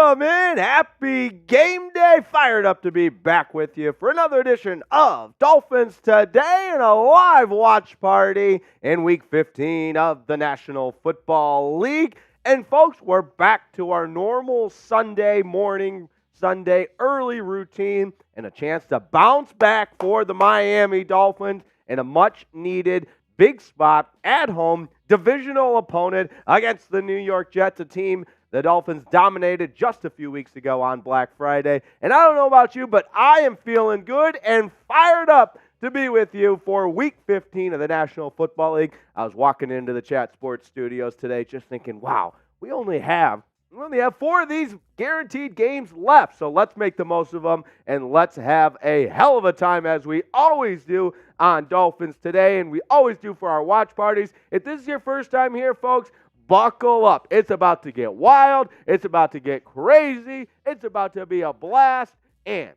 Welcome in. Happy game day. Fired up to be back with you for another edition of Dolphins Today and a live watch party in Week 15 of the National Football League. And folks, we're back to our normal Sunday morning, Sunday early routine and a chance to bounce back for the Miami Dolphins in a much-needed big spot at home, divisional opponent against the New York Jets, a team the Dolphins dominated just a few weeks ago on Black Friday. And I don't know about you, but I am feeling good and fired up to be with you for Week 15 of the National Football League. I was walking into the Chat Sports studios today just thinking, wow, we only have 4 of these guaranteed games left, so let's make the most of them, and let's have a hell of a time as we always do on Dolphins Today, and we always do for our watch parties. If this is your first time here, folks, buckle up. It's about to get wild. It's about to get crazy. It's about to be a blast, and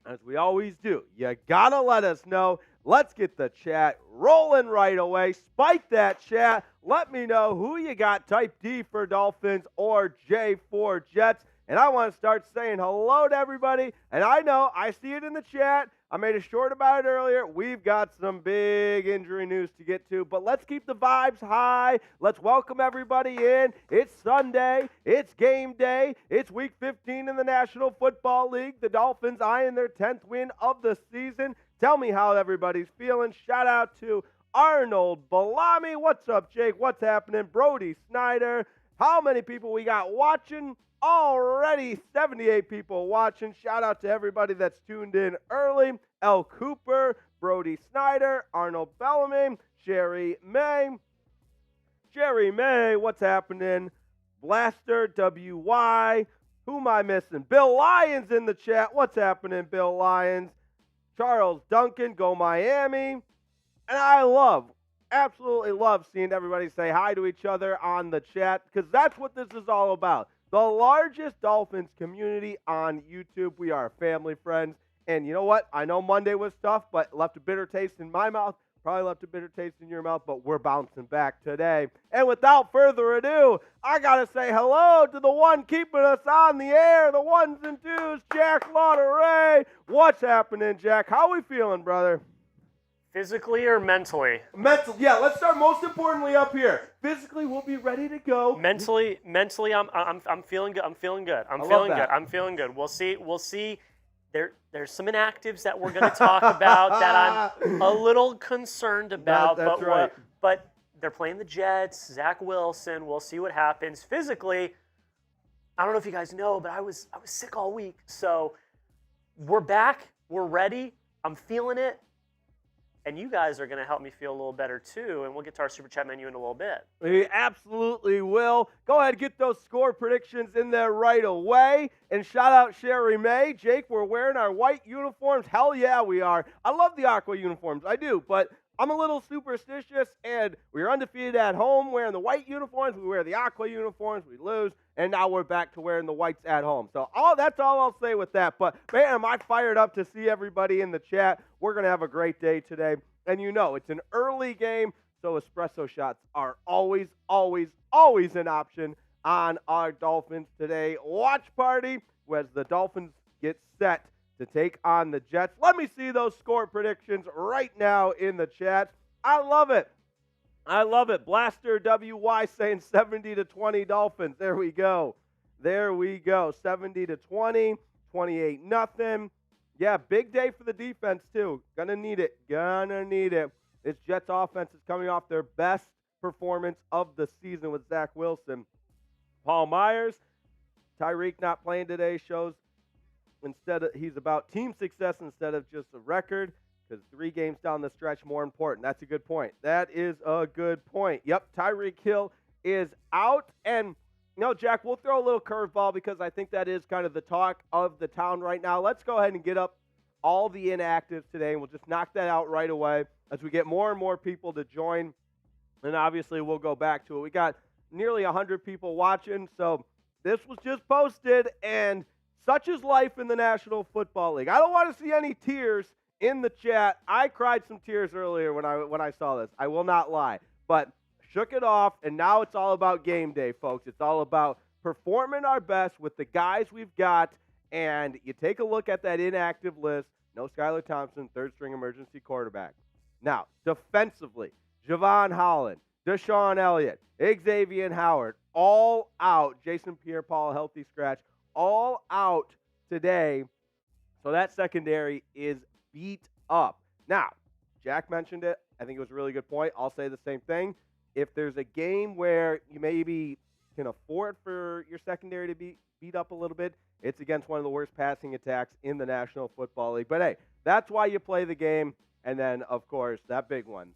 as we always do, you got to let us know. Let's get the chat rolling right away. Spike that chat. Let me know who you got. Type D for Dolphins or J for Jets. And I want to start saying hello to everybody. And I know, I see it in the chat. I made a short about it earlier. We've got some big injury news to get to, but let's keep the vibes high. Let's welcome everybody in. It's Sunday. It's game day. It's Week 15 in the National Football League. The Dolphins eyeing their 10th win of the season. Tell me how everybody's feeling. Shout out to Arnold Bellamy. What's up, Jake? What's happening? Brody Snyder. How many people we got watching? Already 78 people watching. Shout out to everybody that's tuned in early. L. Cooper, Brody Snyder, Arnold Bellamy, Sherry May. Sherry May, what's happening? Blaster, WY. Who am I missing? Bill Lyons in the chat. What's happening, Bill Lyons? Charles Duncan, go Miami. And I absolutely love seeing everybody say hi to each other on the chat because that's what this is all about. The largest Dolphins community on YouTube. We are family friends. And you know what? I know Monday was tough, but left a bitter taste in my mouth. Probably left a bitter taste in your mouth, but we're bouncing back today. And without further ado, I got to say hello to the one keeping us on the air, the ones and twos, Jack Lauderay. What's happening, Jack? How we feeling, brother? Physically or mentally? Mental, yeah. Let's start most importantly up here. Physically, we'll be ready to go. Mentally, I'm feeling good. I'm feeling good. I'm feeling good. We'll see. There's some inactives that we're going to talk about that I'm a little concerned about. That's right. But they're playing the Jets. Zach Wilson. We'll see what happens. Physically, I don't know if you guys know, but I was sick all week. So we're back. We're ready. I'm feeling it. And you guys are going to help me feel a little better, too, and we'll get to our Super Chat menu in a little bit. We absolutely will. Go ahead and get those score predictions in there right away. And shout out Sherry May. Jake, we're wearing our white uniforms. Hell yeah, we are. I love the aqua uniforms. I do, but I'm a little superstitious, and we were undefeated at home wearing the white uniforms. We wear the aqua uniforms. We lose, and now we're back to wearing the whites at home. So that's all I'll say with that. But, man, am I fired up to see everybody in the chat. We're going to have a great day today. And you know, it's an early game, so espresso shots are always, always, always an option on our Dolphins Today watch party as the Dolphins get set to take on the Jets. Let me see those score predictions right now in the chat. I love it. I love it. Blaster WY saying 70-20 Dolphins. There we go. 70-20, 28-0. Yeah, big day for the defense, too. Gonna need it. This Jets offense is coming off their best performance of the season with Zach Wilson. Paul Myers, Tyreek not playing today shows he's about team success instead of just a record because 3 games down the stretch more important. That's a good point. That is a good point. Yep, Tyreek Hill is out. And no, Jack, we'll throw a little curveball because I think that is kind of the talk of the town right now. Let's go ahead and get up all the inactives today, and we'll just knock that out right away as we get more and more people to join. And obviously, we'll go back to it. We got nearly 100 people watching, so this was just posted, and such is life in the National Football League. I don't want to see any tears in the chat. I cried some tears earlier when I saw this. I will not lie. But shook it off, and now it's all about game day, folks. It's all about performing our best with the guys we've got, and you take a look at that inactive list. No Skylar Thompson, third-string emergency quarterback. Now, defensively, Javon Holland, Deshaun Elliott, Xavier Howard, all out. Jason Pierre-Paul, healthy scratch, all out today. So that secondary is beat up. Now, Jack mentioned it. I think it was a really good point. I'll say the same thing. If there's a game where you maybe can afford for your secondary to be beat up a little bit, it's against one of the worst passing attacks in the National Football League. But hey, that's why you play the game. And then, of course, that big one.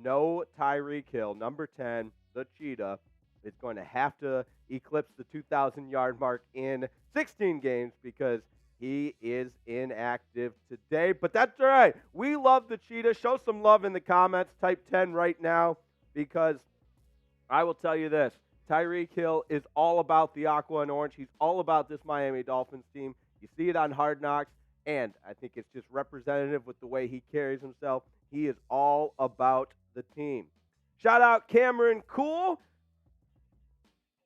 No Tyreek Hill, number 10, the Cheetah, is going to have to eclipse the 2,000-yard mark in 16 games because he is inactive today. But that's all right. We love the Cheetah. Show some love in the comments. Type 10 right now because I will tell you this. Tyreek Hill is all about the aqua and orange. He's all about this Miami Dolphins team. You see it on Hard Knocks. And I think it's just representative with the way he carries himself. He is all about the team. Shout out Cameron Cool.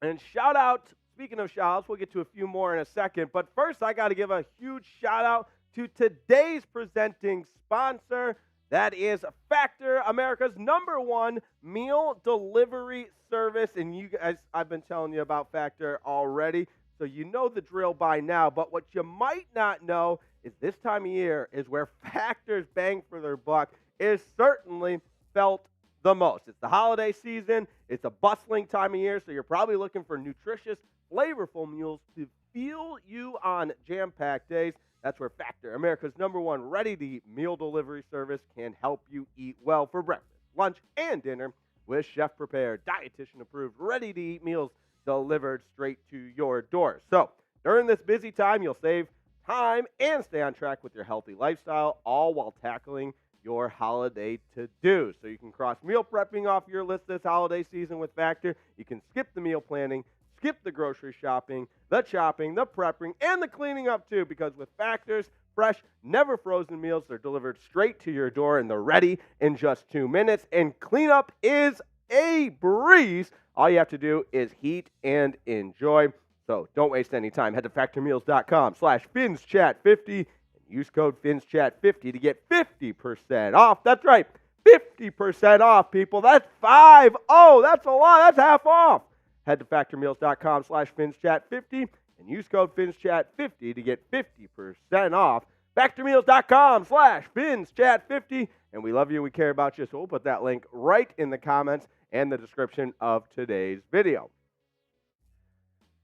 And shout out, speaking of shout outs, we'll get to a few more in a second. But first, I got to give a huge shout out to today's presenting sponsor. That is Factor, America's #1 meal delivery service. And you guys, I've been telling you about Factor already. So you know the drill by now. But what you might not know is this time of year is where Factor's bang for their buck is certainly felt the most. It's the holiday season. It's a bustling time of year, so you're probably looking for nutritious, flavorful meals to fuel you on jam-packed days. That's where Factor, America's #1 ready-to-eat meal delivery service, can help you eat well for breakfast, lunch, and dinner with chef-prepared, dietitian-approved, ready-to-eat meals delivered straight to your door. So during this busy time, you'll save time and stay on track with your healthy lifestyle, all while tackling your holiday to-dos. So you can cross meal prepping off your list this holiday season with Factor. You can skip the meal planning, skip the grocery shopping, the chopping, the prepping, and the cleaning up too, because with Factor's fresh, never frozen meals, they're delivered straight to your door and they're ready in just 2 minutes. And cleanup is a breeze. All you have to do is heat and enjoy. So don't waste any time. Head to factormeals.com/FinsChat50 and use code FinsChat50 to get 50% off. That's right, 50% off, people. That's 50. That's a lot. That's half off. Head to factormeals.com/FinsChat50 and use code FinsChat50 to get 50% off. Factormeals.com/FinsChat50. And we love you. We care about you. So we'll put that link right in the comments and the description of today's video.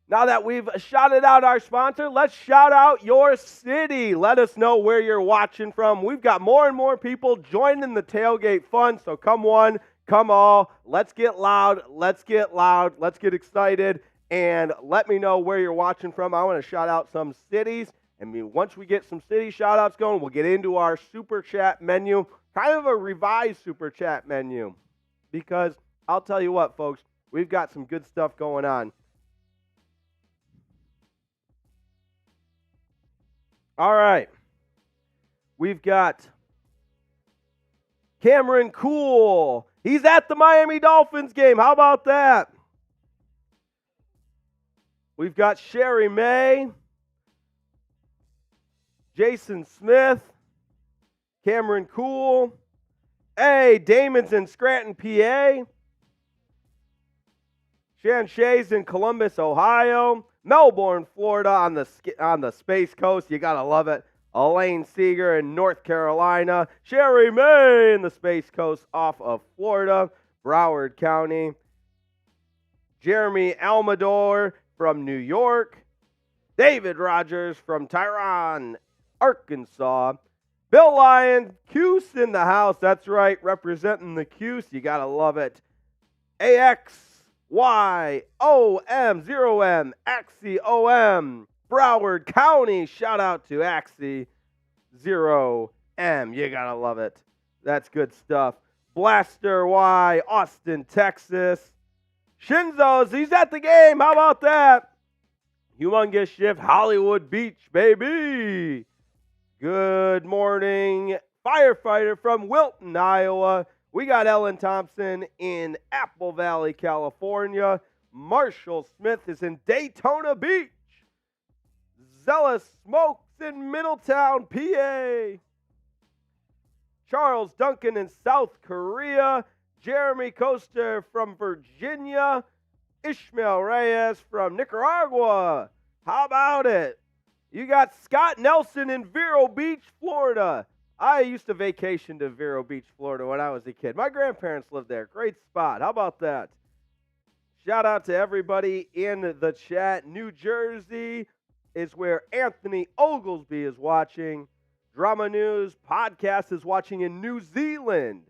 Now that we've shouted out our sponsor, let's shout out your city. Let us know where you're watching from. We've got more and more people joining the tailgate fun, so come one, come all. Let's get loud. Let's get loud. Let's get excited. And let me know where you're watching from. I want to shout out some cities. And once we get some city shout-outs going, we'll get into our Super Chat menu, kind of a revised Super Chat menu. Because I'll tell you what, folks, we've got some good stuff going on. All right. We've got Cameron Cool. He's at the Miami Dolphins game. How about that? We've got Sherry May, Jason Smith, Cameron Cool. Hey, Damon's in Scranton, PA. Shan Shay's in Columbus, Ohio. Melbourne, Florida on the Space Coast. You got to love it. Elaine Seeger in North Carolina. Sherry May in the Space Coast off of Florida. Broward County. Jeremy Almador from New York. David Rogers from Tyrone, Arkansas. Bill Lyon, Cuse in the house. That's right, representing the Cuse. You got to love it. AXYOM0M, AXIOM, Broward County. Shout out to AXI0M. You got to love it. That's good stuff. Blaster Y, Austin, Texas. Shinzo's, he's at the game. How about that? Humongous Shift, Hollywood Beach, baby. Good morning, firefighter from Wilton, Iowa. We got Ellen Thompson in Apple Valley, California. Marshall Smith is in Daytona Beach. Zealous Smokes in Middletown, PA. Charles Duncan in South Korea. Jeremy Coaster from Virginia. Ishmael Reyes from Nicaragua. How about it? You got Scott Nelson in Vero Beach, Florida. I used to vacation to Vero Beach, Florida when I was a kid. My grandparents lived there. Great spot. How about that? Shout out to everybody in the chat. New Jersey is where Anthony Oglesby is watching. Drama News Podcast is watching in New Zealand.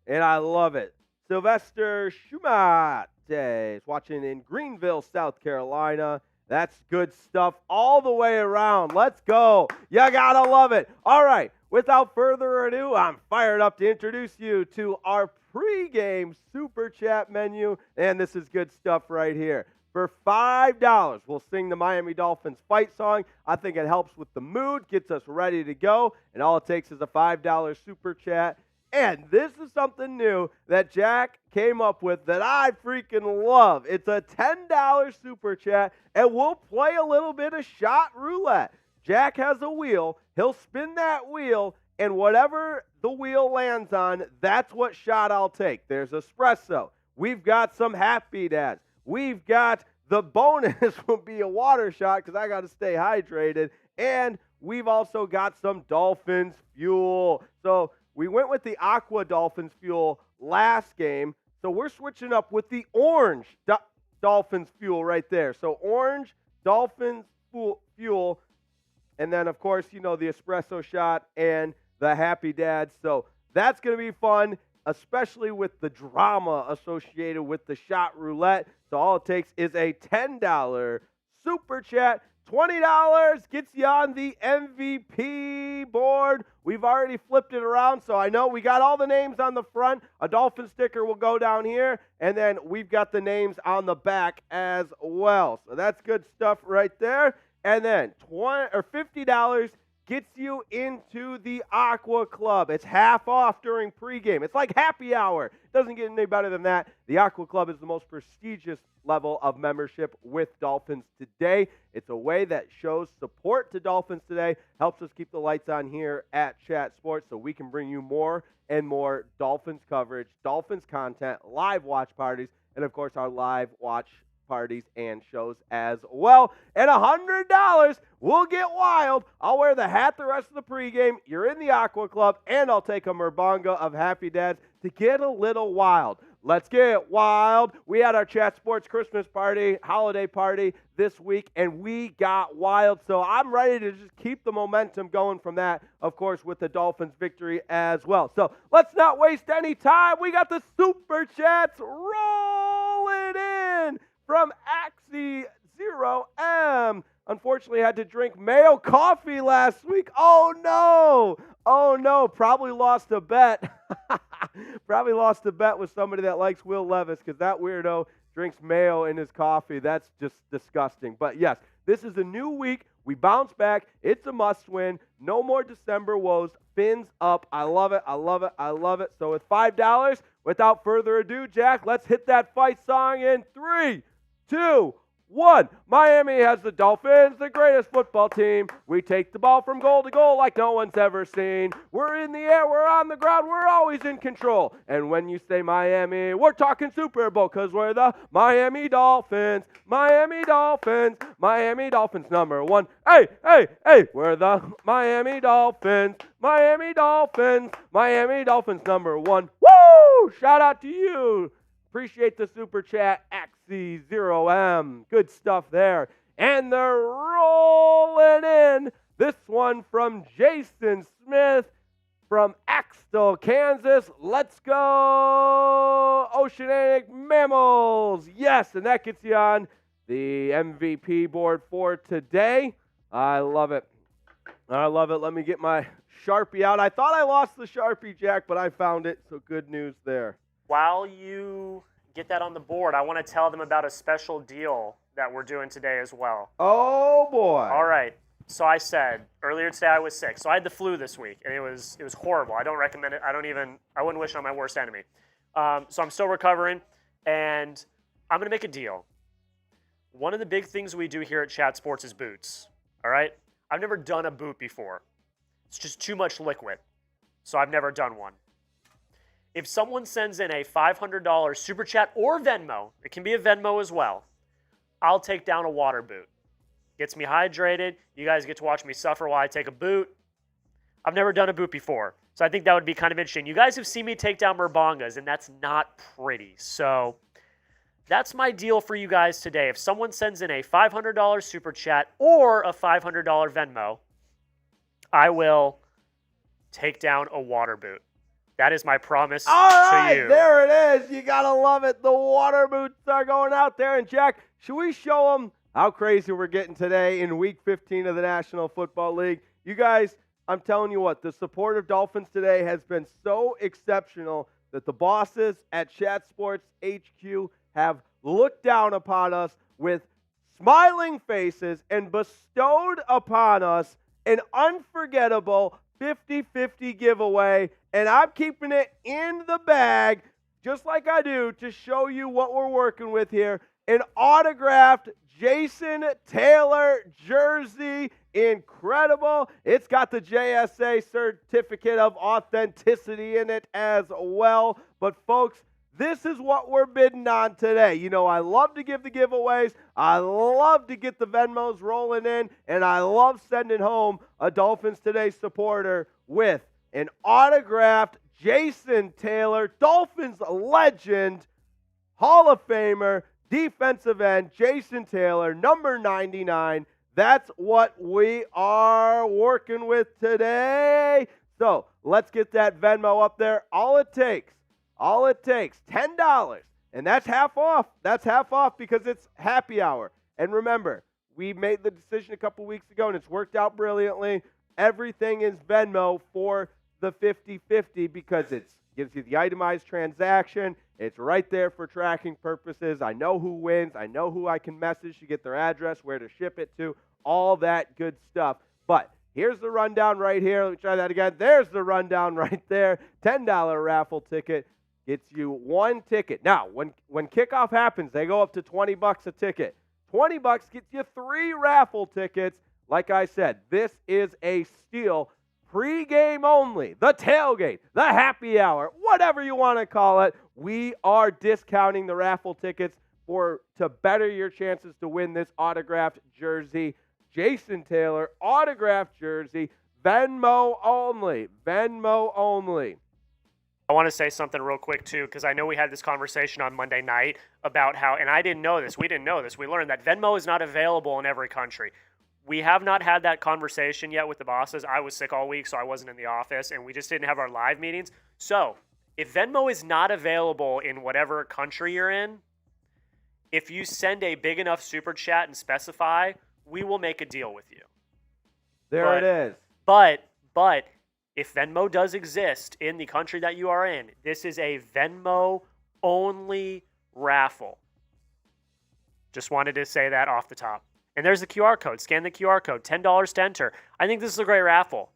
And I love it. Sylvester Schumate is watching in Greenville, South Carolina. That's good stuff all the way around. Let's go. You gotta love it. All right, without further ado, I'm fired up to introduce you to our pregame Super Chat menu. And this is good stuff right here. For $5, we'll sing the Miami Dolphins fight song. I think it helps with the mood, gets us ready to go. And all it takes is a $5 Super Chat. And this is something new that Jack came up with that I freaking love. It's a $10 Super Chat, and we'll play a little bit of shot roulette. Jack has a wheel. He'll spin that wheel, and whatever the wheel lands on, that's what shot I'll take. There's espresso. We've got some Happy Dads. We've got the bonus will be a water shot because I got to stay hydrated. And we've also got some Dolphins fuel. So we went with the Aqua Dolphins fuel last game, so we're switching up with the orange Dolphins fuel right there. So orange Dolphins fuel, and then, of course, you know, the espresso shot and the Happy Dads. So that's going to be fun, especially with the drama associated with the shot roulette. So all it takes is a $10 Super Chat. $20 gets you on the MVP board. We've already flipped it around, so I know we got all the names on the front. A Dolphin sticker will go down here, and then we've got the names on the back as well. So that's good stuff right there. And then $50 gets you into the Aqua Club. It's half off during pregame. It's like happy hour. It doesn't get any better than that. The Aqua Club is the most prestigious level of membership with Dolphins Today. It's a way that shows support to Dolphins Today, helps us keep the lights on here at Chat Sports so we can bring you more and more Dolphins coverage, Dolphins content, live watch parties, and of course our live watch parties and shows as well. And $100 will get wild. I'll wear the hat the rest of the pregame. You're in the Aqua Club, and I'll take a Merbonga of Happy Dads to get a little wild. Let's get wild. We had our Chat Sports Christmas party, holiday party this week, and we got wild. So I'm ready to just keep the momentum going from that, of course, with the Dolphins victory as well. So let's not waste any time. We got the Super Chats rolling in from Axie 0M. Unfortunately, had to drink mayo coffee last week. Oh, no. Oh, no. Probably lost a bet. Probably lost a bet with somebody that likes Will Levis because that weirdo drinks mayo in his coffee. That's just disgusting. But, yes, this is a new week. We bounce back. It's a must-win. No more December woes. Fins up. I love it. I love it. I love it. So with $5, without further ado, Jack, let's hit that fight song in 3, 2, 1. Miami has the Dolphins, the greatest football team. We take the ball from goal to goal like no one's ever seen. We're in the air, we're on the ground, we're always in control. And when you say Miami, we're talking Super Bowl because we're the Miami Dolphins. Miami Dolphins. Miami Dolphins #1. Hey, hey, hey. We're the Miami Dolphins. Miami Dolphins. Miami Dolphins #1. Woo! Shout out to you. Appreciate the Super Chat, Axie 0M. Good stuff there. And they're rolling in. This one from Jason Smith from Axtell, Kansas. Let's go, Oceanic Mammals. Yes, and that gets you on the MVP board for today. I love it. I love it. Let me get my Sharpie out. I thought I lost the Sharpie, Jack, but I found it, so good news there. While you get that on the board, I want to tell them about a special deal that we're doing today as well. Oh, boy. All right. So I said earlier today I was sick. So I had the flu this week, and it was horrible. I don't recommend it. I wouldn't wish it on my worst enemy. So I'm still recovering, and I'm going to make a deal. One of the big things we do here at Chat Sports is boots. All right? I've never done a boot before. It's just too much liquid. So I've never done one. If someone sends in a $500 Super Chat or Venmo, it can be a Venmo as well, I'll take down a water boot. Gets me hydrated. You guys get to watch me suffer while I take a boot. I've never done a boot before, so I think that would be kind of interesting. You guys have seen me take down Murbongas, and that's not pretty. So that's my deal for you guys today. If someone sends in a $500 Super Chat or a $500 Venmo, I will take down a water boot. That is my promise to you. All right, there it is. You got to love it. The water boots are going out there. And, Jack, should we show them how crazy we're getting today in Week 15 of the National Football League? You guys, I'm telling you what, the support of Dolphins Today has been so exceptional that the bosses at Chat Sports HQ have looked down upon us with smiling faces and bestowed upon us an unforgettable 50-50 giveaway, and I'm keeping it in the bag just like I do to show you what we're working with here. An autographed Jason Taylor jersey. Incredible. It's got the JSA certificate of authenticity in it as well. But folks, this is what we're bidding on today. You know, I love to give the giveaways. I love to get the Venmos rolling in. And I love sending home a Dolphins Today supporter with an autographed Jason Taylor, Dolphins legend, Hall of Famer, defensive end, Jason Taylor, number 99. That's what we are working with today. So let's get that Venmo up there. All it takes, $10. And that's half off. That's half off because it's happy hour. And remember, we made the decision a couple weeks ago, and it's worked out brilliantly. Everything is Venmo for the 50-50 because it gives you the itemized transaction. It's right there for tracking purposes. I know who wins. I know who I can message to get their address, where to ship it to, all that good stuff. But here's the rundown right here. Let me try that again. There's the rundown right there. $10 raffle ticket gets you one ticket. Now, when kickoff happens, they go up to $20 a ticket. $20 gets you 3 raffle tickets. Like I said, this is a steal. Pre-game only, the tailgate, the happy hour, whatever you want to call it. We are discounting the raffle tickets to better your chances to win this autographed jersey. Jason Taylor, autographed jersey, Venmo only. Venmo only. I want to say something real quick, too, because I know we had this conversation on Monday night about how, and I didn't know this, we didn't know this, we learned that Venmo is not available in every country. We have not had that conversation yet with the bosses. I was sick all week, so I wasn't in the office, and we just didn't have our live meetings. So if Venmo is not available in whatever country you're in, if you send a big enough super chat and specify, we will make a deal with you. There it is. But if Venmo does exist in the country that you are in, this is a Venmo-only raffle. Just wanted to say that off the top. And there's the QR code. Scan the QR code. $10 to enter. I think this is a great raffle.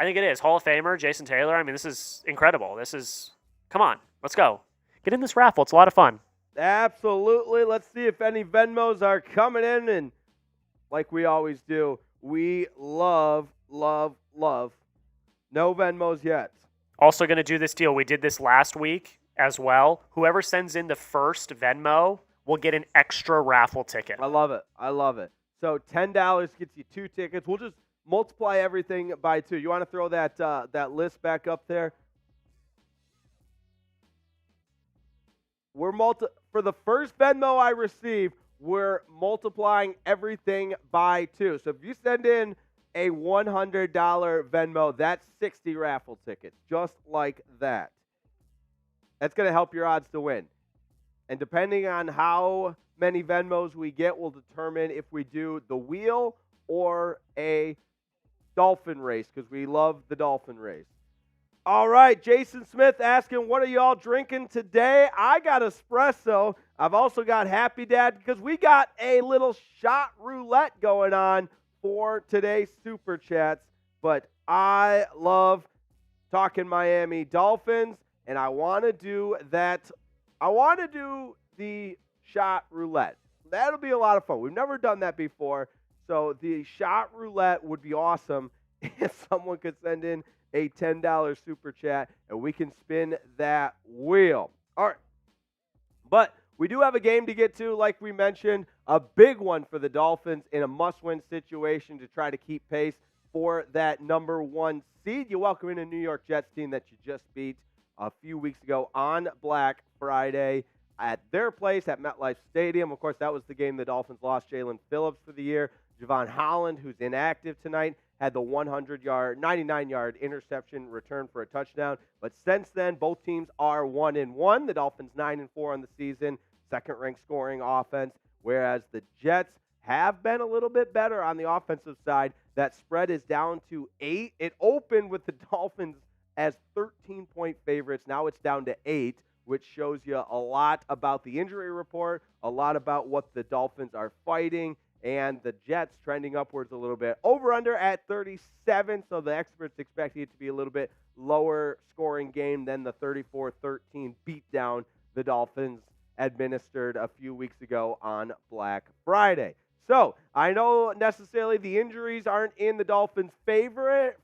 I think it is. Hall of Famer, Jason Taylor. I mean, this is incredible. Come on, let's go. Get in this raffle. It's a lot of fun. Absolutely. Let's see if any Venmos are coming in. And like we always do, we love. No Venmos yet. Also going to do this deal. We did this last week as well. Whoever sends in the first Venmo will get an extra raffle ticket. I love it. So $10 gets you 2 tickets. We'll just multiply everything by 2. You want to throw that list back up there? For the first Venmo I receive, we're multiplying everything by 2. So if you send in a $100 Venmo, that's 60 raffle tickets, just like that. That's going to help your odds to win. And depending on how many Venmos we get will determine if we do the wheel or a dolphin race, because we love the dolphin race. All right, Jason Smith asking, what are y'all drinking today? I got espresso. I've also got Happy Dad because we got a little shot roulette going on for today's Super Chats. But I love talking Miami Dolphins, and I want to do that. I want to do the shot roulette. That'll be a lot of fun. We've never done that before. So the shot roulette would be awesome if someone could send in a $10 super chat and we can spin that wheel. All right. But we do have a game to get to, like we mentioned, a big one for the Dolphins in a must-win situation to try to keep pace for that number 1 seed. You welcome in a New York Jets team that you just beat a few weeks ago on Black Friday at their place at MetLife Stadium. Of course, that was the game the Dolphins lost Jalen Phillips for the year. Javon Holland, who's inactive tonight, had the 99-yard interception return for a touchdown. But since then, both teams are 1-1. The Dolphins 9-4 on the season, second-ranked scoring offense, whereas the Jets have been a little bit better on the offensive side. That spread is down to 8. It opened with the Dolphins as 13-point favorites. Now it's down to 8, which shows you a lot about the injury report, a lot about what the Dolphins are fighting, and the Jets trending upwards a little bit. Over-under at 37, so the experts expect it to be a little bit lower scoring game than the 34-13 beatdown the Dolphins administered a few weeks ago on Black Friday. So I know necessarily the injuries aren't in the Dolphins' favor,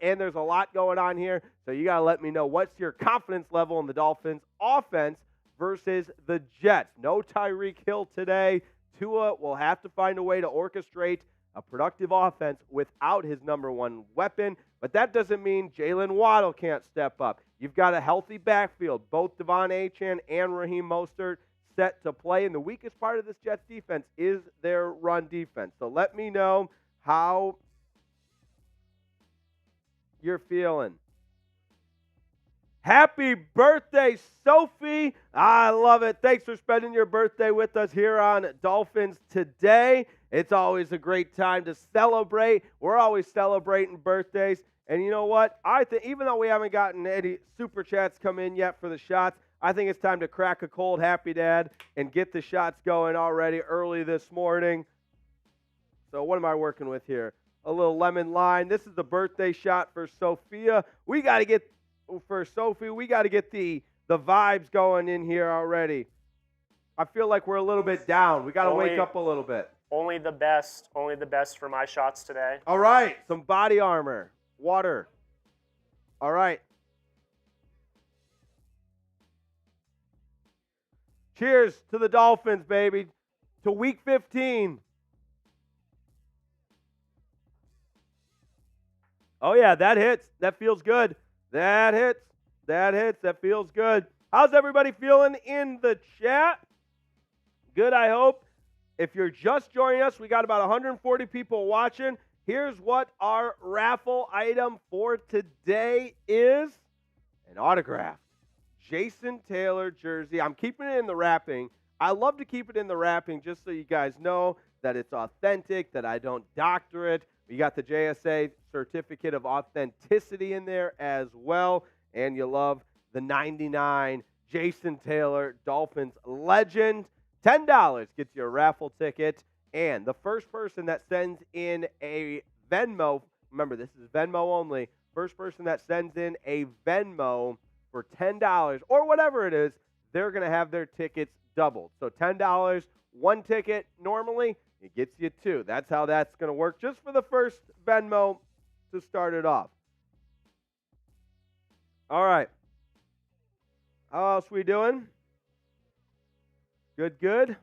and there's a lot going on here. So you got to let me know, what's your confidence level in the Dolphins' offense versus the Jets? No Tyreek Hill today. Tua will have to find a way to orchestrate a productive offense without his number 1 weapon. But that doesn't mean Jalen Waddle can't step up. You've got a healthy backfield. Both Devon Achane and Raheem Mostert set to play, and the weakest part of this Jets defense is their run defense. So let me know how you're feeling. Happy birthday, Sophie. I love it. Thanks for spending your birthday with us here on Dolphins Today. It's always a great time to celebrate. We're always celebrating birthdays. And you know what? I think even though we haven't gotten any super chats come in yet for the shots, I think it's time to crack a cold Happy Dad and get the shots going already early this morning. So what am I working with here? A little lemon lime. This is the birthday shot for Sophia. We got to get the vibes going in here already. I feel like we're a little bit down. We got to wake up a little bit. Only the best for my shots today. All right, some body armor, water. All right. Cheers to the Dolphins, baby, to Week 15. Oh, yeah, that hits. That feels good. That hits. That feels good. How's everybody feeling in the chat? Good, I hope. If you're just joining us, we got about 140 people watching. Here's what our raffle item for today is: an autographed Jason Taylor jersey. I'm keeping it in the wrapping. I love to keep it in the wrapping just so you guys know that it's authentic, that I don't doctor it. We got the JSA certificate of authenticity in there as well. And you love the 99 Jason Taylor Dolphins legend. $10 gets you a raffle ticket. And the first person that sends in a Venmo, remember this is Venmo only, first person that sends in a Venmo for $10 or whatever it is, they're going to have their tickets doubled. So $10, one ticket normally, it gets you 2. That's how that's going to work just for the first Venmo to start it off. All right. How else we doing? Good.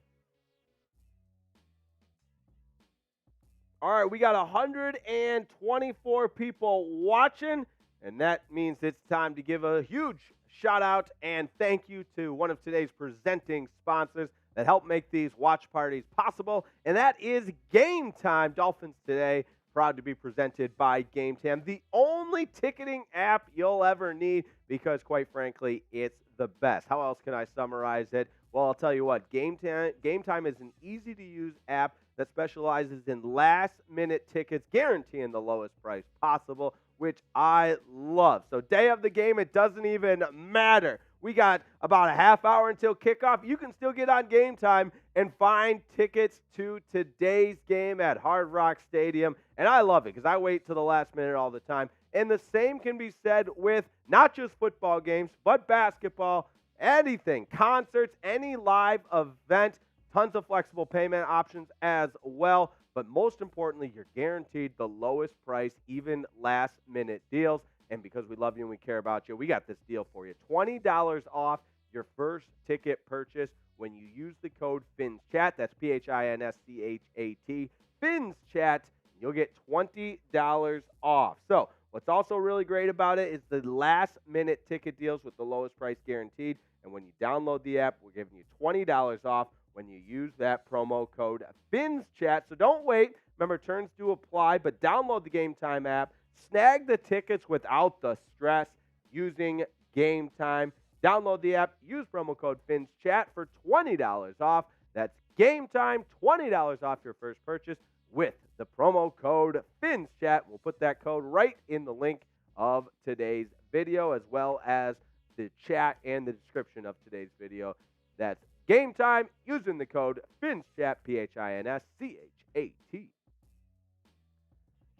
All right, we got 124 people watching, and that means it's time to give a huge shout out and thank you to one of today's presenting sponsors that help make these watch parties possible, and that is Game Time. Dolphins Today, proud to be presented by Game Time, the only ticketing app you'll ever need because, quite frankly, it's the best. How else can I summarize it? Well, I'll tell you what, Game Time is an easy-to-use app that specializes in last-minute tickets, guaranteeing the lowest price possible, which I love. So day of the game, it doesn't even matter. We got about a half hour until kickoff. You can still get on Game Time and find tickets to today's game at Hard Rock Stadium. And I love it because I wait till the last minute all the time. And the same can be said with not just football games, but basketball anything, concerts, any live event, tons of flexible payment options as well. But most importantly, you're guaranteed the lowest price, even last-minute deals. And because we love you and we care about you, we got this deal for you. $20 off your first ticket purchase when you use the code FINSCHAT. That's PHINSCHAT. FINSCHAT. You'll get $20 off. So what's also really great about it is the last-minute ticket deals with the lowest price guaranteed. And when you download the app, we're giving you $20 off when you use that promo code FINSCHAT. So don't wait. Remember, terms do apply, but download the Game Time app. Snag the tickets without the stress using Game Time. Download the app. Use promo code FINSCHAT for $20 off. That's Game Time, $20 off your first purchase with the promo code FINSCHAT. We'll put that code right in the link of today's video, as well as the chat and the description of today's video. That's Game Time using the code FINSCHAT, PHINSCHAT.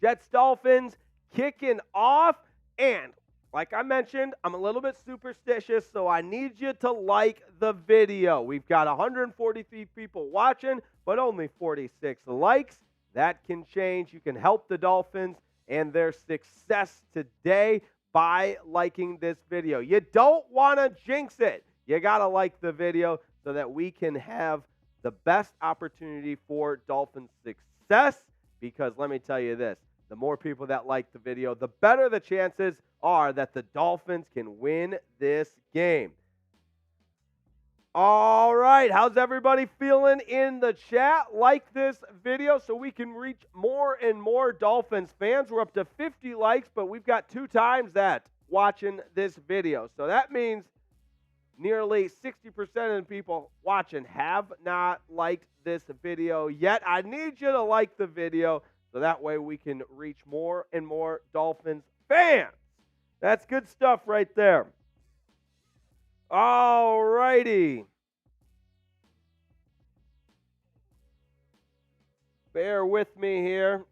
Jets Dolphins kicking off, and like I mentioned, I'm a little bit superstitious, so I need you to like the video. We've got 143 people watching, but only 46 likes. That can change. You can help the Dolphins and their success today by liking this video. You don't want to jinx it. You got to like the video so that we can have the best opportunity for Dolphins success, because let me tell you this, the more people that like the video, the better the chances are that the Dolphins can win this game. All right, how's everybody feeling in the chat? Like this video so we can reach more and more Dolphins fans. We're up to 50 likes, but we've got 2 times that watching this video. So that means nearly 60% of the people watching have not liked this video yet. I need you to like the video so that way we can reach more and more Dolphins fans. That's good stuff right there. All righty. Bear with me here.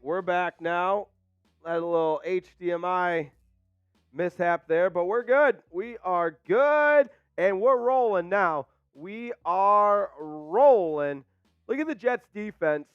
We're back now. Had a little HDMI mishap there, but we're good. We are good, and we're rolling now. We are rolling. Look at the Jets defense.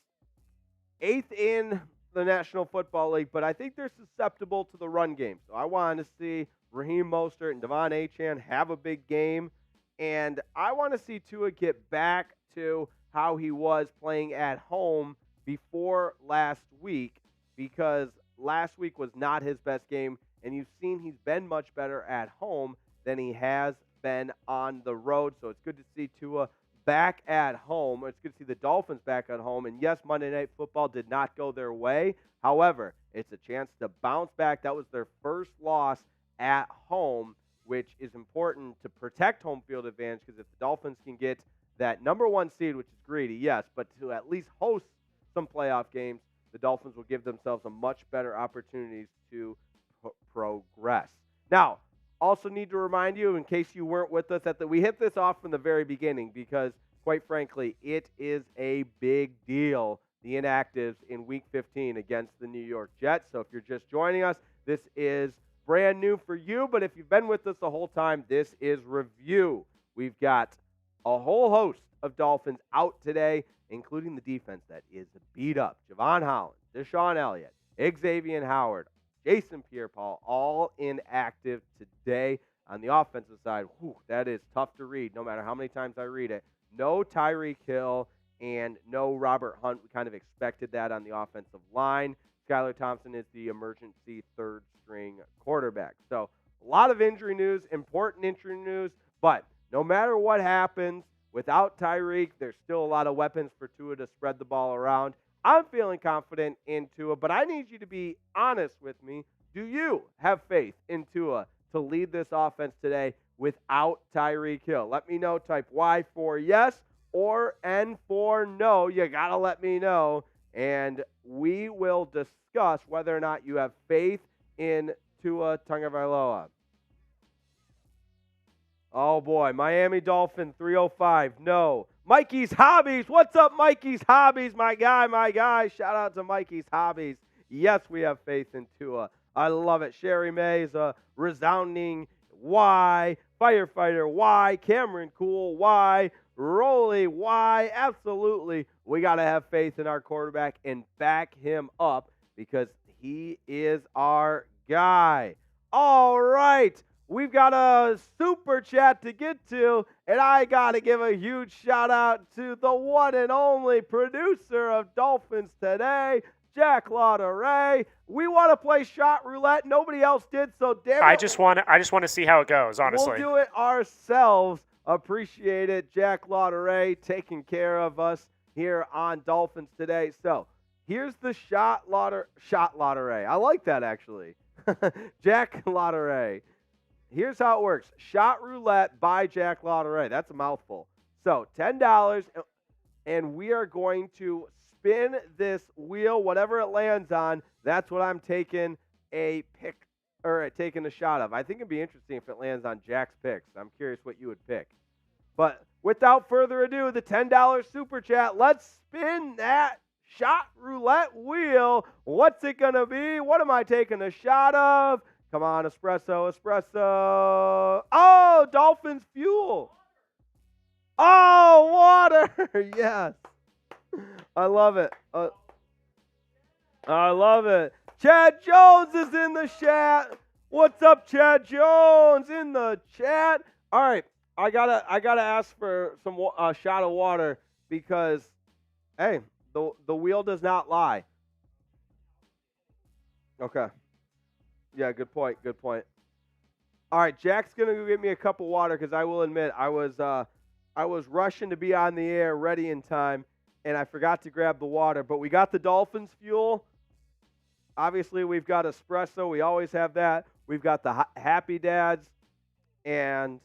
8th in the National Football League, but I think they're susceptible to the run game. So I want to see Raheem Mostert and Devon Achane have a big game, and I want to see Tua get back to how he was playing at home before last week, because last week was not his best game, and you've seen he's been much better at home than he has been on the road. So it's good to see Tua back at home. It's good to see the Dolphins back at home. And yes, Monday Night Football did not go their way. However, it's a chance to bounce back. That was their first loss at home, which is important to protect home field advantage, because if the Dolphins can get that number 1 seed, which is greedy, yes, but to at least host some playoff games, the Dolphins will give themselves a much better opportunities to progress. Now, also need to remind you, in case you weren't with us, that we hit this off from the very beginning because, quite frankly, it is a big deal, the inactives in Week 15 against the New York Jets. So if you're just joining us, this is brand new for you, but if you've been with us the whole time, this is review. We've got a whole host of Dolphins out today, including the defense that is beat up. Javon Holland, Deshaun Elliott, Xavier Howard, Jason Pierre-Paul, all inactive today. On the offensive side, that is tough to read no matter how many times I read it. No Tyreek Hill and no Robert Hunt. We kind of expected that on the offensive line. Skylar Thompson is the emergency third-string quarterback. So a lot of injury news, important injury news, but no matter what happens, without Tyreek, there's still a lot of weapons for Tua to spread the ball around. I'm feeling confident in Tua, but I need you to be honest with me. Do you have faith in Tua to lead this offense today without Tyreek Hill? Let me know. Type Y for yes or N for no. You got to let me know, and we will discuss whether or not you have faith in Tua Tagovailoa. Oh, boy. Miami Dolphin 305. No. Mikey's Hobbies. What's up, Mikey's Hobbies? My guy. Shout out to Mikey's Hobbies. Yes, we have faith in Tua. I love it. Sherry May is a resounding Y. Firefighter, why? Cameron Cool, why? Rolly, why? Absolutely. We got to have faith in our quarterback and back him up because he is our guy. All right. We've got a super chat to get to, and I got to give a huge shout out to the one and only producer of Dolphins Today, Jack Lauderay. We want to play shot roulette. Nobody else did, so damn it. I just want to see how it goes, honestly. We'll do it ourselves. Appreciate it, Jack Lauderay, taking care of us here on Dolphins Today. So here's the shot Lauderay. I like that, actually. Jack Lauderay. Here's how it works. Shot roulette by Jack Lauderay. That's a mouthful. So $10, and we are going to spin this wheel. Whatever it lands on, that's what I'm taking a pick or taking a shot of. I think it'd be interesting if it lands on Jack's picks. I'm curious what you would pick. But without further ado, the $10 super chat. Let's spin that shot roulette wheel. What's it going to be? What am I taking a shot of? Come on, espresso. Oh, Dolphins fuel. Oh, water. Yes. I love it. I love it. Chad Jones is in the chat. What's up, Chad Jones in the chat? All right, I gotta ask for some shot of water because, hey, the wheel does not lie. Okay. Yeah, good point. Good point. All right, Jack's gonna go get me a cup of water because I will admit I was rushing to be on the air, ready in time, and I forgot to grab the water. But we got the Dolphins fuel. Obviously, we've got espresso. We always have that. We've got the Happy Dads and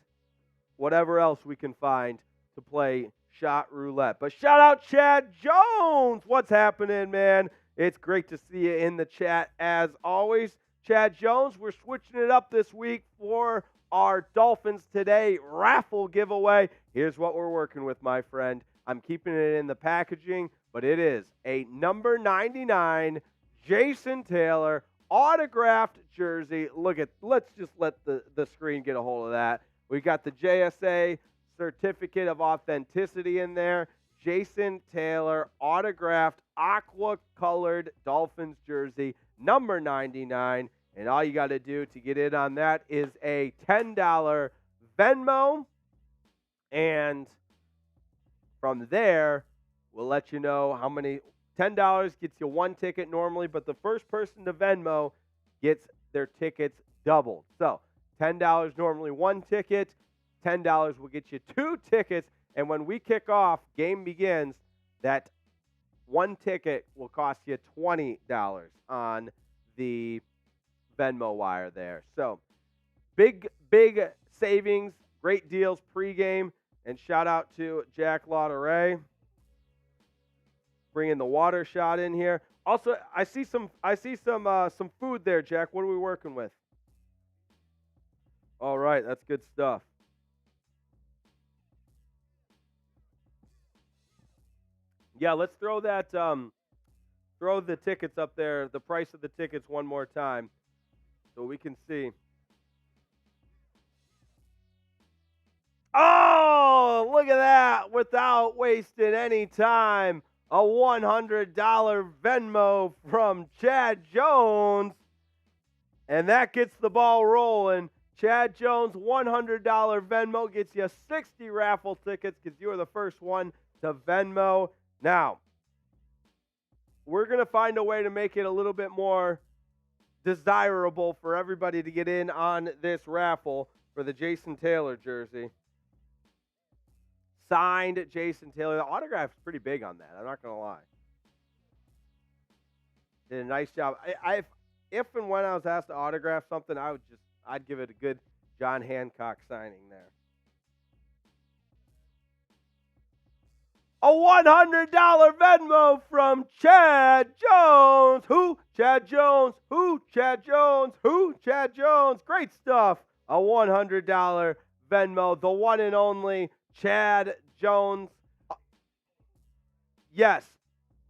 whatever else we can find to play shot roulette. But shout out Chad Jones. What's happening, man? It's great to see you in the chat as always. Chad Jones, we're switching it up this week for our Dolphins Today raffle giveaway. Here's what we're working with, my friend. I'm keeping it in the packaging, but it is a number 99 Jason Taylor autographed jersey. Let's just let the screen get a hold of that. We got the JSA certificate of authenticity in there. Jason Taylor autographed aqua-colored Dolphins jersey, number 99. And all you got to do to get in on that is a $10 Venmo. And from there, we'll let you know how many. $10 gets you one ticket normally, but the first person to Venmo gets their tickets doubled. So $10 normally one ticket. $10 will get you two tickets. And when we kick off, game begins, that one ticket will cost you $20 on the Venmo wire there. So big savings, great deals pregame. And shout out to Jack Lauderay bringing the water shot in here. Also, I see some food there, Jack. What are we working with? All right, that's good stuff. Yeah, let's throw that throw the tickets up there, the price of the tickets one more time so we can see. Oh, look at that. Without wasting any time, a $100 Venmo from Chad Jones. And that gets the ball rolling. Chad Jones, $100 Venmo gets you 60 raffle tickets because you were the first one to Venmo. Now, we're going to find a way to make it a little bit more desirable for everybody to get in on this raffle for the Jason Taylor jersey. Signed Jason Taylor. The autograph's pretty big on that. I'm not going to lie. Did a nice job. If and when I was asked to autograph something, I'd give it a good John Hancock signing there. A $100 Venmo from Chad Jones. Who? Chad Jones. Who? Chad Jones. Who? Chad Jones. Great stuff. A $100 Venmo. The one and only Chad Jones. Yes.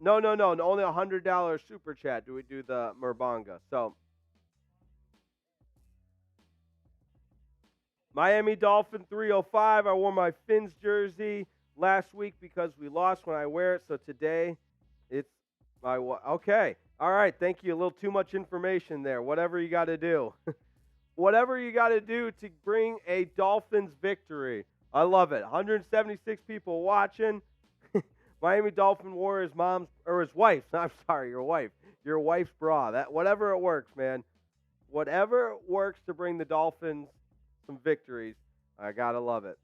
No. Only $100 super chat do we do the Murbanga. So Miami Dolphin 305. I wore my Fins jersey last week because we lost when I wear it. So today it's my okay. All right. Thank you. A little too much information there. Whatever you got to do. Whatever you got to do to bring a Dolphins victory. I love it. 176 people watching. Miami Dolphin wore his mom's or his wife's. I'm sorry, your wife. Your wife's bra. That whatever it works, man. Whatever works to bring the Dolphins some victories. I gotta love it.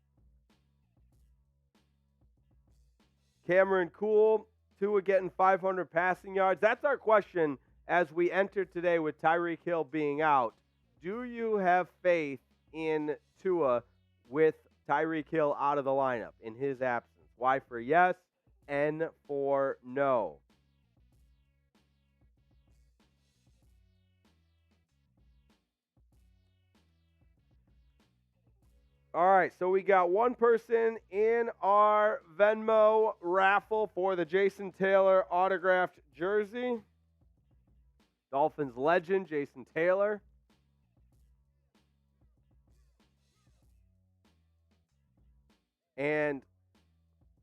Cameron Cool, Tua getting 500 passing yards. That's our question as we enter today with Tyreek Hill being out. Do you have faith in Tua with Tyreek Hill out of the lineup in his absence? Y for yes, N for no. All right, so we got one person in our Venmo raffle for the Jason Taylor autographed jersey. Dolphins legend, Jason Taylor. And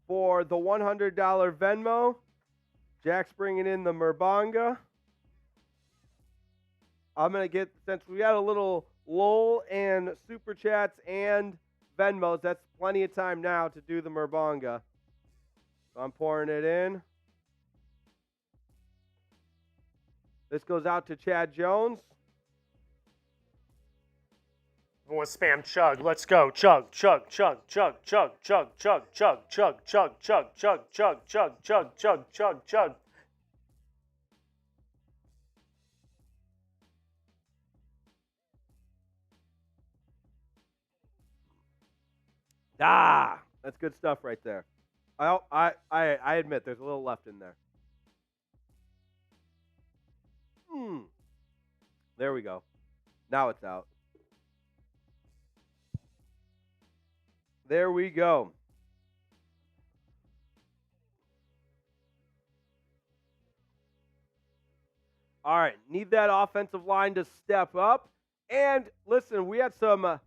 for the $100 Venmo, Jack's bringing in the Merbanga. I'm going to get, since we got a little lull and Super Chats and Venmos, that's plenty of time now to do the Merbanga. So I'm pouring it in. This goes out to Chad Jones. Everyone spam chug. Let's go. Chug, chug, chug, chug, chug, chug, chug, chug, chug, chug, chug, chug, chug, chug, chug, chug, chug, chug. Ah, that's good stuff right there. I admit there's a little left in there. There we go. Now it's out. There we go. All right, need that offensive line to step up. And listen, we had some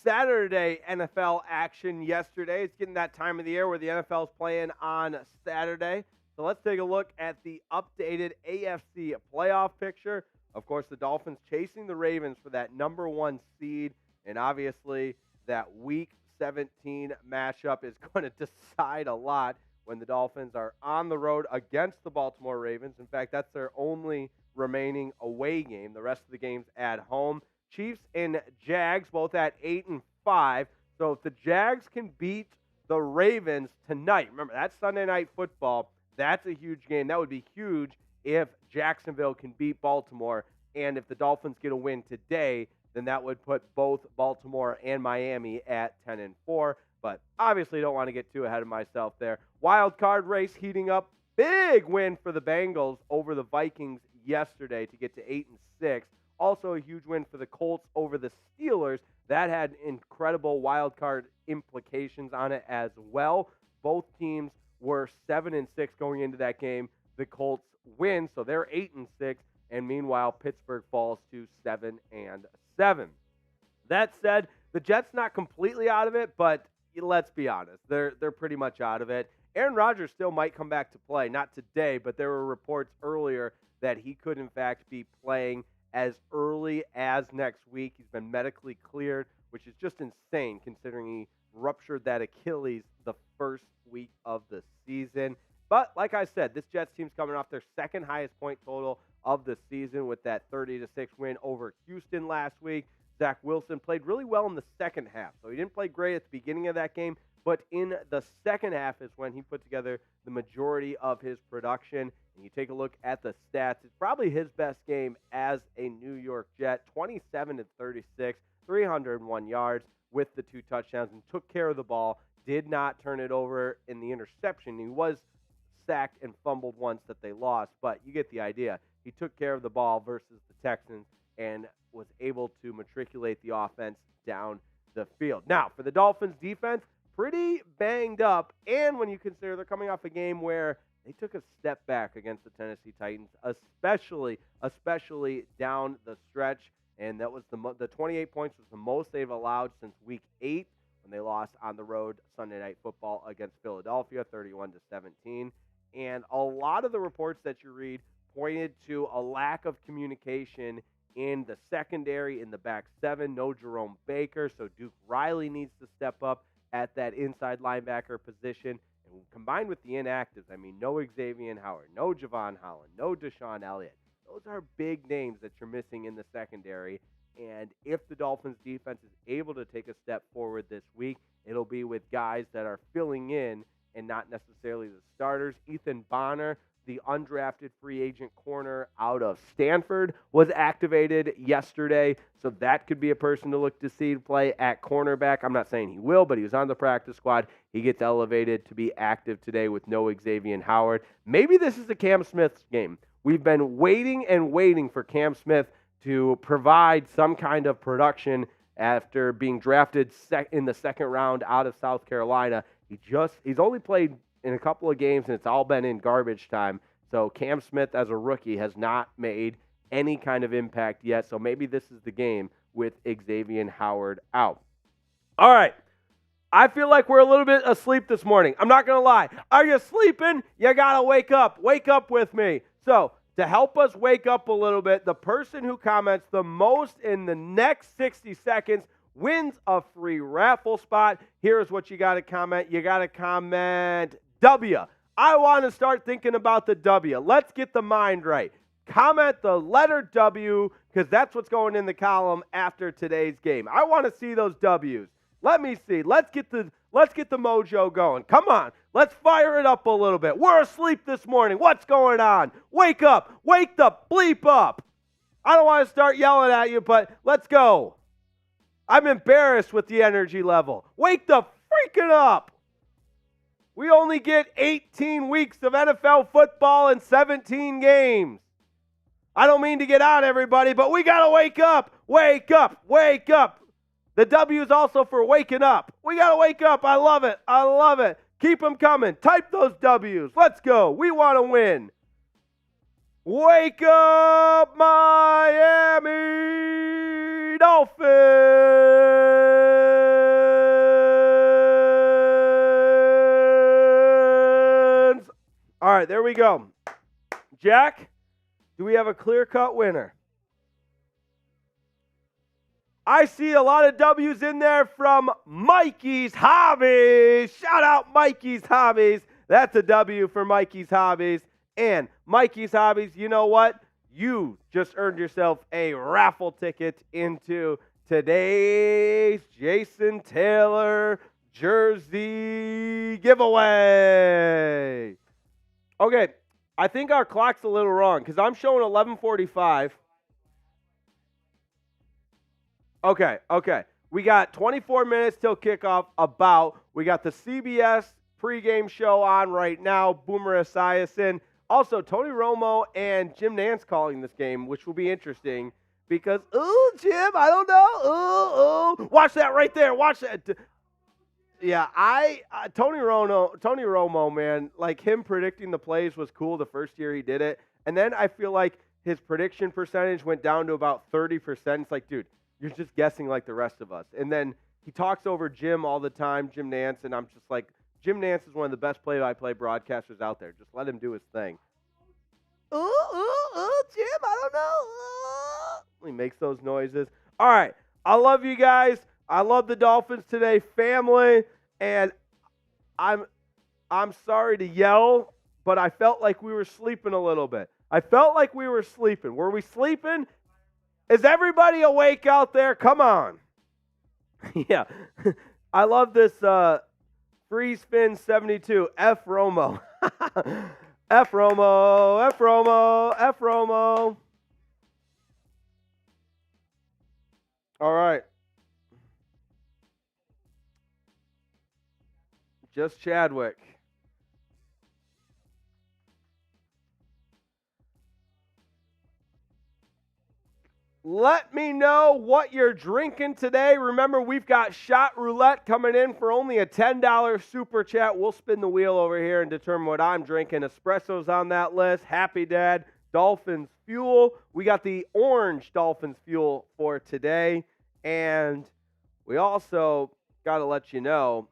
Saturday NFL action yesterday. It's getting that time of the year where the NFL is playing on Saturday. So let's take a look at the updated AFC playoff picture. Of course, the Dolphins chasing the Ravens for that number one seed. And obviously, that Week 17 matchup is going to decide a lot when the Dolphins are on the road against the Baltimore Ravens. In fact, that's their only remaining away game. The rest of the games at home. Chiefs and Jags both at 8-5. So if the Jags can beat the Ravens tonight, remember that's Sunday Night Football, that's a huge game. That would be huge if Jacksonville can beat Baltimore. And if the Dolphins get a win today, then that would put both Baltimore and Miami at 10-4. But obviously don't want to get too ahead of myself there. Wild card race heating up. Big win for the Bengals over the Vikings yesterday to get to 8-6. Also a huge win for the Colts over the Steelers. That had incredible wild card implications on it as well. Both teams were 7-6 going into that game. The Colts win, so they're 8-6. And meanwhile, Pittsburgh falls to 7-7. That said, the Jets not completely out of it, but let's be honest, they're pretty much out of it. Aaron Rodgers still might come back to play, not today, but there were reports earlier that he could in fact be playing as early as next week. He's been medically cleared, which is just insane considering he ruptured that Achilles the first week of the season. But like I said, this Jets team's coming off their second highest point total of the season with that 30-6 win over Houston last week. Zach Wilson played really well in the second half. So he didn't play great at the beginning of that game, but in the second half is when he put together the majority of his production. And you take a look at the stats, it's probably his best game as a New York Jet. 27-36, 301 yards with the 2 touchdowns and took care of the ball. Did not turn it over in the interception. He was sacked and fumbled once that they lost, but you get the idea. He took care of the ball versus the Texans and was able to matriculate the offense down the field. Now, for the Dolphins defense, pretty banged up, and when you consider they're coming off a game where they took a step back against the Tennessee Titans, especially down the stretch, and that was the 28 points was the most they've allowed since Week 8 when they lost on the road Sunday Night Football against Philadelphia, 31-17. And a lot of the reports that you read pointed to a lack of communication in the secondary, in the back seven. No Jerome Baker, so Duke Riley needs to step up at that inside linebacker position. And combined with the inactives, I mean, no Xavier Howard, no Javon Holland, no Deshaun Elliott. Those are big names that you're missing in the secondary. And if the Dolphins defense is able to take a step forward this week, it'll be with guys that are filling in and not necessarily the starters. Ethan Bonner, the undrafted free agent corner out of Stanford, was activated yesterday. So that could be a person to look to see play at cornerback. I'm not saying he will, but he was on the practice squad. He gets elevated to be active today with no Xavier Howard. Maybe this is the Cam Smith's game. We've been waiting and waiting for Cam Smith to provide some kind of production after being drafted in the second round out of South Carolina. He's only played in a couple of games, and it's all been in garbage time. So Cam Smith, as a rookie, has not made any kind of impact yet. So maybe this is the game with Xavier Howard out. All right. I feel like we're a little bit asleep this morning. I'm not going to lie. Are you sleeping? You got to wake up. Wake up with me. So to help us wake up a little bit, the person who comments the most in the next 60 seconds wins a free raffle spot. Here's what you got to comment. You got to comment W. I want to start thinking about the W. Let's get the mind right. Comment the letter W because that's what's going in the column after today's game. I want to see those W's. Let me see. Let's get the mojo going. Come on. Let's fire it up a little bit. We're asleep this morning. What's going on? Wake up. Wake the bleep up. I don't want to start yelling at you, but let's go. I'm embarrassed with the energy level. Wake the freaking up. We only get 18 weeks of NFL football and 17 games. I don't mean to get out, everybody, but we got to wake up. Wake up. Wake up. The W is also for waking up. We got to wake up. I love it. I love it. Keep them coming. Type those W's. Let's go. We want to win. Wake up, Miami Dolphins. All right, there we go. Jack, do we have a clear-cut winner? I see a lot of W's in there from Mikey's Hobbies. Shout out Mikey's Hobbies. That's a W for Mikey's Hobbies. And Mikey's Hobbies, you know what? You just earned yourself a raffle ticket into today's Jason Taylor jersey giveaway. Okay, I think our clock's a little wrong because I'm showing 11:45. Okay. We got 24 minutes till kickoff We got the CBS pregame show on right now. Boomer Esiason. Also, Tony Romo and Jim Nantz calling this game, which will be interesting because, Jim, I don't know. Watch that right there. Watch that. Yeah, Tony Romo, man, like him predicting the plays was cool the first year he did it. And then I feel like his prediction percentage went down to about 30%. It's like, dude, you're just guessing like the rest of us. And then he talks over Jim all the time, Jim Nantz, and I'm just like, Jim Nantz is one of the best play-by-play broadcasters out there. Just let him do his thing. Jim, I don't know. He makes those noises. All right, I love you guys. I love the Dolphins Today family, and I'm sorry to yell, but I felt like we were sleeping a little bit. Were we sleeping? Is everybody awake out there? Come on. Yeah. I love this free spin 72. F Romo. F Romo. F Romo. F Romo. All right. Just Chadwick. Let me know what you're drinking today. Remember, we've got Shot Roulette coming in for only a $10 super chat. We'll spin the wheel over here and determine what I'm drinking. Espresso's on that list. Happy Dad, Dolphins Fuel. We got the orange Dolphins Fuel for today. And we also got to let you know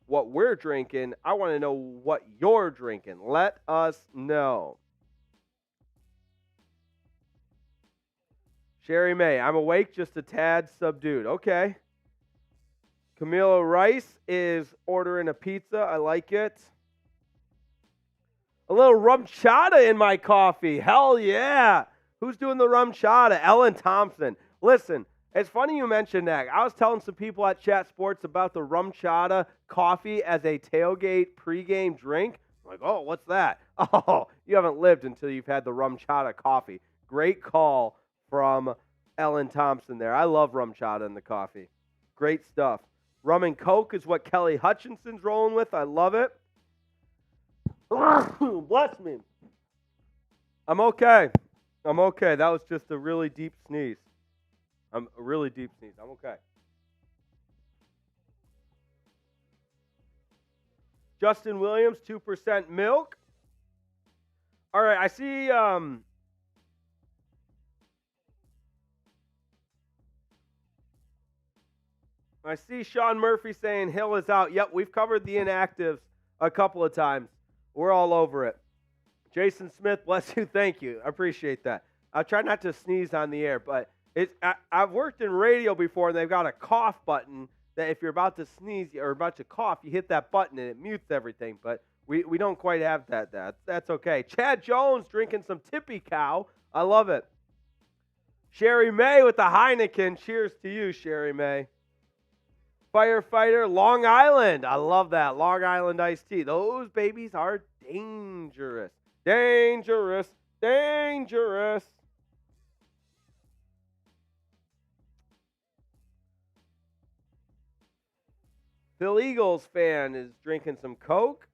what we're drinking. I want to know what you're drinking. Let us know. Sherry May, I'm awake, just a tad subdued. Okay. Camilo Rice is ordering a pizza. I like it. A little rum chata in my coffee. Hell yeah. Who's doing the rum chata? Ellen Thompson. Listen, it's funny you mentioned that. I was telling some people at Chat Sports about the rum chata coffee as a tailgate pregame drink. I'm like, oh, what's that? Oh, you haven't lived until you've had the rum chata coffee. Great call from Ellen Thompson there. I love rum chata in the coffee. Great stuff. Rum and Coke is what Kelly Hutchinson's rolling with. I love it. Bless me. I'm okay. That was just a really deep sneeze. I'm okay. Justin Williams, 2% milk. All right, I see Sean Murphy saying Hill is out. Yep, we've covered the inactives a couple of times. We're all over it. Jason Smith, bless you. Thank you. I appreciate that. I try not to sneeze on the air, but I've worked in radio before, and they've got a cough button that if you're about to sneeze or about to cough, you hit that button, and it mutes everything. But we don't quite have that. That's okay. Chad Jones drinking some Tippy Cow. I love it. Sherry May with the Heineken. Cheers to you, Sherry May. Firefighter, Long Island. I love that. Long Island iced tea. Those babies are dangerous. Dangerous. Dangerous. Phil Eagles fan is drinking some Coke.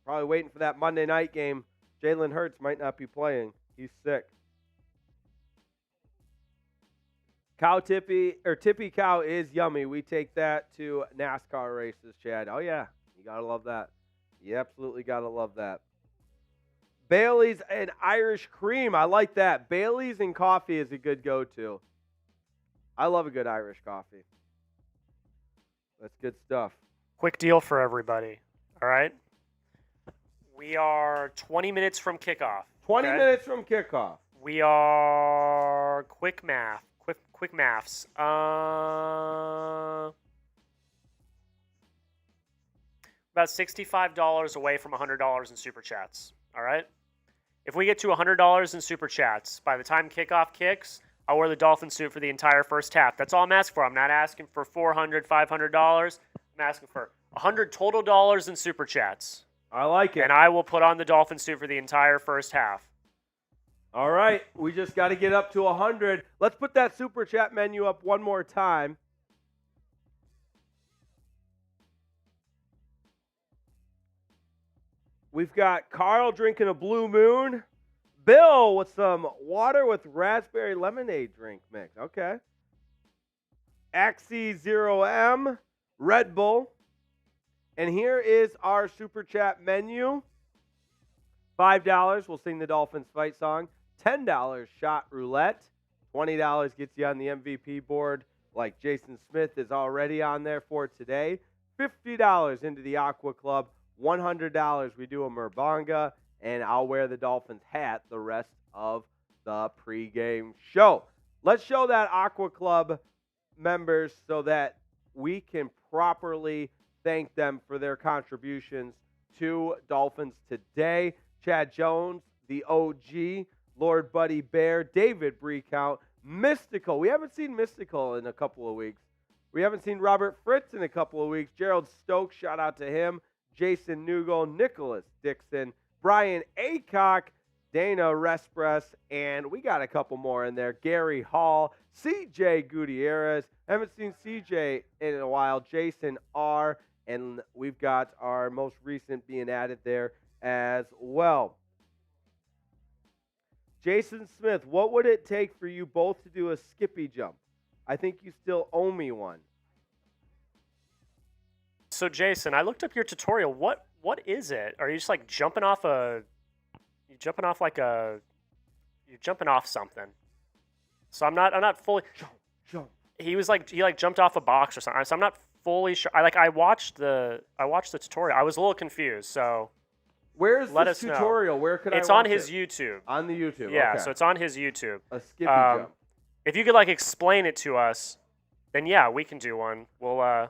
Probably waiting for that Monday night game. Jalen Hurts might not be playing. He's sick. Tippy Cow is yummy. We take that to NASCAR races, Chad. Oh, yeah. You got to love that. You absolutely got to love that. Bailey's and Irish cream. I like that. Bailey's and coffee is a good go-to. I love a good Irish coffee. That's good stuff. Quick deal for everybody. All right? We are 20 minutes from kickoff. 20 minutes from kickoff. We are quick maths. About $65 away from $100 in Super Chats. All right? If we get to $100 in Super Chats, by the time kickoff kicks, I'll wear the Dolphin suit for the entire first half. That's all I'm asking for. I'm not asking for $400, $500. I'm asking for $100 total dollars in Super Chats. I like it. And I will put on the Dolphin suit for the entire first half. All right. We just got to get up to 100. Let's put that Super Chat menu up one more time. We've got Carl drinking a Blue Moon. Bill with some water with raspberry lemonade drink mix. Okay. Axie 0M, Red Bull. And here is our Super Chat menu. $5, we'll sing the Dolphins fight song. $10, shot roulette. $20 gets you on the MVP board like Jason Smith is already on there for today. $50 into the Aqua Club. $100 we do a Merbonga. And I'll wear the Dolphins hat the rest of the pregame show. Let's show that Aqua Club members so that we can properly thank them for their contributions to Dolphins Today. Chad Jones, the OG, Lord Buddy Bear, David Breakout, Mystical. We haven't seen Mystical in a couple of weeks. We haven't seen Robert Fritz in a couple of weeks. Gerald Stokes, shout out to him. Jason Newgle, Nicholas Dixon, Brian Aycock, Dana Respres, and we got a couple more in there. Gary Hall, CJ Gutierrez. Haven't seen CJ in a while. Jason R. And we've got our most recent being added there as well. Jason Smith, what would it take for you both to do a skippy jump? I think you still owe me one. So, Jason, I looked up your tutorial. What is it? Are you just like jumping off like a you're jumping off something. So I'm not fully. Jump. He jumped off a box or something. So I'm not fully sure. I watched the tutorial. I was a little confused. So Where's let this us know. tutorial? Where could I watch it? It's on his YouTube. On the YouTube. Yeah, okay. so it's on his YouTube. A skippy jump. If you could like explain it to us, then yeah, we can do one. All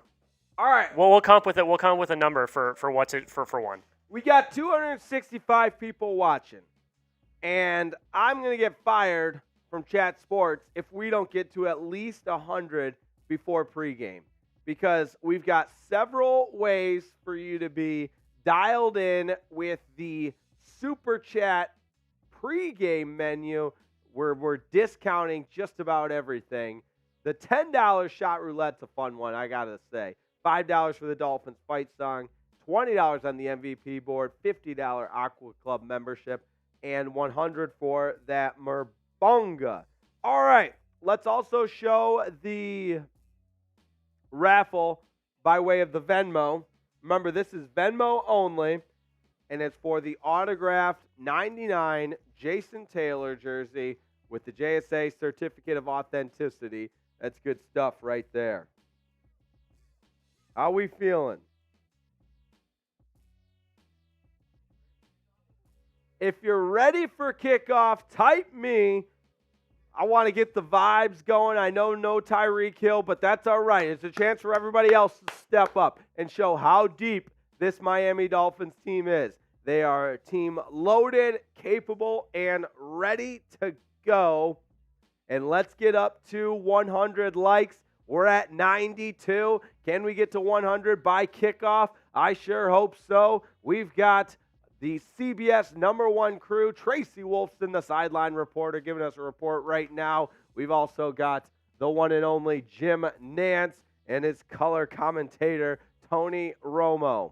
right. We'll come up with it. We'll come up with a number for one. We got 265 people watching, and I'm gonna get fired from Chat Sports if we don't get to at least 100 before pregame, because we've got several ways for you to be dialed in with the Super Chat pregame menu. We're discounting just about everything. The $10 shot roulette's a fun one, I gotta say. $5 for the Dolphins fight song, $20 on the MVP board, $50 Aqua Club membership, and $100 for that Merbonga. All right, let's also show the raffle by way of the Venmo. Remember, this is Venmo only, and it's for the autographed 99 Jason Taylor jersey with the JSA Certificate of Authenticity. That's good stuff right there. How we feeling? If you're ready for kickoff, type me. I want to get the vibes going. I know no Tyreek Hill, but that's all right. It's a chance for everybody else to step up and show how deep this Miami Dolphins team is. They are a team loaded, capable, and ready to go. And let's get up to 100 likes. We're at 92. Can we get to 100 by kickoff? I sure hope so. We've got the CBS #1 crew, Tracy Wolfson, the sideline reporter, giving us a report right now. We've also got the one and only Jim Nance and his color commentator, Tony Romo.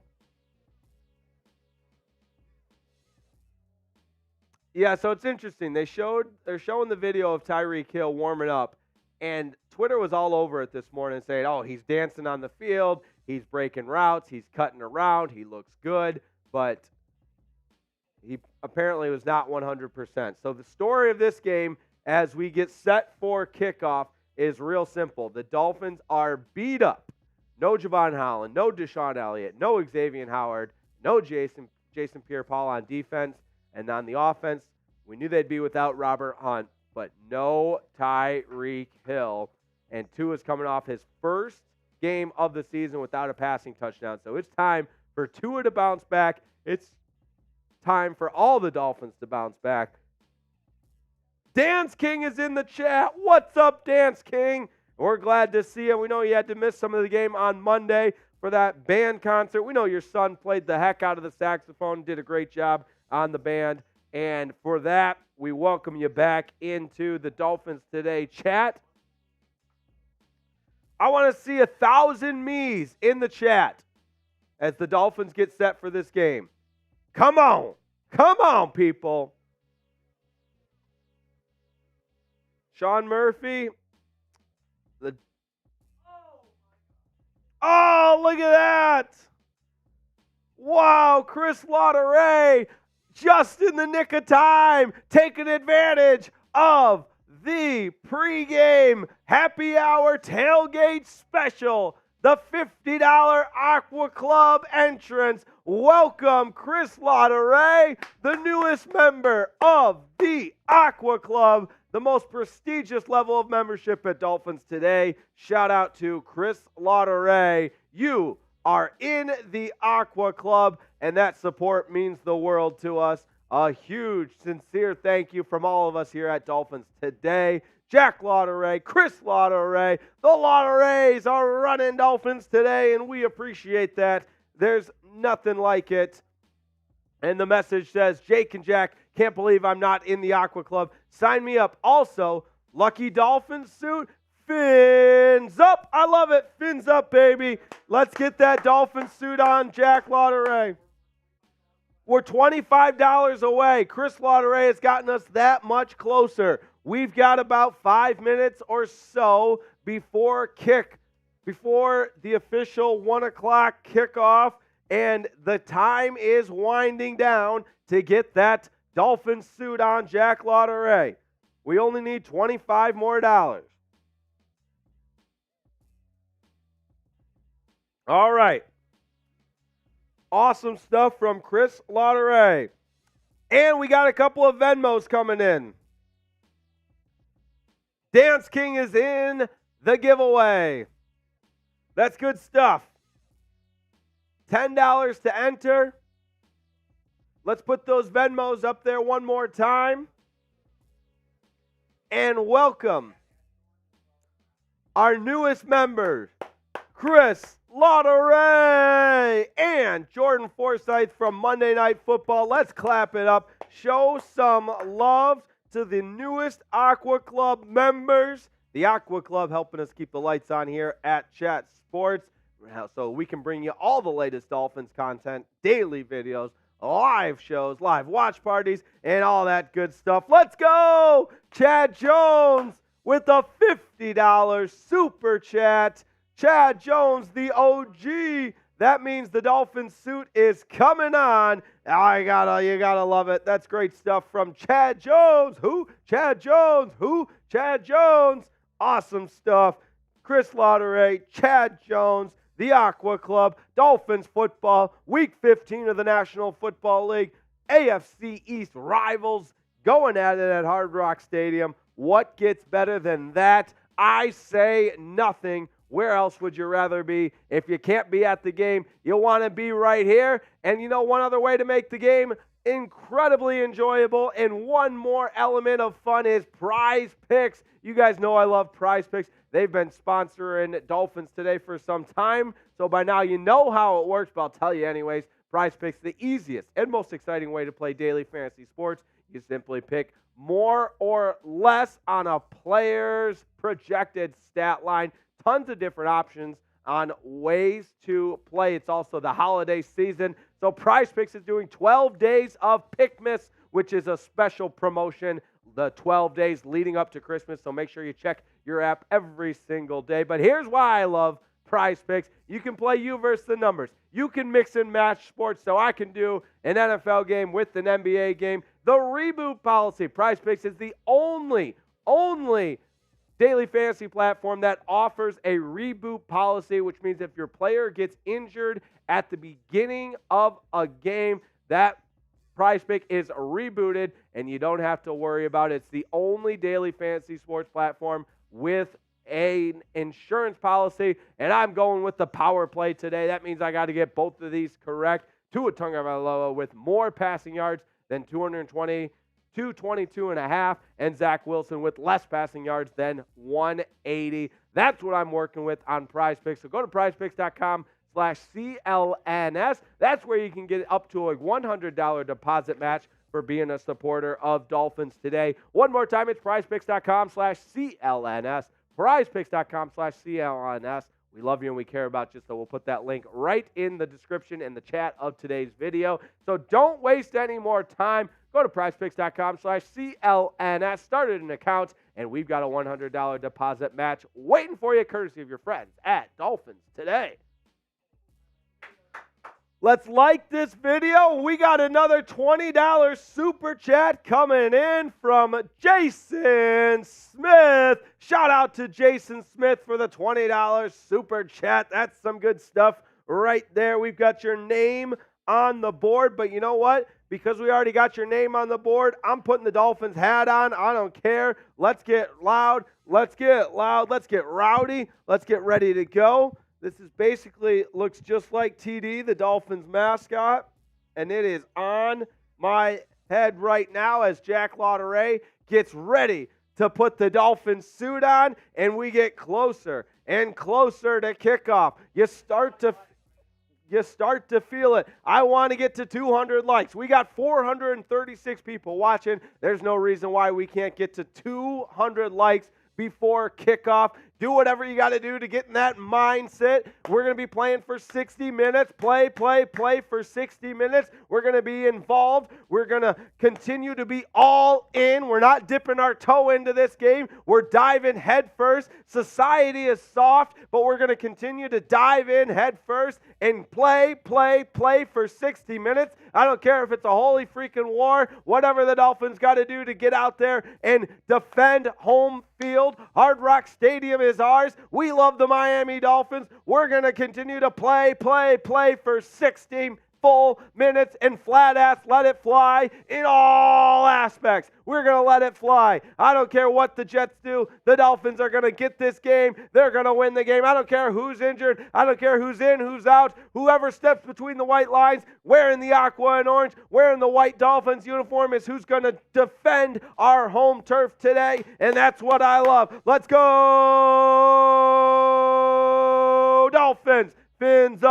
Yeah, so it's interesting. They're showing the video of Tyreek Hill warming up, and Twitter was all over it this morning saying, oh, he's dancing on the field, he's breaking routes, he's cutting around, he looks good, but he apparently was not 100%. So the story of this game as we get set for kickoff is real simple. The Dolphins are beat up. No Javon Holland, no Deshaun Elliott, no Xavier Howard, no Jason Pierre-Paul on defense. And on the offense, we knew they'd be without Robert Hunt, but no Tyreek Hill. And Tua's coming off his first game of the season without a passing touchdown. So it's time for Tua to bounce back. It's time for all the Dolphins to bounce back. Dance King is in the chat. What's up, Dance King? We're glad to see you. We know you had to miss some of the game on Monday for that band concert. We know your son played the heck out of the saxophone, did a great job on the band. And for that, we welcome you back into the Dolphins Today chat. I want to see 1,000 me's in the chat as the Dolphins get set for this game. Come on. Come on, people. Sean Murphy. Oh, look at that. Wow, Chris Lauderay just in the nick of time, taking advantage of the pregame happy hour tailgate special, the $50 Aqua Club entrance. Welcome, Chris Lauderay, the newest member of the Aqua Club, the most prestigious level of membership at Dolphins Today. Shout out to Chris Lauderay. You are in the Aqua Club, and that support means the world to us. A huge, sincere thank you from all of us here at Dolphins Today. Jack Lauderay, Chris Lauderay, the Lauderays are running Dolphins Today, and we appreciate that. There's nothing like it. And the message says, Jake and Jack, can't believe I'm not in the Aqua Club. Sign me up. Also, Lucky Dolphins suit, fins up. I love it. Fins up, baby. Let's get that Dolphin suit on, Jack Lauderay. We're $25 away. Chris Lauderay has gotten us that much closer. We've got about 5 minutes or so before the official 1 o'clock kickoff, and the time is winding down to get that Dolphins suit on Jack Lauderay. We only need $25 more. All right. Awesome stuff from Chris Lauderay. And we got a couple of Venmos coming in. Dance King is in the giveaway. That's good stuff. $10 to enter. Let's put those Venmos up there one more time. And welcome our newest members, Chris Lauderay and Jordan Forsythe from Monday Night Football. Let's clap it up. Show some love to the newest Aqua Club members. The Aqua Club helping us keep the lights on here at Chat Sports so we can bring you all the latest Dolphins content, daily videos, live shows, live watch parties, and all that good stuff. Let's go! Chad Jones with a $50 super chat. Chad Jones, the OG. That means the Dolphins suit is coming on. You gotta love it. That's great stuff from Chad Jones. Who? Chad Jones. Who? Chad Jones. Awesome stuff. Chris Lauderay, Chad Jones, the Aqua Club, Dolphins football, Week 15 of the National Football League, AFC East rivals going at it at Hard Rock Stadium. What gets better than that? I say nothing. Where else would you rather be? If you can't be at the game, you'll want to be right here. And you know, one other way to make the game incredibly enjoyable and one more element of fun is Prize Picks. You guys know I love Prize Picks. They've been sponsoring Dolphins Today for some time, so by now you know how it works, but I'll tell you anyways. Prize Picks, the easiest and most exciting way to play daily fantasy sports. You simply pick more or less on a player's projected stat line. Tons of different options on ways to play. It's also the holiday season. So Prize Picks is doing 12 days of Pickmas, which is a special promotion, the 12 days leading up to Christmas. So make sure you check your app every single day. But here's why I love Prize Picks. You can play you versus the numbers. You can mix and match sports. So I can do an NFL game with an NBA game. The reboot policy. Prize Picks is the only daily fantasy platform that offers a reboot policy, which means if your player gets injured at the beginning of a game, that Prize Pick is rebooted and you don't have to worry about it. It's the only daily fantasy sports platform with an insurance policy, and I'm going with the power play today. That means I got to get both of these correct. Tua Tagovailoa with more passing yards than 220, 222.5, and Zach Wilson with less passing yards than 180. That's what I'm working with on Prize Picks. So go to prizepicks.com/CLNS. That's where you can get up to a $100 deposit match for being a supporter of Dolphins Today. One more time, it's prizepicks.com/CLNS. prizepicks.com/CLNS. We love you and we care about you, so we'll put that link right in the description and the chat of today's video. So don't waste any more time. Go to prizepicks.com/CLNS. Start an account, and we've got a $100 deposit match waiting for you, courtesy of your friends at Dolphins Today. Let's like this video. We got another $20 super chat coming in from Jason Smith. Shout out to Jason Smith for the $20 super chat. That's some good stuff right there. We've got your name on the board, but you know what? Because we already got your name on the board, I'm putting the Dolphins hat on. I don't care. Let's get loud. Let's get loud. Let's get rowdy. Let's get ready to go. This is basically looks just like TD, the Dolphins mascot, and it is on my head right now as Jack Lauderay gets ready to put the Dolphins suit on, and we get closer and closer to kickoff. You start to feel it. I want to get to 200 likes. We got 436 people watching. There's no reason why we can't get to 200 likes before kickoff. Do whatever you got to do to get in that mindset. We're going to be playing for 60 minutes. Play for 60 minutes. We're going to be involved. We're going to continue to be all in. We're not dipping our toe into this game. We're diving head first. Society is soft, but we're going to continue to dive in head first and play for 60 minutes I don't care if it's a holy freaking war, whatever the Dolphins got to do to get out there and defend home field. Hard Rock Stadium is ours. We love the Miami Dolphins. We're going to continue to play for 16 full minutes and flat ass let it fly in all aspects. We're going to let it fly. I don't care what the Jets do. The Dolphins are going to get this game. They're going to win the game. I don't care who's injured. I don't care who's in, who's out. Whoever steps between the white lines, wearing the aqua and orange, wearing the white Dolphins uniform is who's going to defend our home turf today, and that's what I love. Let's go Dolphins! Fins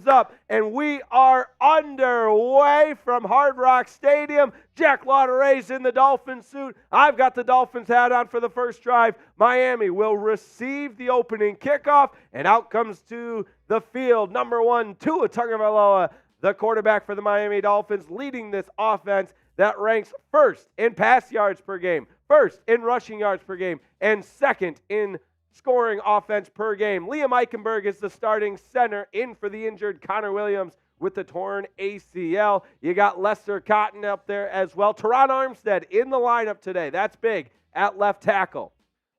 up, and we are underway from Hard Rock Stadium. Jack Lauderay's in the Dolphin suit. I've got the Dolphins hat on for the first drive. Miami will receive the opening kickoff, and out comes to the field number 1, Tua Tagovailoa, the quarterback for the Miami Dolphins, leading this offense that ranks first in pass yards per game, first in rushing yards per game, and second in scoring offense per game. Liam Eichenberg is the starting center, in for the injured Connor Williams with the torn ACL. You got Lester Cotton up there as well. Teron Armstead in the lineup today. That's big at left tackle.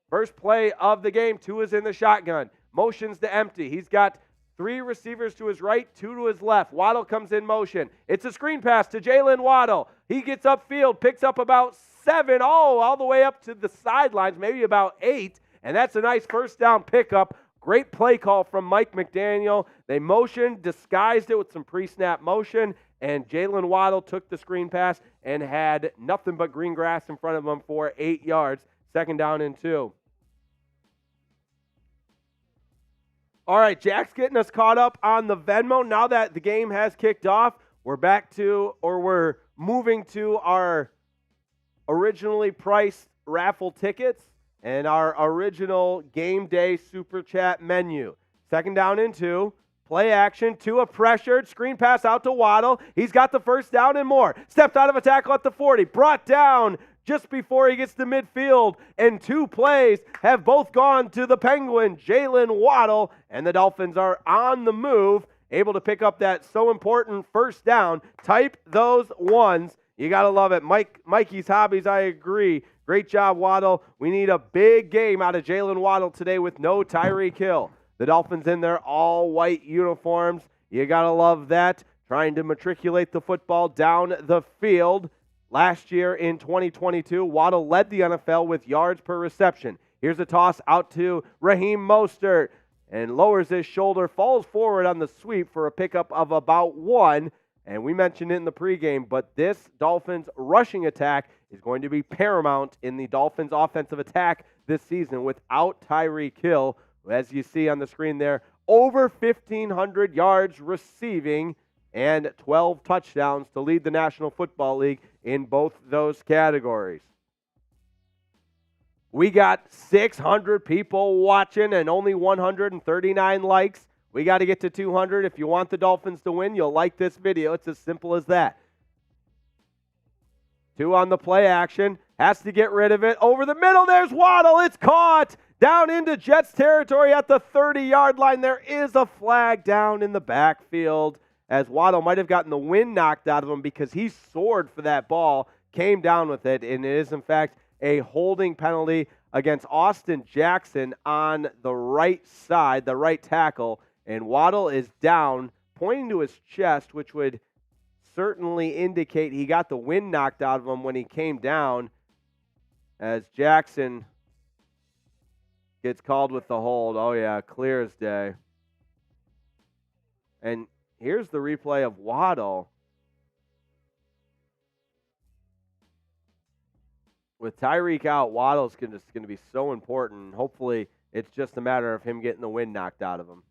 First play of the game, Tua's in the shotgun. Motions to empty. He's got 3 receivers to his right, 2 to his left. Waddle comes in motion. It's a screen pass to Jalen Waddle. He gets upfield, picks up about 7, all the way up to the sidelines, maybe about 8. And that's a nice first down pickup. Great play call from Mike McDaniel. They motioned, disguised it with some pre-snap motion, and Jalen Waddle took the screen pass and had nothing but green grass in front of him for 8 yards. Second down and 2. All right, Jack's getting us caught up on the Venmo. Now that the game has kicked off, we're moving to our originally priced raffle tickets and our original game day super chat menu. Second down and 2. Play action. Tua pressured. Screen pass out to Waddle. He's got the first down and more. Stepped out of a tackle at the 40. Brought down just before he gets to midfield. And 2 plays have both gone to the Penguin, Jalen Waddle. And the Dolphins are on the move, able to pick up that so important first down. Type those ones. You got to love it. Mikey's hobbies, I agree. Great job, Waddle. We need a big game out of Jalen Waddle today with no Tyreek Hill. The Dolphins in their all-white uniforms. You got to love that. Trying to matriculate the football down the field. Last year in 2022, Waddle led the NFL with yards per reception. Here's a toss out to Raheem Mostert. And lowers his shoulder, falls forward on the sweep for a pickup of about 1. And we mentioned it in the pregame, but this Dolphins rushing attack is going to be paramount in the Dolphins offensive attack this season without Tyreek Hill. As you see on the screen there, over 1,500 yards receiving and 12 touchdowns to lead the National Football League in both those categories. We got 600 people watching and only 139 likes. We got to get to 200. If you want the Dolphins to win, you'll like this video. It's as simple as that. 2 on the play action. Has to get rid of it. Over the middle, there's Waddle. It's caught. Down into Jets territory at the 30-yard line. There is a flag down in the backfield as Waddle might have gotten the wind knocked out of him because he soared for that ball, came down with it, and it is, in fact, a holding penalty against Austin Jackson on the right side, the right tackle. And Waddle is down, pointing to his chest, which would certainly indicate he got the wind knocked out of him when he came down, as Jackson gets called with the hold. Oh, yeah, clear as day. And here's the replay of Waddle. With Tyreek out, Waddle's going to be so important. Hopefully, it's just a matter of him getting the wind knocked out of him.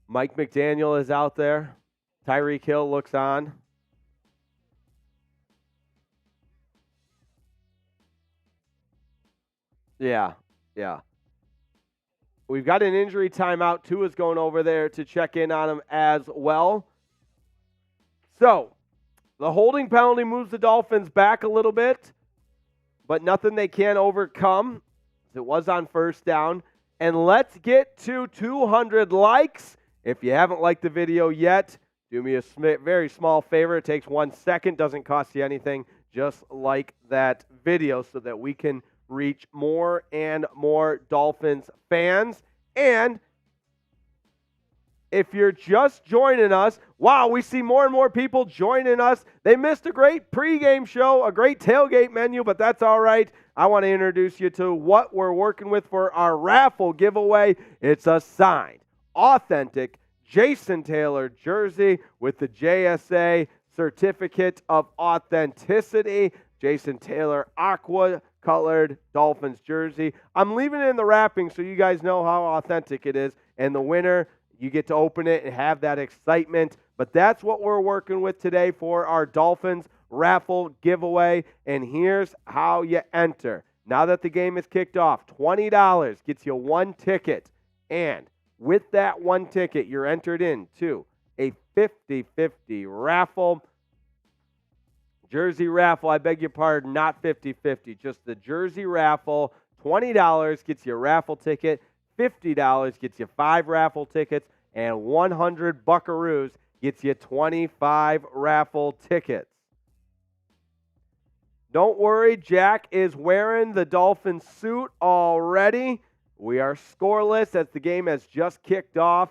Mike McDaniel is out there. Tyreek Hill looks on. Yeah. We've got an injury timeout. Tua's going over there to check in on him as well. So, the holding penalty moves the Dolphins back a little bit, but nothing they can't overcome. It was on first down. And let's get to 200 likes If you haven't liked the video yet, do me a very small favor. It takes 1 second, doesn't cost you anything. Just like that video so that we can reach more and more Dolphins fans. And if you're just joining us, wow, we see more and more people joining us. They missed a great pregame show, a great tailgate menu, but that's all right. I want to introduce you to what we're working with for our raffle giveaway. It's a signed, authentic Jason Taylor jersey with the JSA Certificate of Authenticity. Jason Taylor aqua colored Dolphins jersey. I'm leaving it in the wrapping so you guys know how authentic it is. And the winner, you get to open it and have that excitement. But that's what we're working with today for our Dolphins raffle giveaway. And here's how you enter. Now that the game is kicked off, $20 gets you 1 ticket. And with that 1 ticket, you're entered into a 50-50 raffle. Jersey raffle, I beg your pardon, not 50-50, just the jersey raffle. $20 gets you a raffle ticket, $50 gets you 5 raffle tickets, and 100 buckaroos gets you 25 raffle tickets. Don't worry, Jack is wearing the Dolphins suit already. We are scoreless as the game has just kicked off.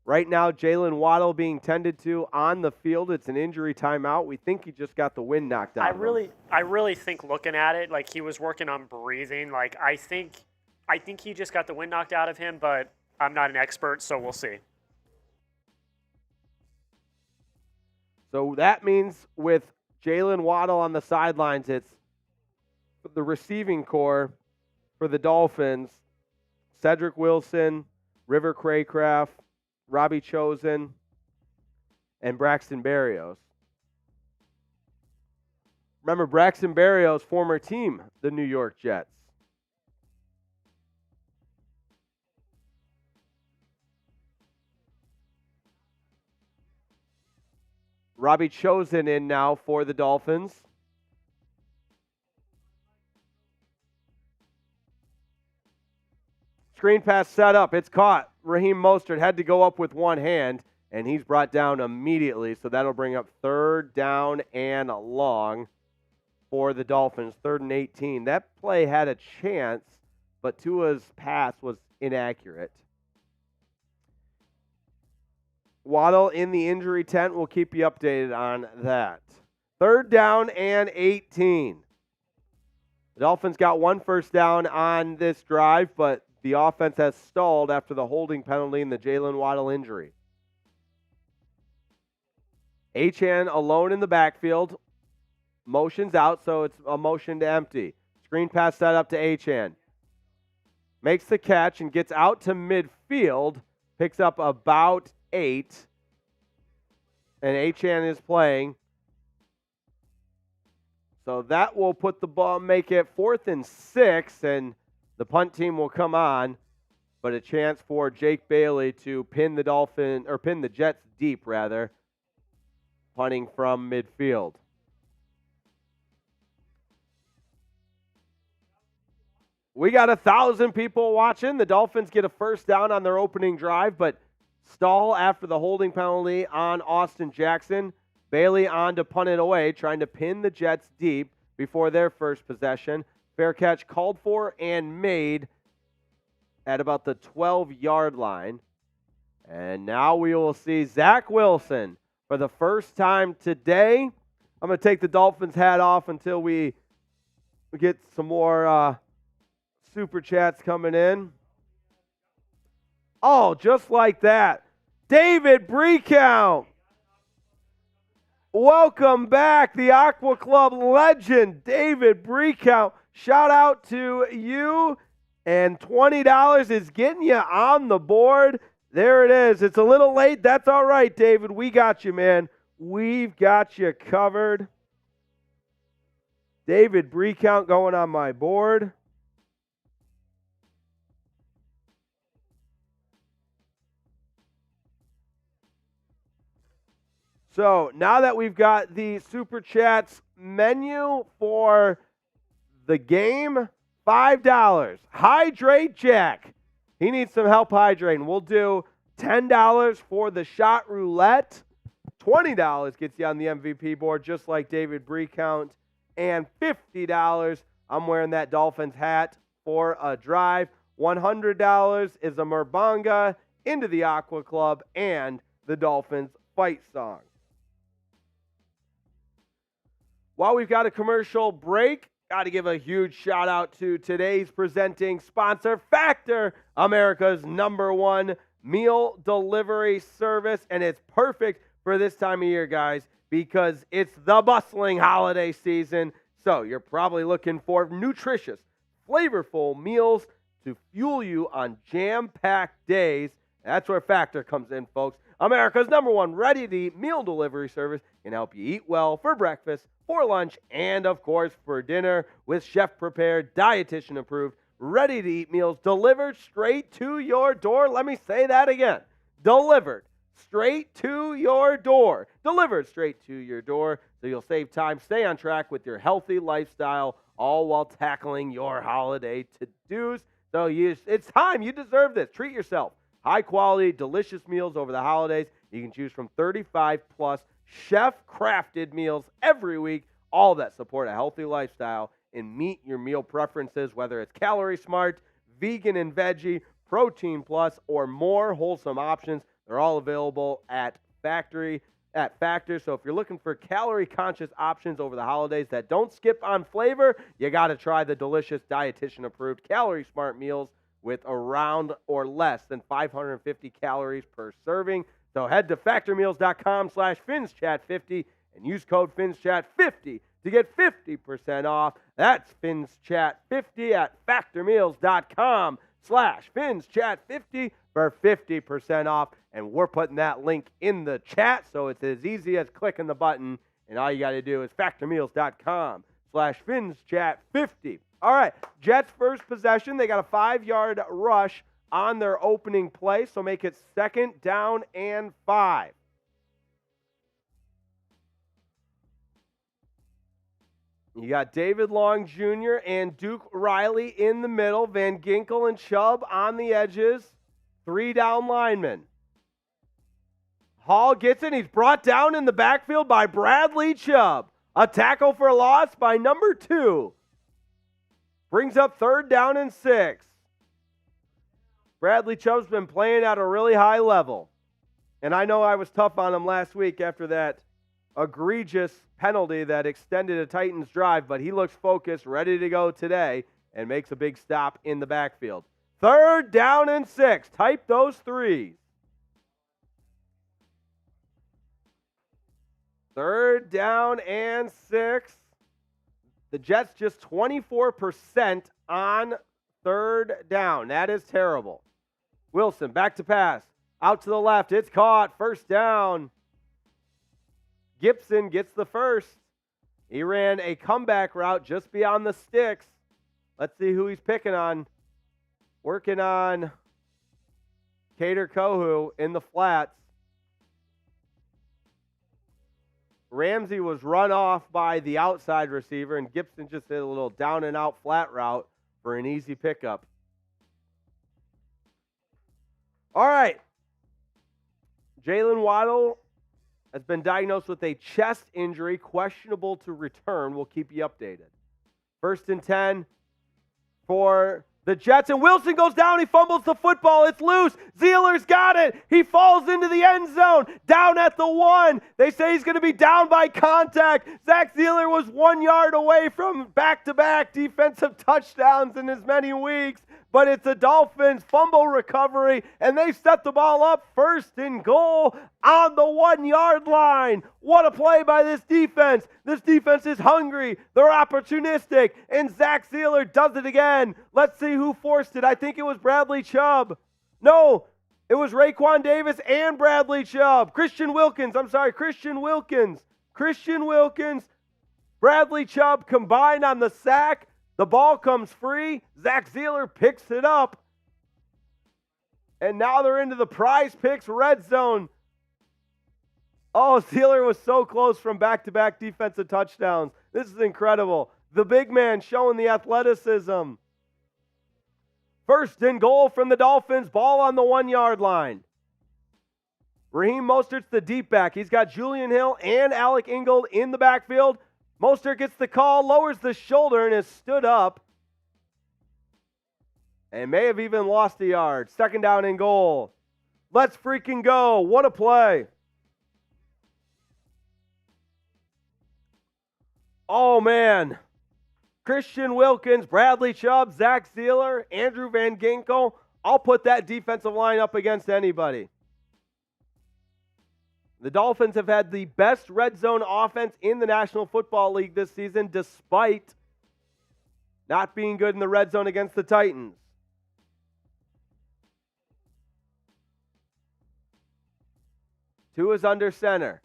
Right now, Jalen Waddle being tended to on the field. It's an injury timeout. We think he just got the wind knocked out of him. I really think looking at it, like he was working on breathing. Like I think he just got the wind knocked out of him, but I'm not an expert, so we'll see. So that means with Jalen Waddle on the sidelines, it's the receiving core for the Dolphins. Cedric Wilson, River Craycraft, Robbie Chosen, and Braxton Berrios. Remember, Braxton Berrios' former team, the New York Jets. Robbie Chosen in now for the Dolphins. Screen pass set up. It's caught. Raheem Mostert had to go up with one hand, and he's brought down immediately. So that'll bring up 3rd down and long for the Dolphins. 3rd and 18. That play had a chance, but Tua's pass was inaccurate. Waddle in the injury tent. We'll keep you updated on that. 3rd down and 18. The Dolphins got 1 first down on this drive, but the offense has stalled after the holding penalty and the Jalen Waddle injury. Achane alone in the backfield. Motion's out, so it's a motion to empty. Screen pass set up to Achane. Makes the catch and gets out to midfield. Picks up about 8. And Achane is playing. So that will put the ball, make it 4th and 6, and the punt team will come on, but a chance for Jake Bailey to pin the Jets deep, rather, punting from midfield. We got 1,000 people watching. The Dolphins get a first down on their opening drive, but stall after the holding penalty on Austin Jackson. Bailey on to punt it away, trying to pin the Jets deep before their first possession. Fair catch called for and made at about the 12-yard line. And now we will see Zach Wilson for the first time today. I'm going to take the Dolphins hat off until we get some more super chats coming in. Oh, just like that. David Breakout. Welcome back, the Aqua Club legend, David Breakout. Shout out to you, and $20 is getting you on the board. There it is. It's a little late. That's all right, David. We got you, man. We've got you covered. David Breakout going on my board. So now that we've got the Super Chats menu for the game, $5. Hydrate Jack. He needs some help hydrating. We'll do $10 for the shot roulette. $20 gets you on the MVP board, just like David Breakount. And $50, I'm wearing that Dolphins hat for a drive. $100 is a Merbanga into the Aqua Club and the Dolphins fight song. While we've got a commercial break, got to give a huge shout out to today's presenting sponsor, Factor, America's #1 meal delivery service. And it's perfect for this time of year, guys, because it's the bustling holiday season. So you're probably looking for nutritious, flavorful meals to fuel you on jam-packed days. That's where Factor comes in, folks. America's #1 ready-to-eat meal delivery service can help you eat well for breakfast, for lunch, and, of course, for dinner with chef-prepared, dietitian-approved, ready-to-eat meals delivered straight to your door. Let me say that again. Delivered straight to your door. Delivered straight to your door so you'll save time, stay on track with your healthy lifestyle, all while tackling your holiday to-dos. So it's time. You deserve this. Treat yourself. High-quality, delicious meals over the holidays. You can choose from 35-plus chef-crafted meals every week, all that support a healthy lifestyle and meet your meal preferences, whether it's Calorie Smart, vegan and veggie, Protein Plus, or more wholesome options. They're all available at Factor. So if you're looking for calorie-conscious options over the holidays that don't skip on flavor, you got to try the delicious dietitian-approved Calorie Smart meals with around or less than 550 calories per serving. So head to factormeals.com/FinsChat50 and use code FinsChat50 to get 50% off. That's FinsChat50 at factormeals.com/FinsChat50 for 50% off. And we're putting that link in the chat, so it's as easy as clicking the button. And all you got to do is factormeals.com/FinsChat50. All right, Jets first possession. They got a 5-yard rush on their opening play, so make it 2nd down and 5. You got David Long Jr. and Duke Riley in the middle. Van Ginkel and Chubb on the edges. 3 down linemen. Hall gets it. He's brought down in the backfield by Bradley Chubb. A tackle for loss by number 2. Brings up 3rd down and 6. Bradley Chubb's been playing at a really high level. And I know I was tough on him last week after that egregious penalty that extended a Titans drive, but he looks focused, ready to go today, and makes a big stop in the backfield. 3rd down and 6. Type those 3s. 3rd down and 6. The Jets just 24% on 3rd down. That is terrible. Wilson back to pass. Out to the left. It's caught. 1st down. Gibson gets the first. He ran a comeback route just beyond the sticks. Let's see who he's picking on. Working on Kader Kohu in the flats. Ramsey was run off by the outside receiver, and Gibson just hit a little down and out flat route for an easy pickup. All right. Jalen Waddle has been diagnosed with a chest injury, questionable to return. We'll keep you updated. 1st and 10 for the Jets, and Wilson goes down. He fumbles the football. It's loose. Zeeler's got it. He falls into the end zone, down at the 1. They say he's going to be down by contact. Zach Zeeler was 1 yard away from back-to-back defensive touchdowns in as many weeks, but it's a Dolphins fumble recovery, and they set the ball up 1st and goal on the 1-yard line. What a play by this defense. This defense is hungry. They're opportunistic, and Zach Zeeler does it again. Let's see who forced it. I think it was Bradley Chubb. No, it was Raekwon Davis and Bradley Chubb. Christian Wilkins. Bradley Chubb combined on the sack. The ball comes free. Zach Zeeler picks it up. And now they're into the Prize Picks red zone. Oh, Zeeler was so close from back-to-back defensive touchdowns. This is incredible. The big man showing the athleticism. 1st and goal from the Dolphins. Ball on the 1-yard line. Raheem Mostert's the deep back. He's got Julian Hill and Alec Ingold in the backfield. Mostert gets the call, lowers the shoulder, and is stood up. And may have even lost a yard. Second down and goal. Let's freaking go. What a play. Oh, man. Christian Wilkins, Bradley Chubb, Zach Sealer, Andrew Van Ginkel. I'll put that defensive line up against anybody. The Dolphins have had the best red zone offense in the National Football League this season, despite not being good in the red zone against the Titans. Tua's under center.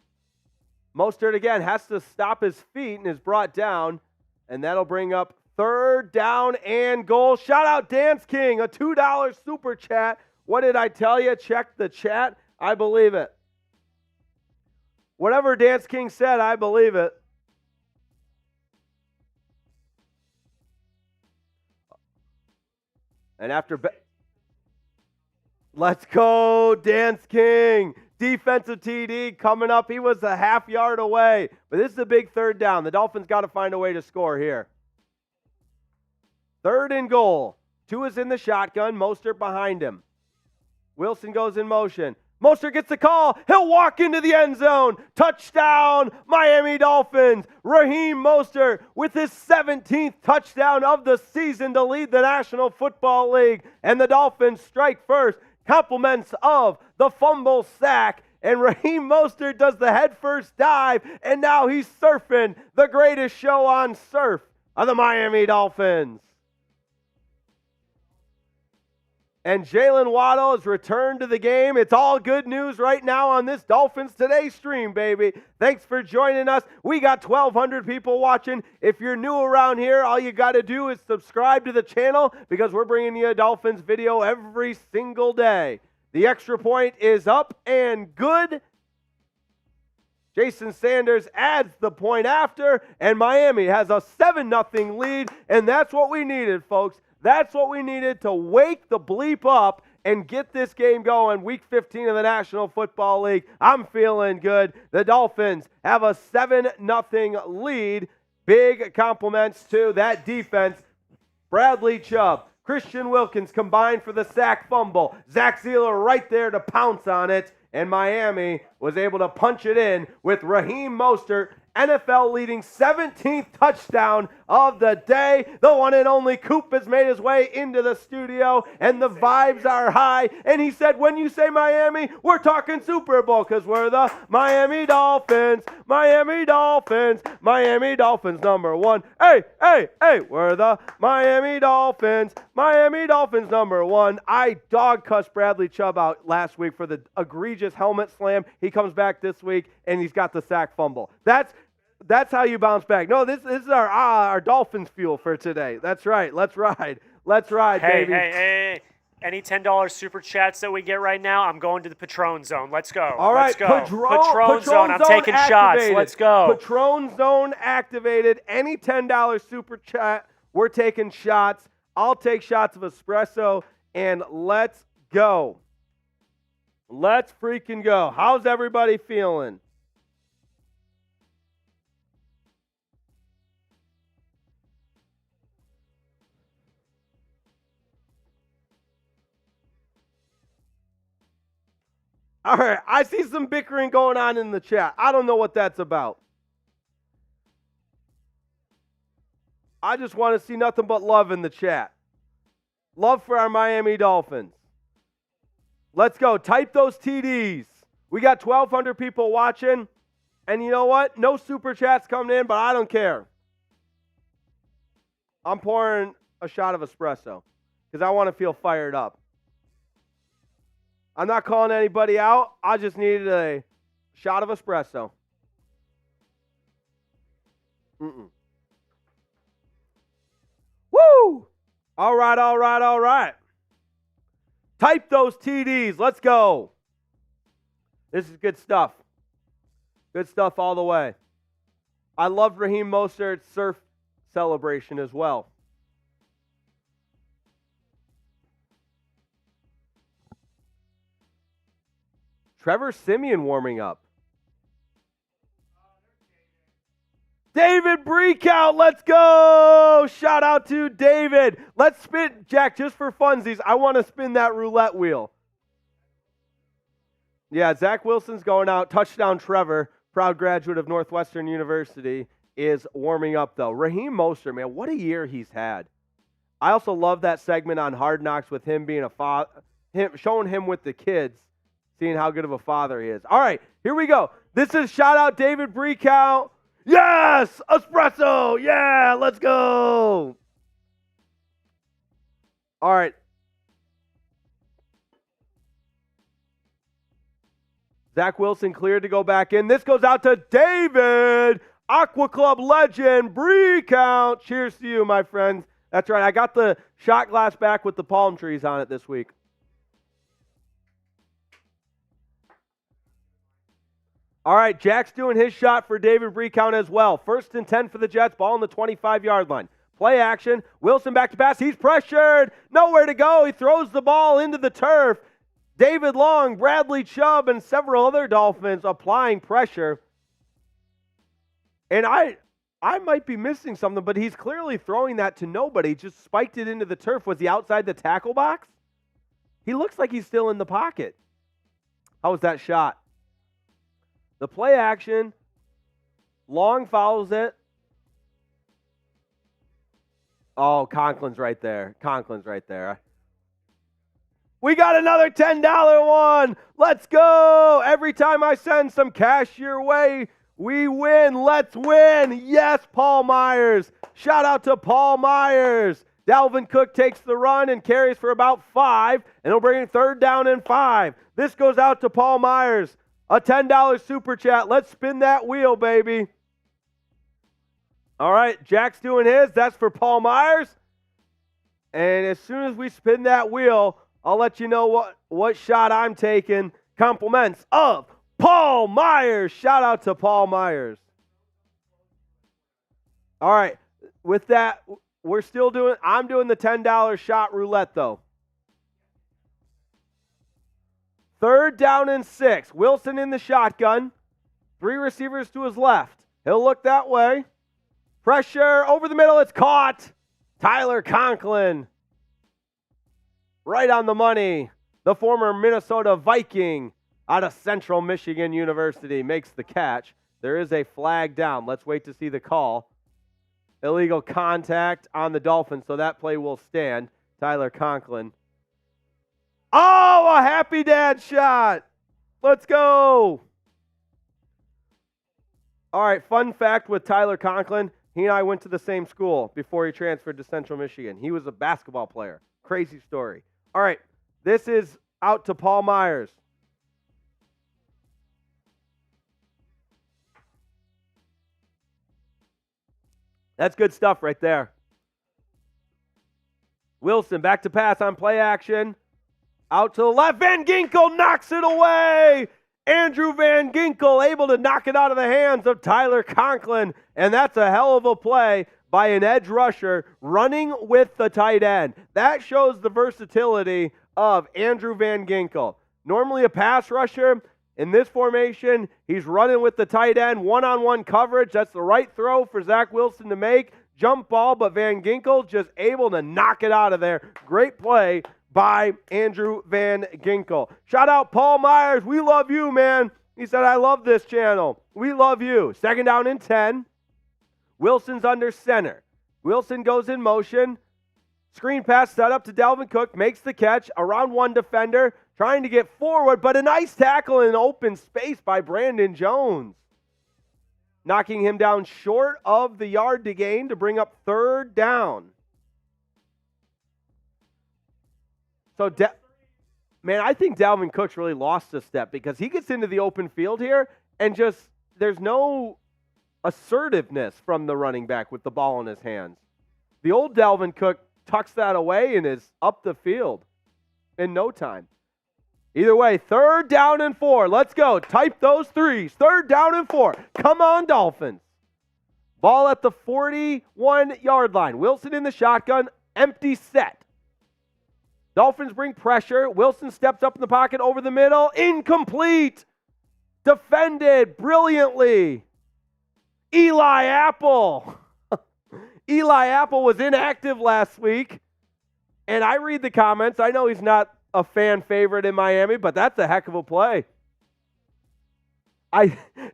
Mostert again has to stop his feet and is brought down, and that'll bring up third down and goal. Shout out Dance King, a $2 super chat. What did I tell you? Check the chat. I believe it. Whatever Dance King said, I believe it. And after... Let's go, Dance King. Defensive TD coming up. He was a half yard away. But this is a big third down. The Dolphins got to find a way to score here. Third and goal. Tua's in the shotgun. Mostert behind him. Wilson goes in motion. Mostert gets the call. He'll walk into the end zone. Touchdown, Miami Dolphins. Raheem Mostert with his 17th touchdown of the season to lead the National Football League. And the Dolphins strike first. Compliments of the fumble sack. And Raheem Mostert does the head first dive. And now he's surfing the greatest show on surf of the Miami Dolphins. And Jalen Waddle has returned to the game. It's all good news right now on this Dolphins Today stream, baby. Thanks for joining us. We got 1,200 people watching. If you're new around here, all you got to do is subscribe to the channel because we're bringing you a Dolphins video every single day. The extra point is up and good. Jason Sanders adds the point after, and Miami has a 7-0 lead, and that's what we needed, folks. That's what we needed to wake the bleep up and get this game going. Week 15 of the National Football League. I'm feeling good. The Dolphins have a 7-0 lead. Big compliments to that defense. Bradley Chubb, Christian Wilkins combined for the sack fumble. Zach Sealer right there to pounce on it. And Miami was able to punch it in with Raheem Mostert, NFL leading 17th touchdown of the day. The one and only Coop has made his way into the studio, and the vibes are high. And he said, when you say Miami, we're talking Super Bowl because we're the Miami Dolphins. Miami Dolphins. Miami Dolphins number one. Hey, hey, hey, we're the Miami Dolphins. Miami Dolphins number one. I dog cussed Bradley Chubb out last week for the egregious helmet slam. He comes back this week, and he's got the sack fumble. That's how you bounce back. No, this is our Dolphins fuel for today. That's right. Let's ride. Let's ride, baby. Hey. Any $10 super chats that we get right now, I'm going to the Patron Zone. Let's go. All right. Let's go. Patron Zone. I'm taking activated. shots. Let's go. Patron Zone activated. Any $10 super chat, we're taking shots. I'll take shots of espresso, and let's go. Let's freaking go. How's everybody feeling? All right, I see some bickering going on in the chat. I don't know what that's about. I just want to see nothing but love in the chat. Love for our Miami Dolphins. Let's go. Type those TDs. We got 1,200 people watching. And you know what? No super chats coming in, but I don't care. I'm pouring a shot of espresso because I want to feel fired up. I'm not calling anybody out. I just needed a shot of espresso. Woo! All right. Type those TDs. Let's go. This is good stuff. Good stuff all the way. I love Raheem Mostert's surf celebration as well. Trevor Siemian warming up. David Breakout, let's go! Shout out to David. Let's spin, Jack, just for funsies. I want to spin that roulette wheel. Yeah, Zach Wilson's going out. Touchdown Trevor, proud graduate of Northwestern University, is warming up, though. Raheem Mostert, man, what a year he's had. I also love that segment on Hard Knocks with him being a father, showing him with the kids, seeing how good of a father he is. All right, here we go. This is shout out David Breakout. Yes! Espresso! Yeah, let's go! All right. Zach Wilson cleared to go back in. This goes out to David, Aqua Club legend, Breakout. Cheers to you, my friends. That's right. I got the shot glass back with the palm trees on it this week. All right, Jack's doing his shot for David Breakout as well. 1st and 10 for the Jets, ball on the 25-yard line. Play action, Wilson back to pass, he's pressured, nowhere to go, he throws the ball into the turf. David Long, Bradley Chubb, and several other Dolphins applying pressure. And I might be missing something, but he's clearly throwing that to nobody, just spiked it into the turf. Was he outside the tackle box? He looks like he's still in the pocket. How was that shot? The play action, Long fouls it. Oh, Conklin's right there. We got another $10 one. Let's go. Every time I send some cash your way, we win. Let's win. Yes, Paul Myers. Shout out to Paul Myers. Dalvin Cook takes the run and carries for about 5, and he'll bring it 3rd down and 5. This goes out to Paul Myers. A $10 super chat. Let's spin that wheel, baby. All right, Jack's doing his. That's for Paul Myers. And as soon as we spin that wheel, I'll let you know what shot I'm taking. Compliments of Paul Myers. Shout out to Paul Myers. All right, with that, I'm doing the $10 shot roulette, though. 3rd down and 6. Wilson in the shotgun. 3 receivers to his left. He'll look that way. Pressure over the middle. It's caught. Tyler Conklin. Right on the money. The former Minnesota Viking out of Central Michigan University makes the catch. There is a flag down. Let's wait to see the call. Illegal contact on the Dolphins, so that play will stand. Tyler Conklin. Oh, a happy dad shot. Let's go. All right, fun fact with Tyler Conklin, he and I went to the same school before he transferred to Central Michigan. He was a basketball player. Crazy story. All right, this is out to Paul Myers. That's good stuff right there. Wilson back to pass on play action. Out to the left, Van Ginkel knocks it away. Andrew Van Ginkel able to knock it out of the hands of Tyler Conklin, and that's a hell of a play by an edge rusher running with the tight end. That shows the versatility of Andrew Van Ginkel. Normally a pass rusher. In this formation, he's running with the tight end, one-on-one coverage. That's the right throw for Zach Wilson to make. Jump ball, but Van Ginkel just able to knock it out of there. Great play by Andrew Van Ginkel. Shout out Paul Myers. We love you, man. He said, I love this channel. We love you. 2nd down and 10. Wilson's under center. Wilson goes in motion. Screen pass set up to Dalvin Cook. Makes the catch. Around 1 defender. Trying to get forward, but a nice tackle in open space by Brandon Jones. Knocking him down short of the yard to gain to bring up 3rd down. So, man, I think Dalvin Cook's really lost a step because he gets into the open field here and just there's no assertiveness from the running back with the ball in his hands. The old Dalvin Cook tucks that away and is up the field in no time. Either way, 3rd down and 4. Let's go. Type those 3s. 3rd down and 4. Come on, Dolphins. Ball at the 41-yard line. Wilson in the shotgun. Empty set. Dolphins bring pressure. Wilson steps up in the pocket over the middle. Incomplete. Defended brilliantly. Eli Apple. Eli Apple was inactive last week. And I read the comments. I know he's not a fan favorite in Miami, but that's a heck of a play.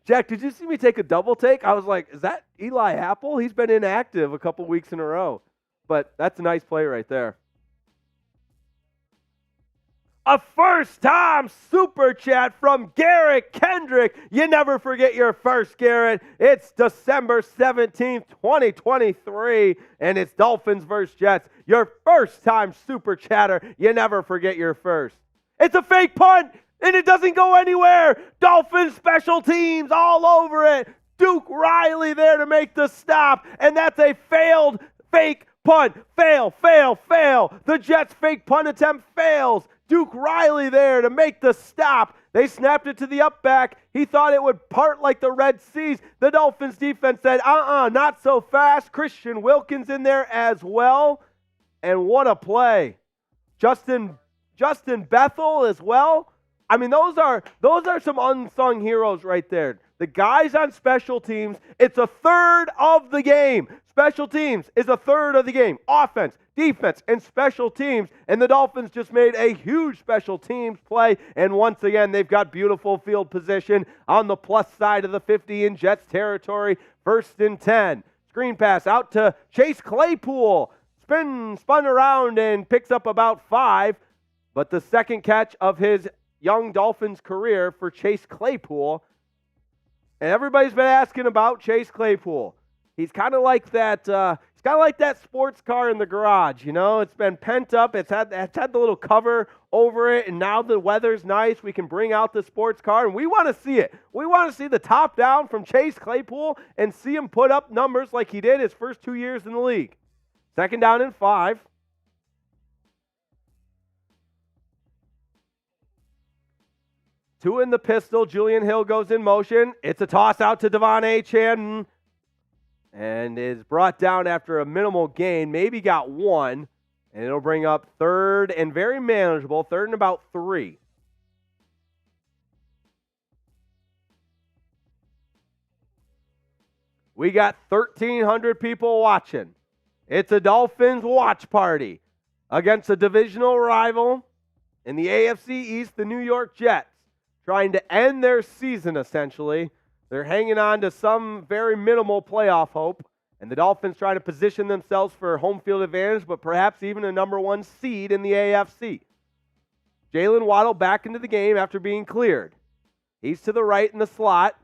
Jack, did you see me take a double take? I was like, is that Eli Apple? He's been inactive a couple weeks in a row. But that's a nice play right there. A first-time super chat from Garrett Kendrick. You never forget your first, Garrett. It's December 17th, 2023, and it's Dolphins versus Jets. Your first-time super chatter. You never forget your first. It's a fake punt, and it doesn't go anywhere. Dolphins special teams all over it. Duke Riley there to make the stop, and that's a failed fake punt. Fail. The Jets' fake punt attempt fails. Duke Riley there to make the stop. They snapped it to the up back. He thought it would part like the Red Seas. The Dolphins defense said, not so fast. Christian Wilkins in there as well. And what a play. Justin Bethel as well. I mean, those are some unsung heroes right there. The guys on special teams, it's a third of the game. Special teams is a third of the game. Offense, defense, and special teams. And the Dolphins just made a huge special teams play. And once again, they've got beautiful field position on the plus side of the 50 in Jets territory. 1st and 10. Screen pass out to Chase Claypool. Spun around and picks up about 5. But the second catch of his young Dolphins career for Chase Claypool. And everybody's been asking about Chase Claypool. He's kind of like that. He's kind of like that sports car in the garage. You know, it's been pent up. It's had the little cover over it, and now the weather's nice. We can bring out the sports car, and we want to see it. We want to see the top down from Chase Claypool and see him put up numbers like he did his first 2 years in the league. 2nd down and 5. Two in the pistol. Julian Hill goes in motion. It's a toss out to Devon Achane and is brought down after a minimal gain. Maybe got 1, and it'll bring up 3rd and very manageable. 3rd and about 3. We got 1,300 people watching. It's a Dolphins watch party against a divisional rival in the AFC East, the New York Jets. Trying to end their season, essentially. They're hanging on to some very minimal playoff hope. And the Dolphins trying to position themselves for home field advantage, but perhaps even a number 1 seed in the AFC. Jalen Waddle back into the game after being cleared. He's to the right in the slot.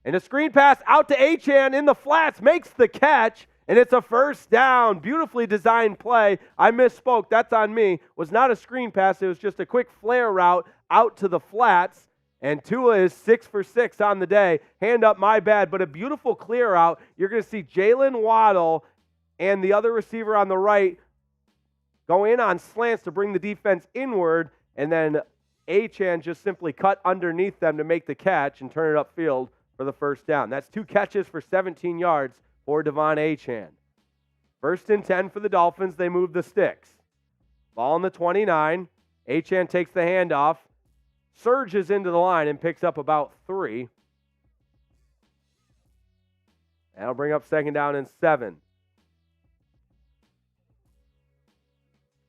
And a screen pass out to Achane in the flats. Makes the catch. And it's a 1st down. Beautifully designed play. I misspoke. That's on me. It was not a screen pass. It was just a quick flare route out to the flats. And Tua is 6 for 6 on the day. Hand up, my bad. But a beautiful clear out. You're going to see Jalen Waddle and the other receiver on the right go in on slants to bring the defense inward. And then Achane just simply cut underneath them to make the catch and turn it upfield for the 1st down. That's 2 catches for 17 yards for Devon Achane. 1st and 10 for the Dolphins. They move the sticks. Ball on the 29. Achane takes the handoff. Surges into the line and picks up about 3. That'll bring up 2nd down and 7.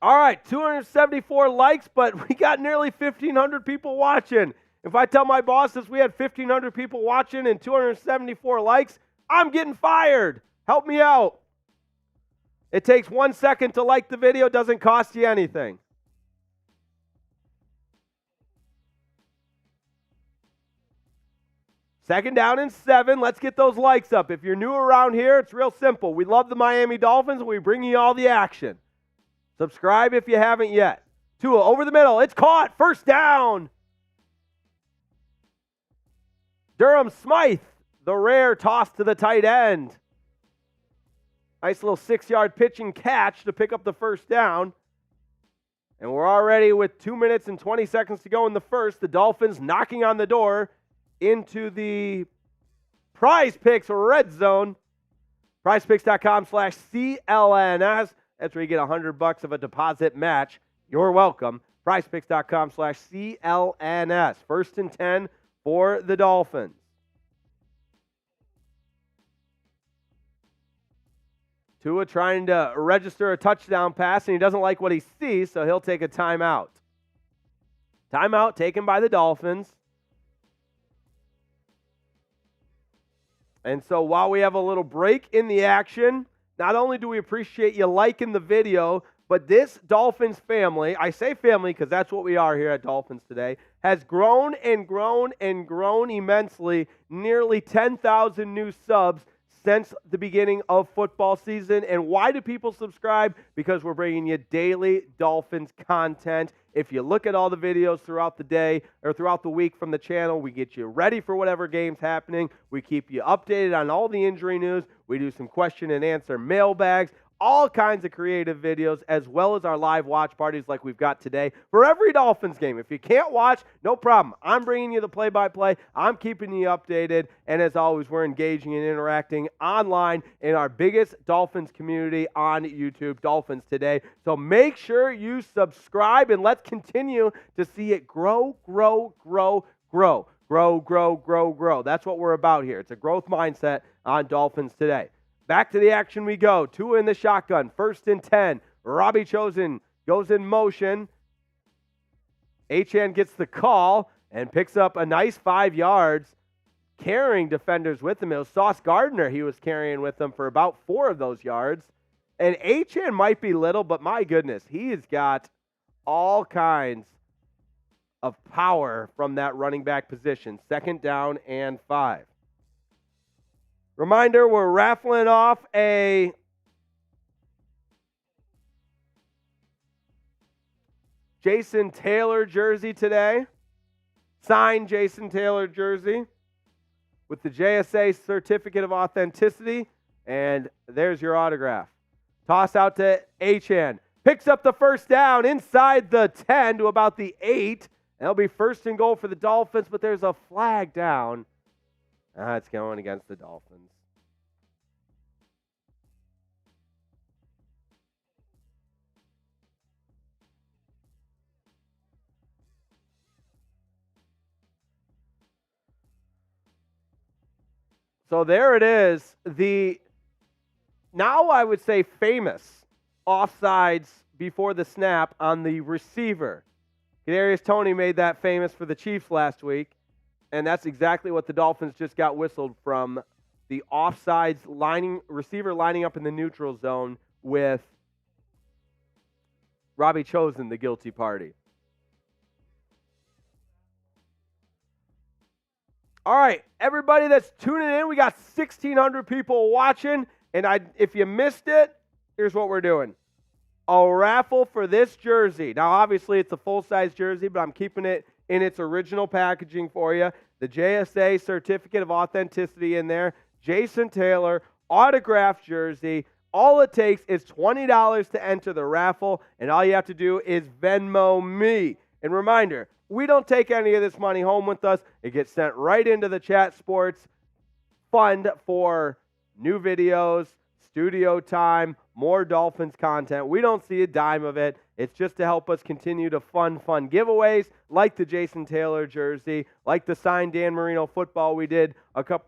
All right, 274 likes, but we got nearly 1,500 people watching. If I tell my bosses we had 1,500 people watching and 274 likes, I'm getting fired. Help me out. It takes 1 second to like the video. Doesn't cost you anything. Second down and 7. Let's get those likes up. If you're new around here, it's real simple. We love the Miami Dolphins, and we bring you all the action. Subscribe if you haven't yet. Tua over the middle. It's caught. 1st down. Durham Smythe, the rare toss to the tight end. Nice little 6-yard pitch and catch to pick up the 1st down. And we're already with 2 minutes and 20 seconds to go in the first. The Dolphins knocking on the door into the Prize Picks red zone. PrizePicks.com/CLNS. That's where you get $100 of a deposit match You're welcome. PrizePicks.com/CLNS. 1st and 10 for the Dolphins. Tua trying to register a touchdown pass, and he doesn't like what he sees, so he'll take a timeout. Timeout taken by the Dolphins. And so while we have a little break in the action, not only do we appreciate you liking the video, but this Dolphins family, I say family because that's what we are here at Dolphins Today, has grown and grown and grown immensely, nearly 10,000 new subs since the beginning of football season. And why do people subscribe? Because we're bringing you daily Dolphins content. If you look at all the videos throughout the day or throughout the week from the channel, we get you ready for whatever game's happening. We keep you updated on all the injury news. We do some question and answer mailbags, all kinds of creative videos, as well as our live watch parties like we've got today for every Dolphins game. If you can't watch, no problem. I'm bringing you the play-by-play. I'm keeping you updated. And as always, we're engaging and interacting online in our biggest Dolphins community on YouTube, Dolphins Today. So make sure you subscribe, and let's continue to see it grow, grow, grow, grow. Grow, grow, grow, grow. That's what we're about here. It's a growth mindset on Dolphins Today. Back to the action we go. Tua in the shotgun. 1st and 10. Robbie Chosen goes in motion. Achane gets the call and picks up a nice 5 yards, carrying defenders with him. It was Sauce Gardner he was carrying with him for about 4 of those yards. And Achane might be little, but my goodness, he has got all kinds of power from that running back position. 2nd down and 5. Reminder, we're raffling off a Jason Taylor jersey today. Signed Jason Taylor jersey with the JSA certificate of authenticity. And there's your autograph. Toss out to Achane. Picks up the 1st down inside the 10 to about the 8. And it'll be 1st and goal for the Dolphins, but there's a flag down. It's going against the Dolphins. So there it is. Now I would say famous offsides before the snap on the receiver. Kadarius Toney made that famous for the Chiefs last week. And that's exactly what the Dolphins just got whistled from the offsides receiver lining up in the neutral zone with Robbie Chosen, the guilty party. All right, everybody that's tuning in, we got 1,600 people watching. And if you missed it, here's what we're doing. A raffle for this jersey. Now, obviously, it's a full-size jersey, but I'm keeping it in its original packaging for you. The JSA certificate of authenticity in there. Jason Taylor, autographed jersey. All it takes is $20 to enter the raffle, and all you have to do is Venmo me. And reminder, we don't take any of this money home with us. It gets sent right into the Chat Sports fund for new videos, studio time, more Dolphins content. We don't see a dime of it. It's just to help us continue to fund fun giveaways like the Jason Taylor jersey, like the signed Dan Marino football we did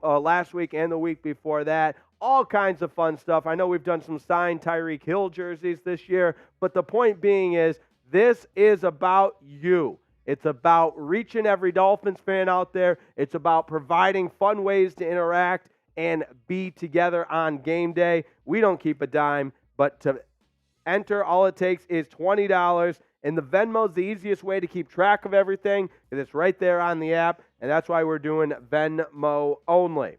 last week and the week before that. All kinds of fun stuff. I know we've done some signed Tyreek Hill jerseys this year, but the point being is this is about you. It's about reaching every Dolphins fan out there. It's about providing fun ways to interact and be together on game day. We don't keep a dime, but to enter, all it takes is $20. And the Venmo is the easiest way to keep track of everything because it's right there on the app, and that's why we're doing Venmo only.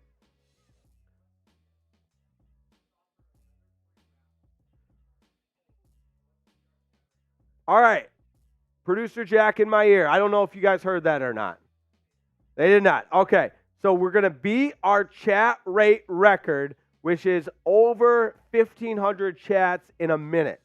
All right. Producer Jack in my ear. I don't know if you guys heard that or not. They did not. Okay. So we're going to beat our chat rate record, which is over 1,500 chats in a minute.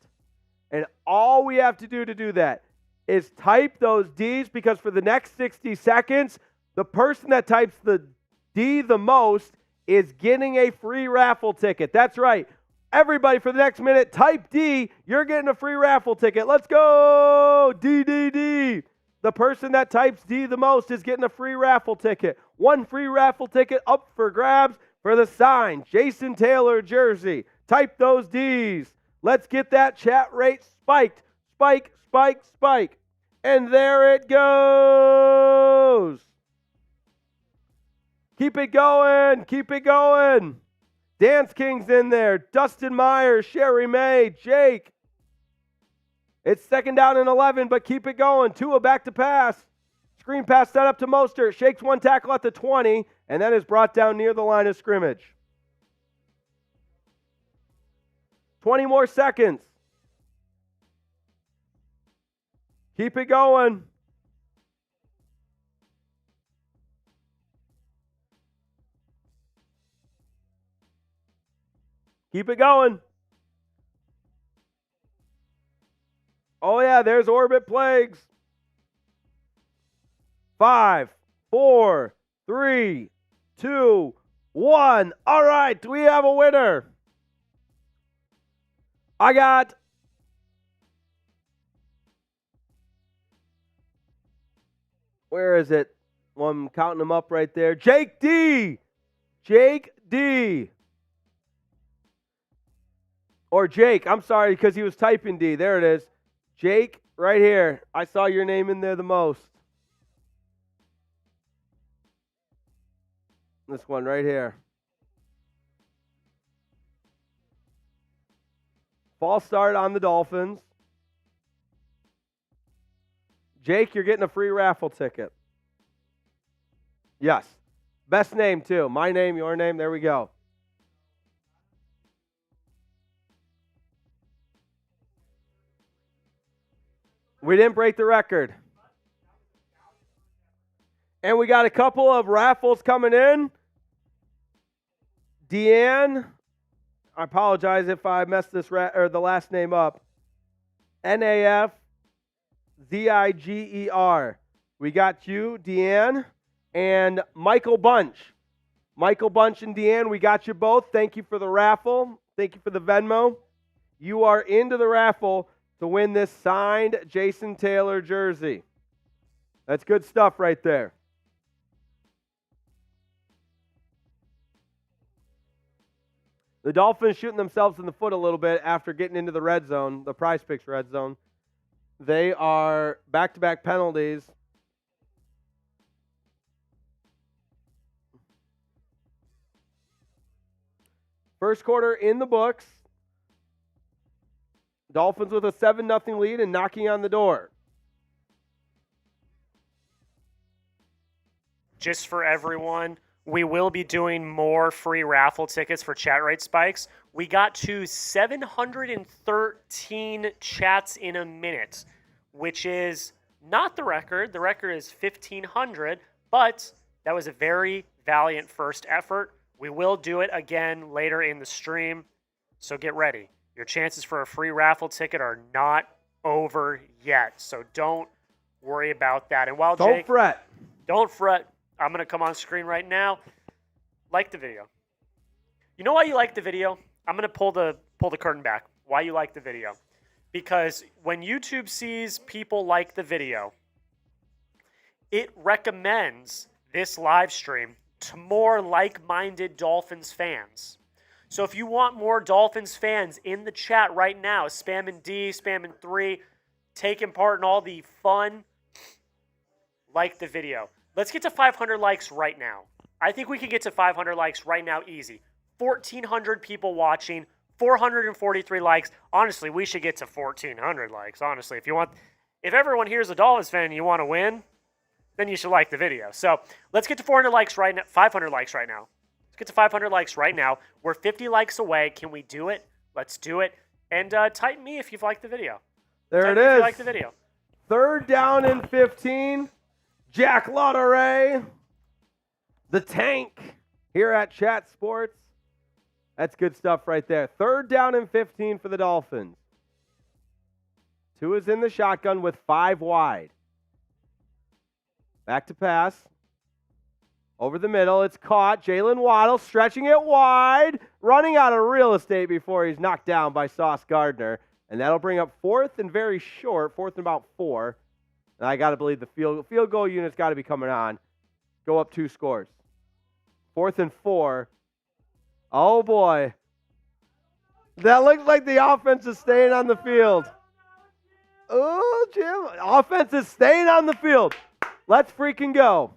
And all we have to do that is type those Ds, because for the next 60 seconds, the person that types the D the most is getting a free raffle ticket. That's right. Everybody for the next minute, type D. You're getting a free raffle ticket. Let's go. D, D, D. The person that types D the most is getting a free raffle ticket. One free raffle ticket up for grabs for the signed Jason Taylor jersey. Type those Ds. Let's get that chat rate spiked. Spike, spike, spike. And there it goes. Keep it going. Keep it going. Dance King's in there. Dustin Myers, Sherry May, Jake. It's 2nd down and 11, but keep it going. Tua back to pass. Screen pass set up to Mostert. Shakes one tackle at the 20, and then is brought down near the line of scrimmage. 20 more seconds. Keep it going. Keep it going. Oh, yeah, there's Orbit Plagues. 5, 4, 3, 2, 1. All right, we have a winner. I got where is it? Well, I'm counting them up right there. Jake D. Jake D. Or Jake, I'm sorry, because he was typing D. There it is. Jake, right here. I saw your name in there the most. This one right here. False start on the Dolphins. Jake, you're getting a free raffle ticket. Yes. Best name, too. My name, your name. There we go. We didn't break the record. And we got a couple of raffles coming in. Deanne, I apologize if I messed this the last name up. NAFZIGER. We got you, Deanne, and Michael Bunch. Michael Bunch and Deanne, we got you both. Thank you for the raffle. Thank you for the Venmo. You are into the raffle to win this signed Jason Taylor jersey. That's good stuff right there. The Dolphins shooting themselves in the foot a little bit after getting into the red zone, the Prize Picks red zone. They are back-to-back penalties. First quarter in the books. Dolphins with a 7-0 lead and knocking on the door. Just for everyone, we will be doing more free raffle tickets for chat rate spikes. We got to 713 chats in a minute, which is not the record. The record is 1,500, but that was a very valiant first effort. We will do it again later in the stream, so get ready. Your chances for a free raffle ticket are not over yet, so don't worry about that. And while Don't fret. Don't fret. I'm going to come on screen right now. Like the video. You know why you like the video? I'm going to pull the curtain back. Why you like the video? Because when YouTube sees people like the video, it recommends this live stream to more like-minded Dolphins fans. So if you want more Dolphins fans in the chat right now, spamming D, spamming 3, taking part in all the fun, like the video. Let's get to 500 likes right now. I think we can get to 500 likes right now easy. 1,400 people watching, 443 likes. Honestly, we should get to 1,400 likes, honestly. If everyone here is a Dolphins fan and you want to win, then you should like the video. So let's get to 400 likes right now, 500 likes right now. Let's get to 500 likes right now. We're 50 likes away. Can we do it? Let's do it. And type me if you've liked the video. There Type it me if is. you like the video. 3rd down and 15. Jack Lauderay, the tank, here at Chat Sports. That's good stuff right there. 3rd down and 15 for the Dolphins. Tua's in the shotgun with 5 wide. Back to pass. Over the middle, it's caught. Jalen Waddle stretching it wide, running out of real estate before he's knocked down by Sauce Gardner. And that'll bring up fourth and very short, fourth and about 4. And I got to believe the field goal unit's got to be coming on. Go up 2 scores. 4th and 4. Oh, boy. That looks like the offense is staying on the field. Oh, Jim. Offense is staying on the field. Let's freaking go.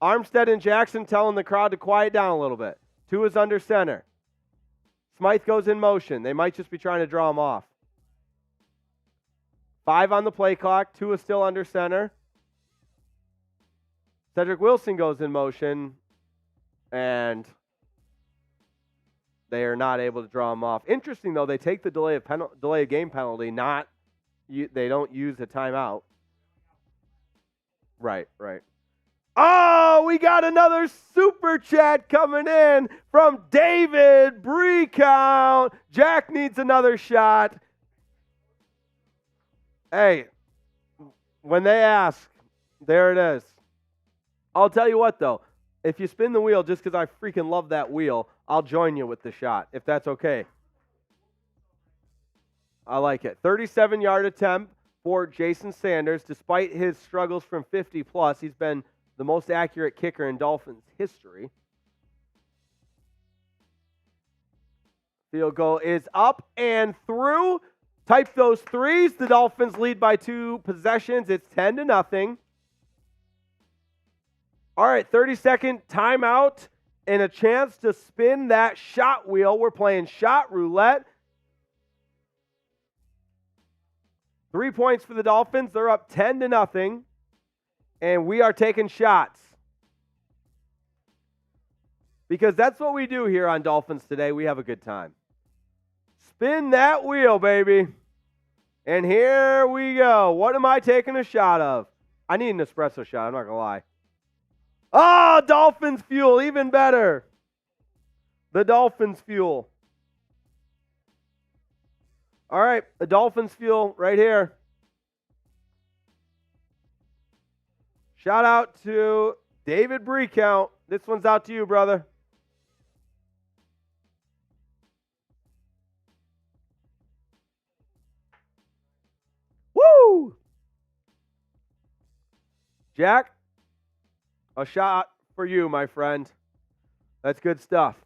Armstead and Jackson telling the crowd to quiet down a little bit. 2 is under center. Smythe goes in motion. They might just be trying to draw him off. 5 on the play clock. 2 is still under center. Cedric Wilson goes in motion, and they are not able to draw him off. Interesting, though, they take the delay of game penalty, they don't use a timeout. Right. Oh, we got another super chat coming in from David Breecount. Jack needs another shot. Hey, when they ask, there it is. I'll tell you what, though. If you spin the wheel just because I freaking love that wheel, I'll join you with the shot, if that's okay. I like it. 37-yard attempt for Jason Sanders. Despite his struggles from 50-plus, he's been the most accurate kicker in Dolphins history. Field goal is up and through. Type those threes. The Dolphins lead by 2 possessions. It's 10-0. All right, 30-second timeout and a chance to spin that shot wheel. We're playing shot roulette. 3 points for the Dolphins. They're up 10-0. And we are taking shots. Because that's what we do here on Dolphins Today. We have a good time. Spin that wheel, baby. And here we go. What am I taking a shot of? I need an espresso shot. I'm not going to lie. Oh, Dolphins Fuel. Even better. The Dolphins Fuel. All right. The Dolphins Fuel right here. Shout out to David Breecount. This one's out to you, brother. Woo! Jack, a shot for you, my friend. That's good stuff.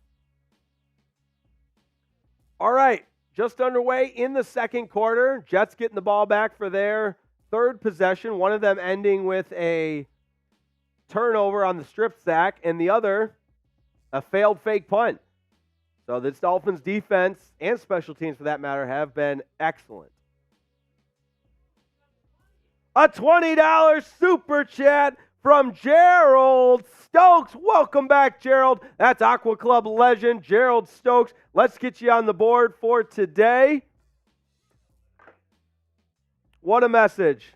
All right, just underway in the second quarter. Jets getting the ball back for their 3rd possession, one of them ending with a turnover on the strip sack, and the other, a failed fake punt. So this Dolphins defense, and special teams for that matter, have been excellent. A $20 super chat from Gerald Stokes. Welcome back, Gerald. That's Aqua Club legend, Gerald Stokes. Let's get you on the board for today. What a message.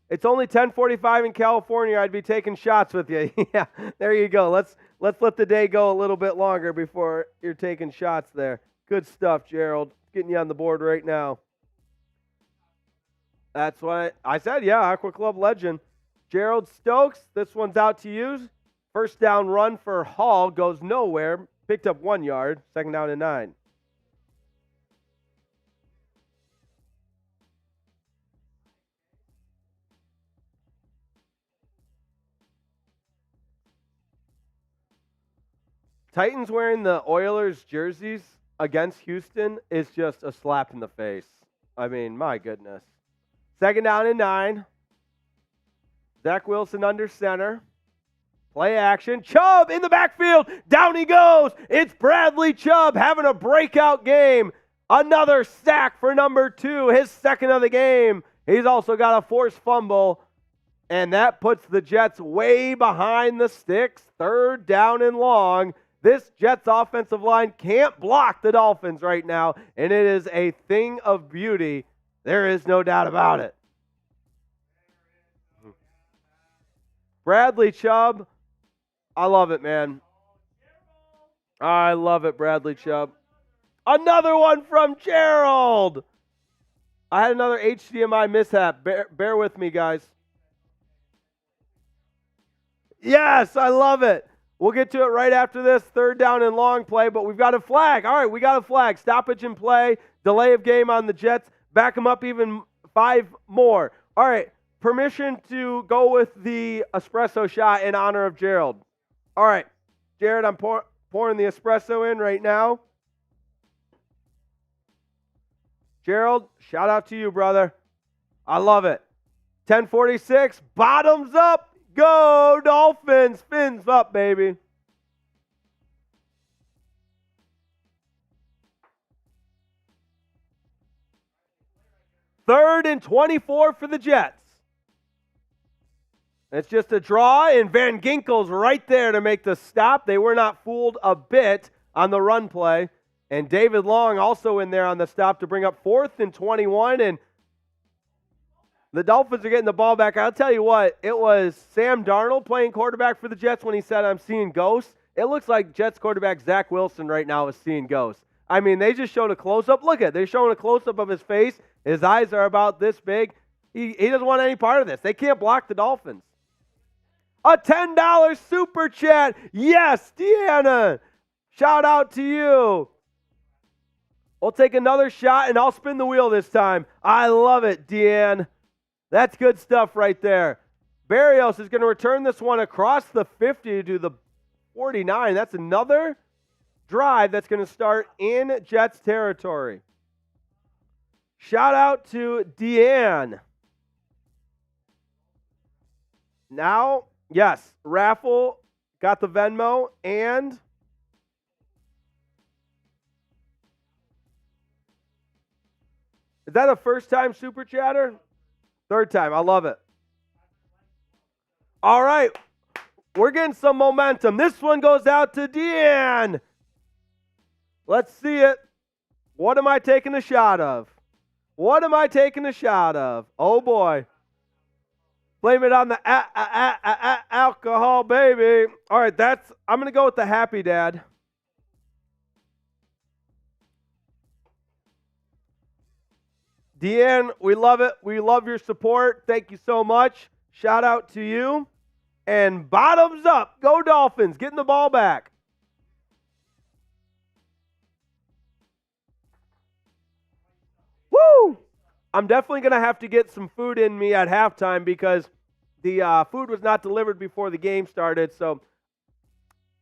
It's only 10:45 in California. I'd be taking shots with you. Yeah, there you go. Let's let the day go a little bit longer before you're taking shots there. Good stuff, Gerald. Getting you on the board right now. That's what I said. Yeah, Aqua Club legend. Gerald Stokes, this one's out to you. First down run for Hall goes nowhere. Picked up 1 yard. 2nd down and 9. Titans wearing the Oilers jerseys against Houston is just a slap in the face. I mean, my goodness. 2nd down and 9. Zach Wilson under center. Play action. Chubb in the backfield. Down he goes. It's Bradley Chubb having a breakout game. Another sack for number 2, his 2nd of the game. He's also got a forced fumble. And that puts the Jets way behind the sticks. 3rd down and long. This Jets offensive line can't block the Dolphins right now, and it is a thing of beauty. There is no doubt about it. Bradley Chubb, I love it, man. I love it, Bradley Chubb. Another one from Gerald. I had another HDMI mishap. Bear with me, guys. Yes, I love it. We'll get to it right after this third down and long play, but we've got a flag. All right, we got a flag. Stoppage in play, delay of game on the Jets. Back them up even 5 more. All right, permission to go with the espresso shot in honor of Gerald. All right, Jared, I'm pouring the espresso in right now. Gerald, shout out to you, brother. I love it. 10:46, bottoms up. Go Dolphins. Fins up, baby. Third and 24 for the Jets. It's just a draw, and Van Ginkel's right there to make the stop. They were not fooled a bit on the run play. And David Long also in there on the stop to bring up 4th and 21. And the Dolphins are getting the ball back. I'll tell you what, it was Sam Darnold playing quarterback for the Jets when he said, I'm seeing ghosts. It looks like Jets quarterback Zach Wilson right now is seeing ghosts. I mean, they just showed a close-up. Look at it. They're showing a close-up of his face. His eyes are about this big. He doesn't want any part of this. They can't block the Dolphins. A $10 super chat. Yes, Deanna. Shout out to you. We'll take another shot, and I'll spin the wheel this time. I love it, Deanne. That's good stuff right there. Barrios is going to return this one across the 50 to the 49. That's another drive that's going to start in Jets territory. Shout out to Deanne. Now, yes, Raffle got the Venmo, and is that a first-time super chatter? Third time. I love it. All right. We're getting some momentum. This one goes out to Deanne. Let's see it. What am I taking a shot of? What am I taking a shot of? Oh, boy. Blame it on the alcohol, baby. All right, I'm going to go with the Happy Dad. Deanne, we love it. We love your support. Thank you so much. Shout out to you. And bottoms up. Go Dolphins. Getting the ball back. Woo! I'm definitely going to have to get some food in me at halftime because the food was not delivered before the game started. So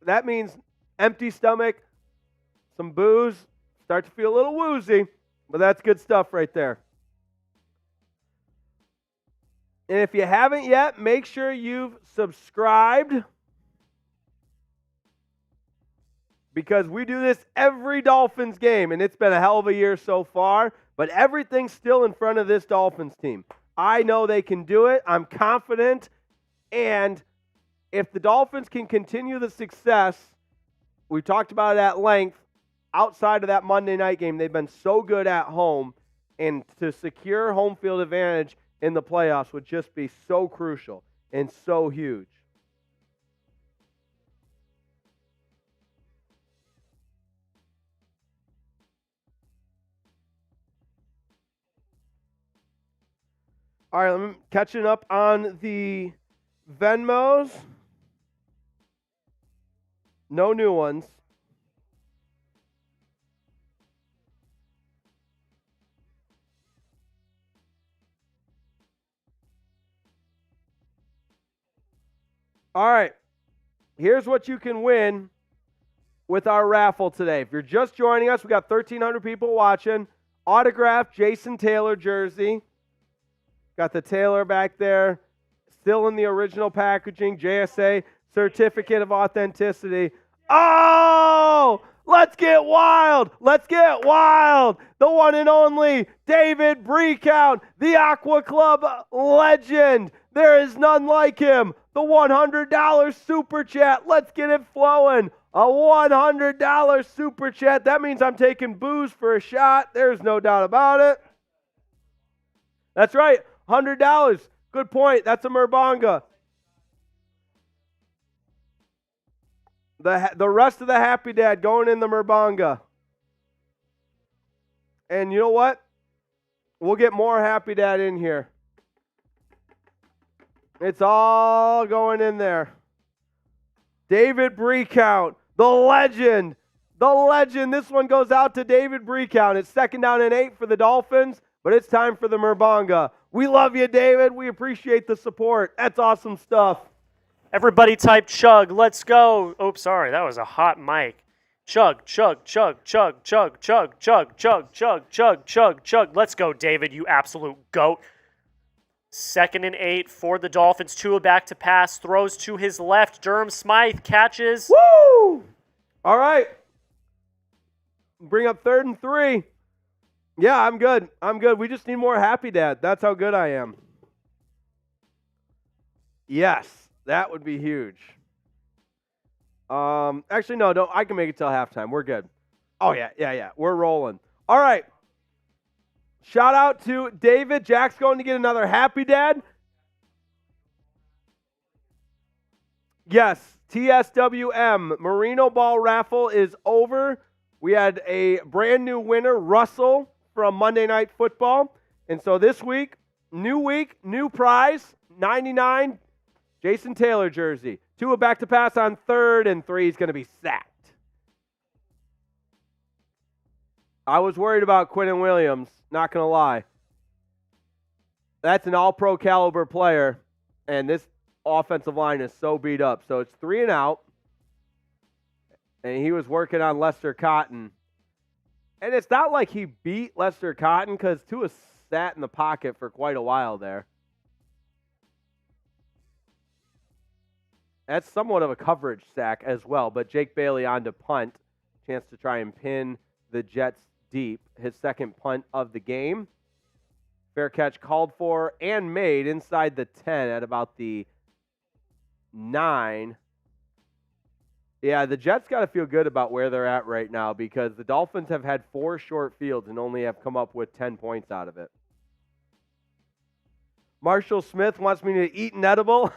that means empty stomach, some booze, start to feel a little woozy. But that's good stuff right there. And if you haven't yet, make sure you've subscribed because we do this every Dolphins game, and it's been a hell of a year so far, but everything's still in front of this Dolphins team. I know they can do it. I'm confident. And if the Dolphins can continue the success, we talked about it at length, outside of that Monday night game, they've been so good at home, and to secure home field advantage in the playoffs would just be so crucial and so huge. All right, I'm catching up on the Venmos. No new ones. All right, here's what you can win with our raffle today. If you're just joining us, we got 1,300 people watching. Autographed Jason Taylor jersey. Got the Taylor back there. Still in the original packaging. JSA certificate of authenticity. Oh! Let's get wild! Let's get wild! The one and only David Breakout, the Aqua Club legend. There is none like him. The $100 super chat. Let's get it flowing. A $100 super chat. That means I'm taking booze for a shot. There's no doubt about it. That's right. $100. Good point. That's a Murbanga. The rest of the Happy Dad going in the Murbanga. And you know what? We'll get more Happy Dad in here. It's all going in there. David Breakout, the legend. The legend. This one goes out to David Breakout. It's 2nd down and 8 for the Dolphins, but it's time for the Murbanga. We love you, David. We appreciate the support. That's awesome stuff. Everybody type chug. Let's go. Oops, sorry. That was a hot mic. Chug, chug, chug, chug, chug, chug, chug, chug, chug, chug, chug, chug. Let's go, David, you absolute goat. 2nd and 8 for the Dolphins. Tua back to pass. Throws to his left. Durham Smythe catches. Woo! All right. Bring up 3rd and 3. Yeah, I'm good. We just need more Happy Dad. That's how good I am. Yes, that would be huge. Actually, no, don't. I can make it till halftime. We're good. Oh, yeah. We're rolling. All right. Shout out to David. Jack's going to get another Happy Dad. Yes, TSWM. Merino Ball raffle is over. We had a brand new winner, Russell, from Monday Night Football. And so this week, new prize, 99 Jason Taylor jersey. Tua back to pass on 3rd and 3. He's going to be sacked. I was worried about Quinnen Williams, not going to lie. That's an all-pro caliber player, and this offensive line is so beat up. So it's 3 and out, and he was working on Lester Cotton. And it's not like he beat Lester Cotton because Tua sat in the pocket for quite a while there. That's somewhat of a coverage sack as well, but Jake Bailey on to punt. Chance to try and pin the Jets deep. His 2nd punt of the game. Fair catch called for and made inside the 10 at about the 9. Yeah, the Jets got to feel good about where they're at right now because the Dolphins have had 4 short fields and only have come up with 10 points out of it. Marshall Smith wants me to eat an edible.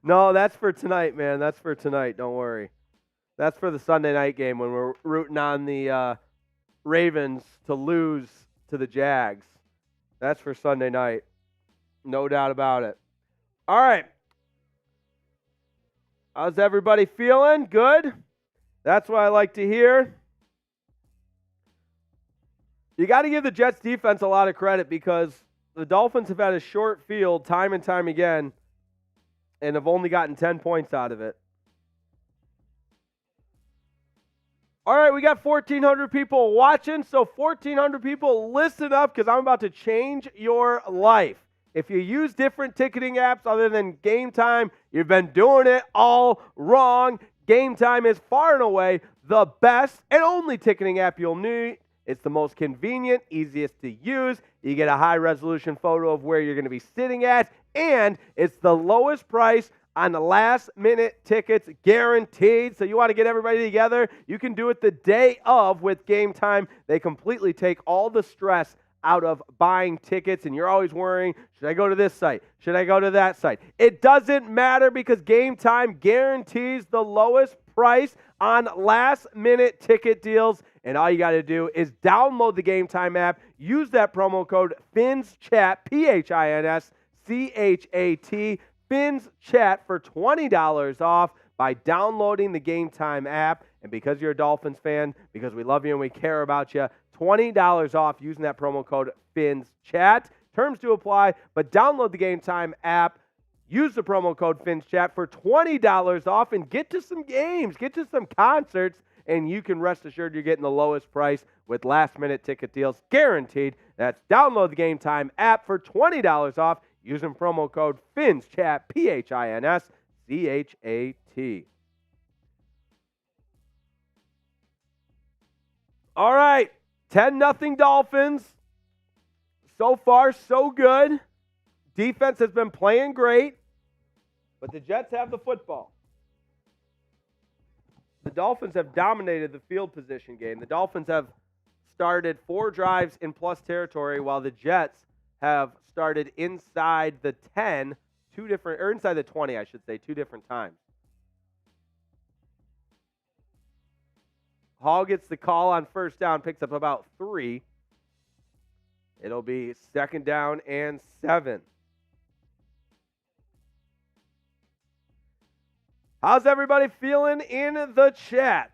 No, that's for tonight, man. That's for tonight. Don't worry. That's for the Sunday night game when we're rooting on the Ravens to lose to the Jags. That's for Sunday night. No doubt about it. All right. How's everybody feeling? Good? That's what I like to hear. You got to give the Jets defense a lot of credit because the Dolphins have had a short field time and time again and have only gotten 10 points out of it. All right, we got 1,400 people watching, so 1,400 people, listen up because I'm about to change your life. If you use different ticketing apps other than Game Time, you've been doing it all wrong. Game Time is far and away the best and only ticketing app you'll need. It's the most convenient, easiest to use. You get a high-resolution photo of where you're going to be sitting at, and it's the lowest price on the last-minute tickets guaranteed. So you want to get everybody together, you can do it the day of with Game Time. They completely take all the stress out of buying tickets, and you're always worrying, should I go to this site? Should I go to that site? It doesn't matter because Game Time guarantees the lowest price on last-minute ticket deals, and all you got to do is download the Game Time app, use that promo code FINSCHAT, PHINSCHAT, FINSCHAT for $20 off by downloading the Game Time app. And because you're a Dolphins fan, because we love you and we care about you, $20 off using that promo code FINSCHAT. Terms do apply, but download the Game Time app. Use the promo code FINSCHAT for $20 off and get to some games, get to some concerts, and you can rest assured you're getting the lowest price with last-minute ticket deals guaranteed. That's download the Game Time app for $20 off using promo code FINSCHAT, PHINSCHAT. All right, 10-0 Dolphins. So far, so good. Defense has been playing great, but the Jets have the football. The Dolphins have dominated the field position game. The Dolphins have started 4 drives in plus territory, while the Jets have started inside the 10, inside the 20, I should say, 2 different times. Hall gets the call on first down, picks up about 3. It'll be 2nd down and 7. How's everybody feeling in the chat?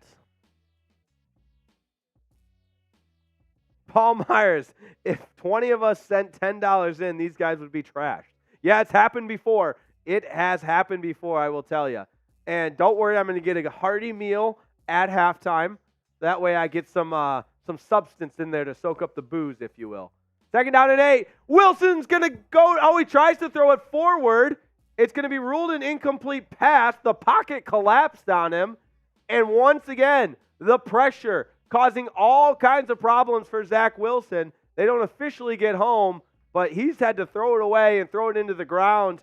Paul Myers, if 20 of us sent $10 in, these guys would be trashed. Yeah, it's happened before. It has happened before, I will tell you. And don't worry, I'm going to get a hearty meal at halftime. That way I get some substance in there to soak up the booze, if you will. 2nd down and 8. Wilson's going to go. Oh, he tries to throw it forward. It's going to be ruled an incomplete pass. The pocket collapsed on him. And once again, the pressure causing all kinds of problems for Zach Wilson. They don't officially get home, but he's had to throw it away and throw it into the ground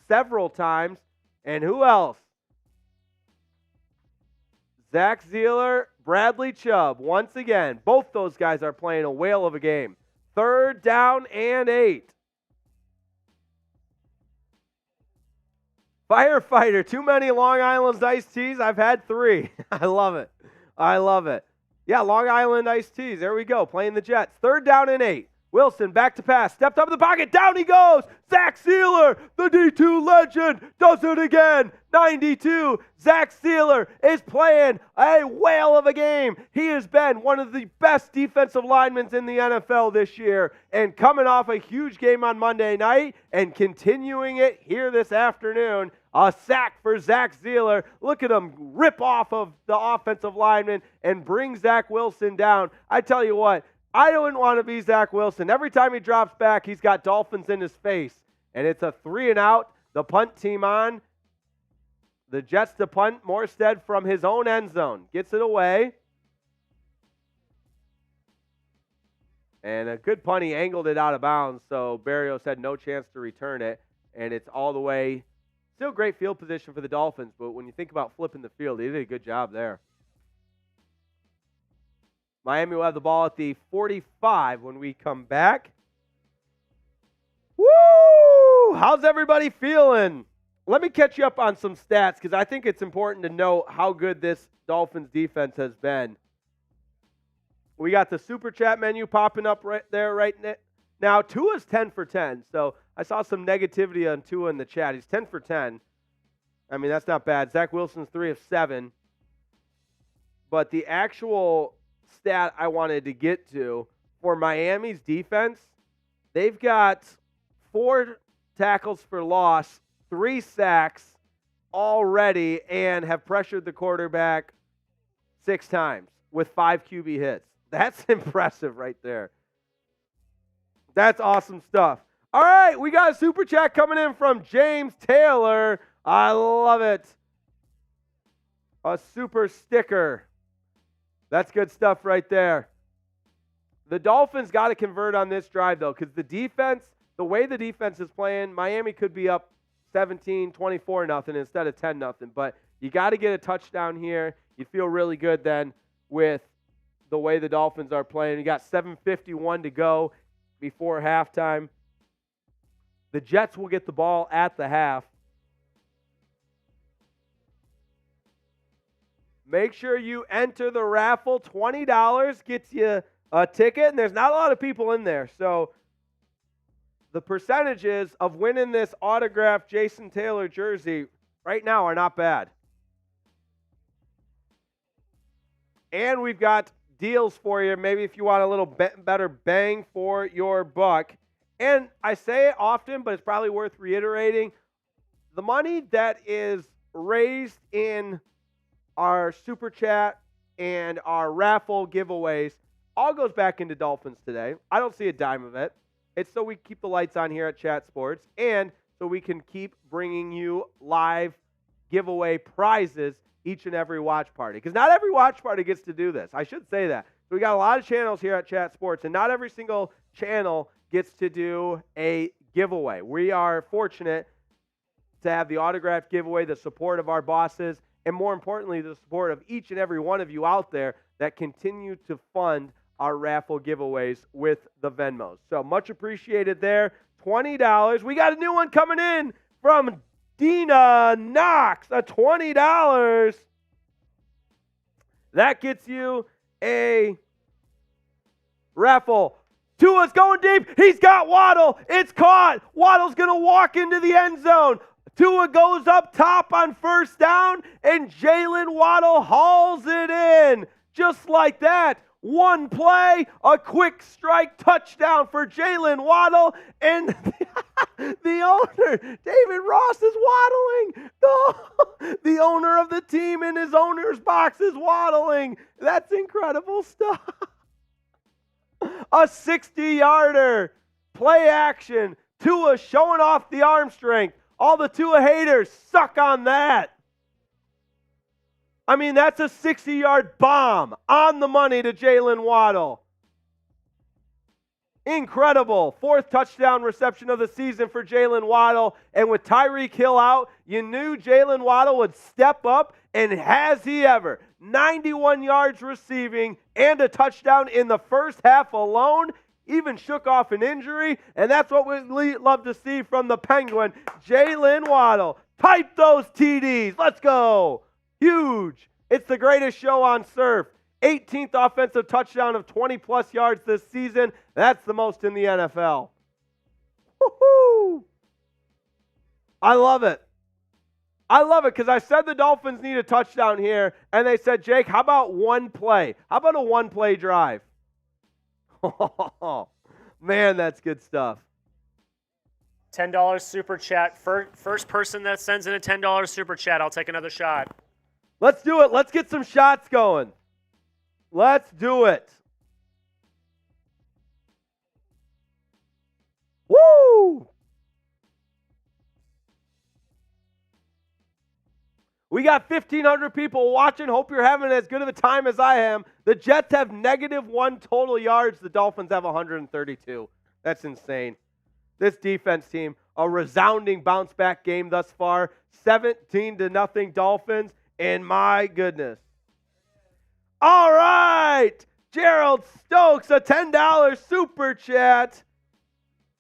several times. And who else? Zach Zeeler, Bradley Chubb. Once again, both those guys are playing a whale of a game. 3rd down and 8. Firefighter, too many Long Island's iced teas. I've had 3. I love it. I love it. Yeah, Long Island iced teas. There we go, playing the Jets. 3rd down and 8. Wilson back to pass. Stepped up in the pocket. Down he goes. Zach Sealer, the D2 legend, does it again. 92. Zach Sealer is playing a whale of a game. He has been one of the best defensive linemen in the NFL this year. And coming off a huge game on Monday night and continuing it here this afternoon. A sack for Zach Sealer. Look at him rip off of the offensive lineman and bring Zach Wilson down. I tell you what, I don't want to be Zach Wilson. Every time he drops back, he's got Dolphins in his face. And it's a 3 and out. The punt team on. The Jets to punt. Morstead from his own end zone. Gets it away. And a good punt. He angled it out of bounds. So Berrios had no chance to return it. And it's all the way. Still great field position for the Dolphins. But when you think about flipping the field, he did a good job there. Miami will have the ball at the 45 when we come back. Woo! How's everybody feeling? Let me catch you up on some stats because I think it's important to know how good this Dolphins defense has been. We got the Super Chat menu popping up right there right now. Tua's 10 for 10, so I saw some negativity on Tua in the chat. He's 10 for 10. I mean, that's not bad. Zach Wilson's 3 of 7. But the actual stat I wanted to get to for Miami's defense, they've got 4 tackles for loss, 3 sacks already, and have pressured the quarterback 6 times with 5 QB hits. That's impressive right there. That's awesome stuff. All right, we got a super chat coming in from James Taylor. I love it. A super sticker. That's good stuff right there. The Dolphins got to convert on this drive, though, because the defense, the way the defense is playing, Miami could be up 17, 24-0 instead of 10-0. But you got to get a touchdown here. You feel really good then with the way the Dolphins are playing. You got 7:51 to go before halftime. The Jets will get the ball at the half. Make sure you enter the raffle. $20 gets you a ticket, and there's not a lot of people in there. So the percentages of winning this autographed Jason Taylor jersey right now are not bad. And we've got deals for you, maybe if you want a little better bang for your buck. And I say it often, but it's probably worth reiterating. The money that is raised in our super chat and our raffle giveaways all goes back into Dolphins Today. I don't see a dime of it. It's so we keep the lights on here at Chat Sports and so we can keep bringing you live giveaway prizes each and every watch party. Because not every watch party gets to do this. I should say that. So we got a lot of channels here at Chat Sports, and not every single channel gets to do a giveaway. We are fortunate to have the autographed giveaway, the support of our bosses, and more importantly, the support of each and every one of you out there that continue to fund our raffle giveaways with the Venmos. So much appreciated there. $20. We got a new one coming in from Dina Knox, a $20. That gets you a raffle. Tua's going deep. He's got Waddle. It's caught. Waddle's going to walk into the end zone. Tua goes up top on first down, and Jalen Waddle hauls it in. Just like that. One play, a quick strike touchdown for Jalen Waddle, and the owner, David Ross, is waddling. The owner of the team in his owner's box is waddling. That's incredible stuff. A 60-yarder, play action. Tua showing off the arm strength. All the Tua haters suck on that. I mean, that's a 60-yard bomb on the money to Jalen Waddle. Incredible. 4th touchdown reception of the season for Jalen Waddle. And with Tyreek Hill out, you knew Jalen Waddle would step up, and has he ever. 91 yards receiving and a touchdown in the first half alone. Even shook off an injury, and that's what we love to see from the Penguin. Jalen Waddle, pipe those TDs. Let's go. Huge. It's the greatest show on surf. 18th offensive touchdown of 20-plus yards this season. That's the most in the NFL. Woo-hoo! I love it. I love it because I said the Dolphins need a touchdown here, and they said, Jake, how about one play? How about a one-play drive? Oh, man, that's good stuff. $10 super chat. First person that sends in a $10 super chat, I'll take another shot. Let's do it. Let's get some shots going. Let's do it. Woo! We got 1,500 people watching. Hope you're having as good of a time as I am. The Jets have -1 total yards. The Dolphins have 132. That's insane. This defense team, a resounding bounce-back game thus far. 17-0 Dolphins. And my goodness. All right. Gerald Stokes, a $10 super chat.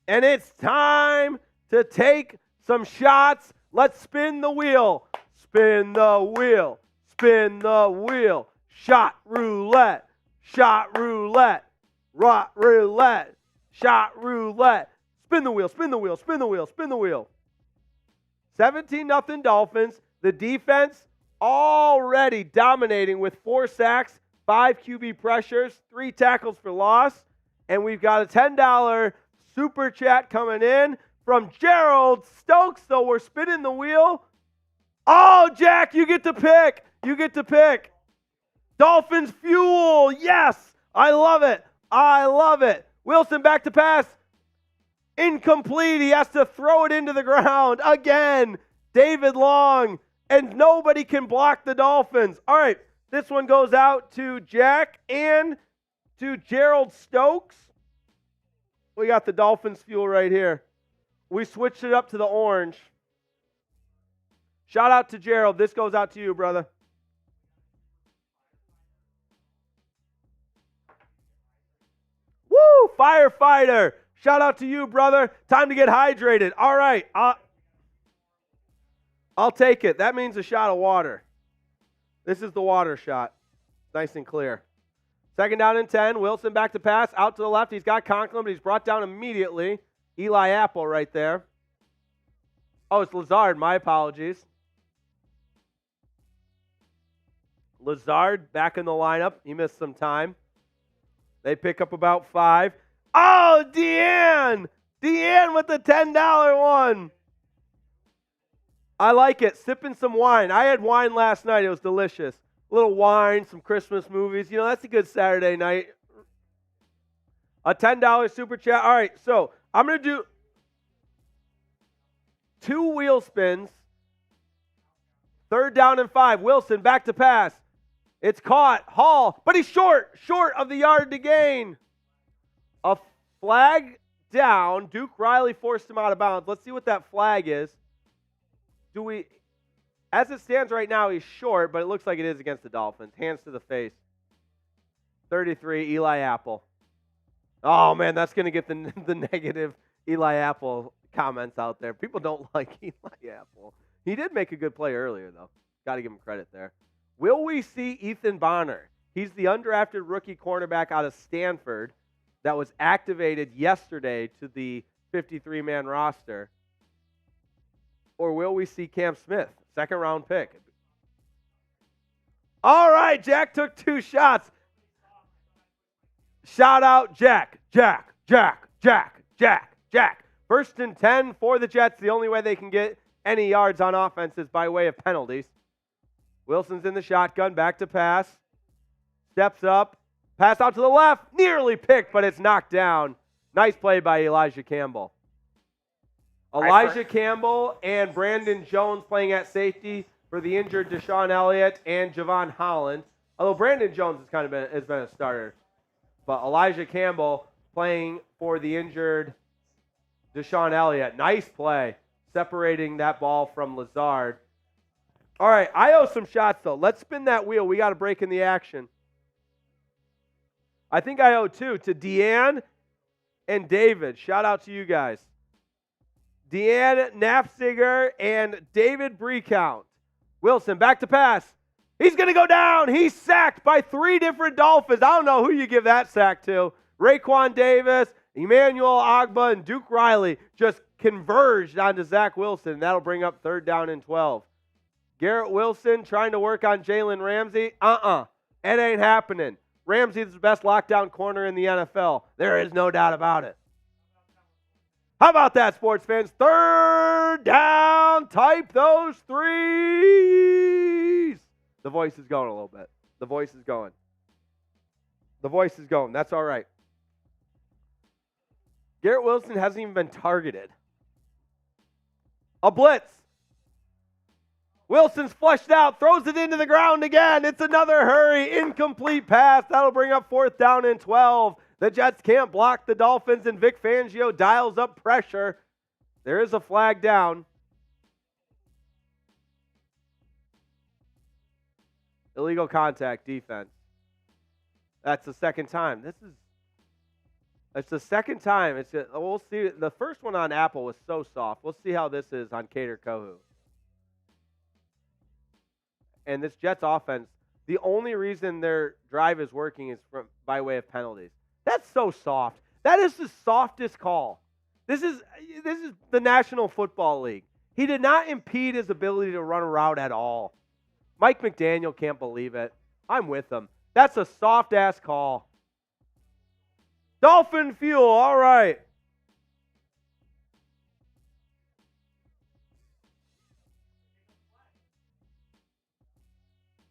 And it's time to take some shots. Let's spin the wheel. Spin the wheel. Spin the wheel. Shot roulette. Shot roulette. Rot roulette. Shot roulette. Spin the wheel. Spin the wheel. Spin the wheel. Spin the wheel. 17-0 Dolphins. The defense already dominating with 4 sacks, 5 QB pressures, 3 tackles for loss. And we've got a $10 super chat coming in from Gerald Stokes. So we're spinning the wheel. Oh, Jack, you get to pick. You get to pick. Dolphins fuel. Yes. I love it. I love it. Wilson back to pass. Incomplete. He has to throw it into the ground again. David Long. And nobody can block the Dolphins. All right. This one goes out to Jack and to Gerald Stokes. We got the Dolphins fuel right here. We switched it up to the orange. Shout out to Gerald. This goes out to you, brother. Woo! Firefighter. Shout out to you, brother. Time to get hydrated. All right. I'll take it. That means a shot of water. This is the water shot. Nice and clear. 2nd down and 10. Wilson back to pass. Out to the left. He's got Conklin, but he's brought down immediately. Eli Apple right there. Oh, it's Lazard. My apologies. Lazard back in the lineup. He missed some time. They pick up about 5. Oh, Deanne! Deanne with the $10 one. I like it. Sipping some wine. I had wine last night. It was delicious. A little wine, some Christmas movies. You know, that's a good Saturday night. A $10 super chat. All right, so I'm going to do 2 wheel spins. 3rd down and 5. Wilson back to pass. It's caught. Hall, but he's short of the yard to gain. A flag down. Duke Riley forced him out of bounds. Let's see what that flag is. As it stands right now, he's short, but it looks like it is against the Dolphins. Hands to the face. 33, Eli Apple. Oh, man, that's going to get the negative Eli Apple comments out there. People don't like Eli Apple. He did make a good play earlier, though. Got to give him credit there. Will we see Ethan Bonner? He's the undrafted rookie cornerback out of Stanford that was activated yesterday to the 53-man roster. Or will we see Cam Smith, second-round pick? All right, Jack took 2 shots. Shout out Jack. First and 10 for the Jets. The only way they can get any yards on offense is by way of penalties. Wilson's in the shotgun, back to pass. Steps up, pass out to the left, nearly picked, but it's knocked down. Nice play by Elijah Campbell. Elijah Campbell and Brandon Jones playing at safety for the injured Deshaun Elliott and Javon Holland. Although Brandon Jones has been a starter. But Elijah Campbell playing for the injured Deshaun Elliott. Nice play, separating that ball from Lazard. All right, I owe some shots, though. Let's spin that wheel. We got a break in the action. I think I owe 2 to Deanne and David. Shout out to you guys. Deanne Nafziger and David Brecount. Wilson, back to pass. He's going to go down. He's sacked by 3 different Dolphins. I don't know who you give that sack to. Raekwon Davis, Emmanuel Ogbah, and Duke Riley just converged onto Zach Wilson. That'll bring up 3rd down and 12. Garrett Wilson trying to work on Jalen Ramsey. It ain't happening. Ramsey's the best lockdown corner in the NFL. There is no doubt about it. How about that, sports fans? 3rd down. Type those 3s. The voice is going a little bit. The voice is going. That's all right. Garrett Wilson hasn't even been targeted. A blitz. Wilson's flushed out, throws it into the ground again. It's another hurry, incomplete pass. That'll bring up 4th down and 12. The Jets can't block the Dolphins, and Vic Fangio dials up pressure. There is a flag down. Illegal contact defense. That's the second time. It's the second time. We'll see. The first one on Apple was so soft. We'll see how this is on Cater Kohu. And this Jets offense, the only reason their drive is working is by way of penalties. That's so soft. That is the softest call. This is the National Football League. He did not impede his ability to run a route at all. Mike McDaniel can't believe it. I'm with him. That's a soft-ass call. Dolphin fuel, all right.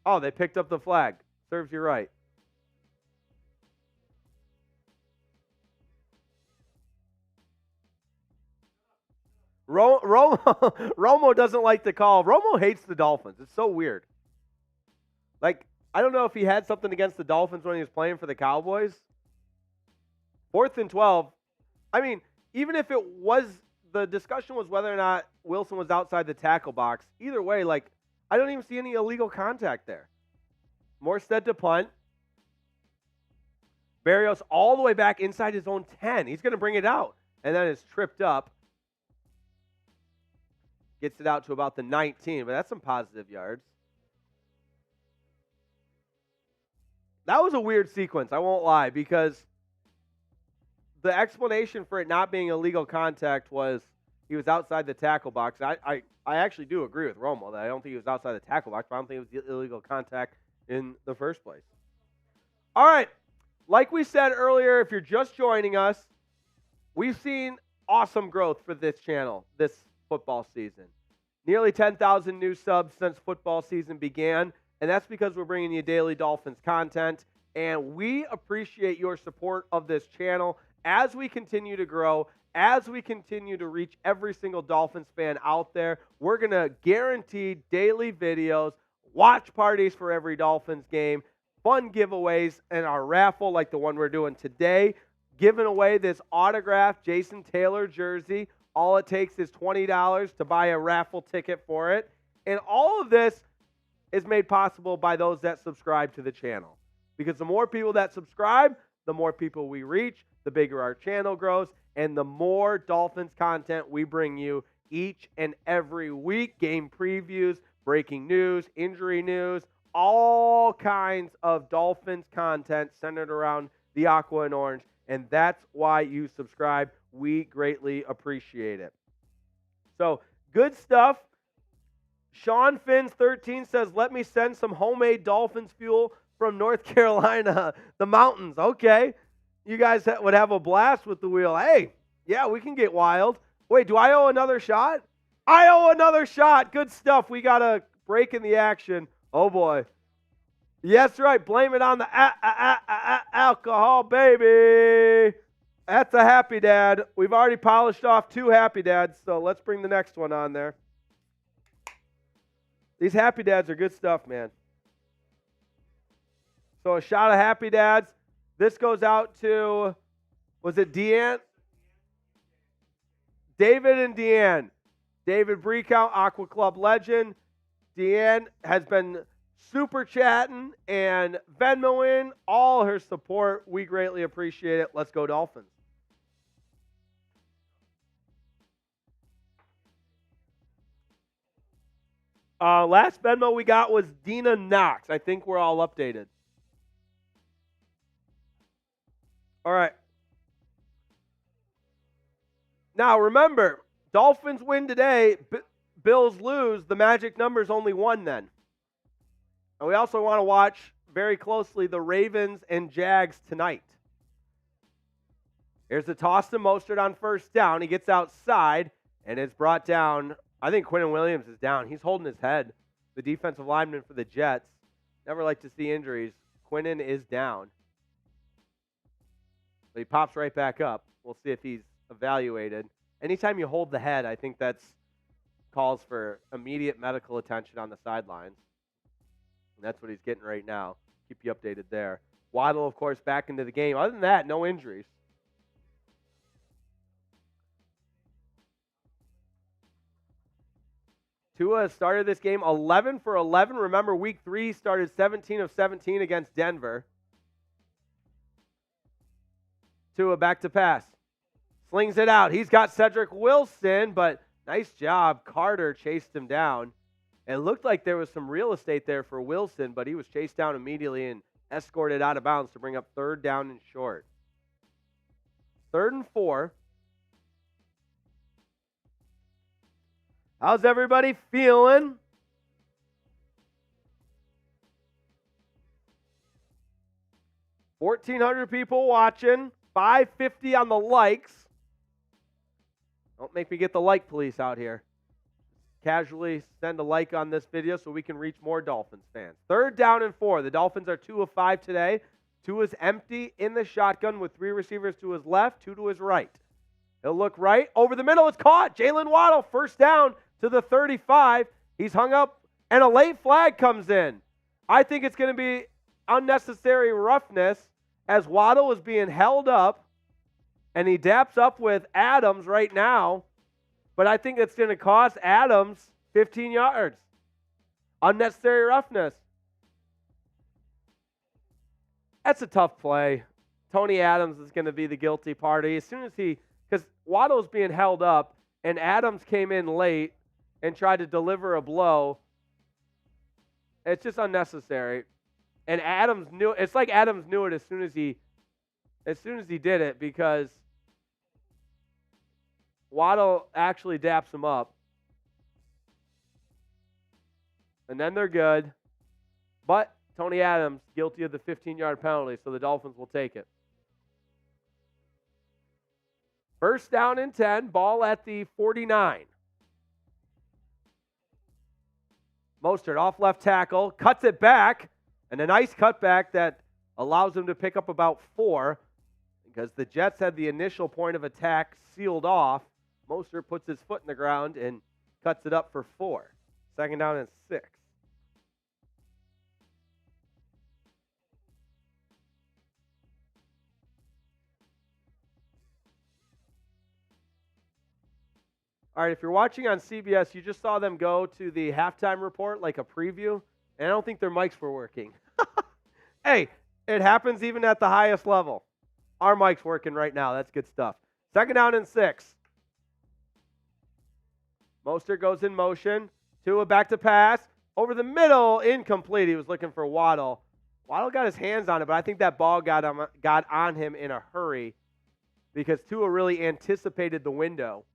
Oh, they picked up the flag. Serves you right. Romo doesn't like the call. Romo hates the Dolphins. It's so weird. Like, I don't know if he had something against the Dolphins when he was playing for the Cowboys. 4th and 12. I mean, even if it was, the discussion was whether or not Wilson was outside the tackle box. Either way, like, I don't even see any illegal contact there. Morstead to punt. Berrios all the way back inside his own 10. He's going to bring it out. And then it's tripped up. Gets it out to about the 19, but that's some positive yards. That was a weird sequence, I won't lie, because the explanation for it not being illegal contact was he was outside the tackle box. I actually do agree with Romo that I don't think he was outside the tackle box, but I don't think it was illegal contact in the first place. All right, like we said earlier, if you're just joining us, we've seen awesome growth for this channel this football season. Nearly 10,000 new subs since football season began, and that's because we're bringing you daily Dolphins content, and we appreciate your support of this channel as we continue to grow, as we continue to reach every single Dolphins fan out there. We're going to guarantee daily videos, watch parties for every Dolphins game, fun giveaways, and our raffle like the one we're doing today, giving away this autographed Jason Taylor jersey. All it takes is $20 to buy a raffle ticket for it. And all of this is made possible by those that subscribe to the channel. Because the more people that subscribe, the more people we reach, the bigger our channel grows, and the more Dolphins content we bring you each and every week. Game previews, breaking news, injury news, all kinds of Dolphins content centered around the aqua and orange. And that's why you subscribe. We greatly appreciate it. So Good stuff. Sean Finns 13 says, let me send some homemade Dolphins fuel from North Carolina, the mountains. Okay. You guys would have a blast with the wheel. Hey, yeah, we can get wild. Wait, do I owe another shot? I owe another shot. Good stuff. We got a break in the action. Oh, boy. Yes, right. Blame it on the alcohol, baby. That's a Happy Dad. We've already polished off 2 Happy Dads, so let's bring the next one on there. These Happy Dads are good stuff, man. So a shot of Happy Dads. This goes out to, was it Deanne? David and Deanne. David Breakout, Aqua Club legend. Deanne has been super chatting and Venmoing all her support. We greatly appreciate it. Let's go Dolphins. Last Venmo we got was Dina Knox. I think we're all updated. All right. Now remember, Dolphins win today, Bills lose. The magic number is only 1 then. And we also want to watch very closely the Ravens and Jags tonight. Here's the toss to Mostert on first down. He gets outside and is brought down. I think Quinnen Williams is down. He's holding his head. The defensive lineman for the Jets. Never like to see injuries. Quinnen is down. But he pops right back up. We'll see if he's evaluated. Anytime you hold the head, I think that's calls for immediate medical attention on the sidelines. And that's what he's getting right now. Keep you updated there. Waddle, of course, back into the game. Other than that, no injuries. Tua started this game 11 for 11. Remember, week 3 started 17 of 17 against Denver. Tua back to pass. Slings it out. He's got Cedric Wilson, but nice job. Carter chased him down. It looked like there was some real estate there for Wilson, but he was chased down immediately and escorted out of bounds to bring up 3rd down and short. 3rd and 4. How's everybody feeling? $1,400 people watching. 550 on the likes. Don't make me get the like police out here. Casually send a like on this video so we can reach more Dolphins fans. 3rd down and 4. The Dolphins are 2 of 5 today. 2 is empty in the shotgun with 3 receivers to his left, 2 to his right. He'll look right. Over the middle, it's caught. Jalen Waddle, 1st down to the 35. He's hung up, and a late flag comes in. I think it's going to be unnecessary roughness as Waddle is being held up, and he daps up with Adams right now. But I think it's going to cost Adams 15 yards. Unnecessary roughness. That's a tough play. Tony Adams is going to be the guilty party. As soon as because Waddle's being held up, and Adams came in late and tried to deliver a blow. It's just unnecessary. And Adams knew it's like Adams knew it as soon as he did it, because Waddle actually daps him up. And then they're good. But Tony Adams guilty of the 15-yard penalty, so the Dolphins will take it. 1st down and 10, ball at the 49. Mostert off left tackle, cuts it back, and a nice cutback that allows him to pick up about 4, because the Jets had the initial point of attack sealed off. Mostert puts his foot in the ground and cuts it up for 4. 2nd down and 6. All right, if you're watching on CBS, you just saw them go to the halftime report like a preview, and I don't think their mics were working. Hey, it happens even at the highest level. Our mic's working right now. That's good stuff. 2nd down and 6. Mostert goes in motion. Tua back to pass. Over the middle, incomplete. He was looking for Waddle. Waddle got his hands on it, but I think that ball got on him in a hurry because Tua really anticipated the window.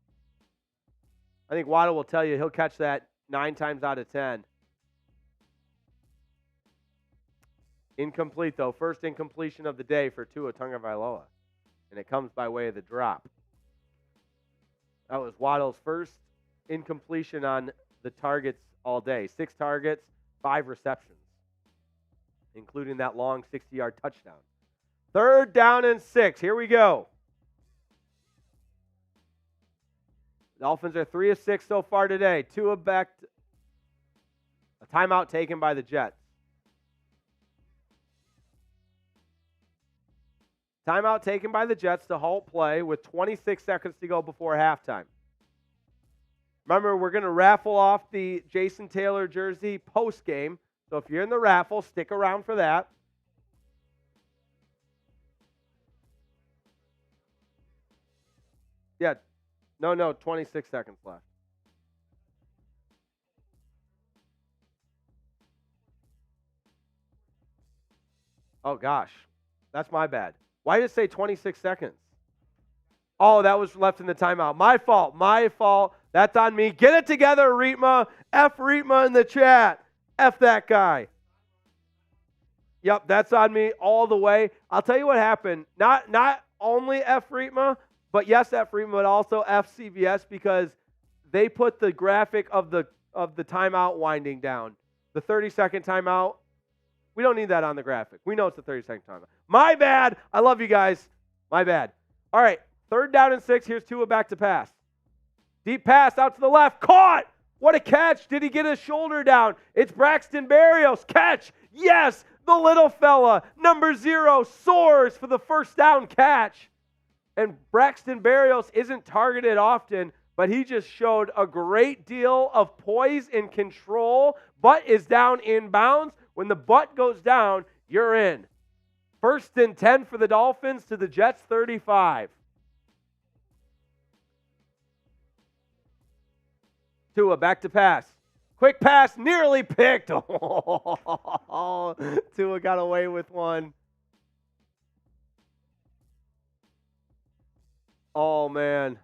I think Waddle will tell you he'll catch that 9 times out of 10. Incomplete, though. First incompletion of the day for Tua Tagovailoa. And it comes by way of the drop. That was Waddle's first incompletion on the targets all day. 6 targets, 5 receptions, including that long 60-yard touchdown. 3rd down and 6. Here we go. Dolphins are 3 of 6 so far today. Tua back. A timeout taken by the Jets. Timeout taken by the Jets to halt play with 26 seconds to go before halftime. Remember, we're going to raffle off the Jason Taylor jersey post-game. So if you're in the raffle, stick around for that. Yeah. No, 26 seconds left. Oh, gosh. That's my bad. Why did it say 26 seconds? Oh, that was left in the timeout. My fault. That's on me. Get it together, Riepma. F Riepma in the chat. F that guy. Yep, that's on me all the way. I'll tell you what happened. Not only F Riepma, but yes, F Riepma, but also F CBS, because they put the graphic of the timeout winding down. The 30-second timeout. We don't need that on the graphic. We know it's a 30-second timeout. My bad. I love you guys. My bad. All right, 3rd down and 6. Here's Tua back to pass. Deep pass out to the left. Caught. What a catch. Did he get his shoulder down? It's Braxton Berrios. Catch. Yes, the little fella, number 0, soars for the 1st down catch. And Braxton Berrios isn't targeted often, but he just showed a great deal of poise and control. Butt is down inbounds. When the butt goes down, you're in. 1st and 10 for the Dolphins to the Jets 35. Tua back to pass. Quick pass, nearly picked. Oh, Tua got away with one. Oh, man.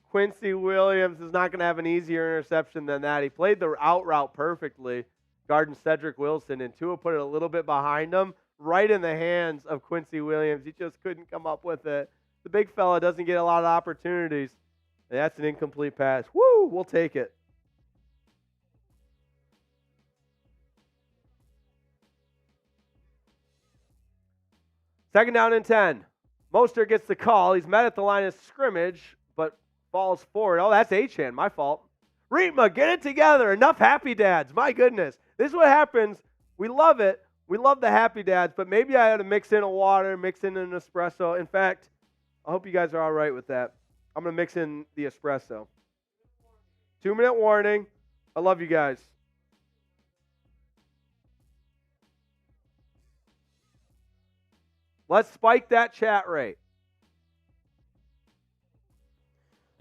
Quincy Williams is not going to have an easier interception than that. He played the out route perfectly, guarding Cedric Wilson, and Tua put it a little bit behind him, right in the hands of Quincy Williams. He just couldn't come up with it. The big fella doesn't get a lot of opportunities. And that's an incomplete pass. Woo, we'll take it. Second down and 10. Mostert gets the call. He's met at the line of scrimmage, but falls forward. Oh, that's Achane. My fault. Riepma, get it together. Enough happy dads. My goodness. This is what happens. We love it. We love the happy dads, but maybe I had to mix in a water, mix in an espresso. In fact, I hope you guys are all right with that. I'm going to mix in the espresso. 2-minute warning. I love you guys. Let's spike that chat rate.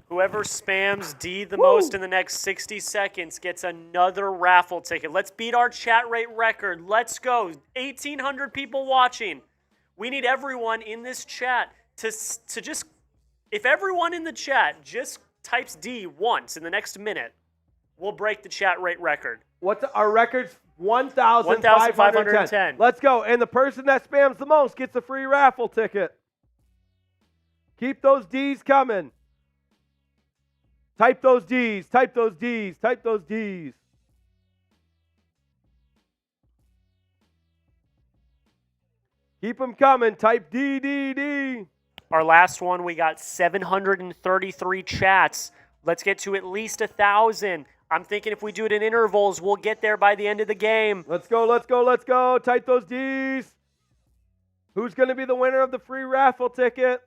Whoever spams D the most in the next 60 seconds gets another raffle ticket. Let's beat our chat rate record. Let's go. 1,800 people watching. We need everyone in this chat to just, if everyone in the chat just types D once in the next minute, we'll break the chat rate record. What's our record's 1,510. Let's go. And the person that spams the most gets a free raffle ticket. Keep those D's coming. Type those D's. Type those D's. Type those D's. Keep them coming. Type D, D, D. Our last one, we got 733 chats. Let's get to at least 1,000. I'm thinking if we do it in intervals, we'll get there by the end of the game. Let's go, let's go, let's go. Type those D's. Who's going to be the winner of the free raffle ticket?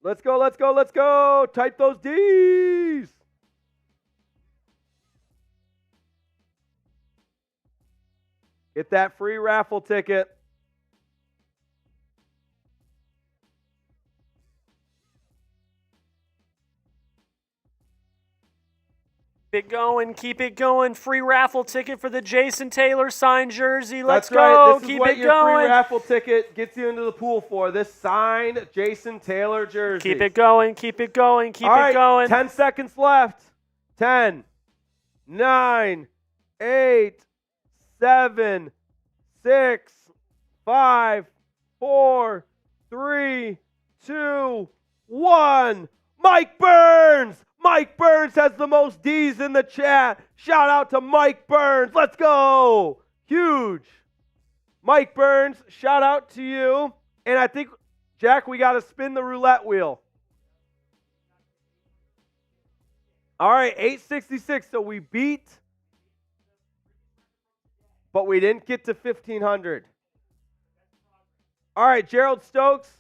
Let's go, let's go, let's go. Type those D's. Get that free raffle ticket. Keep it going. Free raffle ticket for the Jason Taylor signed jersey. Let's That's right. go. This is Keep what it your going. free raffle ticket gets you into the pool for. This signed Jason Taylor jersey. Keep it going. Keep it going. Keep All it right, going. 10 seconds left. 10, 9, 8, 7, 6, 5, 4, 3, 2, 1. Mike Burns! Mike Burns has the most D's in the chat. Shout out to Mike Burns. Let's go. Huge. Mike Burns, shout out to you. And I think, Jack, we got to spin the roulette wheel. All right, 866. So we beat, but we didn't get to 1,500. All right, Gerald Stokes.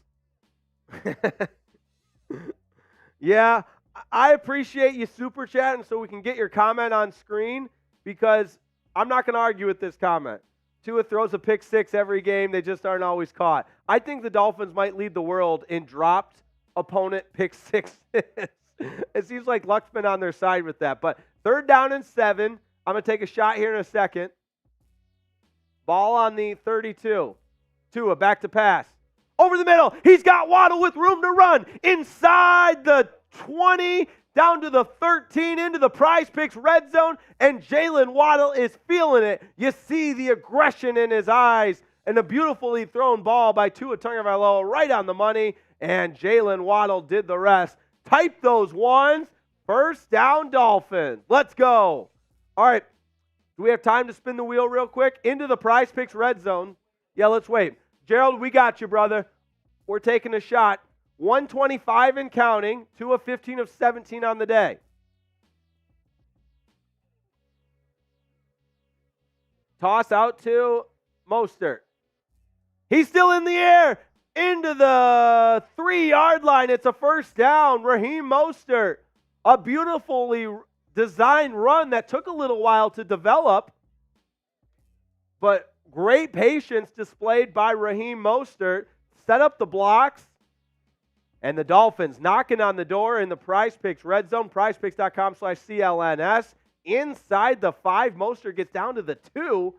Yeah, I appreciate you super chatting so we can get your comment on screen, because I'm not going to argue with this comment. Tua throws a pick six every game. They just aren't always caught. I think the Dolphins might lead the world in dropped opponent pick sixes. It seems like luck's been on their side with that. But 3rd down and 7. I'm going to take a shot here in a second. Ball on the 32. Tua back to pass. Over the middle. He's got Waddle with room to run. Inside the 20, down to the 13, into the Prize Picks red zone, and Jalen Waddle is feeling it. You see the aggression in his eyes, and a beautifully thrown ball by Tua Tagovailoa right on the money, and Jalen Waddle did the rest. Type those ones. 1st down, Dolphins. Let's go. All right. Do we have time to spin the wheel real quick? Into the Prize Picks red zone. Yeah, let's wait. Gerald, we got you, brother. We're taking a shot. 125 and counting. Tua 15 of 17 on the day. Toss out to Mostert. He's still in the air. Into the 3-yard line. It's a 1st down. Raheem Mostert. A beautifully designed run that took a little while to develop, but great patience displayed by Raheem Mostert. Set up the blocks, and the Dolphins knocking on the door in the Prize Picks red zone. prizepicks.com/CLNS. Inside the 5, Mostert gets down to the 2.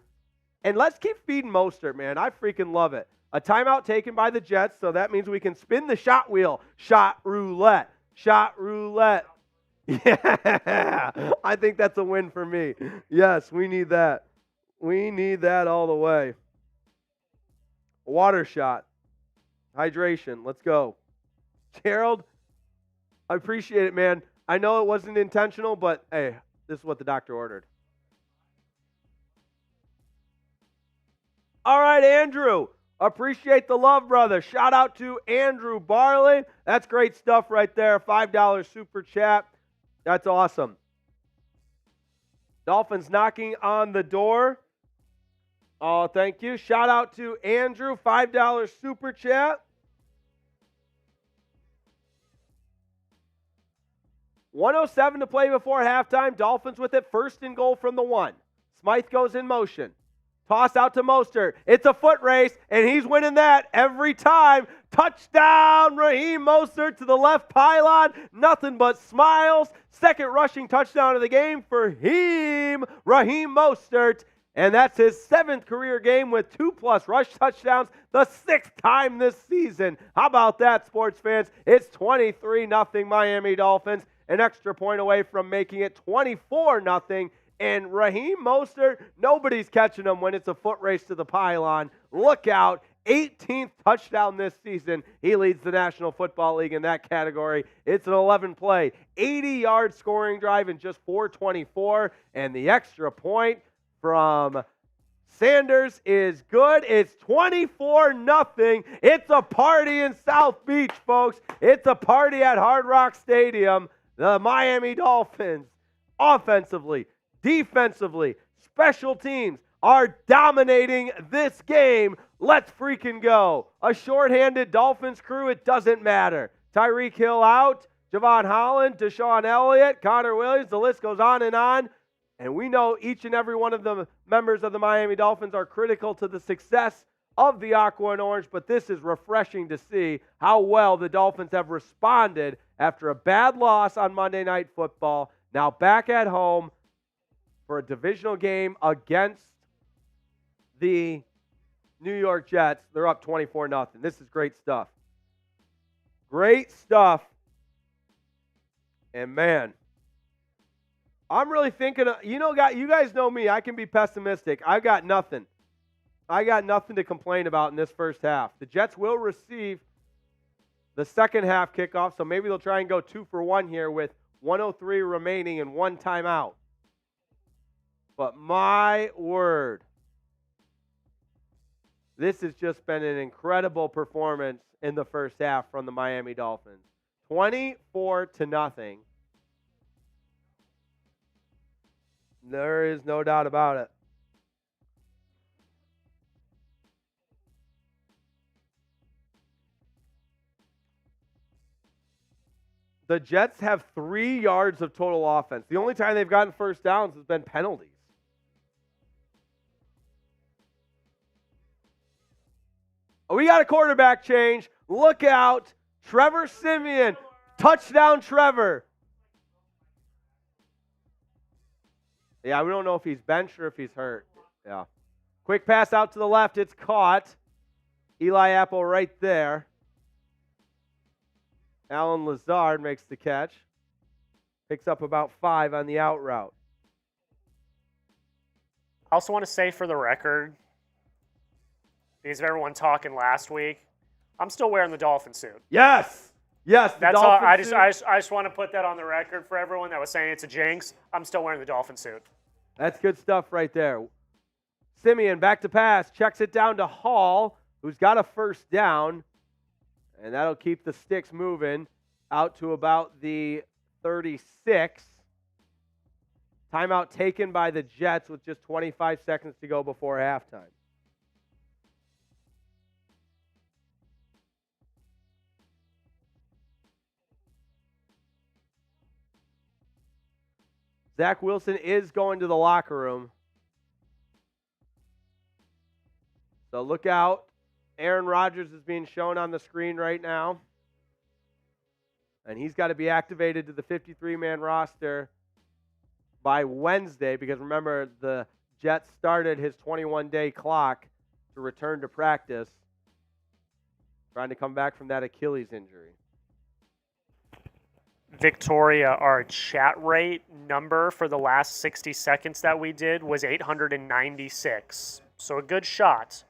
And let's keep feeding Mostert, man. I freaking love it. A timeout taken by the Jets, so that means we can spin the shot wheel. Shot roulette. Shot roulette. Yeah, I think that's a win for me. Yes, we need that. We need that all the way. Water shot. Hydration. Let's go. Gerald, I appreciate it, man. I know it wasn't intentional, but hey, this is what the doctor ordered. All right, Andrew. Appreciate the love, brother. Shout out to Andrew Barley. That's great stuff right there. $5 super chat. That's awesome. Dolphins knocking on the door. Oh, thank you. Shout out to Andrew. $5 super chat. 1:07 to play before halftime. Dolphins with it. 1st and goal from the 1. Smythe goes in motion. Toss out to Mostert. It's a foot race, and he's winning that every time. Touchdown, Raheem Mostert to the left pylon. Nothing but smiles. 2nd rushing touchdown of the game for Raheem Mostert. And that's his 7th career game with 2+ rush touchdowns, the 6th time this season. How about that, sports fans? It's 23-0 Miami Dolphins. An extra point away from making it 24-0. And Raheem Mostert, nobody's catching him when it's a foot race to the pylon. Look out. 18th touchdown this season. He leads the National Football League in that category. It's an 11-play, 80-yard scoring drive in just 4:24. And the extra point from Sanders is good. It's 24-0. It's a party in South Beach, folks. It's a party at Hard Rock Stadium. The Miami Dolphins, offensively, defensively, special teams are dominating this game. Let's freaking go. A shorthanded Dolphins crew, it doesn't matter. Tyreek Hill out, Javon Holland, Deshaun Elliott, Connor Williams, the list goes on. And we know each and every one of the members of the Miami Dolphins are critical to the success of the Aqua and Orange, but this is refreshing to see how well the Dolphins have responded after a bad loss on Monday Night Football. Now back at home for a divisional game against the New York Jets. They're up 24-0. This is great stuff. Great stuff. And man, I'm really thinking, you guys know me. I can be pessimistic. I got nothing to complain about in this first half. The Jets will receive the second half kickoff, so maybe they'll try and go 2 for 1 here with 1:03 remaining and 1 timeout. But my word, this has just been an incredible performance in the first half from the Miami Dolphins. 24-0. There is no doubt about it. The Jets have 3 yards of total offense. The only time they've gotten first downs has been penalties. We got a quarterback change. Look out. Trevor Siemian. Touchdown, Trevor. Yeah, we don't know if he's benched or if he's hurt. Yeah. Quick pass out to the left. It's caught. Eli Apple right there. Alan Lazard makes the catch. Picks up about 5 on the out route. I also want to say for the record, because of everyone talking last week, I'm still wearing the Dolphin suit. Yes. Yes. That's all. I just want to put that on the record for everyone that was saying it's a jinx. I'm still wearing the Dolphin suit. That's good stuff right there. Siemian back to pass. Checks it down to Hall, who's got a first down. And that'll keep the sticks moving out to about the 36. Timeout taken by the Jets with just 25 seconds to go before halftime. Zach Wilson is going to the locker room. So look out. Aaron Rodgers is being shown on the screen right now. And he's got to be activated to the 53-man roster by Wednesday because remember, the Jets started his 21-day clock to return to practice, trying to come back from that Achilles injury. Victoria, our chat rate number for the last 60 seconds that we did was 896. So a good shot.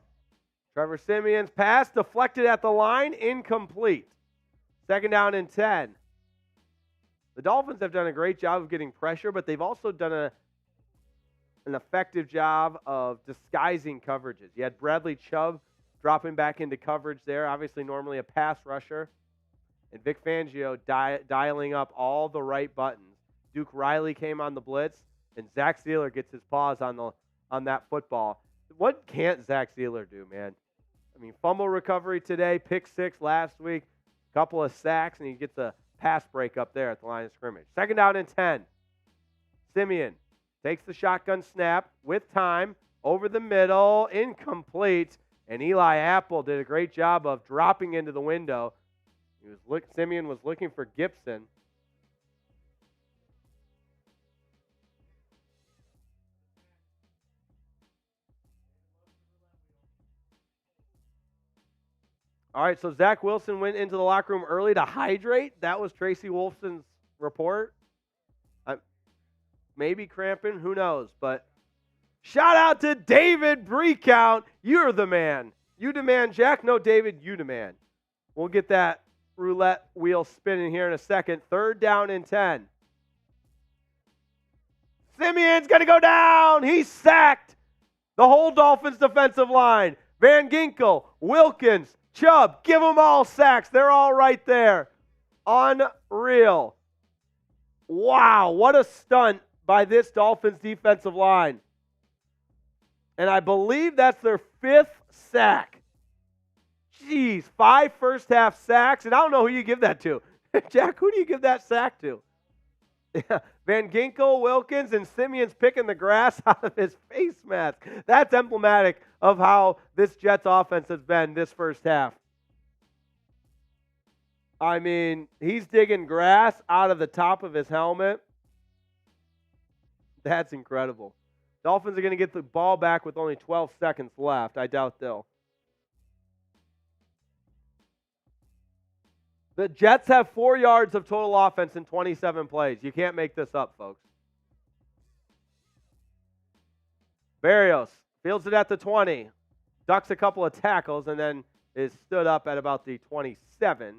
Trevor Siemian's pass deflected at the line, incomplete. Second down and 10. The Dolphins have done a great job of getting pressure, but they've also done an effective job of disguising coverages. You had Bradley Chubb dropping back into coverage there, obviously normally a pass rusher. And Vic Fangio dialing up all the right buttons. Duke Riley came on the blitz, and Zach Sealer gets his paws on that football. What can't Zach Sealer do, man? I mean, fumble recovery today, pick 6 last week, couple of sacks, and he gets a pass break up there at the line of scrimmage. Second down and 10. Siemian takes the shotgun snap with time, over the middle, incomplete, and Eli Apple did a great job of dropping into the window. Siemian was looking for Gibson. All right, so Zach Wilson went into the locker room early to hydrate. That was Tracy Wolfson's report. Maybe cramping, who knows? But shout out to David Breakout. You're the man. You demand, Jack? No, David, you demand. We'll get that roulette wheel spinning here in a second. Third down and 10. Siemian's going to go down. He's sacked. The whole Dolphins defensive line. Van Ginkel, Wilkins, Chubb, give them all sacks. They're all right there. Unreal. Wow, what a stunt by this Dolphins defensive line. And I believe that's their 5th sack. Jeez, 5 first half sacks, and I don't know who you give that to. Jack, who do you give that sack to? Van Ginkel, Wilkins, and Siemian's picking the grass out of his face mask. That's emblematic of how this Jets offense has been this first half. I mean, he's digging grass out of the top of his helmet. That's incredible. Dolphins are going to get the ball back with only 12 seconds left. I doubt they'll. The Jets have 4 yards of total offense in 27 plays. You can't make this up, folks. Barrios fields it at the 20, ducks a couple of tackles, and then is stood up at about the 27.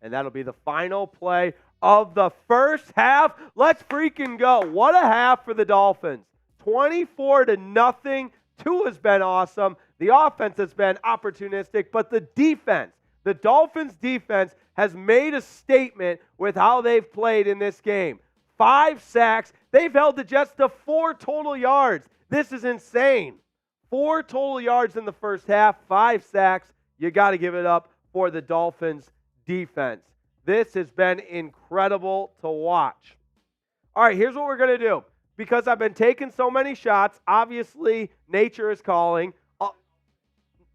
And that'll be the final play of the first half. Let's freaking go. What a half for the Dolphins. 24-0. Two has been awesome. The offense has been opportunistic, but the defense, the Dolphins defense has made a statement with how they've played in this game. 5 sacks. They've held the Jets to 4 total yards. This is insane. 4 total yards in the first half, 5 sacks. You got to give it up for the Dolphins defense. This has been incredible to watch. All right, here's what we're going to do. Because I've been taking so many shots, obviously nature is calling.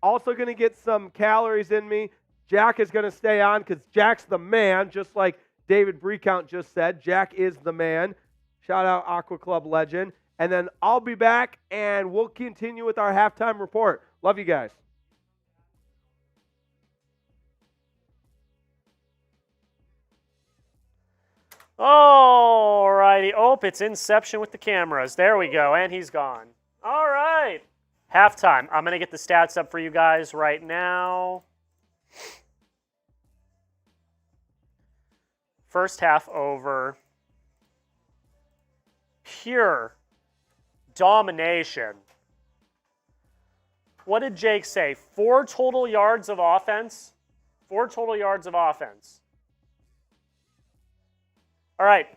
Also going to get some calories in me. Jack is going to stay on because Jack's the man, just like David Brecount just said. Jack is the man. Shout out Aqua Club legend. And then I'll be back, and we'll continue with our halftime report. Love you guys. All righty. Oh, it's Inception with the cameras. There we go, and he's gone. All right. Halftime. I'm going to get the stats up for you guys right now. First half over. Pure domination. What did Jake say? 4 total yards of offense? 4 total yards of offense. All right.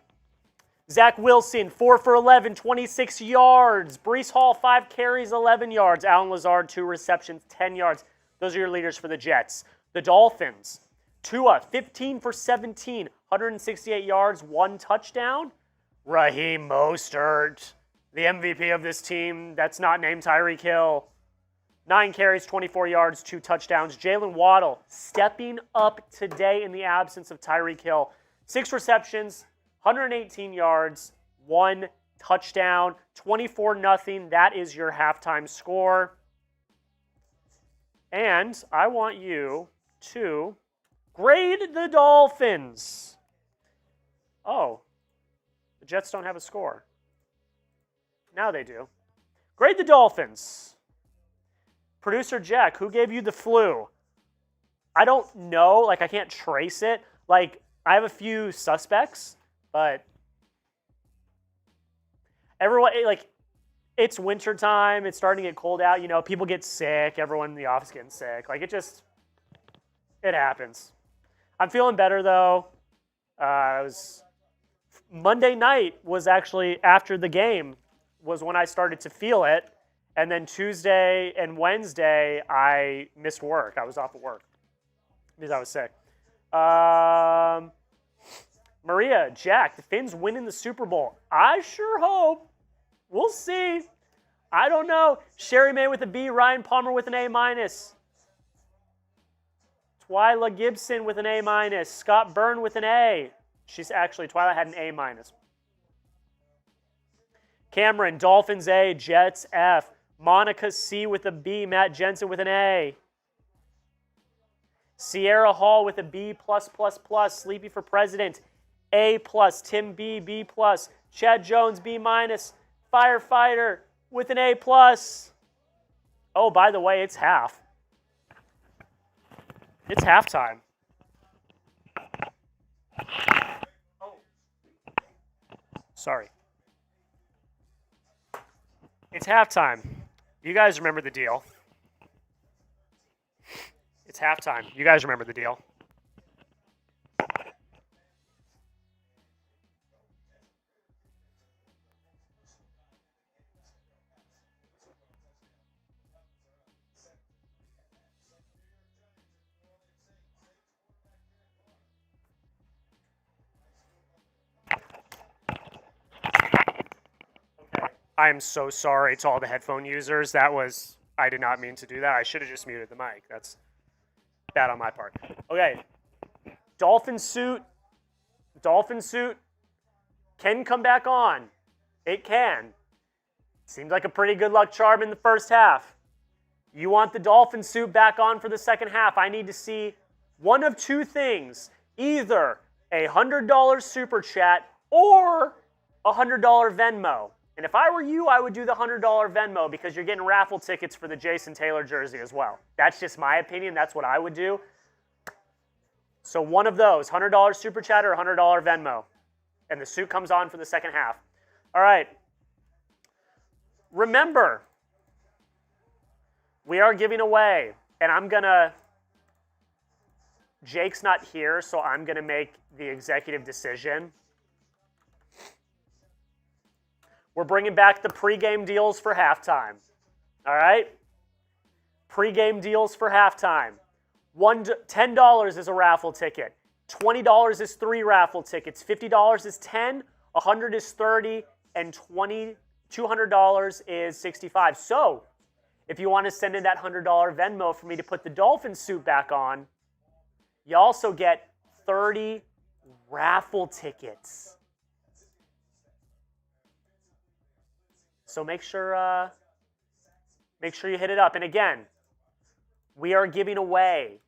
Zach Wilson, 4 for 11, 26 yards. Breece Hall, 5 carries, 11 yards. Allen Lazard, 2 receptions, 10 yards. Those are your leaders for the Jets. The Dolphins, Tua, 15 for 17, 168 yards, 1 touchdown. Raheem Mostert, the MVP of this team that's not named Tyreek Hill. 9 carries, 24 yards, 2 touchdowns. Jalen Waddle stepping up today in the absence of Tyreek Hill. 6 receptions, 118 yards, 1 touchdown, 24-0. That is your halftime score. And I want you to grade the Dolphins. Oh, the Jets don't have a score. Now they do. Grade the Dolphins. Producer Jack, who gave you the flu? I don't know. I can't trace it. I have a few suspects, but everyone, it's wintertime. It's starting to get cold out. People get sick. Everyone in the office getting sick. It happens. I'm feeling better, though. Monday night was actually after the game was when I started to feel it. And then Tuesday and Wednesday, I missed work. I was off of work because I was sick. Maria, Jack, the Finns winning the Super Bowl. I sure hope. We'll see. I don't know. Sherry May with a B, Ryan Palmer with an A-. Twyla Gibson with an A-. Scott Byrne with an A. Twyla had an A-. Cameron, Dolphins A, Jets F. Monica C with a B, Matt Jensen with an A. Sierra Hall with a B+++, Sleepy for President, A+, Tim B, B+, Chad Jones, B-, Firefighter with an A+. Oh, by the way, it's half. It's halftime. Oh. Sorry. It's halftime. You guys remember the deal. It's halftime. You guys remember the deal. I am so sorry to all the headphone users. I did not mean to do that. I should have just muted the mic. That's bad on my part. Okay. Dolphin suit can come back on. It can. Seems like a pretty good luck charm in the first half. You want the Dolphin suit back on for the second half. I need to see one of two things. Either a $100 super chat or a $100 Venmo. And if I were you, I would do the $100 Venmo because you're getting raffle tickets for the Jason Taylor jersey as well. That's just my opinion. That's what I would do. So one of those, $100 super chat or $100 Venmo. And the suit comes on for the second half. All right. Remember, we are giving away, and Jake's not here, so I'm going to make the executive decision. We're bringing back the pregame deals for halftime. All right? Pregame deals for halftime. $10 is a raffle ticket. $20 is 3 raffle tickets. $50 is 10. $100 is 30. And $200 is 65. So, if you want to send in that $100 Venmo for me to put the Dolphin suit back on, you also get 30 raffle tickets. So make sure you hit it up. And again, we are giving away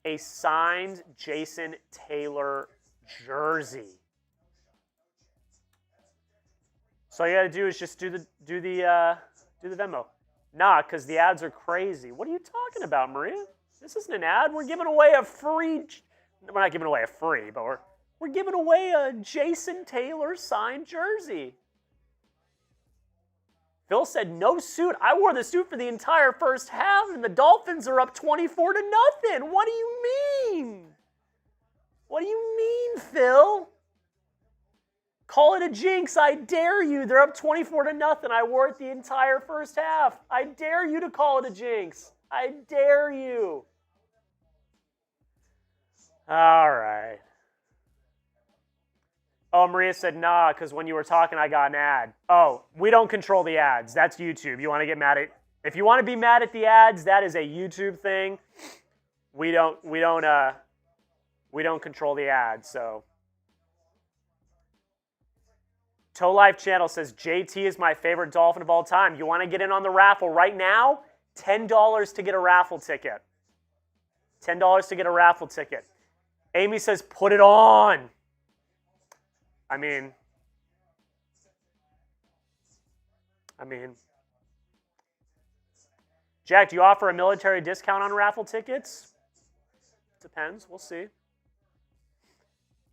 a signed Jason Taylor jersey. So all you got to do is just do the Venmo. Nah, because the ads are crazy. What are you talking about, Maria? This isn't an ad. We're giving away a free. We're not giving away a free, but we're giving away a Jason Taylor signed jersey. Phil said, no suit. I wore the suit for the entire first half, and the Dolphins are up 24-0. What do you mean? What do you mean, Phil? Call it a jinx. I dare you. They're up 24-0. I wore it the entire first half. I dare you to call it a jinx. I dare you. All right. Oh, Maria said, nah, because when you were talking, I got an ad. Oh, we don't control the ads. That's YouTube. You want to get mad at... If you want to be mad at the ads, that is a YouTube thing. We don't control the ads, so... Toe Life Channel says, JT is my favorite Dolphin of all time. You want to get in on the raffle right now? $10 to get a raffle ticket. $10 to get a raffle ticket. Amy says, put it on. I mean, Jack, do you offer a military discount on raffle tickets? Depends. We'll see.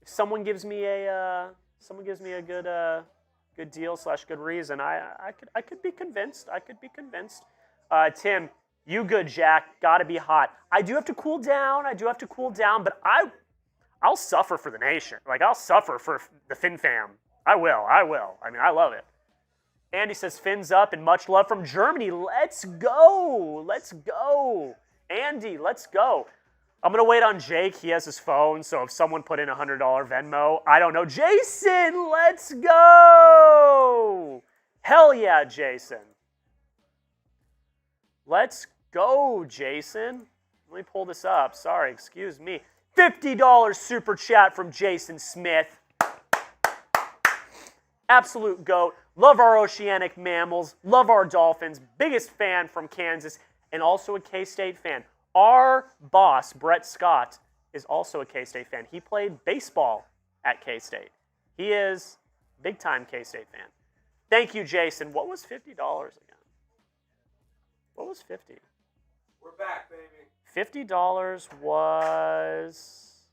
If someone gives me a good deal / good reason, I could be convinced. Tim, you good, Jack? Got to be hot. I do have to cool down. But I'll suffer for the nation. Like, I'll suffer for the Fin fam. I will. I mean, I love it. Andy says, Fins up and much love from Germany. Let's go. Andy, let's go. I'm going to wait on Jake. He has his phone, so if someone put in a $100 Venmo, I don't know. Jason, let's go. Hell yeah, Jason. Let's go, Jason. Let me pull this up. Sorry, excuse me. $50 super chat from Jason Smith. Absolute GOAT. Love our oceanic mammals. Love our Dolphins. Biggest fan from Kansas and also a K-State fan. Our boss, Brett Scott, is also a K-State fan. He played baseball at K-State. He is a big-time K-State fan. Thank you, Jason. What was $50 again? What was 50? We're back, baby. $50 was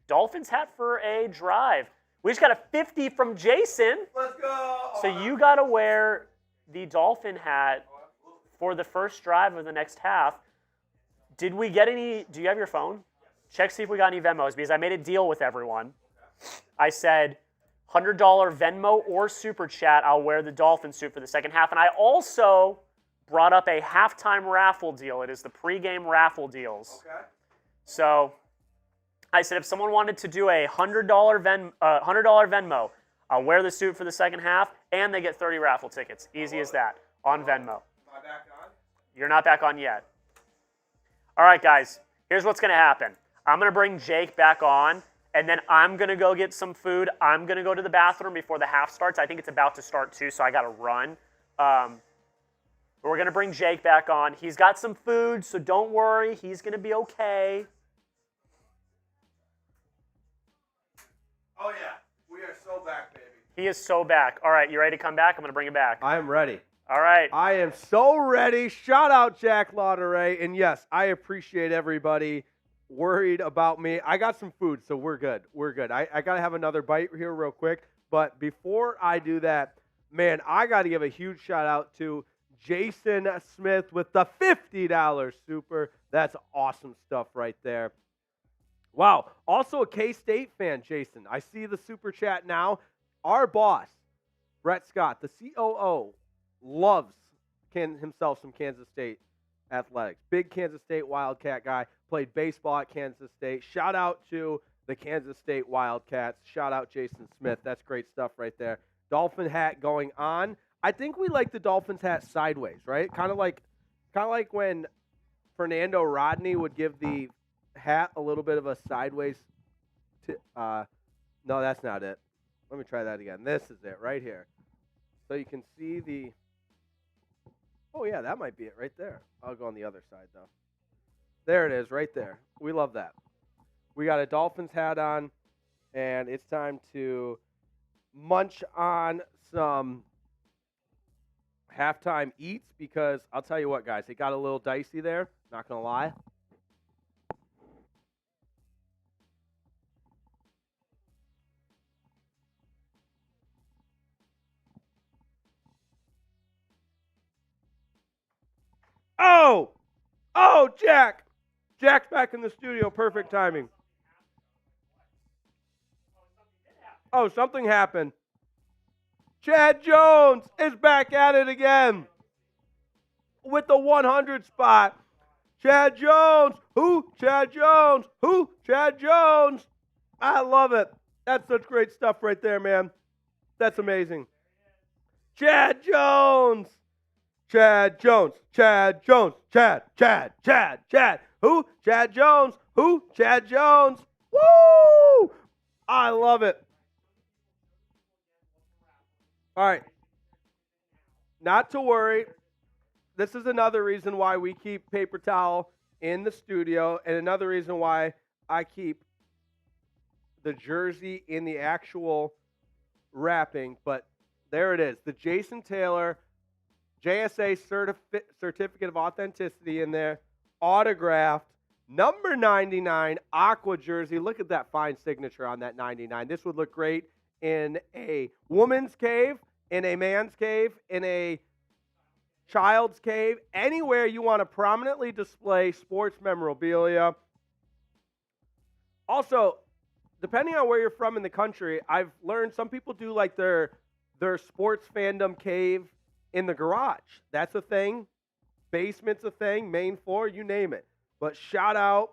Dolphins hat for a drive. We just got a 50 from Jason. Let's go. So you got to wear the Dolphin hat for the first drive of the next half. Did we get any? Do you have your phone? Check, see if we got any Venmos, because I made a deal with everyone. I said $100 Venmo or Super Chat, I'll wear the Dolphin suit for the second half. And I also brought up a halftime raffle deal. It is the pregame raffle deals. Okay. So I said if someone wanted to do a $100 Venmo, I'll wear the suit for the second half, and they get 30 raffle tickets. Easy as that on Venmo. Am I back on? You're not back on yet. All right, guys. Here's what's going to happen. I'm going to bring Jake back on, And then I'm going to go get some food. I'm going to go to the bathroom before the half starts. I think it's about to start too, so I got to run. We're going to bring Jake back on. He's got some food, so don't worry. He's going to be okay. Oh, yeah. We are so back, baby. He is so back. All right, you ready to come back? I'm going to bring him back. I am ready. All right. I am so ready. Shout out Jack Lauderay. And yes, I appreciate everybody worried about me. I got some food, so we're good. We're good. I got to have another bite here real quick. But before I do that, man, I got to give a huge shout out to Jason Smith with the $50 super. That's awesome stuff right there. Wow. Also a K-State fan, Jason. I see the super chat now. Our boss, Brett Scott, the COO, loves himself some Kansas State athletics. Big Kansas State Wildcat guy. Played baseball at Kansas State. Shout out to the Kansas State Wildcats. Shout out Jason Smith. That's great stuff right there. Dolphin hat going on. I think we like the Dolphins hat sideways, right? Kind of like when Fernando Rodney would give the hat a little bit of a sideways. No, that's not it. Let me try that again. This is it right here. So you can see the. Oh yeah, that might be it right there. I'll go on the other side though. There it is, right there. We love that. We got a Dolphins hat on, and it's time to munch on some halftime eats because I'll tell you what, guys, it got a little dicey there. Not going to lie. Oh! Oh, Jack! Jack's back in the studio. Perfect timing. Oh, something happened. Chad Jones is back at it again with the 100 spot. Chad Jones. Who? Chad Jones. Who? Chad Jones. I love it. That's such great stuff right there, man. That's amazing. Chad Jones. Chad Jones. Chad Jones. Chad. Who? Chad Jones. Who? Chad Jones. Woo! I love it. All right. Not to worry. This is another reason why we keep paper towel in the studio, and another reason why I keep the jersey in the actual wrapping. But there it is. The Jason Taylor JSA Certificate of Authenticity in there. Autographed. Number 99 aqua jersey. Look at that fine signature on that 99. This would look great in a woman's cave, in a man's cave, in a child's cave, anywhere you want to prominently display sports memorabilia. Also, depending on where you're from in the country, I've learned some people do like their sports fandom cave in the garage. That's a thing. Basement's a thing. Main floor, you name it. But shout out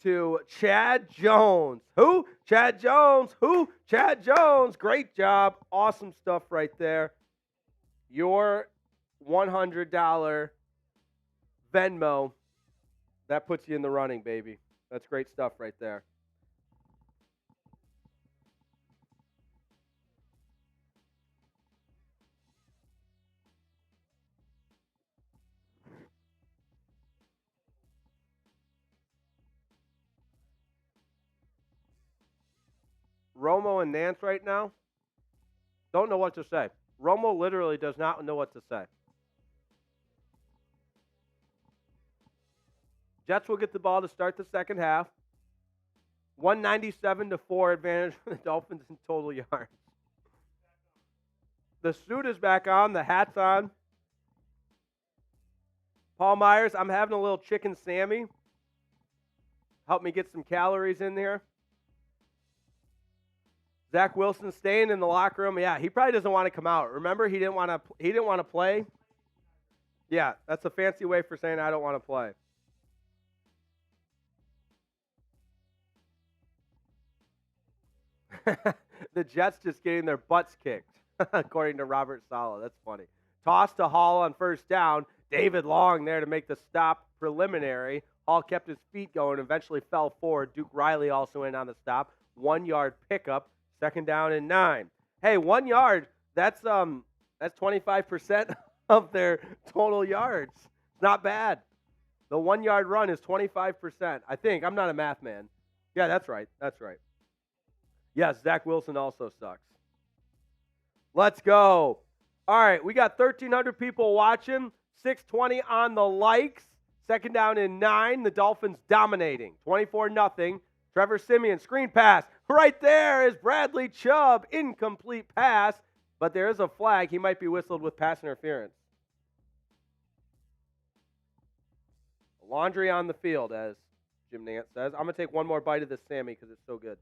to Chad Jones. Who? Chad Jones. Who? Chad Jones. Great job. Awesome stuff right there. Your $100 Venmo, that puts you in the running, baby. That's great stuff right there. Romo and Nance right now don't know what to say. Romo literally does not know what to say. Jets will get the ball to start the second half. 197-4 advantage for the Dolphins in total yards. The suit is back on. The hat's on. Paul Myers, I'm having a little chicken Sammy. Help me get some calories in there. Zach Wilson staying in the locker room. Yeah, he probably doesn't want to come out. Remember, he didn't want to play. Yeah, that's a fancy way for saying I don't want to play. The Jets just getting their butts kicked, according to Robert Saleh. That's funny. Toss to Hall on first down. David Long there to make the stop preliminary. Hall kept his feet going, eventually fell forward. Duke Riley also in on the stop. 1 yard pickup, 2nd down and 9. Hey, 1 yard, that's 25% of their total yards. It's not bad. The 1 yard run is 25%. I think. I'm not a math man. Yeah, that's right. That's right. Yes, Zach Wilson also sucks. Let's go. All right, we got 1,300 people watching, 620 on the likes. 2nd down and 9. The Dolphins dominating, 24-0. Trevor Siemian, screen pass. Right there is Bradley Chubb. Incomplete pass, but there is a flag. He might be whistled with pass interference. Laundry on the field, as Jim Nance says. I'm going to take one more bite of this Sammy because it's so good.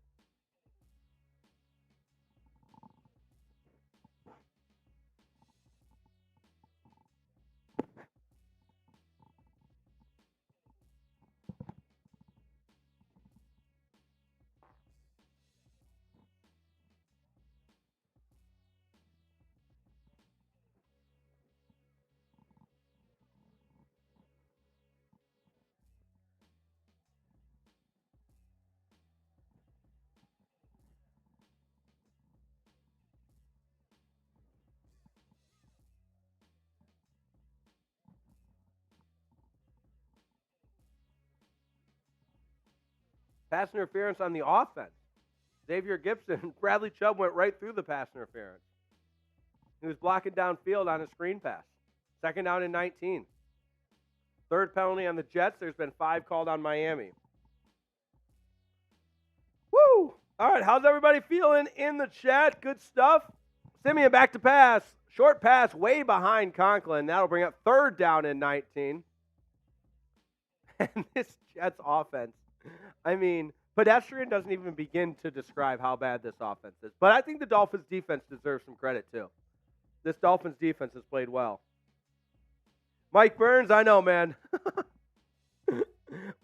Pass interference on the offense. Xavier Gibson, Bradley Chubb went right through the pass interference. He was blocking downfield on a screen pass. 2nd down and 19. 3rd penalty on the Jets. There's been 5 called on Miami. Woo! All right, how's everybody feeling in the chat? Good stuff. Simeon back to pass. Short pass way behind Conklin. That'll bring up 3rd down and 19. And this Jets offense, I mean, pedestrian doesn't even begin to describe how bad this offense is. But I think the Dolphins defense deserves some credit too. This Dolphins defense has played well. Mike Burns, I know, man.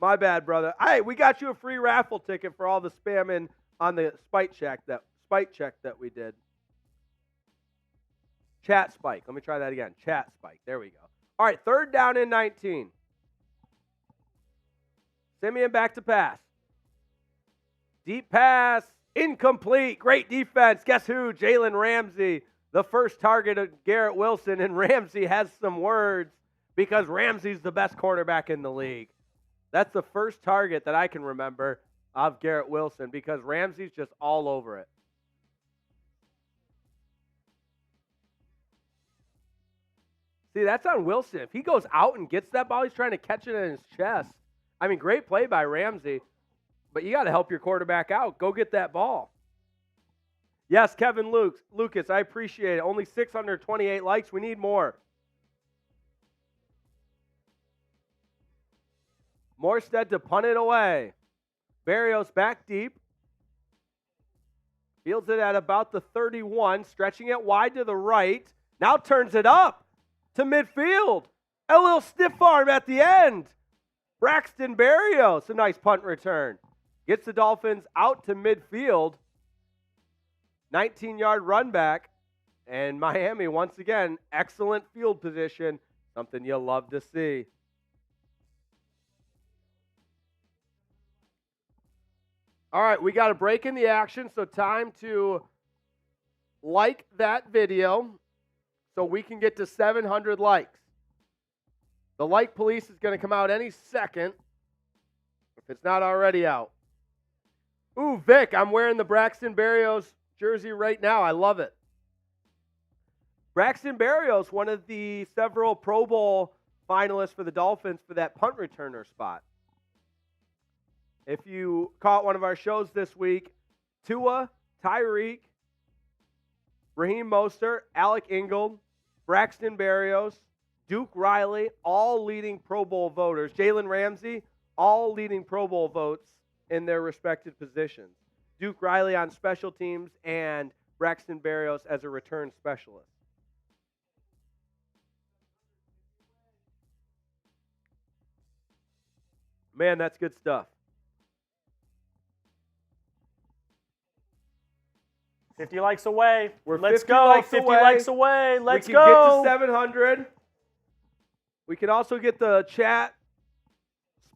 My bad, brother. Hey, we got you a free raffle ticket for all the spamming on the spite check that we did. Chat spike. Let me try that again. Chat spike. There we go. All right, 3rd down and 19. Simeon back to pass. Deep pass. Incomplete. Great defense. Guess who? Jalen Ramsey, the first target of Garrett Wilson, and Ramsey has some words because Ramsey's the best quarterback in the league. That's the first target that I can remember of Garrett Wilson because Ramsey's just all over it. See, that's on Wilson. If he goes out and gets that ball, he's trying to catch it in his chest. I mean, great play by Ramsey, but you got to help your quarterback out. Go get that ball. Yes, Kevin Lucas, I appreciate it. Only 628 likes. We need more. Morstead to punt it away. Berrios back deep. Fields it at about the 31, stretching it wide to the right. Now turns it up to midfield. A little stiff arm at the end. Braxton Berrios, a nice punt return. Gets the Dolphins out to midfield. 19-yard run back. And Miami, once again, excellent field position. Something you'll love to see. All right, we got a break in the action, so time to like that video so we can get to 700 likes. The like police is going to come out any second if it's not already out. Ooh, Vic, I'm wearing the Braxton Berrios jersey right now. I love it. Braxton Berrios, one of the several Pro Bowl finalists for the Dolphins for that punt returner spot. If you caught one of our shows this week, Tua, Tyreek, Raheem Mostert, Alec Ingold, Braxton Berrios, Duke Riley, all leading Pro Bowl voters. Jalen Ramsey, all leading Pro Bowl votes in their respective positions. Duke Riley on special teams and Braxton Berrios as a return specialist. Man, that's good stuff. 50 likes away. Let's go. 50 likes away. Let's go. We can get to 700. We can also get the chat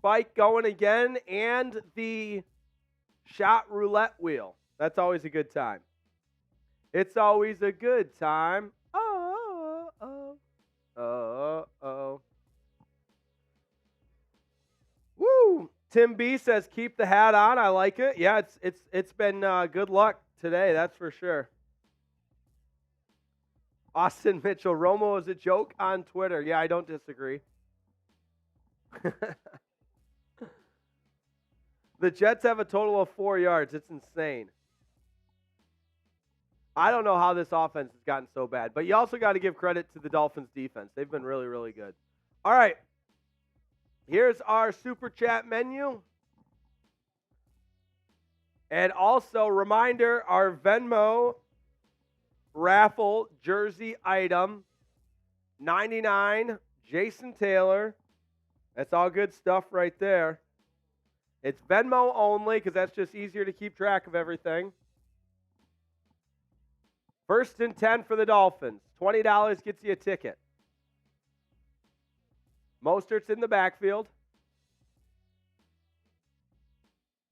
spike going again and the shot roulette wheel. That's always a good time. It's always a good time. Oh, oh, oh, oh. Woo! Tim B says keep the hat on. I like it. Yeah, it's been good luck today. That's for sure. Austin Mitchell, Romo is a joke on Twitter. Yeah, I don't disagree. The Jets have a total of 4 yards. It's insane. I don't know how this offense has gotten so bad, but you also got to give credit to the Dolphins defense. They've been really, really good. All right. Here's our Super Chat menu. And also, reminder, our Venmo raffle jersey item, 99, Jason Taylor. That's all good stuff right there. It's Venmo only because that's just easier to keep track of everything. 1st and 10 for the Dolphins. $20 gets you a ticket. Mostert's in the backfield.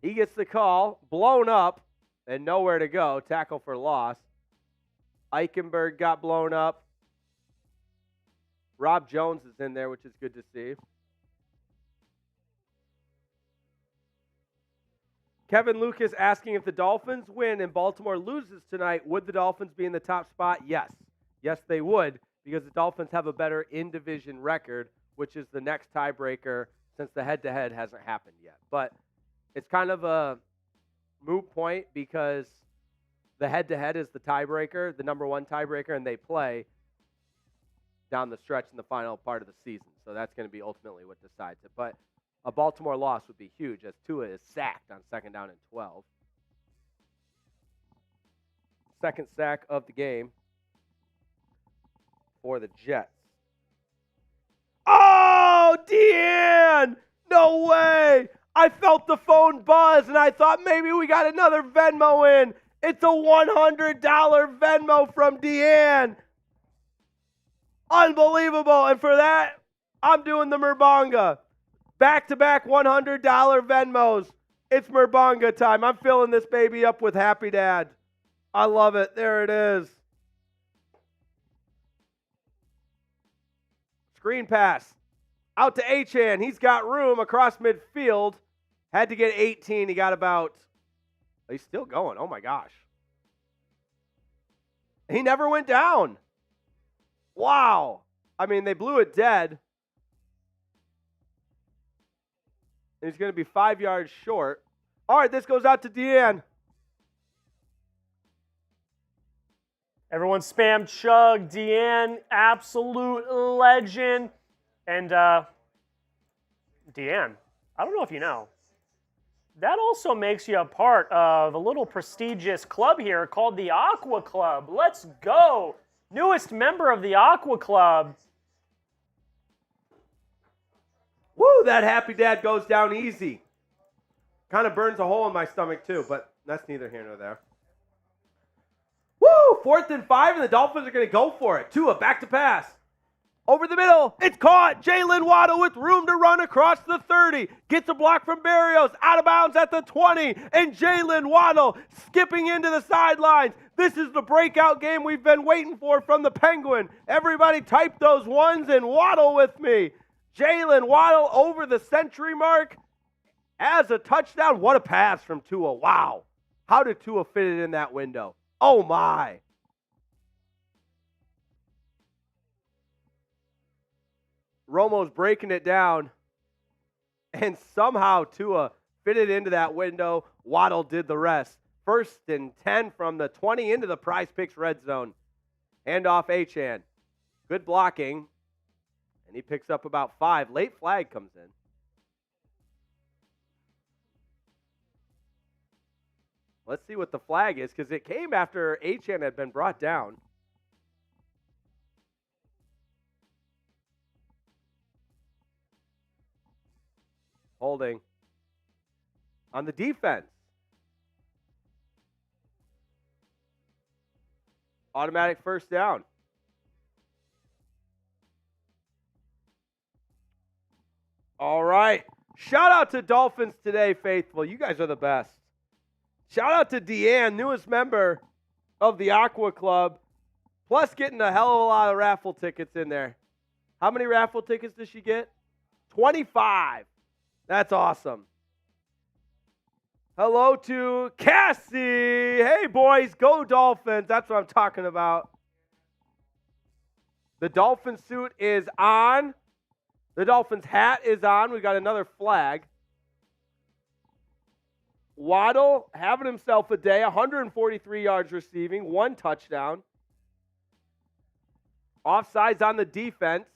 He gets the call, blown up, and nowhere to go. Tackle for loss. Eichenberg got blown up. Rob Jones is in there, which is good to see. Kevin Lucas asking if the Dolphins win and Baltimore loses tonight, would the Dolphins be in the top spot? Yes. Yes, they would, because the Dolphins have a better in-division record, which is the next tiebreaker since the head-to-head hasn't happened yet. But it's kind of a moot point because the head-to-head is the tiebreaker, the number one tiebreaker, and they play down the stretch in the final part of the season. So that's going to be ultimately what decides it. But a Baltimore loss would be huge as Tua is sacked on 2nd down and 12. Second sack of the game for the Jets. Oh, Deanne! No way! I felt the phone buzz, and I thought maybe we got another Venmo in. It's a $100 Venmo from Deanne. Unbelievable. And for that, I'm doing the Merbonga. Back-to-back $100 Venmos. It's Merbonga time. I'm filling this baby up with Happy Dad. I love it. There it is. Screen pass. Out to Achane. He's got room across midfield. Had to get 18. He got about... He's still going. Oh, my gosh. He never went down. Wow. I mean, they blew it dead. He's going to be 5 yards short. All right, this goes out to Deanne. Everyone spam chug. Deanne, absolute legend. And Deanne, I don't know if you know, that also makes you a part of a little prestigious club here called the Aqua Club. Let's go. Newest member of the Aqua Club. Woo, that Happy Dad goes down easy. Kind of burns a hole in my stomach too, but that's neither here nor there. Woo, 4th and 5, and the Dolphins are going to go for it. Tua, back to pass. Over the middle, it's caught. Jalen Waddle with room to run across the 30. Gets a block from Berrios, out of bounds at the 20. And Jalen Waddle skipping into the sidelines. This is the breakout game we've been waiting for from the Penguin. Everybody type those ones and waddle with me. Jalen Waddle over the century mark as a touchdown. What a pass from Tua. Wow. How did Tua fit it in that window? Oh, my. Romo's breaking it down, and somehow Tua fit it into that window. Waddle did the rest. 1st and 10 from the 20 into the Prize Picks red zone. Handoff Achane. Good blocking, and he picks up about 5. Late flag comes in. Let's see what the flag is, because it came after Achane had been brought down. Holding on the defense. Automatic 1st down. All right. Shout out to Dolphins Today faithful. You guys are the best. Shout out to Deanne, newest member of the Aqua Club, plus getting a hell of a lot of raffle tickets in there. How many raffle tickets does she get? 25. That's awesome. Hello to Cassie. Hey, boys, go Dolphins. That's what I'm talking about. The Dolphin suit is on. The Dolphins hat is on. We got another flag. Waddle having himself a day, 143 yards receiving, 1 touchdown. Offsides on the defense.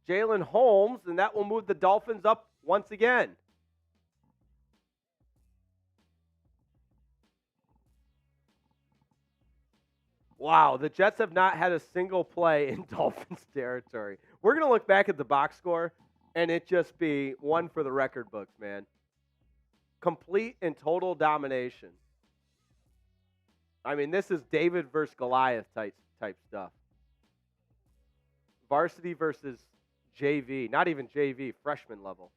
Jalen Holmes, and that will move the Dolphins up once again. Wow, the Jets have not had a single play in Dolphins territory. We're going to look back at the box score, and it just be one for the record books, man. Complete and total domination. I mean, this is David versus Goliath type stuff. Varsity versus JV. Not even JV, freshman level.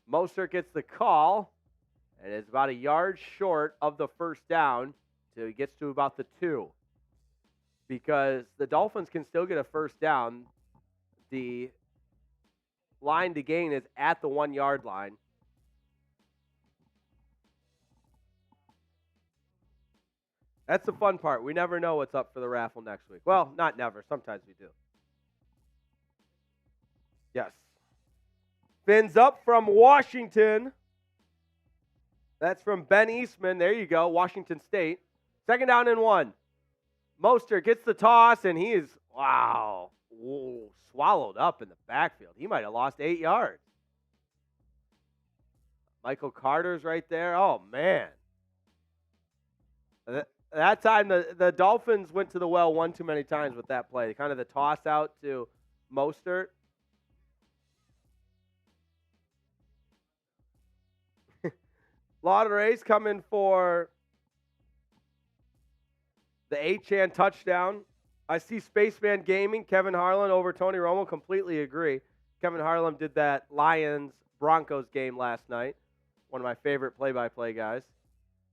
Mostert gets the call, and is about a yard short of the first down. So he gets to about the 2. Because the Dolphins can still get a first down. The line to gain is at the 1 yard line. That's the fun part. We never know what's up for the raffle next week. Well, not never. Sometimes we do. Yes. Fins up from Washington. That's from Ben Eastman. There you go, Washington State. 2nd down and 1. Mostert gets the toss, and he is, swallowed up in the backfield. He might have lost 8 yards. Michael Carter's right there. Oh, man. That time, the Dolphins went to the well one too many times with that play. Kind of the toss out to Mostert. Laudere's coming for the Achane touchdown. I see Spaceman Gaming, Kevin Harlan over Tony Romo. Completely agree. Kevin Harlan did that Lions-Broncos game last night. One of my favorite play-by-play guys.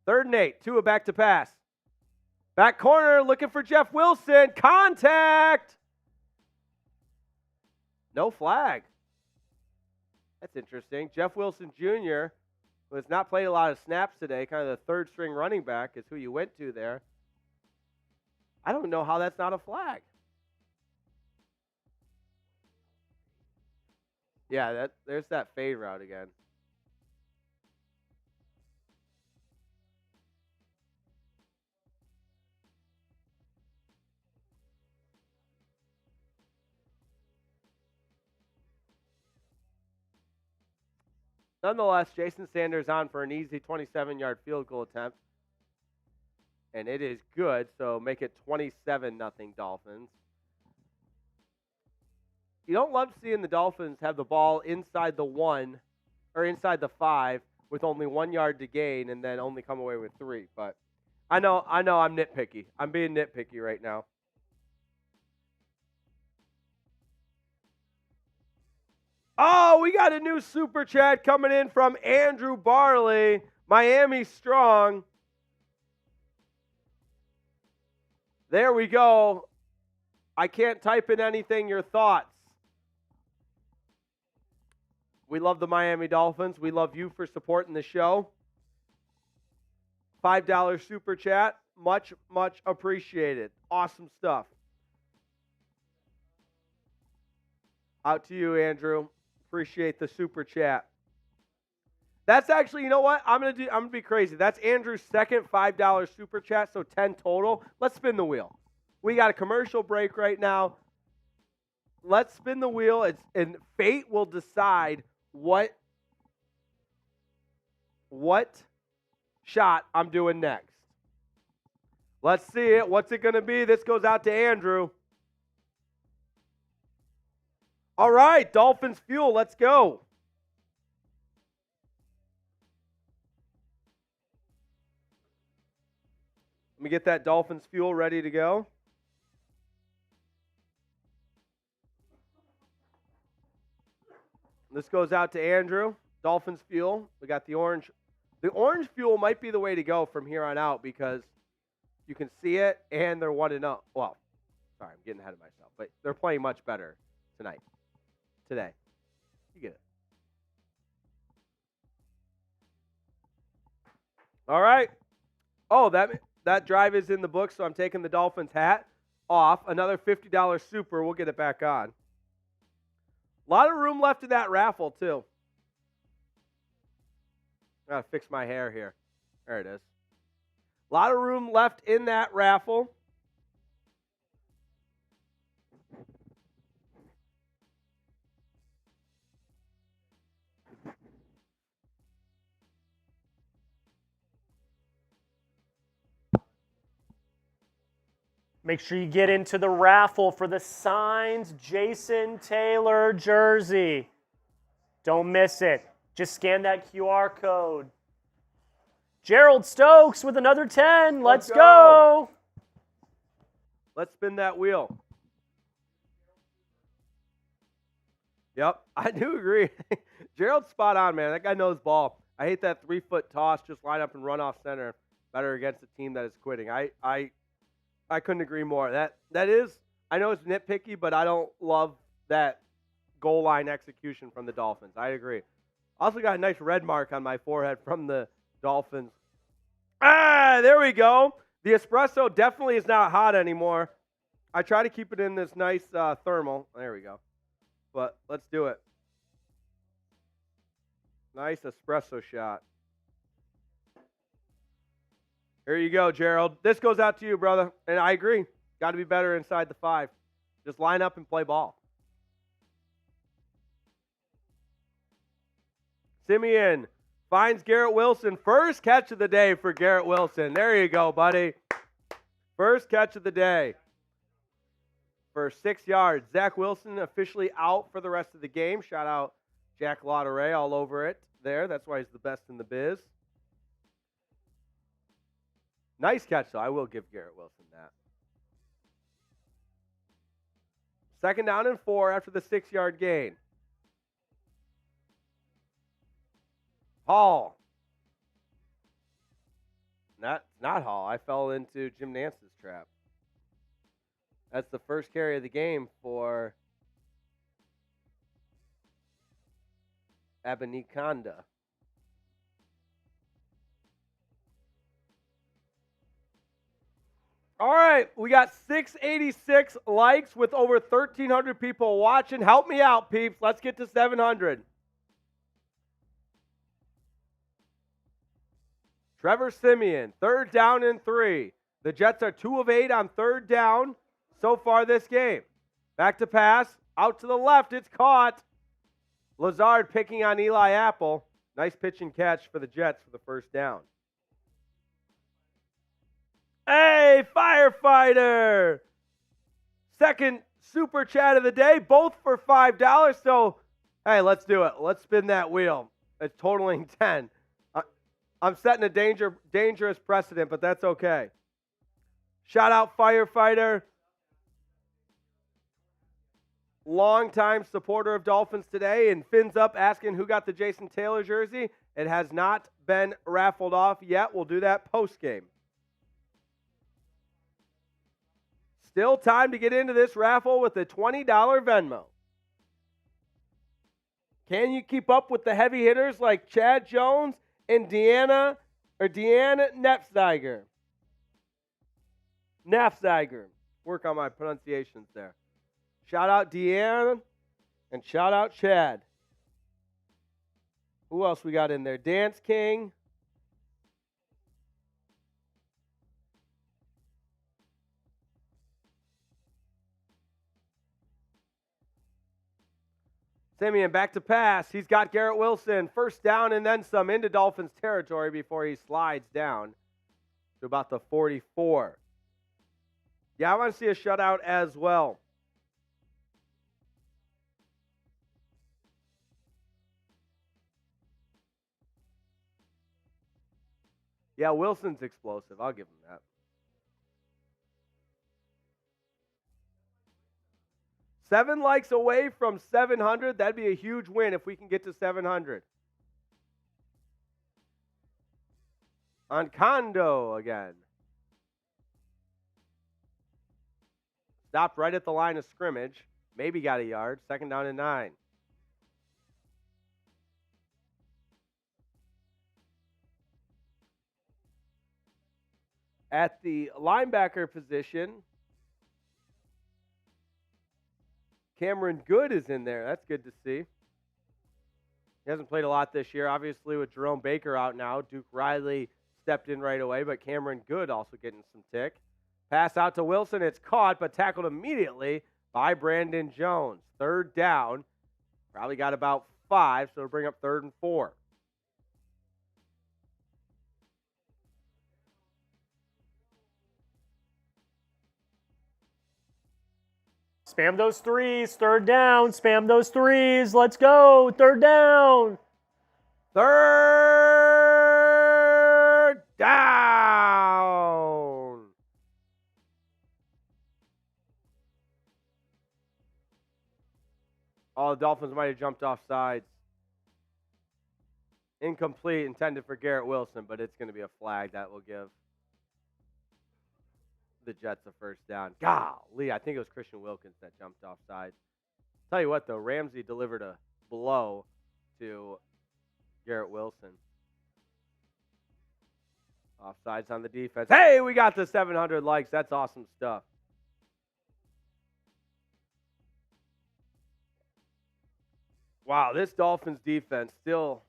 3rd and 8. Tua back to pass. Back corner looking for Jeff Wilson. Contact! No flag. That's interesting. Jeff Wilson Jr., who has not played a lot of snaps today, kind of the 3rd-string running back is who you went to there. I don't know how that's not a flag. Yeah, there's that fade route again. Nonetheless, Jason Sanders on for an easy 27-yard field goal attempt. And it is good, so make it 27-0 Dolphins. You don't love seeing the Dolphins have the ball inside the 1 or inside the 5 with only 1 yard to gain and then only come away with 3. But I know I'm nitpicky. I'm being nitpicky right now. Oh, we got a new super chat coming in from Andrew Barley. Miami strong. There we go. I can't type in anything. Your thoughts. We love the Miami Dolphins. We love you for supporting the show. $5 super chat. Much, much appreciated. Awesome stuff. Out to you, Andrew. Appreciate the super chat. That's actually, you know what? I'm gonna be crazy. That's Andrew's second $5 super chat, so 10 total. Let's spin the wheel. We got a commercial break right now. Let's spin the wheel, and fate will decide what shot I'm doing next. Let's see it. What's it gonna be? This goes out to Andrew. All right, Dolphins Fuel, let's go. Let me get that Dolphins Fuel ready to go. This goes out to Andrew. Dolphins fuel. We got the orange. The orange fuel might be the way to go from here on out because you can see it and they're 1-0. Well, sorry, I'm getting ahead of myself, but they're playing much better today. You get it. All right. Oh, that drive is in the book, so I'm taking the Dolphins hat off. Another $50 super. We'll get it back on. A lot of room left in that raffle, too. I got to fix my hair here. There it is. A lot of room left in that raffle. Make sure you get into the raffle for the signed Jason Taylor jersey. Don't miss it. Just scan that QR code. Gerald Stokes with another 10. Let's go. Let's spin that wheel. Yep, I do agree. Gerald's spot on, man. That guy knows ball. I hate that 3-foot toss, just line up and run off center. Better against a team that is quitting. I couldn't agree more. That is, I know it's nitpicky, but I don't love that goal line execution from the Dolphins. I agree. Also got a nice red mark on my forehead from the Dolphins. There we go. The espresso definitely is not hot anymore. I try to keep it in this nice thermal. There we go. But let's do it. Nice espresso shot. Here you go, Gerald. This goes out to you, brother. And I agree. Got to be better inside the 5. Just line up and play ball. Simeon finds Garrett Wilson. First catch of the day for Garrett Wilson. There you go, buddy. First catch of the day for 6 yards. Zach Wilson officially out for the rest of the game. Shout out Jack Lauderay all over it there. That's why he's the best in the biz. Nice catch, though. I will give Garrett Wilson that. 2nd down and 4 after the 6-yard gain. Hall. Not Hall. I fell into Jim Nance's trap. That's the first carry of the game for Abanikanda. All right, we got 686 likes with over 1,300 people watching. Help me out, peeps. Let's get to 700. Trevor Simeon, 3rd down and 3. The Jets are 2 of 8 on 3rd down so far this game. Back to pass, out to the left, it's caught. Lazard picking on Eli Apple. Nice pitch and catch for the Jets for the 1st down. Hey, firefighter! 2nd super chat of the day, both for $5. So, hey, let's do it. Let's spin that wheel. It's totaling 10. I'm setting a dangerous precedent, but that's okay. Shout out firefighter. Longtime supporter of Dolphins Today, and fins up asking who got the Jason Taylor jersey. It has not been raffled off yet. We'll do that post-game. Still time to get into this raffle with a $20 Venmo. Can you keep up with the heavy hitters like Chad Jones and Deanna Nepsteiger? Work on my pronunciations there. Shout out Deanna and shout out Chad. Who else we got in there? Dance King. Simeon back to pass. He's got Garrett Wilson. 1st down and then some into Dolphins territory before he slides down to about the 44. Yeah, I want to see a shutout as well. Yeah, Wilson's explosive. I'll give him that. 7 likes away from 700. That'd be a huge win if we can get to 700. On Kondo again. Stopped right at the line of scrimmage. Maybe got a yard. 2nd down and 9. At the linebacker position, Cameron Good is in there. That's good to see. He hasn't played a lot this year. Obviously, with Jerome Baker out now, Duke Riley stepped in right away, but Cameron Good also getting some tick. Pass out to Wilson. It's caught, but tackled immediately by Brandon Jones. 3rd down. Probably got about 5, so it'll bring up 3rd and 4. Spam those threes. 3rd down. Spam those threes. Let's go. 3rd down. 3rd down. Oh, the Dolphins might have jumped off sides. Incomplete, intended for Garrett Wilson, but it's going to be a flag that will give the Jets a 1st down. Golly, I think it was Christian Wilkins that jumped off sides. Tell you what, though, Ramsey delivered a blow to Garrett Wilson. Offsides on the defense. Hey, we got the 700 likes. That's awesome stuff. Wow, this Dolphins defense still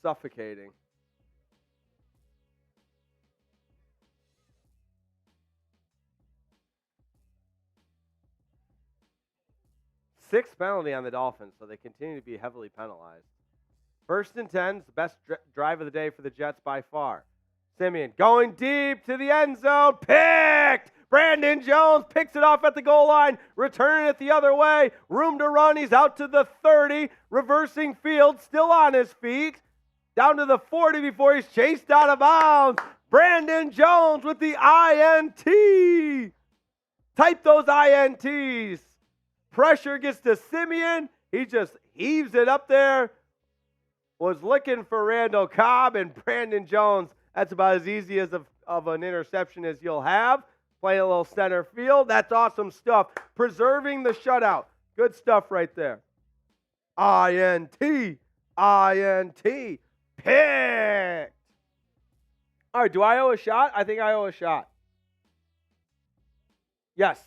suffocating. Sixth penalty on the Dolphins, so they continue to be heavily penalized. 1st and 10, the best drive of the day for the Jets by far. Simeon going deep to the end zone, picked! Brandon Jones picks it off at the goal line, returning it the other way. Room to run, he's out to the 30, reversing field, still on his feet. Down to the 40 before he's chased out of bounds. Brandon Jones with the INT. Type those INTs. Pressure gets to Simeon. He just heaves it up there. Was looking for Randall Cobb and Brandon Jones. That's about as easy as of an interception as you'll have. Playing a little center field. That's awesome stuff. Preserving the shutout. Good stuff right there. INT. INT. Picked. All right, do I owe a shot? I think I owe a shot. Yes.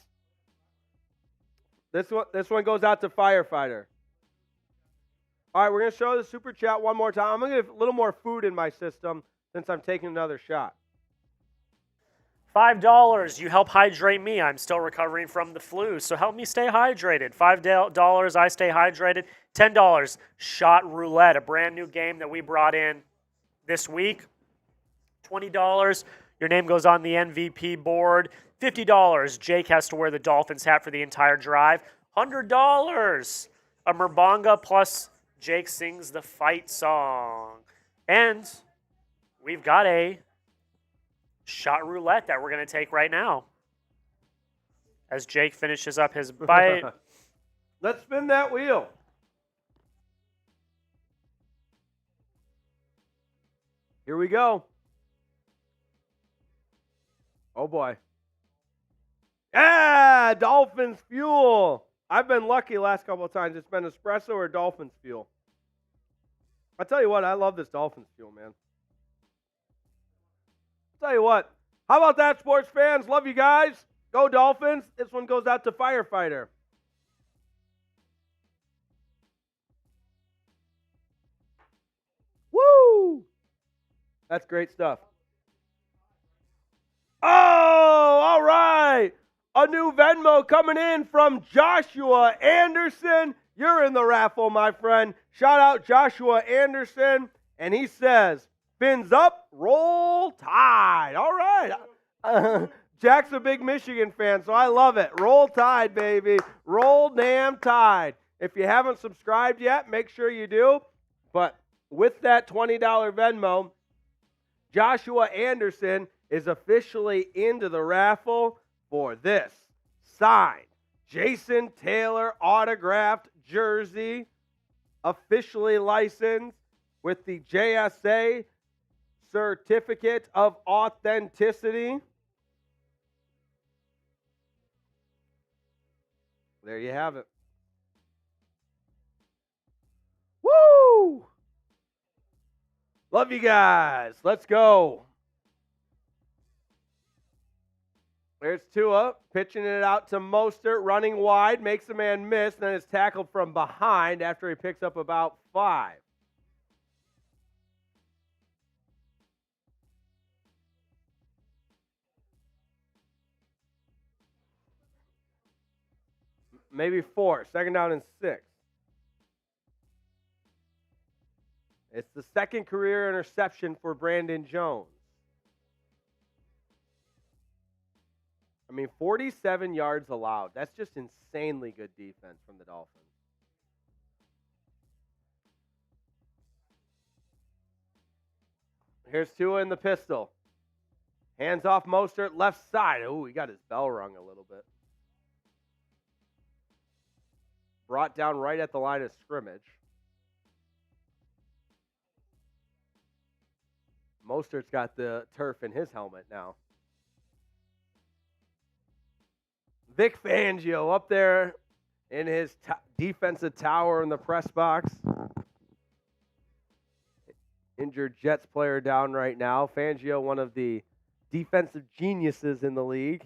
This one goes out to Firefighter. All right, we're going to show the super chat one more time. I'm going to get a little more food in my system since I'm taking another shot. $5, you help hydrate me. I'm still recovering from the flu, so help me stay hydrated. $5, I stay hydrated. $10, Shot Roulette, a brand new game that we brought in this week. $20, your name goes on the MVP board. $50, Jake has to wear the Dolphins hat for the entire drive. $100, a Merbonga plus Jake sings the fight song. And we've got a Shot Roulette that we're going to take right now as Jake finishes up his bite. Let's spin that wheel. Here we go. Oh, boy. Yeah, Dolphins Fuel. I've been lucky last couple of times. It's been espresso or Dolphins Fuel. I tell you what, I love this Dolphins Fuel, man. Tell you what, how about that, sports fans? Love you guys. Go Dolphins. This one goes out to Firefighter. Woo! That's great stuff. Oh, all right. A new Venmo coming in from Joshua Anderson. You're in the raffle, my friend. Shout out Joshua Anderson. And he says, fins up, roll tide. All right. Jack's a big Michigan fan, so I love it. Roll tide, baby. Roll damn tide. If you haven't subscribed yet, make sure you do. But with that $20 Venmo, Joshua Anderson is officially into the raffle for this signed Jason Taylor autographed jersey, officially licensed with the JSA Certificate of Authenticity. There you have it. Woo! Love you guys. Let's go. There's Tua pitching it out to Mostert, running wide, makes the man miss, then is tackled from behind after he picks up about 5. Maybe 4. Second down and 6. It's the second career interception for Brandon Jones. 47 yards allowed. That's just insanely good defense from the Dolphins. Here's Tua in the pistol. Hands off Mostert, left side. Oh, he got his bell rung a little bit. Brought down right at the line of scrimmage. Mostert's got the turf in his helmet now. Vic Fangio up there in his defensive tower in the press box. Injured Jets player down right now. Fangio, one of the defensive geniuses in the league.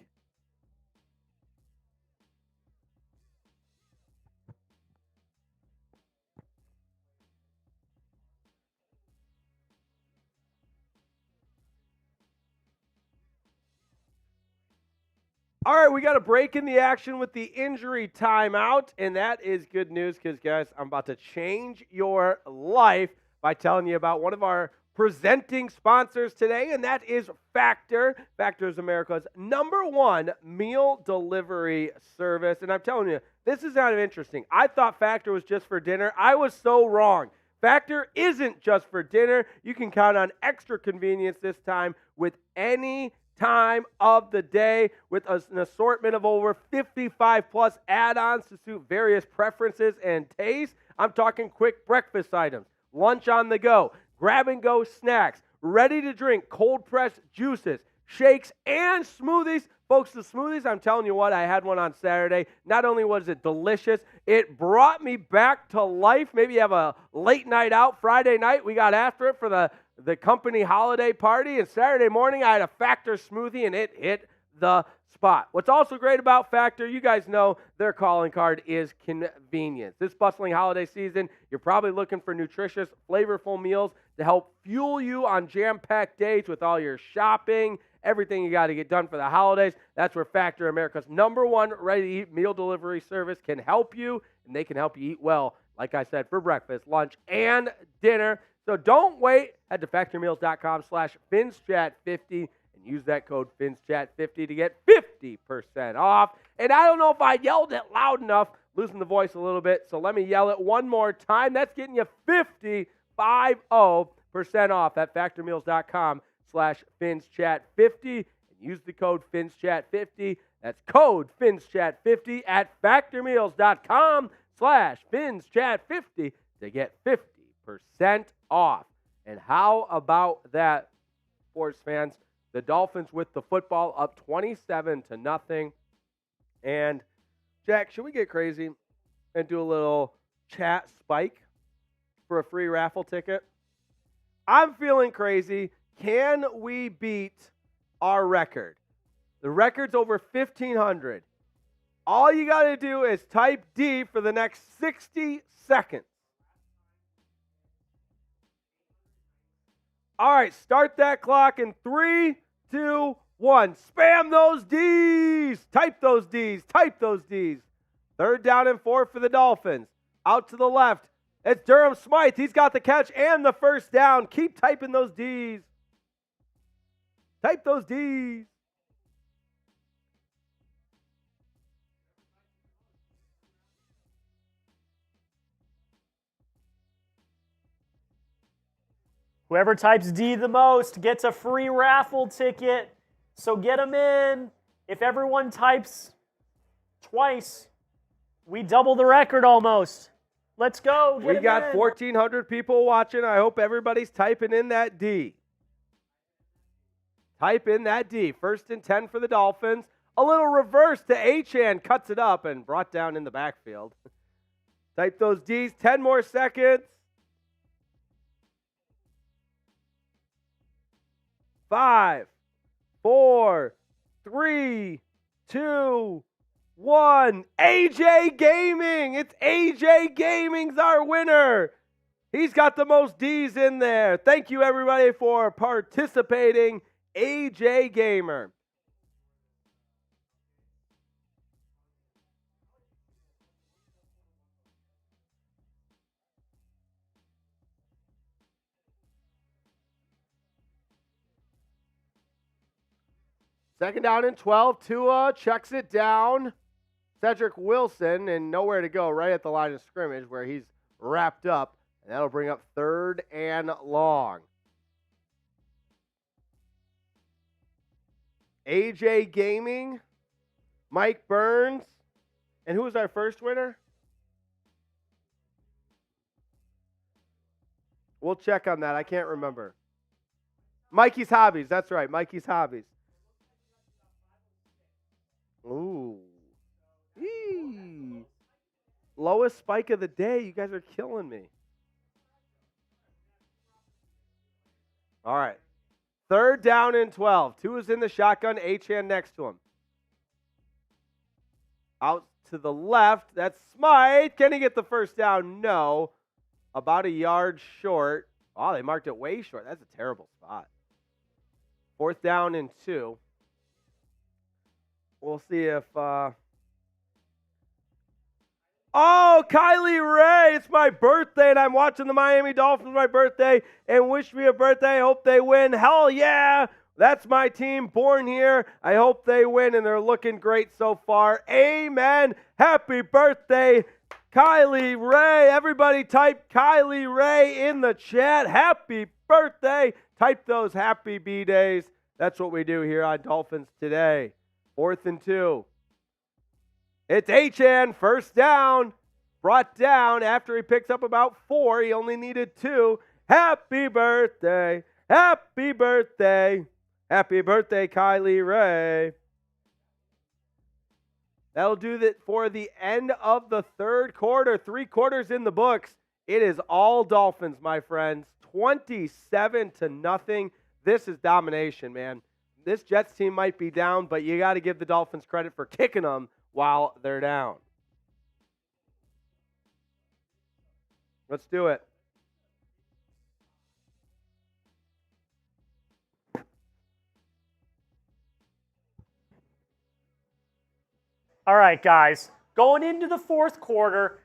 All right, we got a break in the action with the injury timeout, and that is good news because, guys, I'm about to change your life by telling you about one of our presenting sponsors today, and that is Factor. Factor is America's #1 meal delivery service, and I'm telling you, this is kind of interesting. I thought Factor was just for dinner. I was so wrong. Factor isn't just for dinner. You can count on extra convenience this time with any time of the day with an assortment of over 55 plus add-ons to suit various preferences and tastes. I'm talking quick breakfast items, lunch on the go, grab and go snacks, ready to drink cold pressed juices, shakes, and smoothies. Folks, the smoothies, I'm telling you what, I had one on Saturday. Not only was it delicious, it brought me back to life. Maybe you have a late night out Friday night. We got after it for the company holiday party, and Saturday morning I had a Factor smoothie, and it hit the spot. What's also great about Factor, you guys know their calling card is convenience. This bustling holiday season, you're probably looking for nutritious, flavorful meals to help fuel you on jam-packed days with all your shopping, everything you got to get done for the holidays. That's where Factor, America's #1 ready-to-eat meal delivery service, can help you, and they can help you eat well, like I said, for breakfast, lunch, and dinner. So don't wait. Head to factormeals.com/FinSchat50 and use that code FinSchat50 to get 50% off. And I don't know if I yelled it loud enough, losing the voice a little bit, so let me yell it one more time. That's getting you 50% off at factormeals.com/FinSchat50 and use the code FinSchat50. That's code FinSchat50 at factormeals.com/FinSchat50 to get 50% off. And how about that, sports fans? The Dolphins with the football up 27-0. And Jack, should we get crazy and do a little chat spike for a free raffle ticket? I'm feeling crazy. Can we beat our record? The record's over 1,500. All you got to do is type D for the next 60 seconds. All right, start that clock in 3, 2, 1. Spam those Ds. Type those Ds. Type those Ds. 3rd down and 4 for the Dolphins. Out to the left. It's Durham Smythe. He's got the catch and the first down. Keep typing those Ds. Type those Ds. Whoever types D the most gets a free raffle ticket. So get them in. If everyone types twice, we double the record almost. Let's go. We got 1,400 people watching. I hope everybody's typing in that D. Type in that D. 1st and 10 for the Dolphins. A little reverse to Achane, cuts it up and brought down in the backfield. Type those Ds. 10 more seconds. 5, 4, 3, 2, 1. AJ Gaming. It's AJ Gaming's our winner. He's got the most D's in there. Thank you, everybody, for participating. AJ Gamer. Second down and 12. Tua checks it down. Cedric Wilson, and nowhere to go, right at the line of scrimmage where he's wrapped up. And that'll bring up 3rd and long. AJ Gaming, Mike Burns, and who was our first winner? We'll check on that. I can't remember. Mikey's Hobbies. That's right, Mikey's Hobbies. Ooh. Eee. Lowest spike of the day. You guys are killing me. All right. 3rd down and 12. Tua's in the shotgun. Achane next to him. Out to the left. That's Smythe. Can he get the first down? No. About a yard short. Oh, they marked it way short. That's a terrible spot. 4th down and 2. We'll see if... Oh, Kylie Ray, it's my birthday, and I'm watching the Miami Dolphins for my birthday, and wish me a birthday. I hope they win. Hell yeah, that's my team, born here. I hope they win, and they're looking great so far. Amen. Happy birthday, Kylie Ray. Everybody type Kylie Ray in the chat. Happy birthday. Type those happy B-days. That's what we do here on Dolphins Today. 4th and 2. It's Achane, first down, brought down after he picks up about 4. He only needed 2. Happy birthday, happy birthday, happy birthday, Kylie Ray. That'll do it for the end of the 3rd quarter. 3 quarters in the books. It is all Dolphins, my friends. 27-0. This is domination, man. This Jets team might be down, but you got to give the Dolphins credit for kicking them while they're down. Let's do it. All right, guys. Going into the 4th quarter,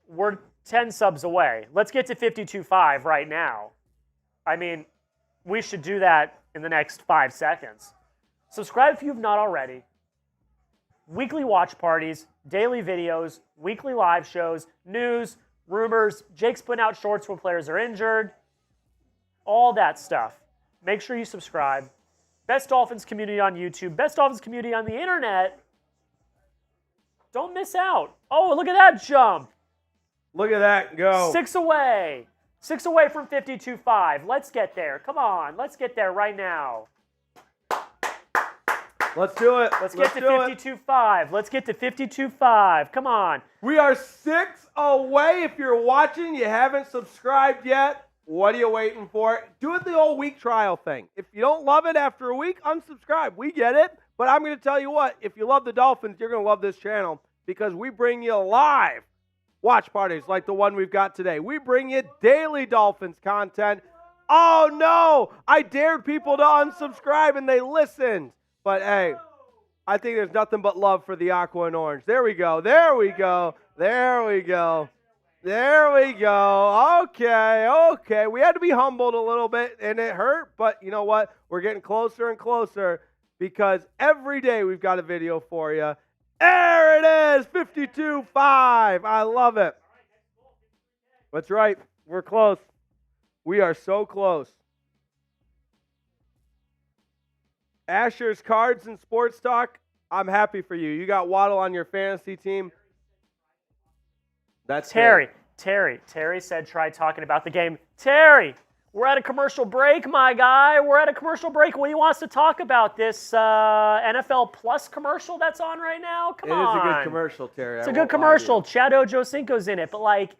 we're 10 subs away. Let's get to 52.5 right now. I mean, we should do that in the next 5 seconds. Subscribe if you've not already. Weekly watch parties, daily videos, weekly live shows, news, rumors, Jake's putting out shorts when players are injured, all that stuff. Make sure you subscribe. Best Dolphins community on YouTube, best Dolphins community on the internet. Don't miss out. Oh, look at that jump. Look at that go. 6 away. 6 away from 52.5. Let's get there. Come on. Let's get there right now. Let's do it. Let's get to 52.5. Let's get to 52.5. Come on. We are 6 away. If you're watching, you haven't subscribed yet, what are you waiting for? Do it the old week trial thing. If you don't love it after a week, unsubscribe. We get it. But I'm going to tell you what, if you love the Dolphins, you're going to love this channel because we bring you live watch parties like the one we've got today. We bring you daily Dolphins content. Oh, no. I dared people to unsubscribe, and they listened. But, hey, I think there's nothing but love for the aqua and orange. There we go. There we go. There we go. There we go. Okay. We had to be humbled a little bit, and it hurt. But you know what? We're getting closer and closer because every day we've got a video for you. There it is, 52.5. I love it. That's right. We're close. We are so close. Asher's Cards and Sports Talk, I'm happy for you. You got Waddle on your fantasy team. That's Terry. good. Terry said try talking about the game. Terry, we're at a commercial break, my guy. We're at a commercial break. What do you want us to talk about? This NFL Plus commercial that's on right now? Come on. It is a good commercial, Terry. It's a good commercial. Chad Ojocinco's in it, but like,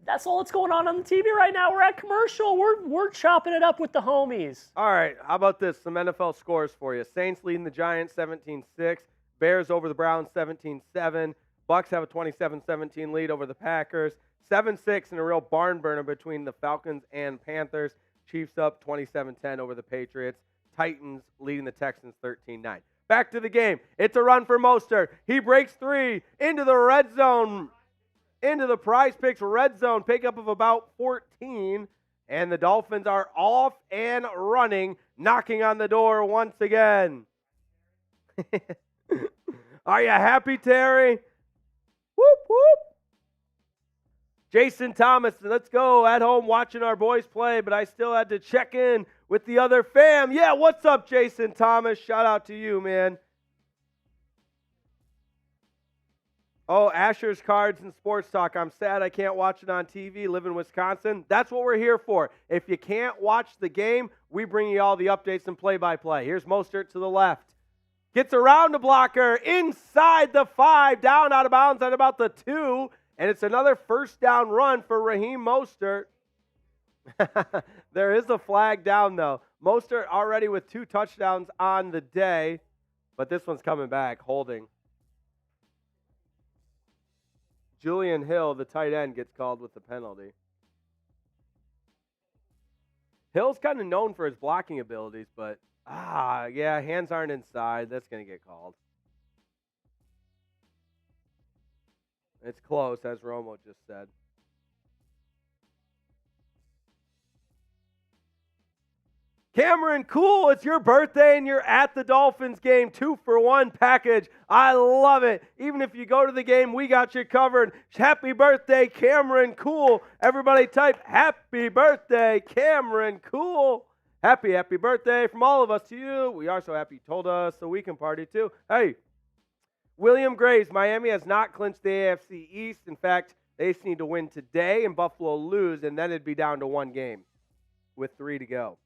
that's all that's going on the TV right now. We're at commercial. We're chopping it up with the homies. All right, how about this? Some NFL scores for you. Saints leading the Giants 17-6. Bears over the Browns 17-7. Bucks have a 27-17 lead over the Packers. 7-6 in a real barn burner between the Falcons and Panthers. Chiefs up 27-10 over the Patriots. Titans leading the Texans 13-9. Back to the game. It's a run for Mostert. He breaks three into the red zone. Into the Prize Picks red zone pickup of about 14. And the Dolphins are off and running, knocking on the door once again. Are you happy, Terry? Whoop, whoop. Jason Thomas, let's go at home watching our boys play, but I still had to check in with the other fam. Yeah, what's up, Jason Thomas? Shout out to you, man. Oh, Asher's Cards and Sports Talk. I'm sad I can't watch it on TV. Live in Wisconsin. That's what we're here for. If you can't watch the game, we bring you all the updates and play-by-play. Here's Mostert to the left. Gets around the blocker inside the 5, down out of bounds at about the 2, and it's another first down run for Raheem Mostert. There is a flag down, though. Mostert already with 2 touchdowns on the day, but this one's coming back, holding. Julian Hill, the tight end, gets called with the penalty. Hill's kind of known for his blocking abilities, but, yeah, hands aren't inside. That's going to get called. It's close, as Romo just said. Cameron, cool. It's your birthday and you're at the Dolphins game. 2-for-1 package. I love it. Even if you go to the game, we got you covered. Happy birthday, Cameron, cool. Everybody type happy birthday, Cameron, cool. Happy birthday from all of us to you. We are so happy you told us so we can party too. Hey, William Graves, Miami has not clinched the AFC East. In fact, they just need to win today and Buffalo lose, and then it'd be down to 1 game with 3 to go.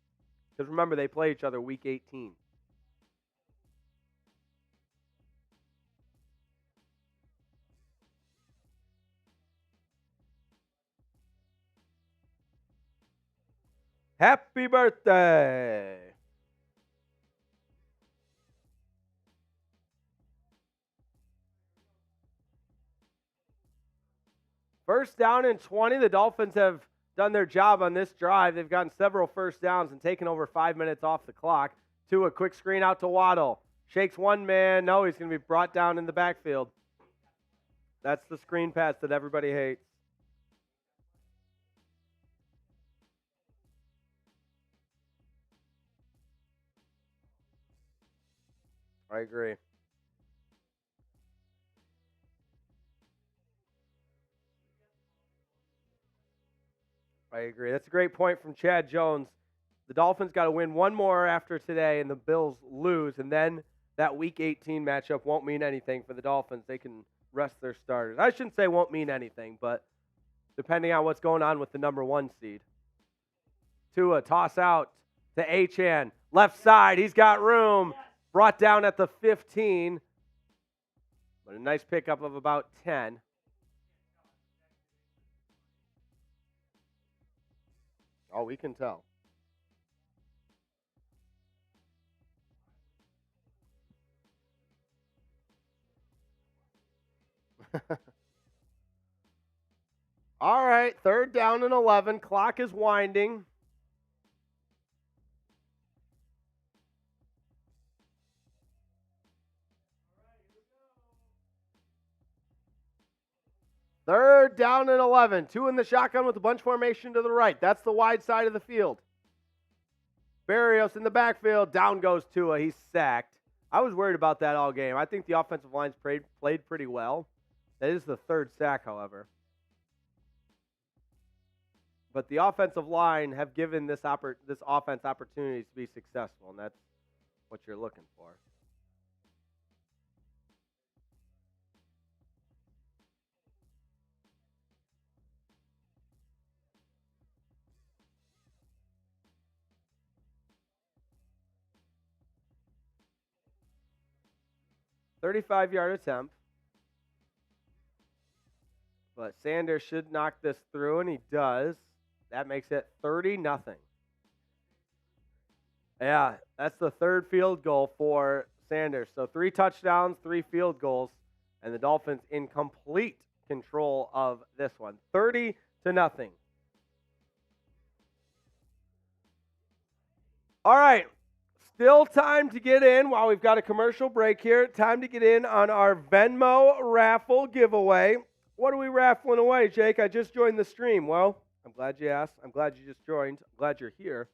Because remember, they play each other week 18. Happy birthday. First down and 20. The Dolphins have done their job on this drive. They've gotten several first downs and taken over 5 minutes off the clock. To a quick screen out to Waddle. Shakes one man. No, he's going to be brought down in the backfield. That's the screen pass that everybody hates. I agree. I agree. That's a great point from Chad Jones. The Dolphins got to win one more after today, and the Bills lose, and then that Week 18 matchup won't mean anything for the Dolphins. They can rest their starters. I shouldn't say won't mean anything, but depending on what's going on with the number 1 seed. Tua, toss out to Achane. Left side, he's got room. Brought down at the 15, but a nice pickup of about 10. Oh, we can tell. All right, 3rd down and 11. Clock is winding. Third down and 11. 2 in the shotgun with a bunch formation to the right. That's the wide side of the field. Barrios in the backfield. Down goes Tua. He's sacked. I was worried about that all game. I think the offensive line's played pretty well. That is the 3rd sack, however. But the offensive line have given this offense opportunities to be successful, and what you're looking for. "35-yard attempt. But Sanders should knock this through, and he does. That makes it 30-0. Yeah, that's the third field goal for Sanders. So 3 touchdowns, 3 field goals, and the Dolphins in complete control of this one. 30-0. All right. Still time to get in while we've got a commercial break here. Time to get in on our Venmo raffle giveaway. What are we raffling away, Jake? I just joined the stream. Well, I'm glad you asked. I'm glad you just joined. I'm glad you're here.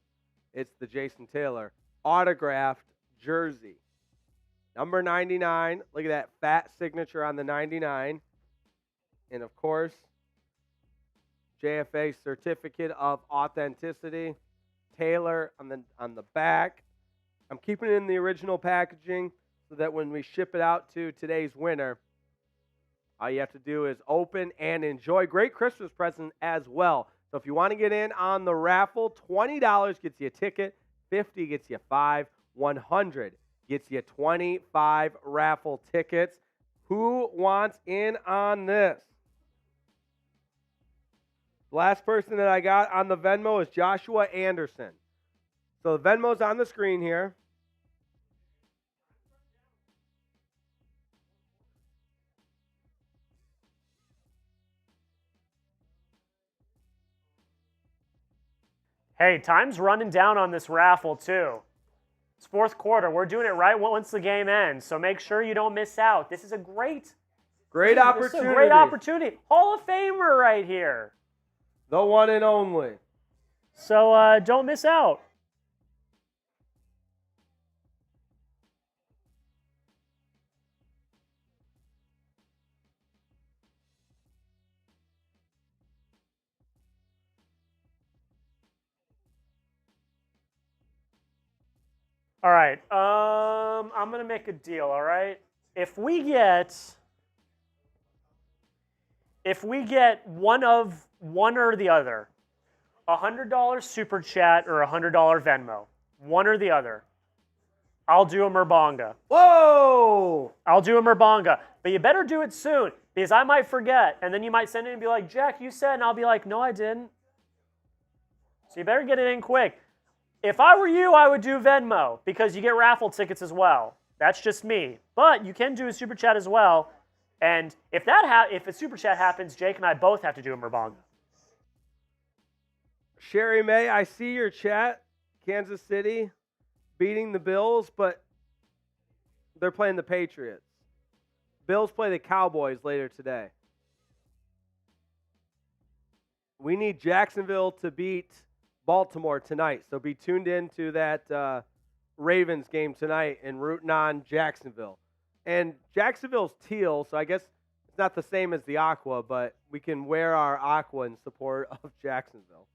It's the Jason Taylor autographed jersey. Number 99. Look at that fat signature on the 99. And, of course, JFA certificate of authenticity. Taylor on the back. I'm keeping it in the original packaging so that when we ship it out to today's winner, all you have to do is open and enjoy. Great Christmas present as well. So if you want to get in on the raffle, $20 gets you a ticket, $50 gets you 5, $100 gets you 25 raffle tickets. Who wants in on this? The last person that I got on the Venmo is Joshua Anderson. So the Venmo's on the screen here. Hey, time's running down on this raffle, too. It's fourth quarter. We're doing it right once the game ends, so make sure you don't miss out. This is a great opportunity. This is a great opportunity. Hall of Famer right here. The one and only. So don't miss out. All right. I'm going to make a deal, all right? If we get one or the other, $100 super chat or $100 Venmo, one or the other, I'll do a Merbonga. Whoa! I'll do a Merbonga. But you better do it soon because I might forget. And then you might send it and be like, Jack, you said, and I'll be like, no, I didn't. So you better get it in quick. If I were you, I would do Venmo because you get raffle tickets as well. That's just me. But you can do a super chat as well. And if a super chat happens, Jake and I both have to do a Merbonga. Sherry May, I see your chat. Kansas City beating the Bills, but they're playing the Patriots. Bills play the Cowboys later today. We need Jacksonville to beat Baltimore tonight, so be tuned in to that Ravens game tonight and rooting on Jacksonville. And Jacksonville's teal, so I guess it's not the same as the aqua, but we can wear our aqua in support of Jacksonville.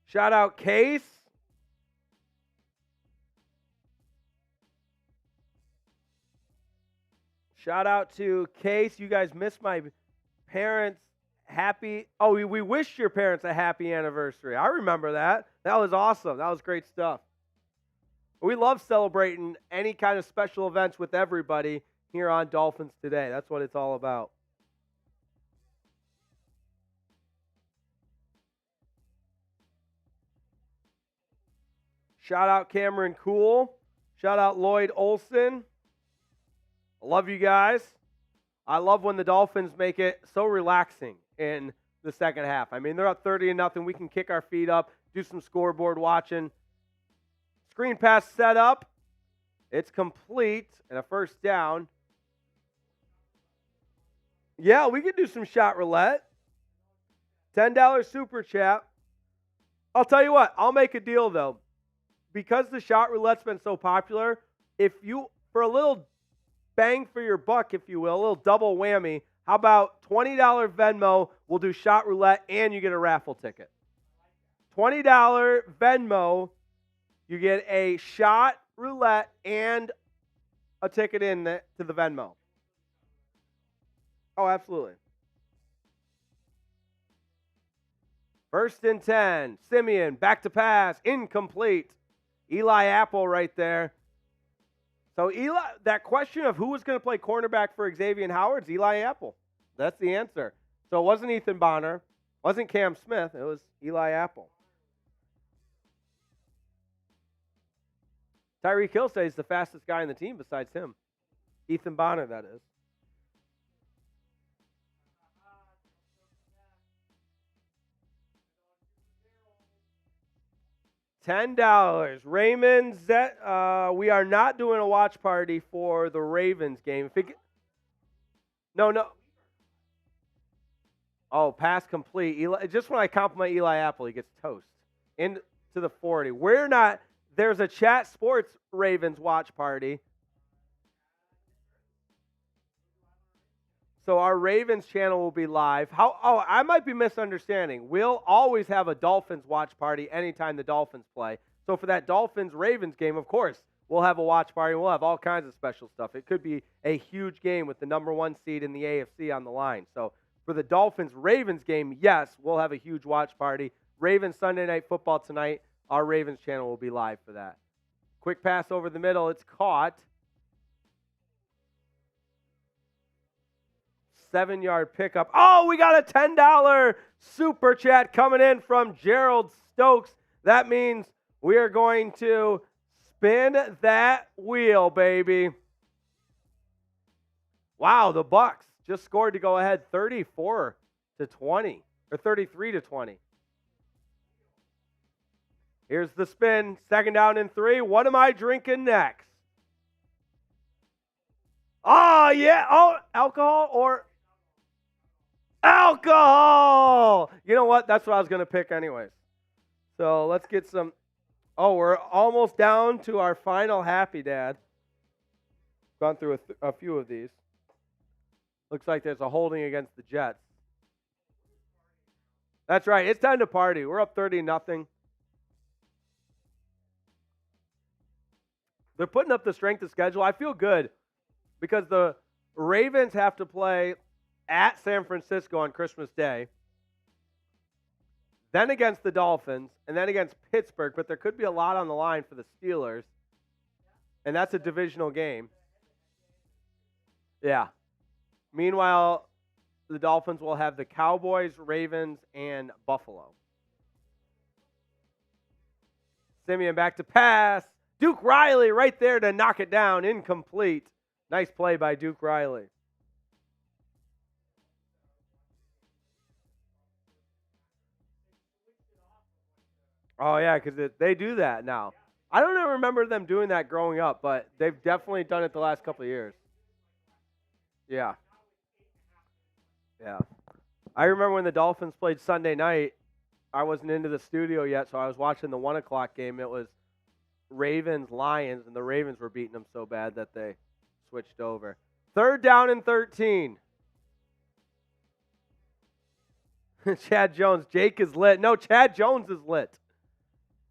Shout out Case. Shout out to Case. You guys missed my parents we wish your parents a happy anniversary. I remember that. That was awesome. That was great stuff. We love celebrating any kind of special events with everybody here on Dolphins Today. That's what it's all about. Shout out Cameron Cool. Shout out Lloyd Olson. I love you guys. I love when the Dolphins make it so relaxing in the second half. I mean, they're up 30-0. We can kick our feet up, do some scoreboard watching. Screen pass set up. It's complete and a first down. Yeah, we could do some shot roulette. $10 super chat. I'll tell you what, I'll make a deal though. Because the shot roulette's been so popular, if you, for a little bang for your buck, if you will, a little double whammy, how about $20 Venmo, we'll do shot roulette and you get a raffle ticket. $20 Venmo. You get a shot roulette and a ticket to the Venmo. Oh, absolutely. First and 10. Simeon, back to pass, incomplete. Eli Apple right there. So Eli, that question of who was going to play cornerback for Xavier Howard's Eli Apple. That's the answer. So it wasn't Ethan Bonner, wasn't Cam Smith, it was Eli Apple. Tyreek Hill says he's the fastest guy on the team besides him. Ethan Bonner, that is. $10. Raymond, we are not doing a watch party for the Ravens game. No. Oh, pass complete. Just when I compliment Eli Apple, he gets toast. Into the 40. We're not. There's a Chat Sports Ravens watch party. So our Ravens channel will be live. I might be misunderstanding. We'll always have a Dolphins watch party anytime the Dolphins play. So for that Dolphins-Ravens game, of course, we'll have a watch party. We'll have all kinds of special stuff. It could be a huge game with the number 1 seed in the AFC on the line. So for the Dolphins-Ravens game, yes, we'll have a huge watch party. Ravens Sunday Night Football tonight. Our Ravens channel will be live for that. Quick pass over the middle. It's caught. 7-yard pickup. Oh, we got a $10 super chat coming in from Gerald Stokes. That means we are going to spin that wheel, baby. Wow, the Bucks just scored to go ahead 34-20 or 33-20. Here's the spin. 2nd down and 3. What am I drinking next? Oh, yeah. Oh, alcohol or alcohol. You know what? That's what I was going to pick anyways. So let's get some. Oh, we're almost down to our final Happy Dad. Gone through a few of these. Looks like there's a holding against the Jets. That's right. It's time to party. We're up 30-0. They're putting up the strength of schedule. I feel good because the Ravens have to play at San Francisco on Christmas Day, then against the Dolphins, and then against Pittsburgh, but there could be a lot on the line for the Steelers, and that's a divisional game. Yeah. Meanwhile, the Dolphins will have the Cowboys, Ravens, and Buffalo. Simeon back to pass. Duke Riley right there to knock it down. Incomplete. Nice play by Duke Riley. Oh, yeah, because they do that now. I don't ever remember them doing that growing up, but they've definitely done it the last couple of years. Yeah. Yeah. I remember when the Dolphins played Sunday night, I wasn't into the studio yet, so I was watching the 1 o'clock game. It was Ravens-Lions, and the Ravens were beating them so bad that they switched over. 3rd down and 13. Chad Jones. Jake is lit. No, Chad Jones is lit.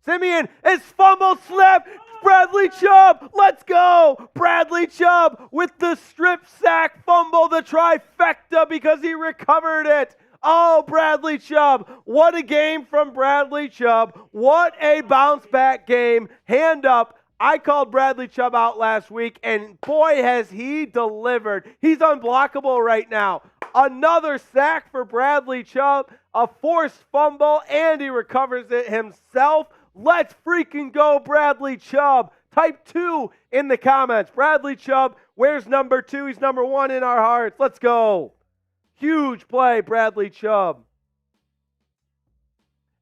Simeon is fumble slip. Bradley Chubb. Let's go. Bradley Chubb with the strip sack fumble, the trifecta because he recovered it. Oh, Bradley Chubb. What a game from Bradley Chubb. What a bounce back game. Hand up. I called Bradley Chubb out last week, and boy, has he delivered. He's unblockable right now. Another sack for Bradley Chubb, a forced fumble, and he recovers it himself. Let's freaking go, Bradley Chubb. Type 2 in the comments. Bradley Chubb, where's number 2? He's number 1 in our hearts. Let's go. Huge play, Bradley Chubb.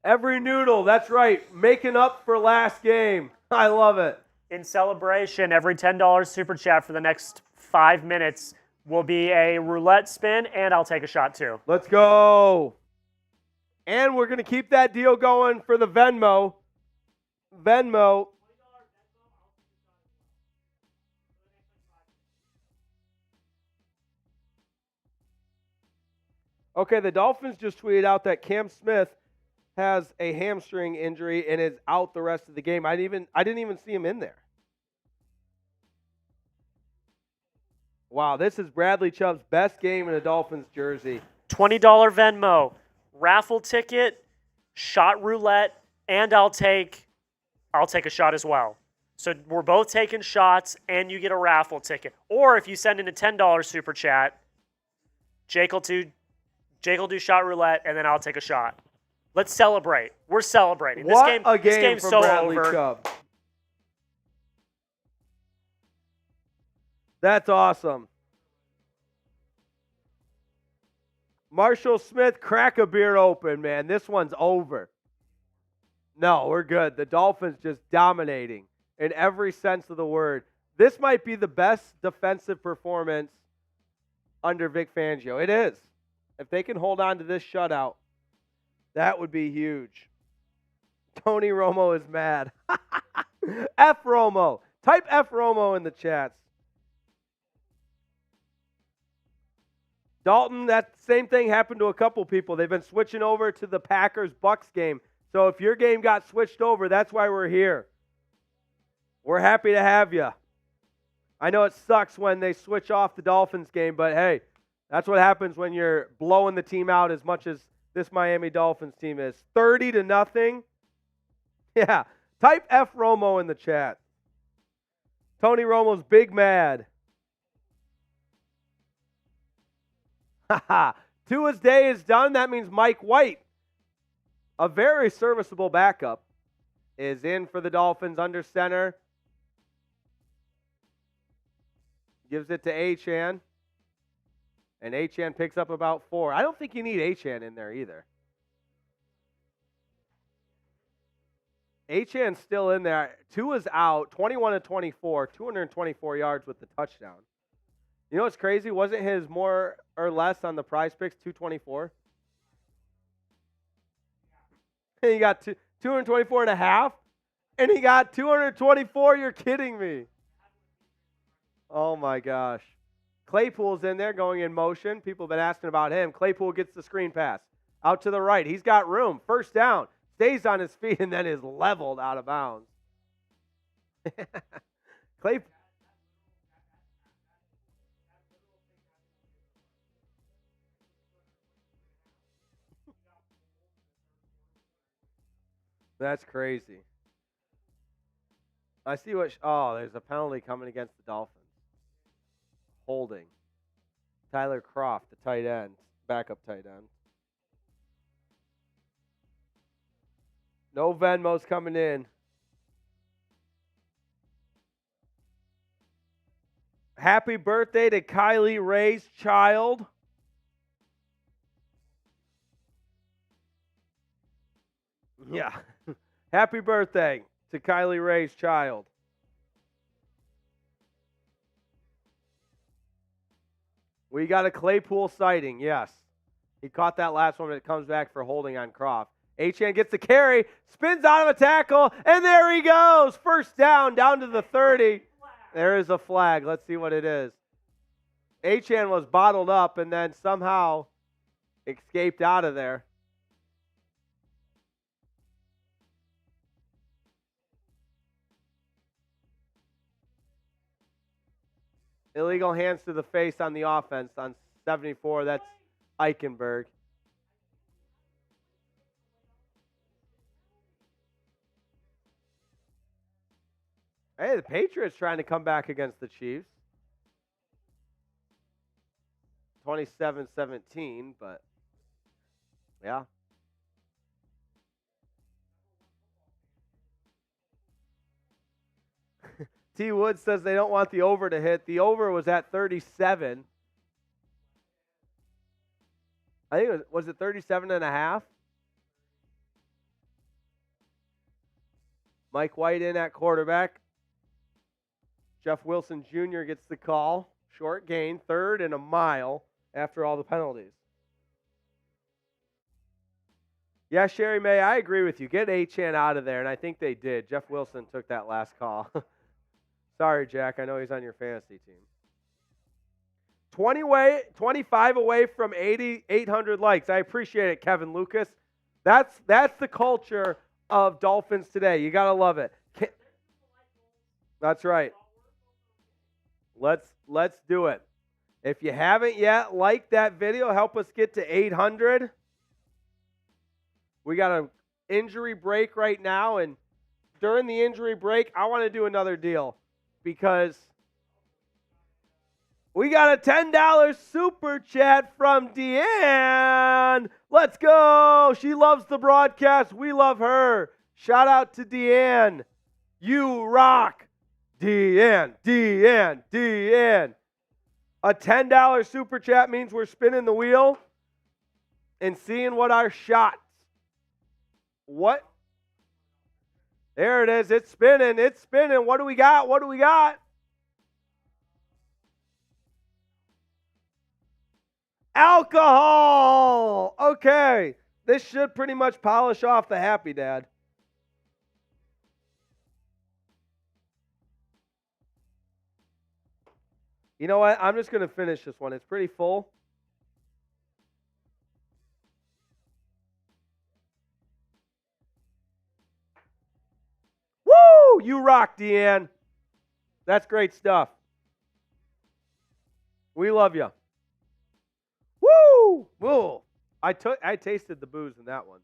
Every noodle, that's right, making up for last game. I love it. In celebration, every $10 super chat for the next 5 minutes will be a roulette spin, and I'll take a shot too. Let's go. And we're going to keep that deal going for the Venmo. Okay, the Dolphins just tweeted out that Cam Smith has a hamstring injury and is out the rest of the game. I didn't even see him in there. Wow, this is Bradley Chubb's best game in a Dolphins jersey. $20 Venmo, raffle ticket, shot roulette, and I'll take a shot as well. So we're both taking shots, and you get a raffle ticket. Or if you send in a $10 super chat, Jake will do shot roulette, and then I'll take a shot. Let's celebrate. We're celebrating. What this game's from so Bradley over. Chubb. That's awesome. Marshall Smith, crack a beer open, man. This one's over. No, we're good. The Dolphins just dominating in every sense of the word. This might be the best defensive performance under Vic Fangio. It is. If they can hold on to this shutout, that would be huge. Tony Romo is mad. F Romo. Type F Romo in the chats. Dalton, that same thing happened to a couple people. They've been switching over to the Packers-Bucks game. So if your game got switched over, that's why we're here. We're happy to have you. I know it sucks when they switch off the Dolphins game, but hey, that's what happens when you're blowing the team out as much as this Miami Dolphins team is. 30-0. Yeah. Type F Romo in the chat. Tony Romo's big mad. Tua's day is done. That means Mike White, a very serviceable backup, is in for the Dolphins under center. Gives it to Achane. And Achane picks up about 4. I don't think you need Achane in there either. Achane's still in there. Tua's out, 21-24, 224 yards with the touchdown. You know what's crazy? Wasn't his more or less on the Prize Picks 224? And he got 224 and a half, and he got 224. You're kidding me. Oh, my gosh. Claypool's in there going in motion. People have been asking about him. Claypool gets the screen pass out to the right. He's got room. First down. Stays on his feet and then is leveled out of bounds. Claypool. That's crazy. I see what... there's a penalty coming against the Dolphins. Holding. Tyler Kroft, the tight end. Backup tight end. No Venmo's coming in. Happy birthday to Kylie Ray's child. Yeah. Happy birthday to Kylie Ray's child. We got a Claypool sighting, yes. He caught that last one, but it comes back for holding on Kroft. Achane gets the carry, spins out of a tackle, and there he goes. First down to the 30. There is a flag. Let's see what it is. Achane was bottled up and then somehow escaped out of there. Illegal hands to the face on the offense on 74. That's Eichenberg. Hey, the Patriots trying to come back against the Chiefs. 27-17, but yeah. T. Wood says they don't want the over to hit. The over was at 37. I think was it 37.5? Mike White in at quarterback. Jeff Wilson Jr. gets the call. Short gain, 3rd and a mile after all the penalties. Yeah, Sherry May, I agree with you. Get Achane out of there, and I think they did. Jeff Wilson took that last call. Sorry, Jack. I know he's on your fantasy team. 25 away from 800 likes. I appreciate it, Kevin Lucas. That's the culture of Dolphins today. You got to love it. That's right. Let's do it. If you haven't yet, like that video. Help us get to 800. We got an injury break right now, and during the injury break, I want to do another deal because we got a $10 super chat from Deanne. Let's go. She loves the broadcast. We love her. Shout out to Deanne. You rock. Deanne. A $10 super chat means we're spinning the wheel and seeing what our shots. What? There it is. It's spinning. What do we got? Alcohol. Okay. This should pretty much polish off the Happy Dad. You know what? I'm just going to finish this one. It's pretty full. Woo! You rock, Deanne. That's great stuff. We love you. Woo! Woo! I tasted the booze in that one.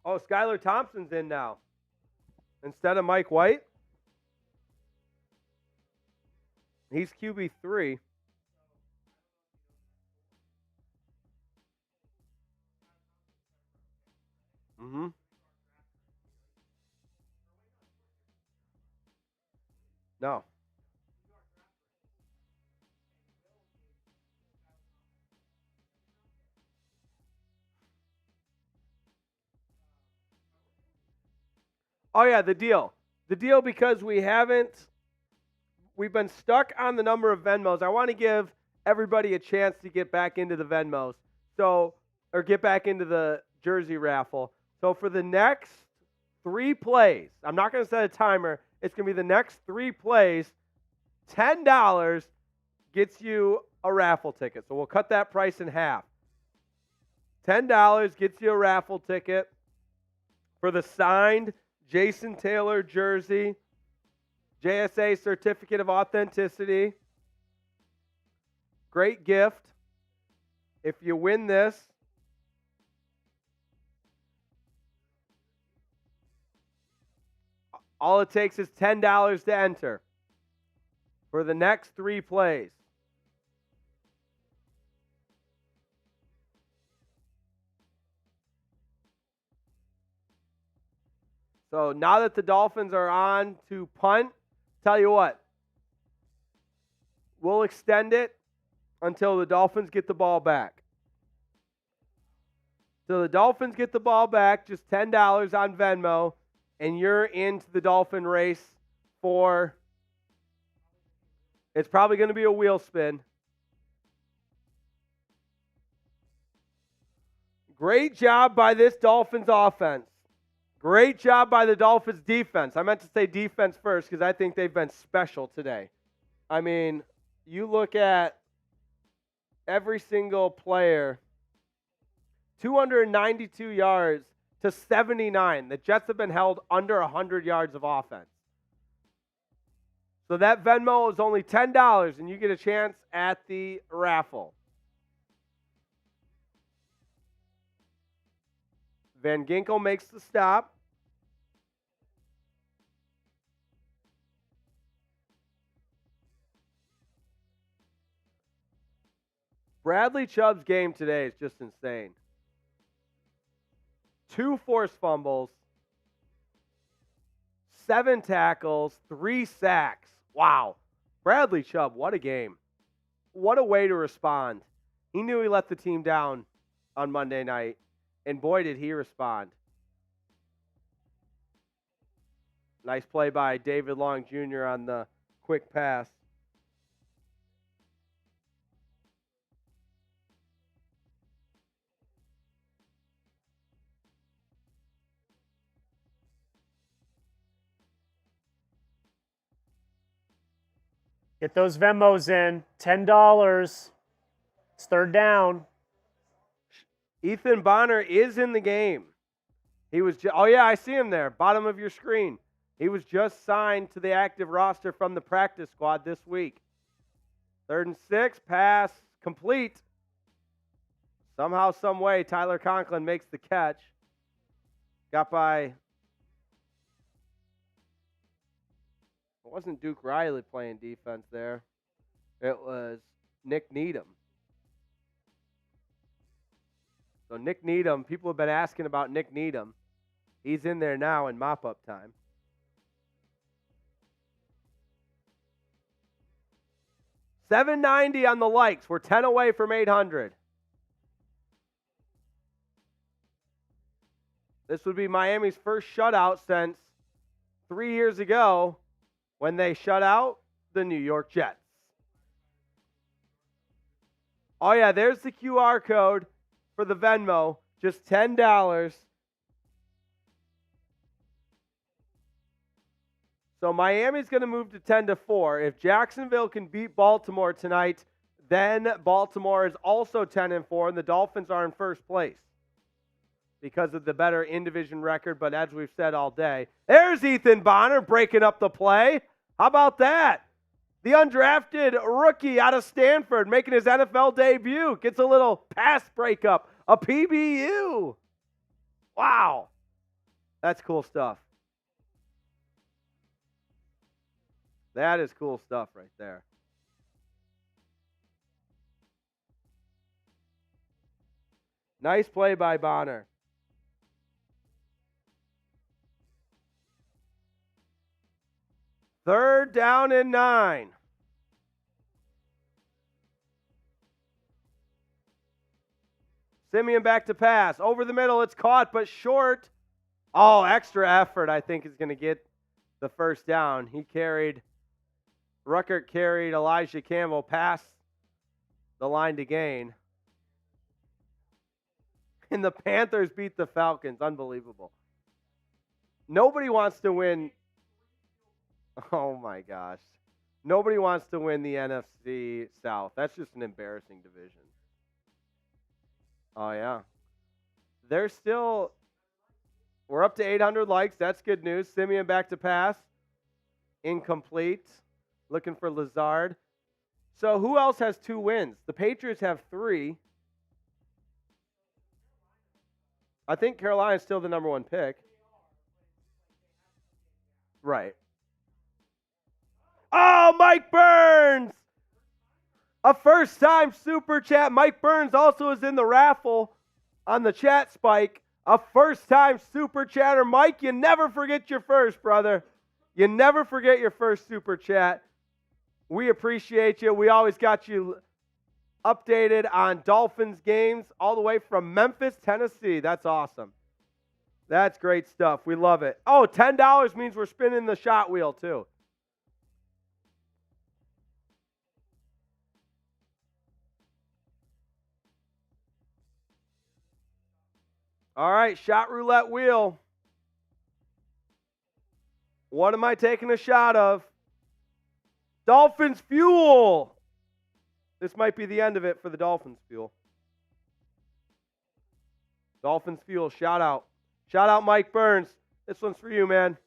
Oh, Skylar Thompson's in now. Instead of Mike White. He's QB3. Mm-hmm. No. Oh, yeah, the deal. The deal because we've been stuck on the number of Venmos. I want to give everybody a chance to get back into the Venmos. Or get back into the jersey raffle. So for the next 3 plays, I'm not going to set a timer. It's going to be the next 3 plays. $10 gets you a raffle ticket. So we'll cut that price in half. $10 gets you a raffle ticket for the signed Jason Taylor jersey, JSA certificate of authenticity. Great gift. If you win this, all it takes is $10 to enter for the next 3 plays. So now that the Dolphins are on to punt, tell you what, we'll extend it until the Dolphins get the ball back. So the Dolphins get the ball back, just $10 on Venmo, and you're into the Dolphin race for, it's probably going to be a wheel spin. Great job by this Dolphins offense. Great job by the Dolphins defense. I meant to say defense first because I think they've been special today. I mean, you look at every single player, 292 yards to 79. The Jets have been held under 100 yards of offense. So that Venmo is only $10, and you get a chance at the raffle. Van Ginkel makes the stop. Bradley Chubb's game today is just insane. 2 forced fumbles, 7 tackles, 3 sacks. Wow. Bradley Chubb, what a game. What a way to respond. He knew he let the team down on Monday night. And boy, did he respond. Nice play by David Long Jr. on the quick pass. Get those Venmos in. $10. It's third down. Ethan Bonner is in the game. He was oh yeah, I see him there, bottom of your screen. He was just signed to the active roster from the practice squad this week. 3rd and 6, pass complete. Somehow, some way, Tyler Conklin makes the catch. Got by. It wasn't Duke Riley playing defense there. It was Nick Needham. So Nick Needham, people have been asking about Nick Needham. He's in there now in mop-up time. $790 on the likes. We're 10 away from 800. This would be Miami's first shutout since 3 years ago when they shut out the New York Jets. Oh yeah, there's the QR code for the Venmo, just $10. So Miami's going to move to 10-4. If Jacksonville can beat Baltimore tonight, then Baltimore is also 10-4, and the Dolphins are in first place because of the better in-division record. But as we've said all day, there's Ethan Bonner breaking up the play. How about that? The undrafted rookie out of Stanford making his NFL debut. Gets a little pass breakup, a PBU. Wow. That's cool stuff. That is cool stuff right there. Nice play by Bonner. Third down and 9. Simeon back to pass. Over the middle, it's caught, but short. Oh, extra effort, I think, is going to get the first down. Ruckert carried Elijah Campbell past the line to gain. And the Panthers beat the Falcons. Unbelievable. Nobody wants to win. Oh, my gosh. Nobody wants to win the NFC South. That's just an embarrassing division. Oh, yeah. We're up to 800 likes. That's good news. Simeon back to pass. Incomplete. Looking for Lazard. So who else has 2 wins? The Patriots have 3. I think Carolina's still the number 1 pick. Right. Oh, Mike Burns! A first-time super chat. Mike Burns also is in the raffle on the chat spike. A first-time super chatter. Mike, you never forget your first, brother. You never forget your first super chat. We appreciate you. We always got you updated on Dolphins games all the way from Memphis, Tennessee. That's awesome. That's great stuff. We love it. Oh, $10 means we're spinning the shot wheel, too. All right, shot roulette wheel. What am I taking a shot of? Dolphins fuel. This might be the end of it for the Dolphins fuel. Dolphins fuel, shout out. Shout out Mike Burns. This one's for you, man.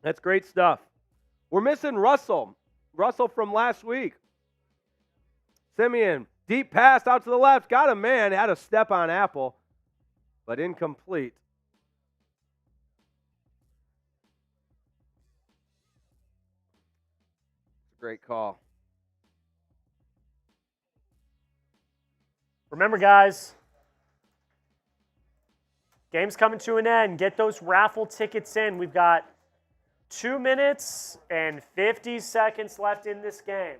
That's great stuff. We're missing Russell. Russell from last week. Simeon, deep pass out to the left. Got him, man. Had a step on Apple, but incomplete. Great call. Remember, guys, game's coming to an end. Get those raffle tickets in. We've got 2 minutes and 50 seconds left in this game.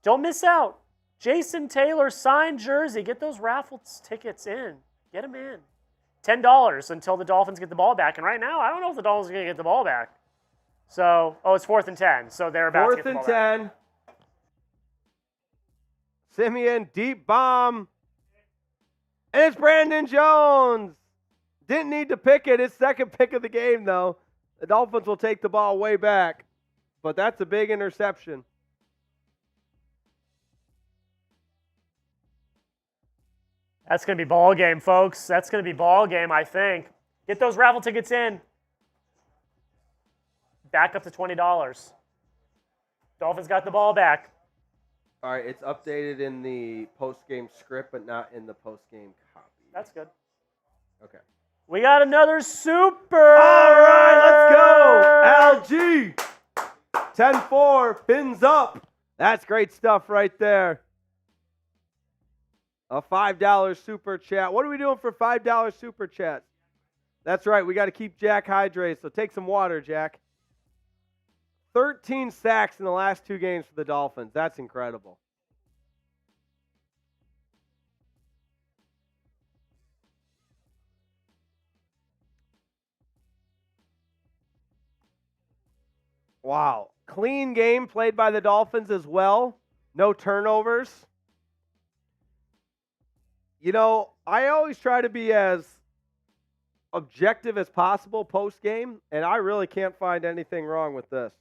Don't miss out. Jason Taylor signed jersey. Get those raffle tickets in. Get them in. $10 until the Dolphins get the ball back. And right now, I don't know if the Dolphins are going to get the ball back. So, it's 4th and 10. So they're about to get the ball back. 4th and 10. Simeon, deep bomb. And it's Brandon Jones. Didn't need to pick it. His second pick of the game, though. The Dolphins will take the ball way back, but that's a big interception. That's going to be ball game, folks. That's going to be ball game, I think. Get those raffle tickets in. Back up to $20. Dolphins got the ball back. All right, it's updated in the post-game script, but not in the post-game copy. That's good. Okay. We got another super. All right, let's go. LG. 10-4, fins up. That's great stuff right there. A $5 super chat. What are we doing for $5 super chats? That's right. We got to keep Jack hydrated, so take some water, Jack. 13 sacks in the last 2 games for the Dolphins. That's incredible. Wow. Clean game played by the Dolphins as well. No turnovers. You know, I always try to be as objective as possible post-game, and I really can't find anything wrong with this.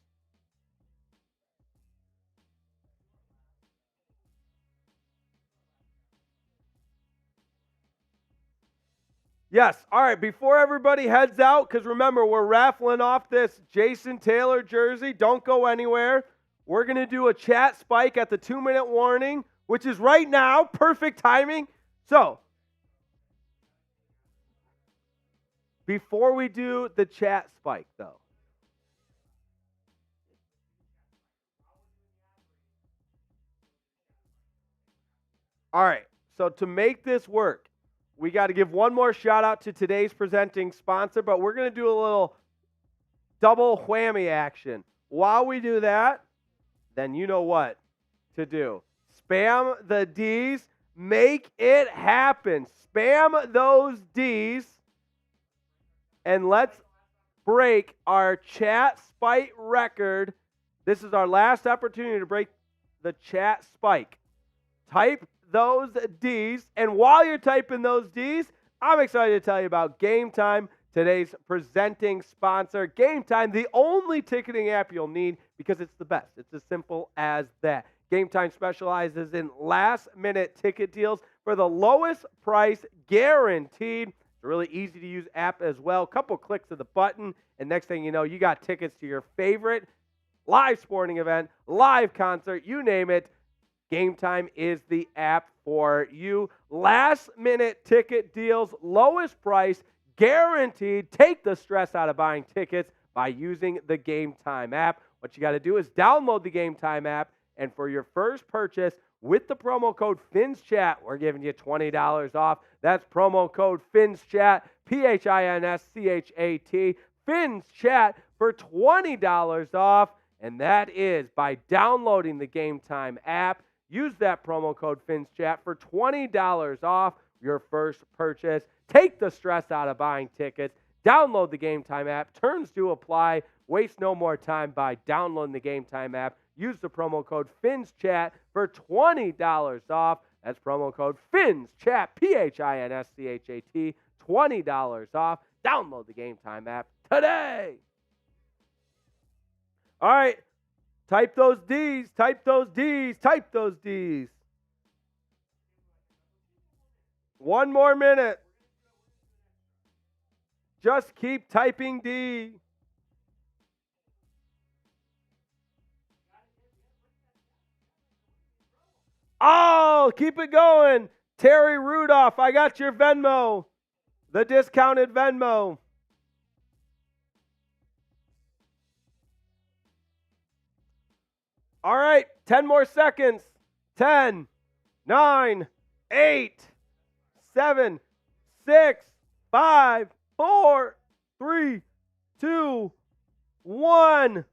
Yes, all right, before everybody heads out, because remember, we're raffling off this Jason Taylor jersey. Don't go anywhere. We're going to do a chat spike at the 2-minute warning, which is right now. Perfect timing. So, before we do the chat spike, though, all right, so to make this work, we got to give one more shout out to today's presenting sponsor, but we're going to do a little double whammy action. While we do that, then you know what to do. Spam the D's. Make it happen. Spam those D's. And let's break our chat spike record. This is our last opportunity to break the chat spike. Type those D's. And while you're typing those D's, I'm excited to tell you about Game Time, today's presenting sponsor. Game Time, the only ticketing app you'll need because it's the best. It's as simple as that. Game Time specializes in last-minute ticket deals for the lowest price guaranteed. It's a really easy-to-use app as well. Couple clicks of the button, and next thing you know, you got tickets to your favorite live sporting event, live concert, you name it. Game Time is the app for you. Last-minute ticket deals, lowest price, guaranteed. Take the stress out of buying tickets by using the Game Time app. What you got to do is download the Game Time app, and for your first purchase with the promo code FINSCHAT, we're giving you $20 off. That's promo code FINSCHAT, PHINSCHAT, FINSCHAT for $20 off. And that is by downloading the Game Time app. Use that promo code FINSCHAT for $20 off your first purchase. Take the stress out of buying tickets. Download the Game Time app. Terms do apply. Waste no more time by downloading the Game Time app. Use the promo code FINSCHAT for $20 off. That's promo code FINSCHAT, PHINSCHAT, $20 off. Download the Game Time app today. All right. Type those D's, type those D's, type those D's. 1 more minute. Just keep typing D. Oh, keep it going. Terry Rudolph, I got your Venmo. The discounted Venmo. All right, 10 more seconds. 10, 9, 8, 7, 6, 5, 4, 3, 2, 1.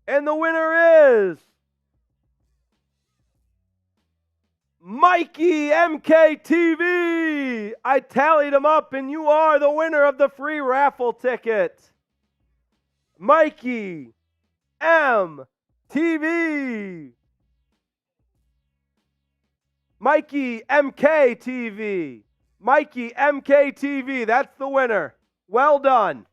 And the winner is Mikey MKTV. I tallied them up, and you are the winner of the free raffle ticket. Mikey MTV. Mikey MKTV. Mikey MKTV. That's the winner. Well done.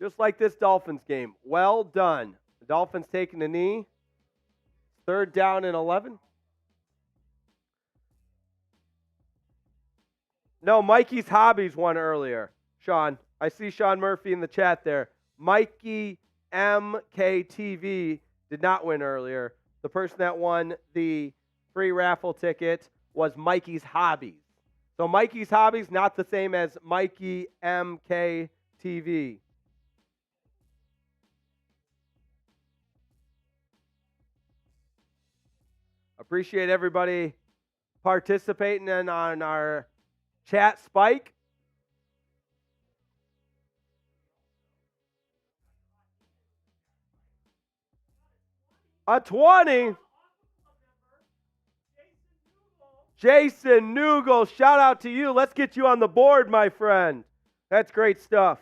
Just like this Dolphins game. Well done. The Dolphins taking a knee. 3rd down and 11. No, Mikey's Hobbies won earlier. Sean, I see Sean Murphy in the chat there. Mikey MKTV did not win earlier. The person that won the free raffle ticket was Mikey's Hobbies. So Mikey's Hobbies, not the same as Mikey MKTV. Appreciate everybody participating on our chat spike. A 20. Jason Nugel, shout out to you. Let's get you on the board, my friend. That's great stuff.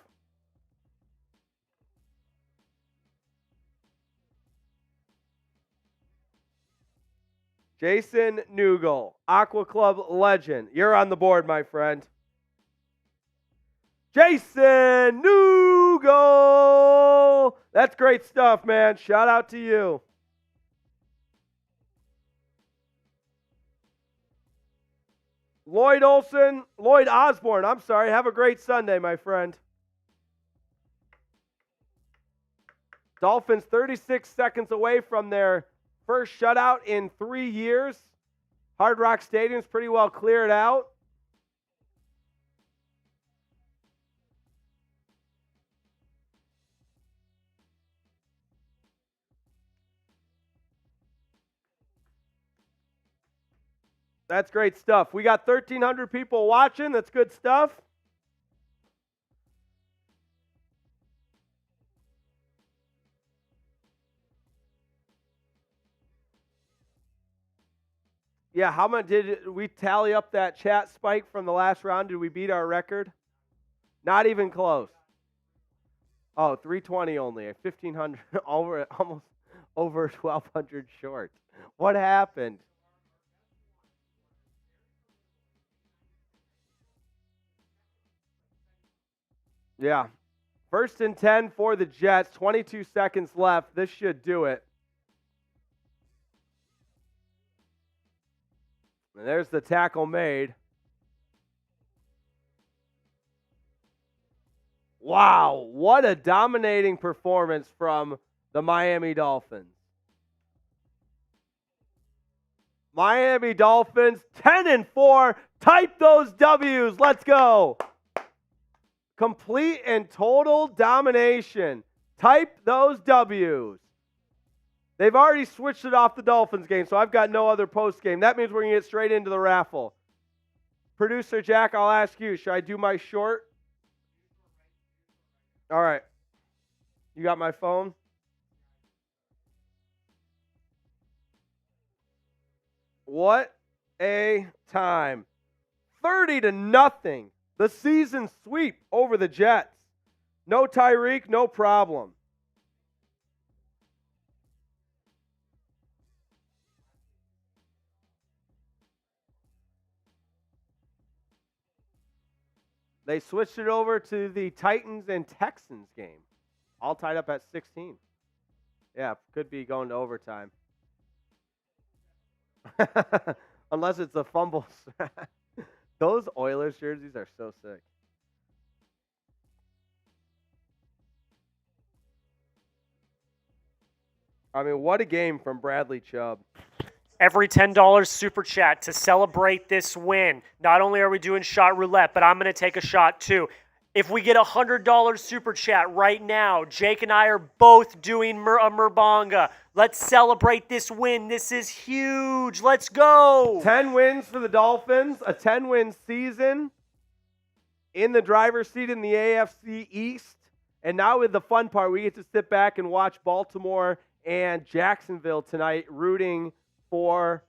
Jason Nugel, Aqua Club legend. You're on the board, my friend. Jason Nugel. That's great stuff, man. Shout out to you. Lloyd Osborne, I'm sorry. Have a great Sunday, my friend. Dolphins 36 seconds away from their first shutout in 3 years. Hard Rock Stadium's pretty well cleared out. That's great stuff. We got 1,300 people watching. That's good stuff. Yeah, how much did we tally up that chat spike from the last round? Did we beat our record? Not even close. Oh, 320 only. 1,500 almost over 1,200 short. What happened? Yeah. 1st and 10 for the Jets. 22 seconds left. This should do it. And there's the tackle made. Wow, what a dominating performance from the Miami Dolphins. Miami Dolphins 10-4. Type those W's. Let's go. Complete and total domination. Type those W's. They've already switched it off the Dolphins game, so I've got no other post game. That means we're going to get straight into the raffle. Producer Jack, I'll ask you, should I do my short? All right. You got my phone? What a time. 30-0. The season sweep over the Jets. No Tyreek, no problem. They switched it over to the Titans and Texans game. All tied up at 16. Yeah, could be going to overtime. Unless it's a fumble. Those Oilers jerseys are so sick. I mean, what a game from Bradley Chubb. Every $10 super chat to celebrate this win. Not only are we doing shot roulette, but I'm going to take a shot too. If we get a $100 super chat right now, Jake and I are both doing a Murbanga. Let's celebrate this win. This is huge. Let's go. 10 wins for the Dolphins, a 10-win season in the driver's seat in the AFC East. And now with the fun part, we get to sit back and watch Baltimore and Jacksonville tonight, rooting for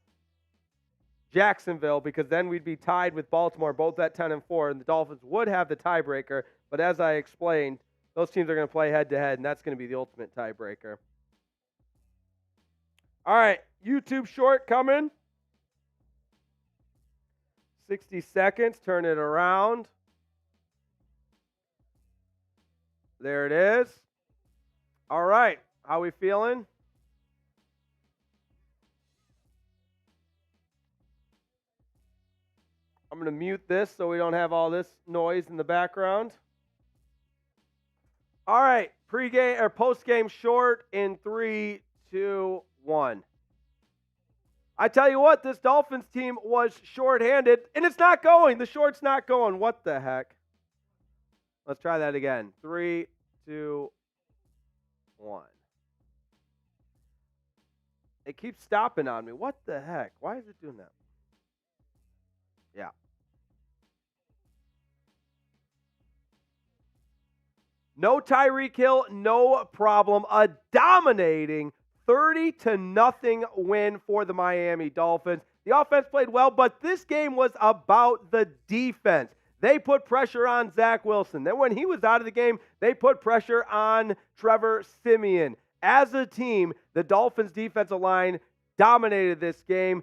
Jacksonville, because then we'd be tied with Baltimore, both at 10-4, and the Dolphins would have the tiebreaker. But as I explained, those teams are going to play head-to-head, and that's going to be the ultimate tiebreaker. All right, YouTube short coming. 60 seconds, turn it around. There it is. All right. How we feeling? I'm going to mute this so we don't have all this noise in the background. All right. Pre-game or post-game short in 3, 2, 1. I tell you what, this Dolphins team was shorthanded, and it's not going. The short's not going. What the heck? Let's try that again. 3, 2, 1. It keeps stopping on me. What the heck? Why is it doing that? Yeah. No Tyreek Hill, no problem. A dominating 30-0 win for the Miami Dolphins. The offense played well, but this game was about the defense. They put pressure on Zach Wilson. Then when he was out of the game, they put pressure on Trevor Siemian. As a team, the Dolphins defensive line dominated this game.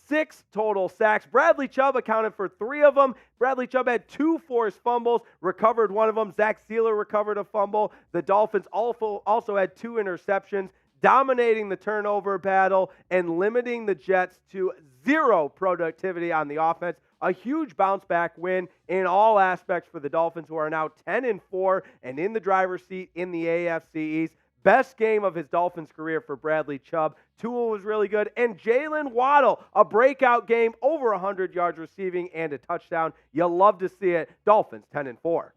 6 total sacks. Bradley Chubb accounted for 3 of them. Bradley Chubb had 2 forced fumbles, recovered one of them. Zach Sealer recovered a fumble. The Dolphins also had 2 interceptions, dominating the turnover battle and limiting the Jets to 0 productivity on the offense. A huge bounce-back win in all aspects for the Dolphins, who are now 10-4 and in the driver's seat in the AFC East. Best game of his Dolphins career for Bradley Chubb. Tua was really good. And Jalen Waddle, a breakout game, over 100 yards receiving and a touchdown. You'll love to see it. Dolphins 10-4.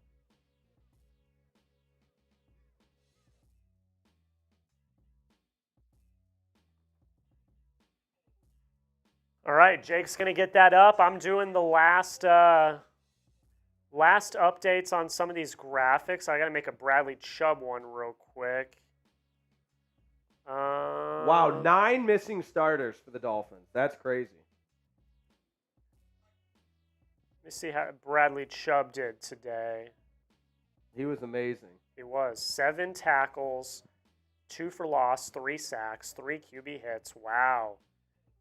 All right, Jake's going to get that up. I'm doing the last updates on some of these graphics. I got to make a Bradley Chubb one real quick. Wow, 9 missing starters for the Dolphins. That's crazy. Let me see how Bradley Chubb did today. He was amazing. He was 7 tackles, 2 for loss, 3 sacks, 3 QB hits. Wow.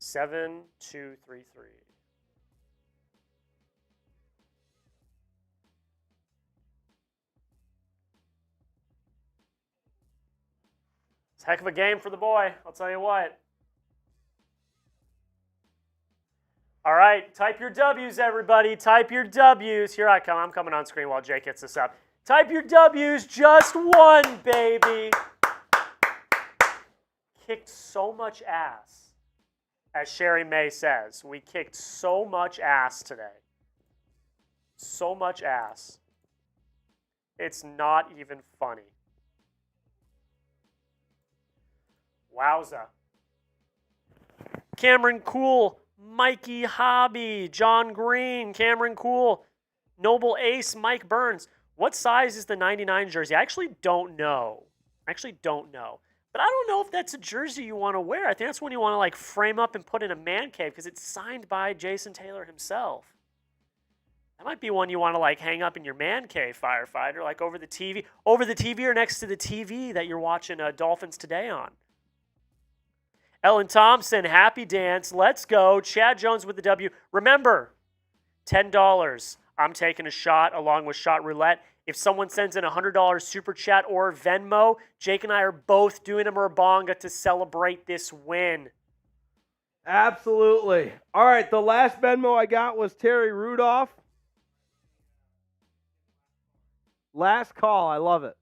7, 2, 3, 3. It's a heck of a game for the boy, I'll tell you what. All right, type your W's, everybody. Type your W's. Here I come. I'm coming on screen while Jake gets this up. Type your W's. Just one, baby. Kicked so much ass. As Sherry May says, we kicked so much ass today. So much ass. It's not even funny. Wowza. Cameron Cool, Mikey Hobby, John Green, Cameron Cool, Noble Ace, Mike Burns. What size is the 99 jersey? I actually don't know. But I don't know if that's a jersey you want to wear. I think that's one you want to like frame up and put in a man cave because it's signed by Jason Taylor himself. That might be one you want to like hang up in your man cave, firefighter, like over the TV or next to the TV that you're watching Dolphins Today on. Ellen Thompson, happy dance. Let's go. Chad Jones with the W. Remember, $10. I'm taking a shot along with Shot Roulette. If someone sends in a $100 Super Chat or Venmo, Jake and I are both doing a Murbonga to celebrate this win. Absolutely. All right, the last Venmo I got was Terry Rudolph. Last call. I love it.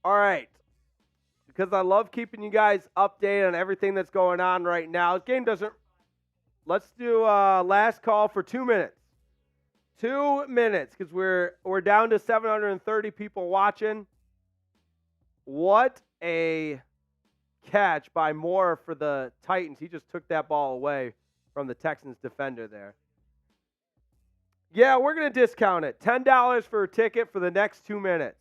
All right. Because I love keeping you guys updated on everything that's going on right now. This game doesn't... Let's do last call for 2 minutes. 2 minutes, because we're down to 730 people watching. What a catch by Moore for the Titans. He just took that ball away from the Texans defender there. Yeah, we're going to discount it. $10 for a ticket for the next 2 minutes.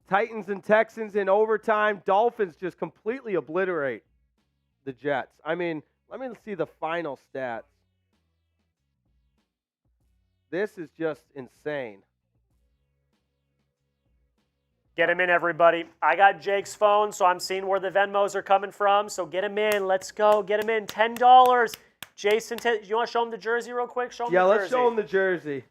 Titans and Texans in overtime. Dolphins just completely obliterate the Jets. I mean, let me see the final stats. This is just insane. Get him in, everybody. I got Jake's phone, so I'm seeing where the Venmos are coming from. So get him in. Let's go. Get him in. $10. Jason, you want to show him the jersey real quick? Show him the jersey. Yeah, let's show him the jersey.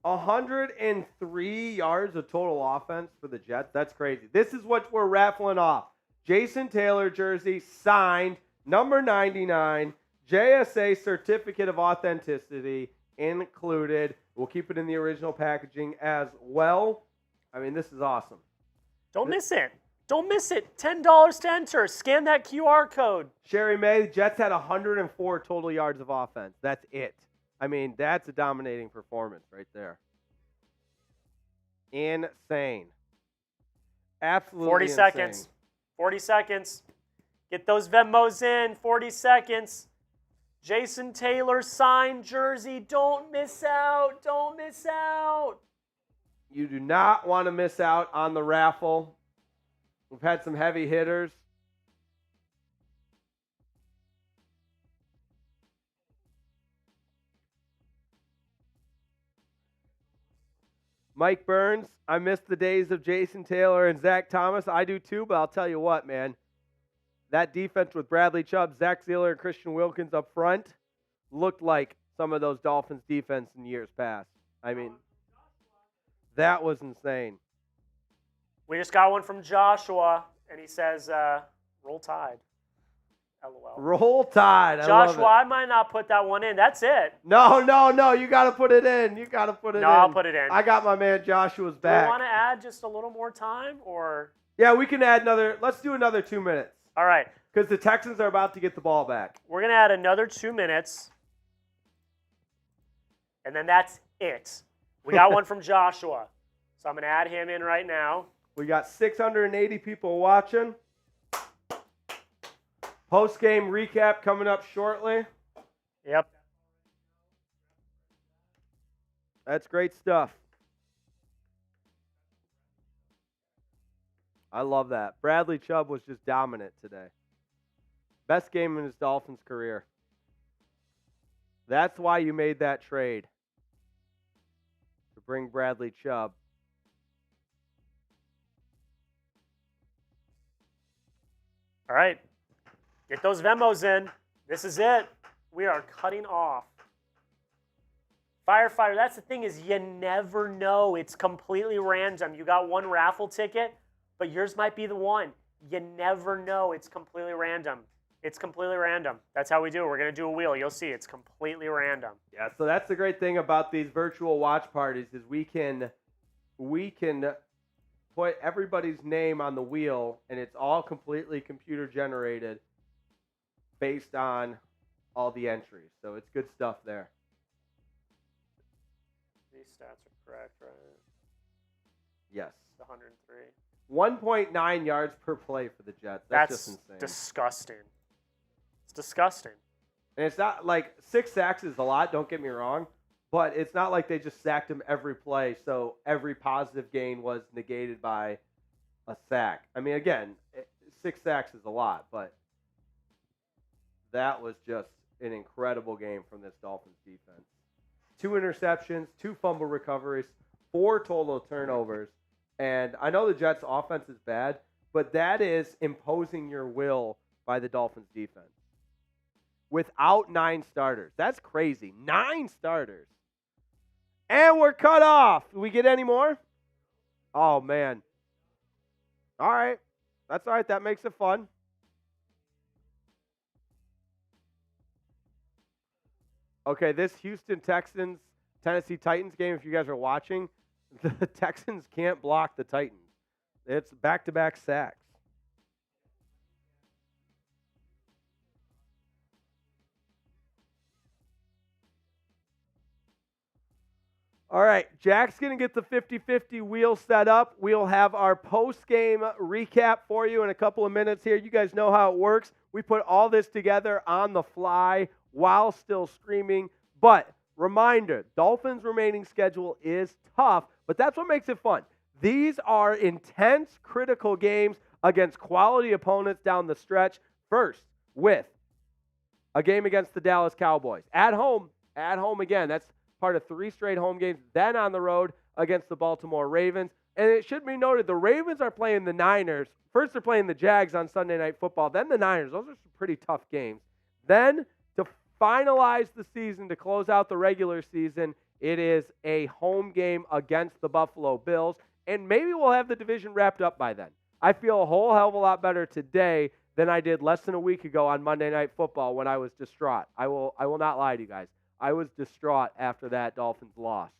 103 yards of total offense for the Jets. That's crazy. This is what we're raffling off. Jason Taylor jersey, signed, number 99, JSA certificate of authenticity included. We'll keep it in the original packaging as well. I mean, this is awesome. Don't miss it. Don't miss it. $10 to enter. Scan that QR code. Sherry May, the Jets had 104 total yards of offense. That's it. I mean, that's a dominating performance right there. Insane. Absolutely 40 insane. seconds. 40 seconds. Get those Venmos in. 40 seconds. Jason Taylor signed jersey. Don't miss out. Don't miss out. You do not want to miss out on the raffle. We've had some heavy hitters. Mike Burns, I miss the days of Jason Taylor and Zach Thomas. I do too, but I'll tell you what, man. That defense with Bradley Chubb, Zach Zealer, and Christian Wilkins up front looked like some of those Dolphins defense in years past. I mean, that was insane. We just got one from Joshua, and he says, roll Tide. LOL. Roll Tide. Joshua, I might not put that one in. That's it. No. You got to put it in. You got to put it in. No, I'll put it in. I got my man Joshua's Do back. you want to add just a little more time, or? Yeah, we can add another. Let's do another 2 minutes. All right. Because the Texans are about to get the ball back. We're going to add another 2 minutes. And then that's it. We got one from Joshua. So I'm going to add him in right now. We got 680 people watching. Post-game recap coming up shortly. Yep. That's great stuff. I love that. Bradley Chubb was just dominant today. Best game in his Dolphins career. That's why you made that trade. To bring Bradley Chubb. All right. Get those Venmos in. This is it. We are cutting off. Firefighter, that's the thing, is you never know. It's completely random. You got one raffle ticket, but yours might be the one. You never know. It's completely random. It's completely random. That's how we do it. We're going to do a wheel. You'll see. It's completely random. Yeah, so that's the great thing about these virtual watch parties is we can put everybody's name on the wheel, and it's all completely computer generated based on all the entries. So it's good stuff there. These stats are correct, right? Yes. The 103. 1.9 yards per play for the Jets. That's just insane. Disgusting. It's disgusting. And it's not like 6 sacks is a lot, don't get me wrong, but it's not like they just sacked him every play, so every positive gain was negated by a sack. I mean, again, 6 sacks is a lot, but that was just an incredible game from this Dolphins defense. 2 interceptions, 2 fumble recoveries, 4 total turnovers. And I know the Jets' offense is bad, but that is imposing your will by the Dolphins' defense. Without 9 starters. That's crazy. 9 starters. And we're cut off. Do we get any more? Oh, man. All right. That's all right. That makes it fun. Okay, this Houston Texans, Tennessee Titans game, if you guys are watching, the Texans can't block the Titans. It's back-to-back sacks. All right, Jack's going to get the 50-50 wheel set up. We'll have our post-game recap for you in a couple of minutes here. You guys know how it works. We put all this together on the fly while still streaming. But reminder, Dolphins' remaining schedule is tough, but that's what makes it fun. These are intense, critical games against quality opponents down the stretch. First, with a game against the Dallas Cowboys. At home again. That's part of 3 straight home games, then on the road against the Baltimore Ravens. And it should be noted, the Ravens are playing the Niners. First, they're playing the Jags on Sunday Night Football, then the Niners. Those are some pretty tough games. Then, to finalize the season, to close out the regular season, it is a home game against the Buffalo Bills. And maybe we'll have the division wrapped up by then. I feel a whole hell of a lot better today than I did less than a week ago on Monday Night Football when I was distraught. I will not lie to you guys. I was distraught after that Dolphins loss.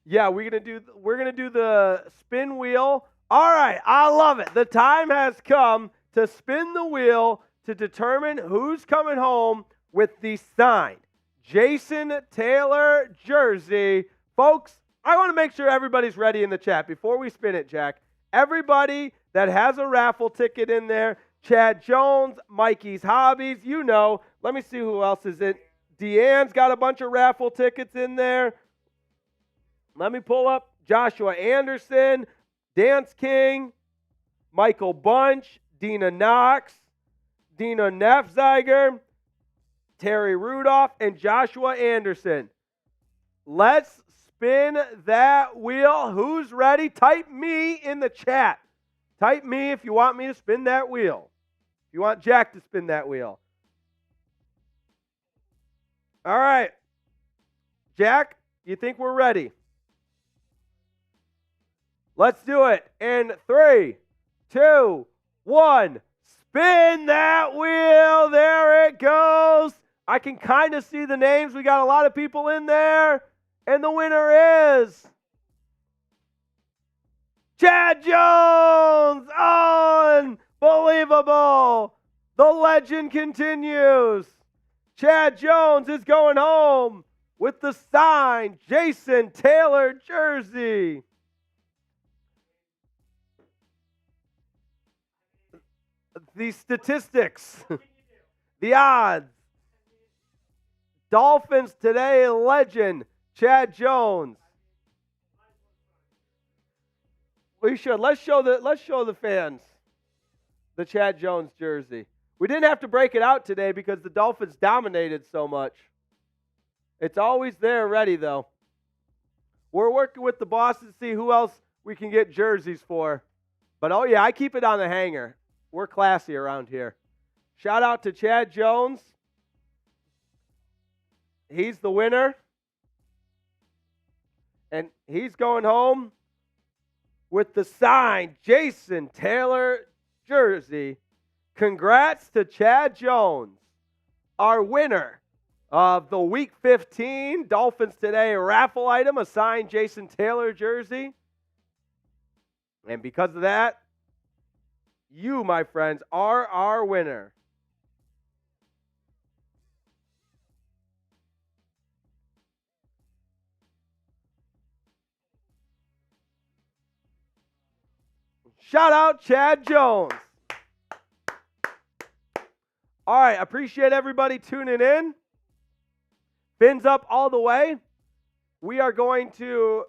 Yeah, we're gonna do the spin wheel. All right, I love it. The time has come to spin the wheel to determine who's coming home with the signed Jason Taylor jersey. Folks, I want to make sure everybody's ready in the chat before we spin it, Jack. Everybody that has a raffle ticket in there, Chad Jones, Mikey's Hobbies, you know. Let me see who else is in. Deanne's got a bunch of raffle tickets in there. Let me pull up Joshua Anderson, Dance King, Michael Bunch, Dina Knox, Dina Nefziger, Terry Rudolph, and Joshua Anderson. Let's spin that wheel. Who's ready? Type me in the chat. Type me if you want me to spin that wheel. If you want Jack to spin that wheel. All right. Jack, you think we're ready? Let's do it. In 3, 2, 1. Spin that wheel. There it goes. I can kind of see the names. We got a lot of people in there. And the winner is Chad Jones. Unbelievable. The legend continues. Chad Jones is going home with the signed Jason Taylor jersey. The statistics, the odds. Dolphins Today legend, Chad Jones. We should. Let's show the fans the Chad Jones jersey. We didn't have to break it out today because the Dolphins dominated so much. It's always there ready, though. We're working with the boss to see who else we can get jerseys for. But, oh, yeah, I keep it on the hanger. We're classy around here. Shout out to Chad Jones. He's the winner. And he's going home with the signed Jason Taylor jersey. Congrats to Chad Jones, our winner of the Week 15 Dolphins Today raffle item, a signed Jason Taylor jersey. And because of that, you, my friends, are our winner. Shout out Chad Jones. All right, appreciate everybody tuning in. Fins up all the way. We are going to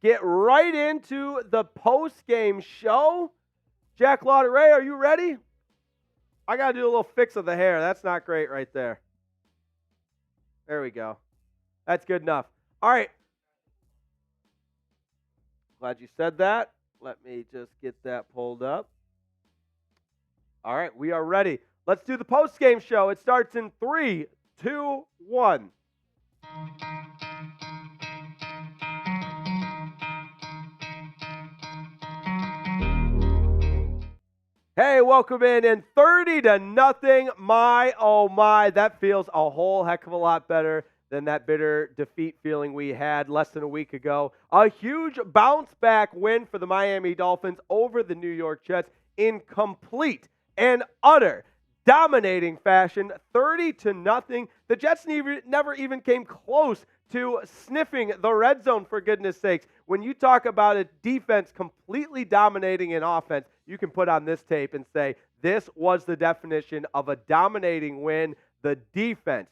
get right into the post-game show. Jack Lauderay, are you ready? I got to do a little fix of the hair. That's not great right there. There we go. That's good enough. All right. Glad you said that. Let me just get that pulled up. All right, we are ready. Let's do the post-game show. It starts in 3, 2, 1. Hey, welcome in. And 30-0. My, oh my, that feels a whole heck of a lot better than that bitter defeat feeling we had less than a week ago. A huge bounce-back win for the Miami Dolphins over the New York Jets in complete and utter dominating fashion, 30-0. The Jets never even came close to sniffing the red zone, for goodness sakes. When you talk about a defense completely dominating an offense, you can put on this tape and say, this was the definition of a dominating win. The defense,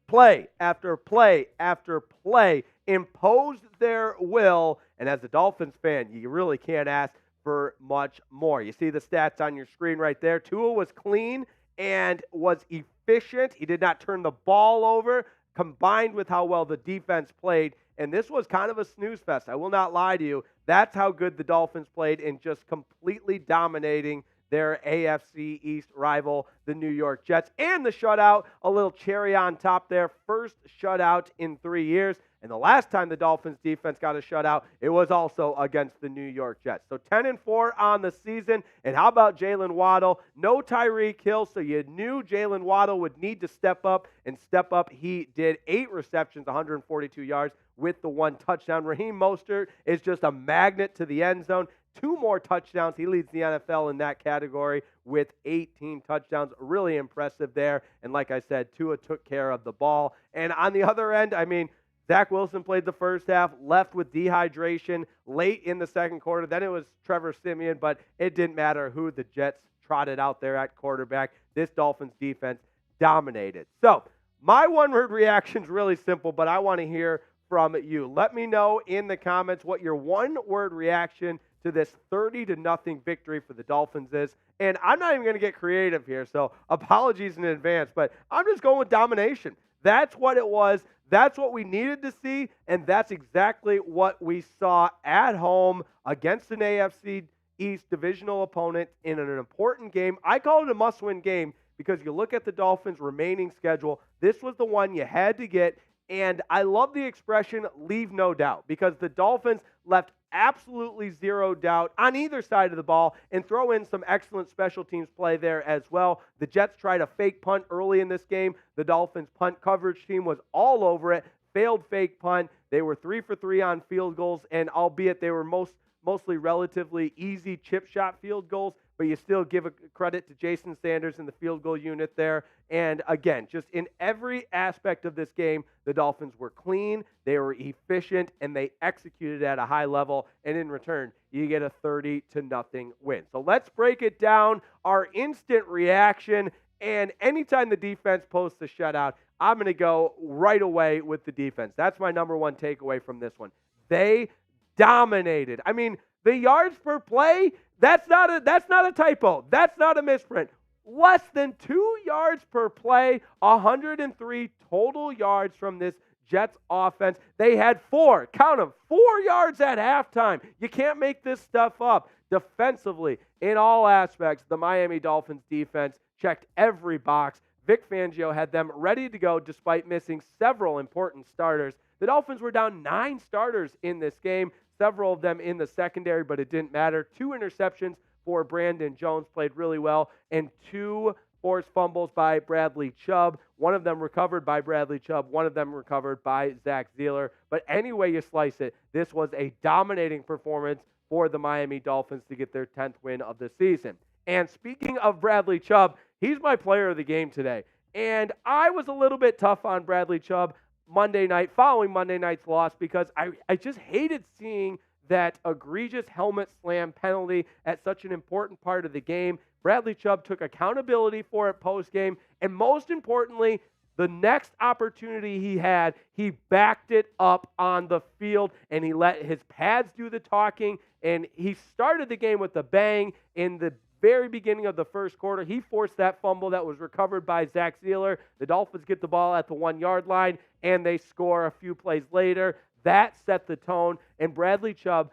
play after play after play, imposed their will. And as a Dolphins fan, you really can't ask for much more. You see the stats on your screen right there. Tua was clean and was efficient. He did not turn the ball over, combined with how well the defense played. And this was kind of a snooze fest. I will not lie to you. That's how good the Dolphins played in just completely dominating their AFC East rival, the New York Jets. And the shutout, a little cherry on top there. First shutout in 3 years. And the last time the Dolphins defense got a shutout, it was also against the New York Jets. So 10-4 on the season. And how about Jalen Waddle? No Tyreek Hill, so you knew Jalen Waddle would need to step up, and step up he did. 8 receptions, 142 yards with the 1 touchdown. Raheem Mostert is just a magnet to the end zone. 2 more touchdowns. He leads the NFL in that category with 18 touchdowns. Really impressive there. And like I said, Tua took care of the ball. And on the other end, I mean, Zach Wilson played the first half, left with dehydration late in the second quarter. Then it was Trevor Siemian, but it didn't matter who the Jets trotted out there at quarterback. This Dolphins defense dominated. So my one-word reaction is really simple, but I want to hear from you. Let me know in the comments what your one-word reaction to this 30-0 victory for the Dolphins is. And I'm not even going to get creative here, so apologies in advance, but I'm just going with domination. That's what it was. That's what we needed to see, and that's exactly what we saw at home against an AFC East divisional opponent in an important game. I call it a must-win game because you look at the Dolphins' remaining schedule. This was the one you had to get, and I love the expression, leave no doubt, because the Dolphins left absolutely zero doubt on either side of the ball, and throw in some excellent special teams play there as well. The Jets tried a fake punt early in this game. The Dolphins punt coverage team was all over it, failed fake punt. They were 3 for 3 on field goals, and albeit they were mostly relatively easy chip shot field goals, but you still give a credit to Jason Sanders and the field goal unit there. And again, just in every aspect of this game, the Dolphins were clean, they were efficient, and they executed at a high level. And in return, you get a 30-0 win. So let's break it down. Our instant reaction, and anytime the defense posts a shutout, I'm going to go right away with the defense. That's my number one takeaway from this one. They dominated. I mean, the yards per play, that's not a typo. That's not a misprint. Less than 2 yards per play, 103 total yards from this Jets offense. They had 4, count them, 4 yards at halftime. You can't make this stuff up. Defensively, in all aspects, the Miami Dolphins defense checked every box. Vic Fangio had them ready to go despite missing several important starters. The Dolphins were down 9 starters in this game, several of them in the secondary, but it didn't matter. 2 interceptions for Brandon Jones, played really well, and 2 forced fumbles by Bradley Chubb. One of them recovered by Bradley Chubb, one of them recovered by Zach Zeeler. But any way you slice it, this was a dominating performance for the Miami Dolphins to get their 10th win of the season. And speaking of Bradley Chubb, he's my player of the game today. And I was a little bit tough on Bradley Chubb Monday night, following Monday night's loss, because I just hated seeing that egregious helmet slam penalty at such an important part of the game. Bradley Chubb took accountability for it post-game, and most importantly, the next opportunity he had, he backed it up on the field, and he let his pads do the talking, and he started the game with a bang. In the very beginning of the first quarter, he forced that fumble that was recovered by Zach Zeeler. The Dolphins get the ball at the 1-yard line, and they score a few plays later. That set the tone, and Bradley Chubb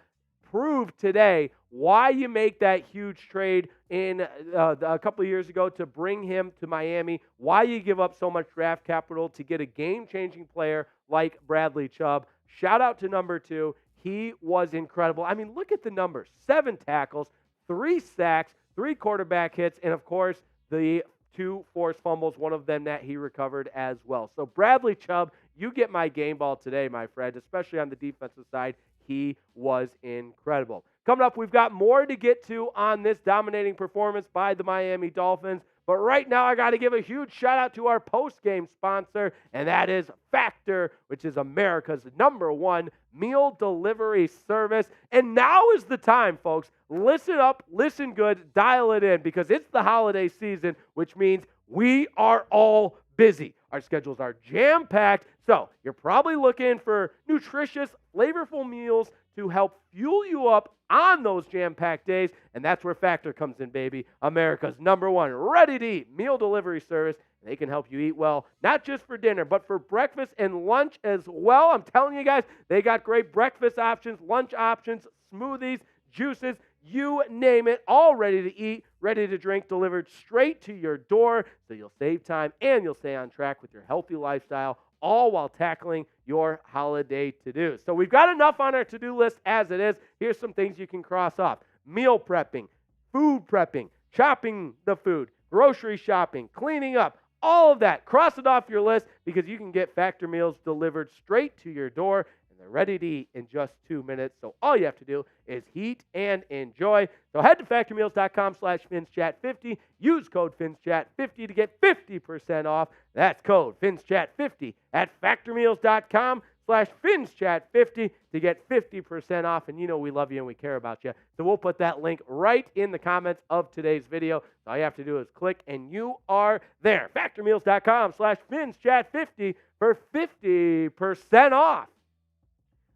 proved today why you make that huge trade in a couple of years ago to bring him to Miami, why you give up so much draft capital to get a game-changing player like Bradley Chubb. Shout out to number 2. He was incredible. I mean, look at the numbers. 7 tackles, 3 sacks, 3 quarterback hits, and of course, the 2 forced fumbles, one of them that he recovered as well. So Bradley Chubb, you get my game ball today, my friend, especially on the defensive side. He was incredible. Coming up, we've got more to get to on this dominating performance by the Miami Dolphins. But right now, I got to give a huge shout out to our post-game sponsor, and that is Factor, which is America's #1 meal delivery service. And now is the time, folks. Listen up, listen good, dial it in, because it's the holiday season, which means we are all busy. Our schedules are jam-packed, so you're probably looking for nutritious, flavorful meals to help fuel you up on those jam-packed days. And that's where Factor comes in, baby. America's #1 ready-to-eat meal delivery service. They can help you eat well, not just for dinner, but for breakfast and lunch as well. I'm telling you guys, they got great breakfast options, lunch options, smoothies, juices, you name it, all ready to eat, ready to drink, delivered straight to your door, so you'll save time and you'll stay on track with your healthy lifestyle, all while tackling your holiday to-dos. So we've got enough on our to-do list as it is. Here's some things you can cross off. Meal prepping, food prepping, chopping the food, grocery shopping, cleaning up, all of that. Cross it off your list because you can get Factor meals delivered straight to your door, and they're ready to eat in just 2 minutes. So all you have to do is heat and enjoy. So head to factormeals.com/FinzChat50. Use code FinzChat50 to get 50% off. That's code FinzChat50 at factormeals.com/FinzChat50 to get 50% off. And you know we love you and we care about you. So we'll put that link right in the comments of today's video. All you have to do is click and you are there. factormeals.com/FinzChat50 for 50% off.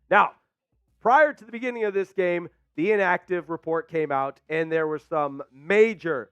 Now, prior to the beginning of this game, the inactive report came out, and there were some major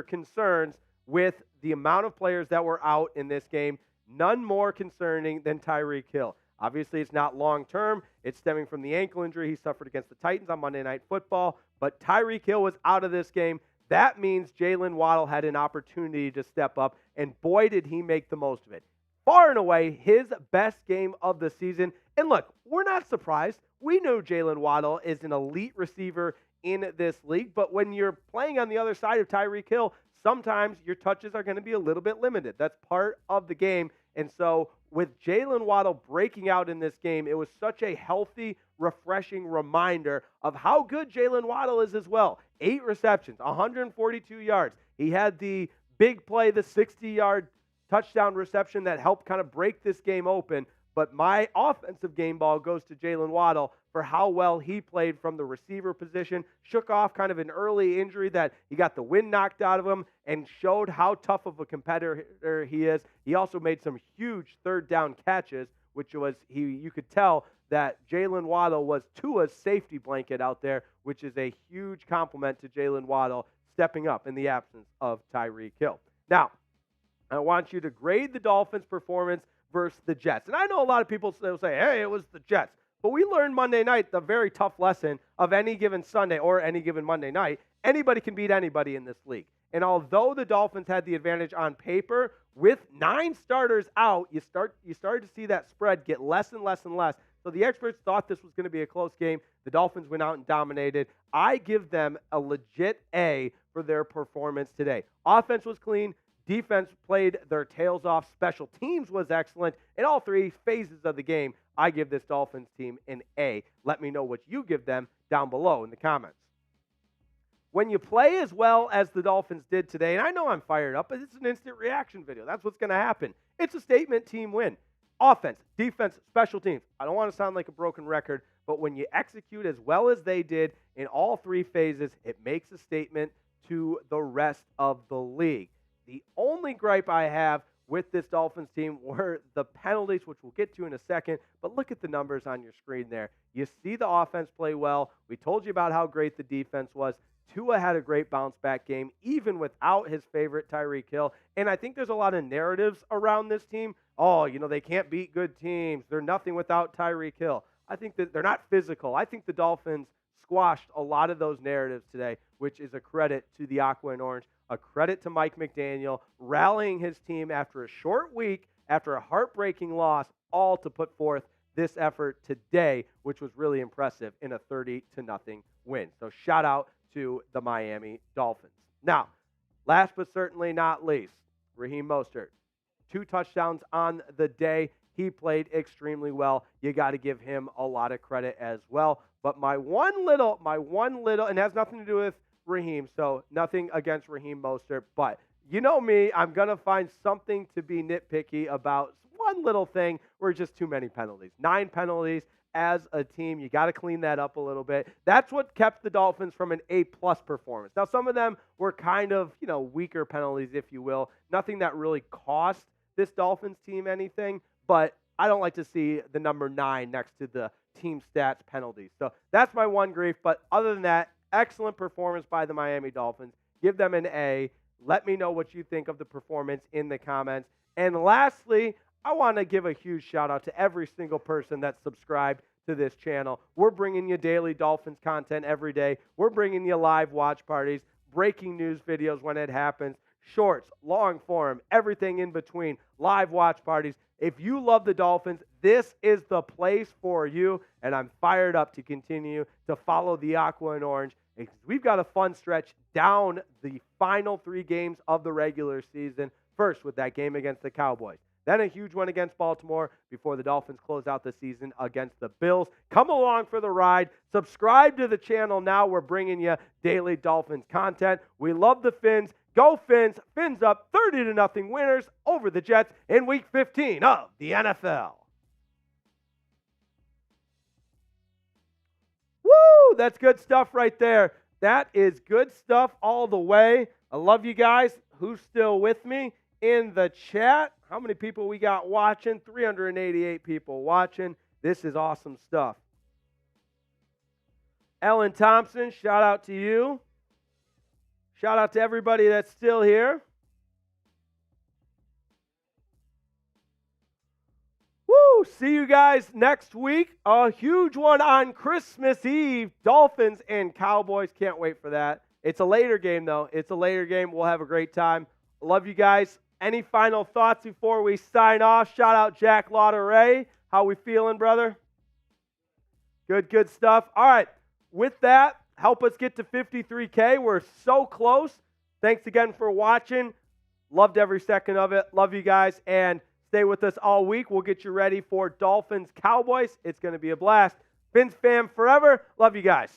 concerns with the amount of players that were out in this game. None more concerning than Tyreek Hill. Obviously, it's not long-term. It's stemming from the ankle injury he suffered against the Titans on Monday Night Football. But Tyreek Hill was out of this game. That means Jalen Waddle had an opportunity to step up, and boy, did he make the most of it. Far and away, his best game of the season. And look, we're not surprised. We know Jalen Waddle is an elite receiver in this league, but when you're playing on the other side of Tyreek Hill, sometimes your touches are going to be a little bit limited. That's part of the game. And so with Jalen Waddle breaking out in this game, it was such a healthy, refreshing reminder of how good Jalen Waddle is as well. 8 receptions, 142 yards. He had the big play, the 60-yard touchdown reception that helped kind of break this game open. But my offensive game ball goes to Jalen Waddle for how well he played from the receiver position, shook off kind of an early injury that he got the wind knocked out of him, and showed how tough of a competitor he is. He also made some huge third down catches, which was you could tell that Jalen Waddle was Tua's safety blanket out there, which is a huge compliment to Jalen Waddle stepping up in the absence of Tyreek Hill. Now, I want you to grade the Dolphins' performance versus the Jets. And I know a lot of people will say, hey, it was the Jets. But we learned Monday night the very tough lesson of any given Sunday or any given Monday night. Anybody can beat anybody in this league. And although the Dolphins had the advantage on paper, with 9 starters out, you started to see that spread get less and less and less. So the experts thought this was going to be a close game. The Dolphins went out and dominated. I give them a legit A for their performance today. Offense was clean. Defense played their tails off. Special teams was excellent. In all 3 phases of the game, I give this Dolphins team an A. Let me know what you give them down below in the comments. When you play as well as the Dolphins did today, and I know I'm fired up, but it's an instant reaction video. That's what's going to happen. It's a statement team win. Offense, defense, special teams. I don't want to sound like a broken record, but when you execute as well as they did in all 3 phases, it makes a statement to the rest of the league. The only gripe I have with this Dolphins team were the penalties, which we'll get to in a second. But look at the numbers on your screen there. You see the offense play well. We told you about how great the defense was. Tua had a great bounce-back game, even without his favorite Tyreek Hill. And I think there's a lot of narratives around this team. Oh, they can't beat good teams. They're nothing without Tyreek Hill. I think that they're not physical. I think the Dolphins squashed a lot of those narratives today, which is a credit to the Aqua and Orange. A credit to Mike McDaniel rallying his team after a short week, after a heartbreaking loss, all to put forth this effort today, which was really impressive in a 30-0 win. So shout out to the Miami Dolphins. Now, last but certainly not least, Raheem Mostert. 2 touchdowns on the day. He played extremely well. You got to give him a lot of credit as well. But my one little, and it has nothing to do with Raheem, so nothing against Raheem Mostert, but you know me, I'm going to find something to be nitpicky about. One little thing were just too many penalties. 9 penalties as a team. You got to clean that up a little bit. That's what kept the Dolphins from an A-plus performance. Now, some of them were kind of, weaker penalties, if you will. Nothing that really cost this Dolphins team anything, but I don't like to see the number 9 next to the team stats penalties. So that's my one grief. But other than that, excellent performance by the Miami Dolphins. Give them an A. Let me know what you think of the performance in the comments. And lastly, I want to give a huge shout out to every single person that's subscribed to this channel. We're bringing you daily Dolphins content every day. We're bringing you live watch parties, breaking news videos when it happens, shorts, long form, everything in between, live watch parties. If you love the Dolphins, this is the place for you, and I'm fired up to continue to follow the Aqua and Orange. We've got a fun stretch down the final 3 games of the regular season, first with that game against the Cowboys. Then a huge one against Baltimore before the Dolphins close out the season against the Bills. Come along for the ride. Subscribe to the channel now. We're bringing you daily Dolphins content. We love the Fins. Go Fins. Fins up 30-0 winners over the Jets in Week 15 of the NFL. Woo! That's good stuff right there. That is good stuff all the way. I love you guys. Who's still with me in the chat? How many people we got watching? 388 people watching. This is awesome stuff. Ellen Thompson, shout out to you. Shout out to everybody that's still here. Woo! See you guys next week. A huge one on Christmas Eve. Dolphins and Cowboys. Can't wait for that. It's a later game, though. It's a later game. We'll have a great time. Love you guys. Any final thoughts before we sign off? Shout out Jack Lauderay. How we feeling, brother? Good stuff. All right. With that, help us get to 53K. We're so close. Thanks again for watching. Loved every second of it. Love you guys. And stay with us all week. We'll get you ready for Dolphins Cowboys. It's going to be a blast. Fins fam forever. Love you guys.